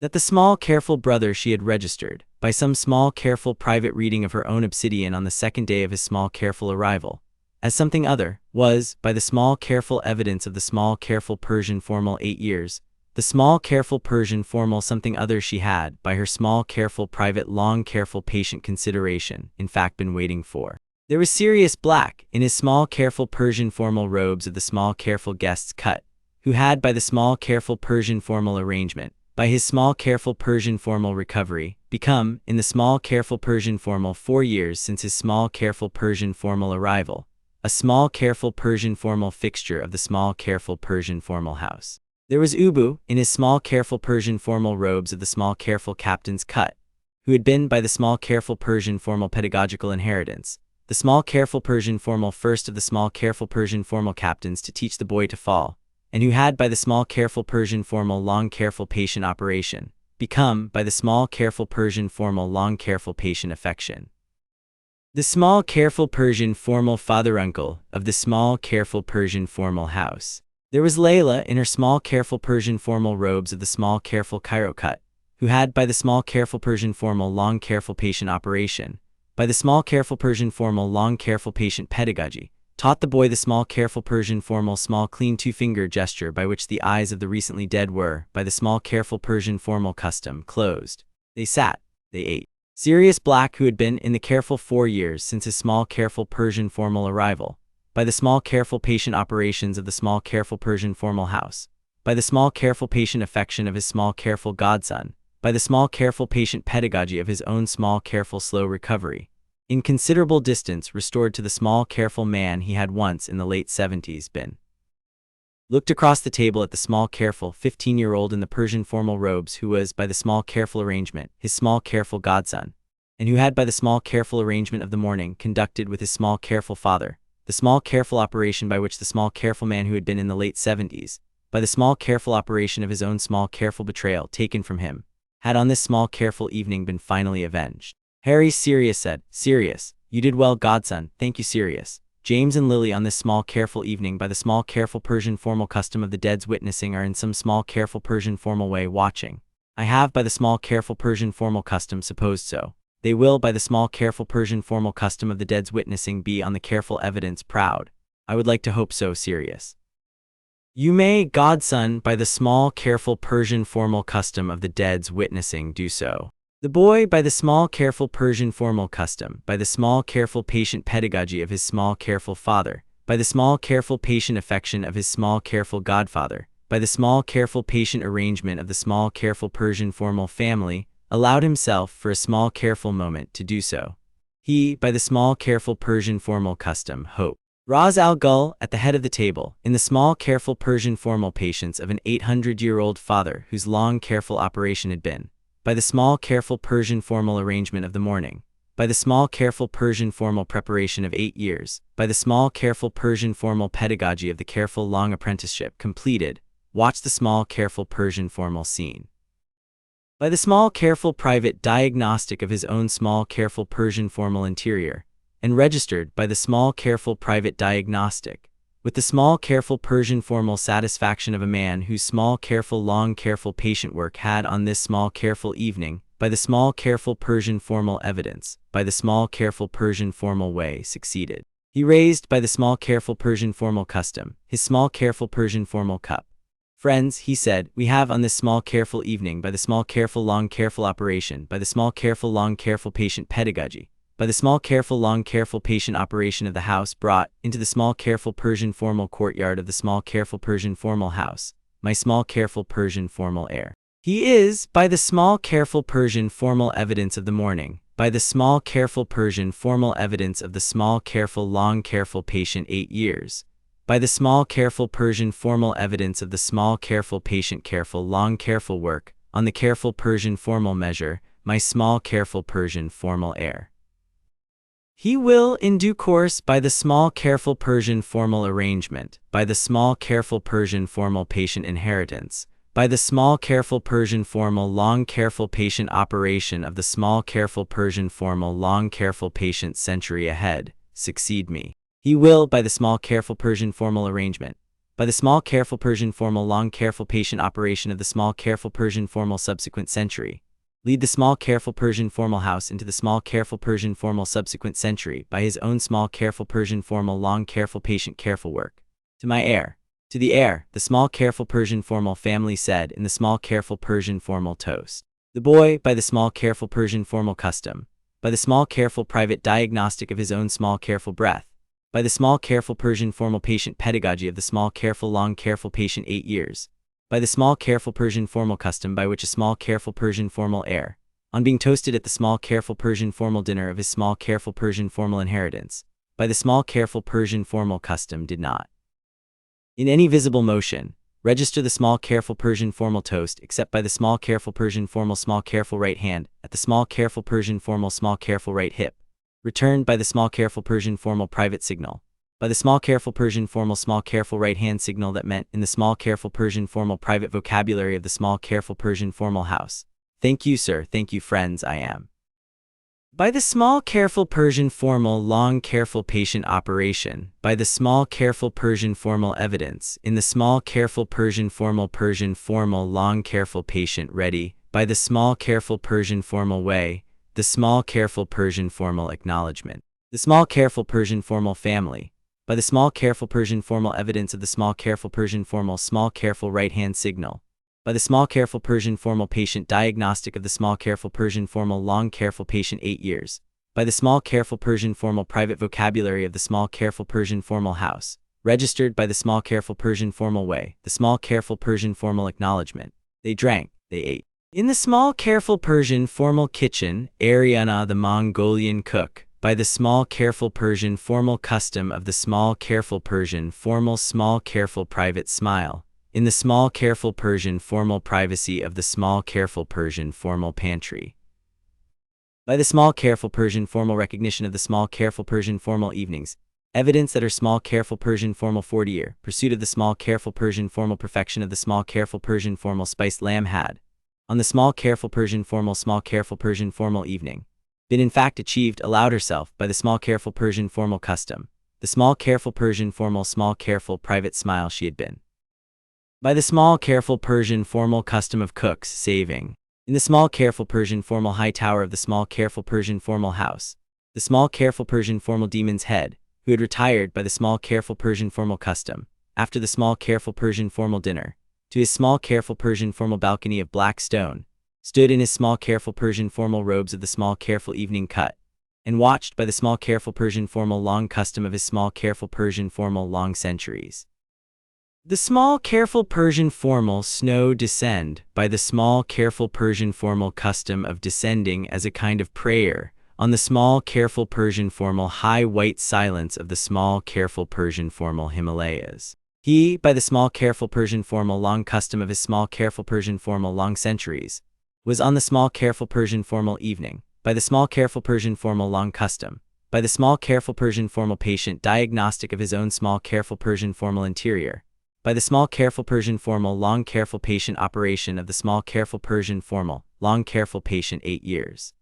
that the small careful brother she had registered, by some small careful private reading of her own obsidian on the second day of his small careful arrival, as something other, was, by the small careful evidence of the small careful Persian formal 8 years, the small careful Persian formal something other she had, by her small careful private long careful patient consideration, in fact been waiting for. There was Sirius Black, in his small careful Persian formal robes of the small careful guest's cut, who had by the small careful Persian formal arrangement, by his small careful Persian formal recovery, become, in the small careful Persian formal 4 years since his small careful Persian formal arrival, a small careful Persian formal fixture of the small careful Persian formal house. There was Ubu, in his small careful Persian formal robes of the small careful captain's cut, who had been by the small careful Persian formal pedagogical inheritance, the small careful Persian formal first of the small careful Persian formal captains to teach the boy to fall, and who had by the small careful Persian formal long careful patient operation, become by the small careful Persian formal long careful patient affection. The small careful Persian formal father-uncle of the small careful Persian formal house. There was Layla in her small careful Persian formal robes of the small careful Cairo cut, who had by the small careful Persian formal long careful patient operation, by the small careful Persian formal long careful patient pedagogy, taught the boy the small careful Persian formal small clean 2-finger gesture by which the eyes of the recently dead were, by the small careful Persian formal custom, closed. They sat, they ate. Sirius Black, who had been in the careful 4 years since his small careful Persian formal arrival, by the small careful patient operations of the small careful Persian formal house, by the small careful patient affection of his small careful godson, by the small careful patient pedagogy of his own small careful slow recovery, in considerable distance restored to the small careful man he had once in the late 70s been. Looked across the table at the small careful 15-year-old in the Persian formal robes who was, by the small careful arrangement, his small careful godson, and who had by the small careful arrangement of the morning conducted with his small careful father, the small careful operation by which the small careful man who had been in the late 70s, by the small careful operation of his own small careful betrayal taken from him, had on this small careful evening been finally avenged. Harry Sirius said, "Sirius, you did well, godson, thank you Sirius." James and Lily on this small careful evening by the small careful Persian formal custom of the dead's witnessing are in some small careful Persian formal way watching. I have by the small careful Persian formal custom supposed so. They will by the small careful Persian formal custom of the dead's witnessing be on the careful evidence proud. I would like to hope so Sirius. You may, godson, by the small careful Persian formal custom of the dead's witnessing do so. The boy by the small careful Persian formal custom, by the small careful patient pedagogy of his small careful father, by the small careful patient affection of his small careful godfather, by the small careful patient arrangement of the small careful Persian formal family, allowed himself for a small careful moment to do so. He, by the small careful Persian formal custom, hope. Ras Al Ghul, at the head of the table, in the small careful Persian formal patience of an 800-year-old father whose long careful operation had been, by the small careful Persian formal arrangement of the morning, by the small careful Persian formal preparation of 8 years, by the small careful Persian formal pedagogy of the careful long apprenticeship completed, watch the small careful Persian formal scene. By the small careful private diagnostic of his own small careful Persian formal interior, and registered by the small careful private diagnostic, with the small careful Persian formal satisfaction of a man whose small careful long careful patient work had on this small careful evening, by the small careful Persian formal evidence, by the small careful Persian formal way succeeded. He raised by the small careful Persian formal custom, his small careful Persian formal cup. Friends, he said, we have on this small careful evening by the small careful long careful operation, by the small careful long careful patient pedagogy, by the small careful long careful patient operation of the house brought into the small careful Persian formal courtyard of the small careful Persian formal house, my small careful Persian formal heir. He is, by the small careful Persian formal evidence of the morning, by the small careful Persian formal evidence of the small careful long careful patient 8 years, by the small careful Persian formal evidence of the small careful patient careful long careful work, on the careful Persian formal measure, my small careful Persian formal heir. He will, in due course, by the small careful Persian formal arrangement, by the small careful Persian formal patient inheritance, by the small careful Persian formal long careful patient operation of the small careful Persian formal long careful patient century ahead, succeed me. He will, by the small careful Persian formal arrangement, by the small careful Persian formal long careful patient operation of the small careful Persian formal subsequent century, lead the small careful Persian formal house into the small careful Persian formal subsequent century by his own small careful Persian formal long careful patient careful work. To my heir. To the heir, the small careful Persian formal family said in the small careful Persian formal toast. The boy, by the small careful Persian formal custom, by the small careful private diagnostic of his own small careful breath, by the small careful Persian formal patient pedagogy of the small careful long careful patient 8 years, by the small careful Persian formal custom by which a small careful Persian formal heir, on being toasted at the small careful Persian formal dinner of his small careful Persian formal inheritance, by the small careful Persian formal custom did not, in any visible motion, register the small careful Persian formal toast except by the small careful Persian formal small careful right hand at the small careful Persian formal small careful right hip, returned by the small careful Persian formal private signal, by the small careful Persian formal small careful right hand signal that meant in the small careful Persian formal private vocabulary of the small careful Persian formal house. Thank you, sir, thank you, friends, I am. By the small careful Persian formal long careful patient operation, by the small careful Persian formal evidence, in the small careful Persian formal long careful patient ready, by the small careful Persian formal way, the small careful Persian formal acknowledgement, the small careful Persian formal family, by the small careful Persian formal evidence of the small careful Persian formal small careful right hand signal, by the small careful Persian formal patient diagnostic of the small careful Persian formal long careful patient 8 years, by the small careful Persian formal private vocabulary of the small careful Persian formal house, registered by the small careful Persian formal way, the small careful Persian formal acknowledgement, they drank, they ate. In the small careful Persian formal kitchen, Ariana the Mongolian cook, by the small careful Persian formal custom of the small careful Persian formal small careful private smile, in the small careful Persian formal privacy of the small careful Persian formal pantry, by the small careful Persian formal recognition of the small careful Persian formal evenings, evidence that her small careful Persian formal 40-year pursuit of the small careful Persian formal perfection of the small careful Persian formal spiced lamb had, on the small careful Persian formal evening, been in fact achieved allowed herself by the small careful Persian formal custom, the small careful Persian formal small careful private smile she had been, by the small careful Persian formal custom of cooks saving, in the small careful Persian formal high tower of the small careful Persian formal house, the small careful Persian formal demon's head, who had retired by the small careful Persian formal custom, after the small careful Persian formal dinner, to his small careful Persian formal balcony of black stone, stood in his small careful Persian formal robes of the small careful evening cut, and watched by the small careful Persian formal long custom of his small careful Persian formal long centuries. The small careful Persian formal snow descend, by the small careful Persian formal custom of descending as a kind of prayer, on the small careful Persian formal high white silence of the small careful Persian formal Himalayas. He, by the small careful Persian formal long custom of his small careful Persian formal long centuries, was on the small careful Persian formal evening, by the small careful Persian formal long custom, by the small careful Persian formal patient diagnostic of his own small careful Persian formal interior, by the small careful Persian formal long careful patient operation of the small careful Persian formal long careful patient 8 years,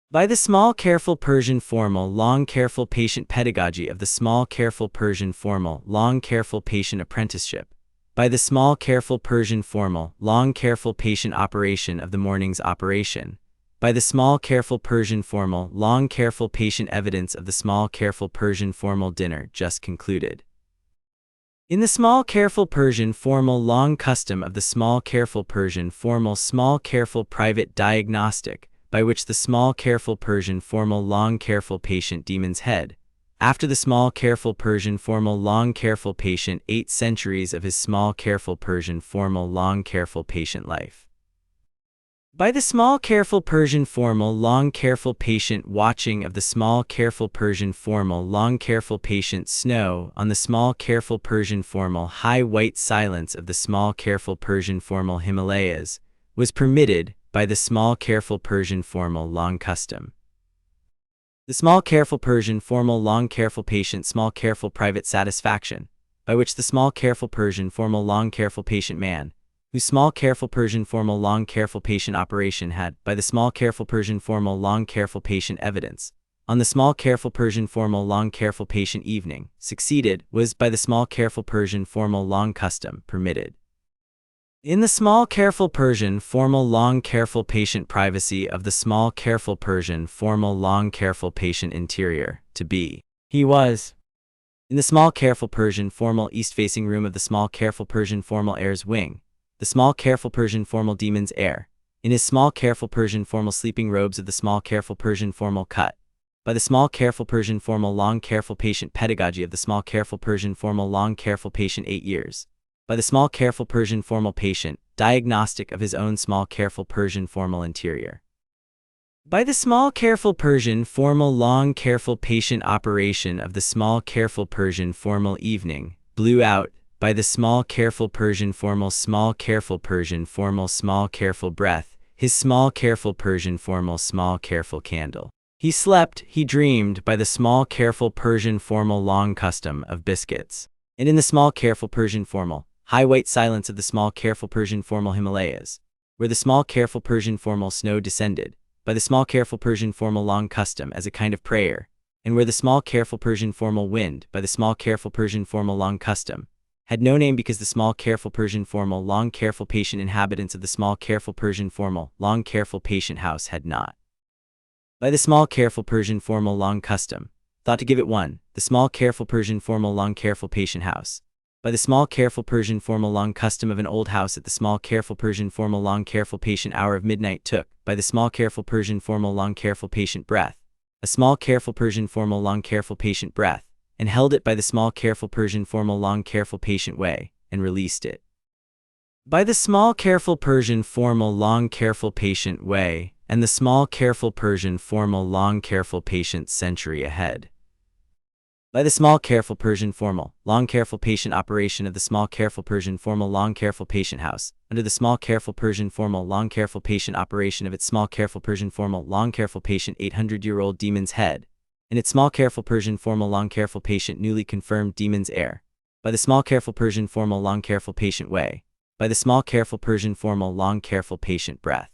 by the small careful Persian formal long careful patient pedagogy of the small careful Persian formal long careful patient apprenticeship, by the small careful Persian formal long careful patient operation of the morning's operation, by the small careful Persian formal long careful patient evidence of the small careful Persian formal dinner just concluded. In the small careful Persian formal long custom of the small careful Persian formal small careful private diagnostic, by which the small careful Persian formal long careful patient demon's head, after the small careful Persian formal long careful patient 8 centuries of his small careful Persian formal long careful patient life. By the small careful Persian formal long careful patient watching of the small careful Persian formal long careful patient snow on the small careful Persian formal high white silence of the small careful Persian formal Himalayas, was permitted by the small careful Persian formal long custom. The small careful Persian formal long careful patient small careful private satisfaction, by which the small careful Persian formal long careful patient man, whose small careful Persian formal long careful patient operation had, by the small careful Persian formal long careful patient evidence, on the small careful Persian formal long careful patient evening, succeeded, was by the small careful Persian formal long custom permitted. In the small careful Persian formal long careful patient privacy of the small careful Persian formal long careful patient interior, to be, he was. In the small careful Persian formal east-facing room of the small careful Persian formal heir's wing, the small careful Persian formal demon's heir, in his small careful Persian formal sleeping robes of the small careful Persian formal cut, by the small careful Persian formal long careful patient pedagogy of the small careful Persian formal long careful patient 8 years, by the small careful Persian formal patient diagnostic of his own small careful Persian formal interior. By the small careful Persian formal long careful patient operation of the small careful Persian formal evening, blew out, by the small careful Persian formal small careful Persian formal small careful breath, his small careful Persian formal small careful candle. He slept, he dreamed, by the small careful Persian formal long custom of biscuits. And in the small careful Persian formal high white silence of the small careful Persian formal Himalayas, where the small careful Persian formal snow descended, by the small careful Persian formal long custom as a kind of prayer, and where the small careful Persian formal wind, by the small careful Persian formal long custom, had no name because the small careful Persian formal long careful patient inhabitants of the small careful Persian formal long careful patient house had not. By the small careful Persian formal long custom, thought to give it one, the small careful Persian formal long careful patient house, by the small careful Persian formal long custom of an old house at the small careful Persian formal long careful patient hour of midnight took, by the small careful Persian formal long careful patient breath, a small careful Persian formal long careful patient breath, and held it by the small careful Persian formal long careful patient way, and released it. By the small careful Persian formal long careful patient way, and the small careful Persian formal long careful patient century ahead. By the small careful Persian formal long careful patient operation of the small careful Persian formal long careful patient house, under the small careful Persian formal long careful patient operation of its small careful Persian formal long careful patient 800-year-old demon's head, and its small careful Persian formal long careful patient newly confirmed demon's heir, by the small careful Persian formal long careful patient way, by the small careful Persian formal long careful patient breath.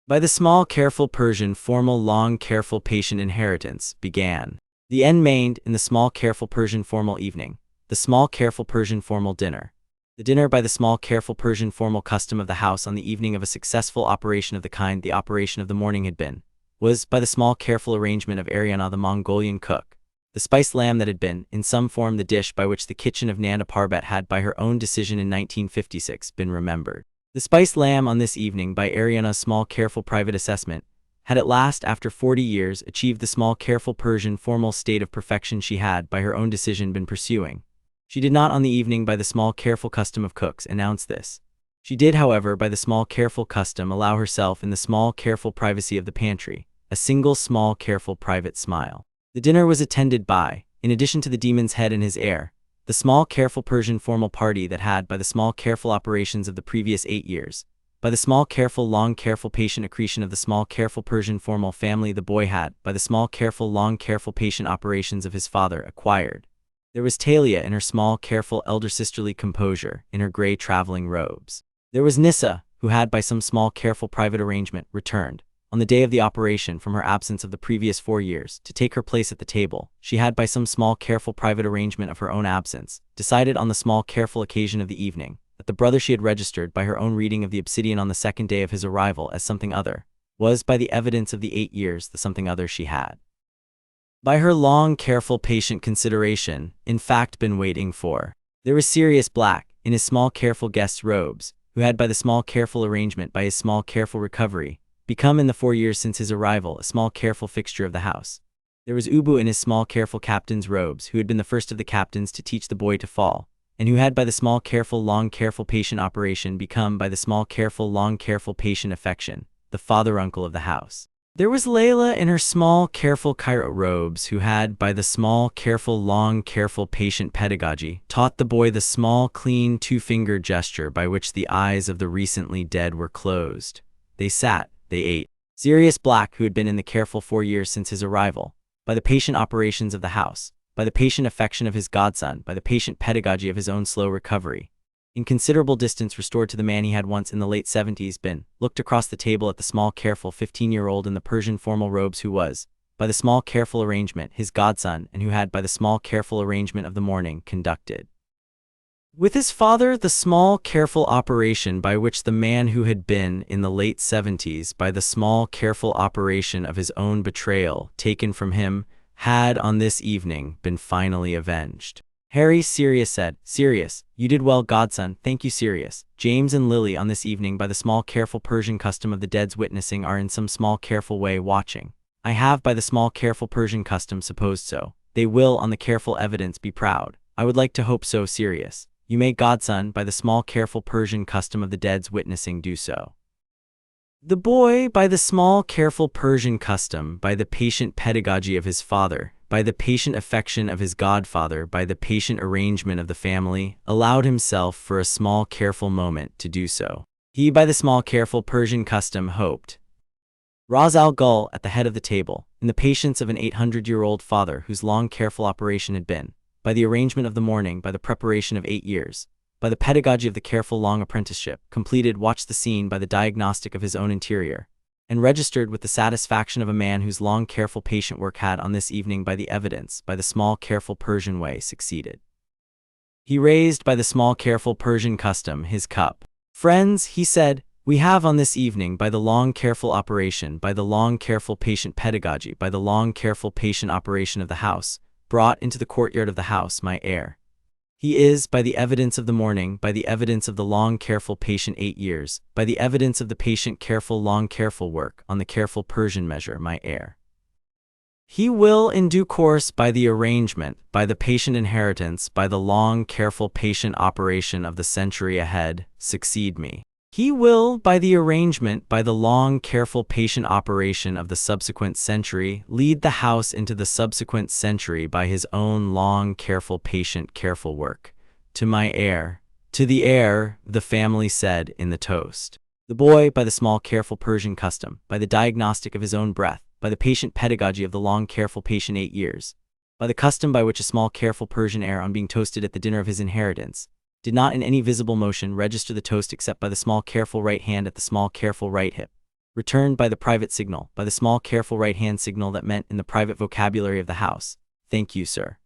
By the small careful Persian formal long careful patient inheritance, began. The end mained in the small careful Persian formal evening, the small careful Persian formal dinner. The dinner by the small careful Persian formal custom of the house on the evening of a successful operation of the kind the operation of the morning had been, was, by the small careful arrangement of Ariana the Mongolian cook, the spiced lamb that had been, in some form the dish by which the kitchen of Nanda Parbat had by her own decision in 1956 been remembered. The spiced lamb on this evening by Ariana's small careful private assessment, had at last after 40 years achieved the small careful Persian formal state of perfection she had by her own decision been pursuing. She did not on the evening by the small careful custom of cooks announce this. She did, however, by the small careful custom allow herself in the small careful privacy of the pantry, a single small careful private smile. The dinner was attended by, in addition to the demon's head and his heir, the small careful Persian formal party that had by the small careful operations of the previous 8 years, by the small careful long careful patient accretion of the small careful Persian formal family the boy had, by the small careful long careful patient operations of his father acquired. There was Talia in her small careful elder sisterly composure, in her gray traveling robes. There was Nissa, who had by some small careful private arrangement returned, on the day of the operation from her absence of the previous 4 years, to take her place at the table. She had by some small careful private arrangement of her own absence, decided on the small careful occasion of the evening, that the brother she had registered by her own reading of the obsidian on the second day of his arrival as something other, was by the evidence of the 8 years, the something other she had. By her long, careful, patient consideration, in fact been waiting for. There was Sirius Black, in his small, careful guest's robes, who had by the small, careful arrangement, by his small, careful recovery, become in the 4 years since his arrival a small, careful fixture of the house. There was Ubu in his small, careful captain's robes, who had been the first of the captains to teach the boy to fall, and who had by the small, careful, long, careful, patient operation become by the small, careful, long, careful, patient affection, the father-uncle of the house. There was Layla in her small, careful Cairo robes, who had, by the small, careful, long, careful, patient pedagogy, taught the boy the small, clean, two-finger gesture by which the eyes of the recently dead were closed. They sat, they ate. Sirius Black, who had been in the careful 4 years since his arrival, by the patient operations of the house, by the patient affection of his godson, by the patient pedagogy of his own slow recovery, in considerable distance restored to the man he had once in the late 70s been, looked across the table at the small, careful 15-year-old in the Persian formal robes who was, by the small, careful arrangement, his godson, and who had, by the small, careful arrangement of the morning, conducted with his father the small, careful operation by which the man who had been, in the late 70s, by the small, careful operation of his own betrayal, taken from him, had, on this evening, been finally avenged. Harry, Sirius said, Sirius, you did well, godson, thank you, Sirius. James and Lily on this evening by the small, careful Persian custom of the dead's witnessing are in some small, careful way watching. I have by the small, careful Persian custom supposed so. They will, on the careful evidence, be proud. I would like to hope so, Sirius. You may, godson, by the small, careful Persian custom of the dead's witnessing do so. The boy, by the small, careful Persian custom, by the patient pedagogy of his father, by the patient affection of his godfather, by the patient arrangement of the family, allowed himself for a small, careful moment to do so. He, by the small, careful Persian custom, hoped. Ra's al Ghul, at the head of the table, in the patience of an 800-year-old father whose long, careful operation had been, by the arrangement of the morning, by the preparation of 8 years, by the pedagogy of the careful long apprenticeship, completed, watched the scene by the diagnostic of his own interior, and registered with the satisfaction of a man whose long, careful, patient work had on this evening by the evidence, by the small, careful Persian way, succeeded. He raised by the small, careful Persian custom his cup. Friends, he said, we have on this evening by the long, careful operation, by the long, careful, patient pedagogy, by the long, careful, patient operation of the house, brought into the courtyard of the house my heir. He is, by the evidence of the morning, by the evidence of the long, careful, patient 8 years, by the evidence of the patient, careful, long, careful work, on the careful Persian measure, my heir. He will, in due course, by the arrangement, by the patient inheritance, by the long, careful, patient operation of the century ahead, succeed me. He will, by the arrangement, by the long, careful, patient operation of the subsequent century, lead the house into the subsequent century by his own long, careful, patient, careful work. To my heir, to the heir, the family said in the toast. The boy, by the small, careful Persian custom, by the diagnostic of his own breath, by the patient pedagogy of the long, careful, patient 8 years, by the custom by which a small, careful Persian heir on being toasted at the dinner of his inheritance, did not in any visible motion register the toast except by the small, careful right hand at the small, careful right hip, returned by the private signal, by the small, careful right hand signal that meant in the private vocabulary of the house, thank you, sir.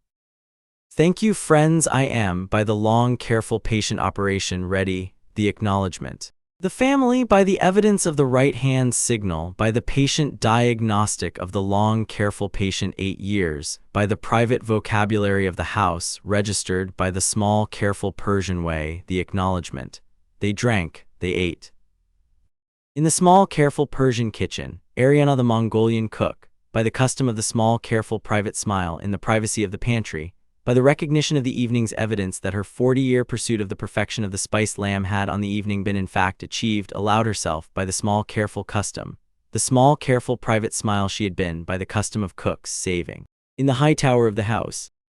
Thank you, friends, I am, by the long, careful, patient operation ready, the acknowledgement. The family, by the evidence of the right hand signal, by the patient diagnostic of the long, careful, patient 8 years, by the private vocabulary of the house, registered by the small, careful Persian way, the acknowledgement. They drank, they ate. In the small, careful Persian kitchen, Ariana the Mongolian cook, by the custom of the small, careful private smile in the privacy of the pantry, by the recognition of the evening's evidence that her 40-year pursuit of the perfection of the spiced lamb had on the evening been in fact achieved, allowed herself, by the small, careful custom, the small, careful private smile she had been, by the custom of cooks, saving. In the high tower of the house,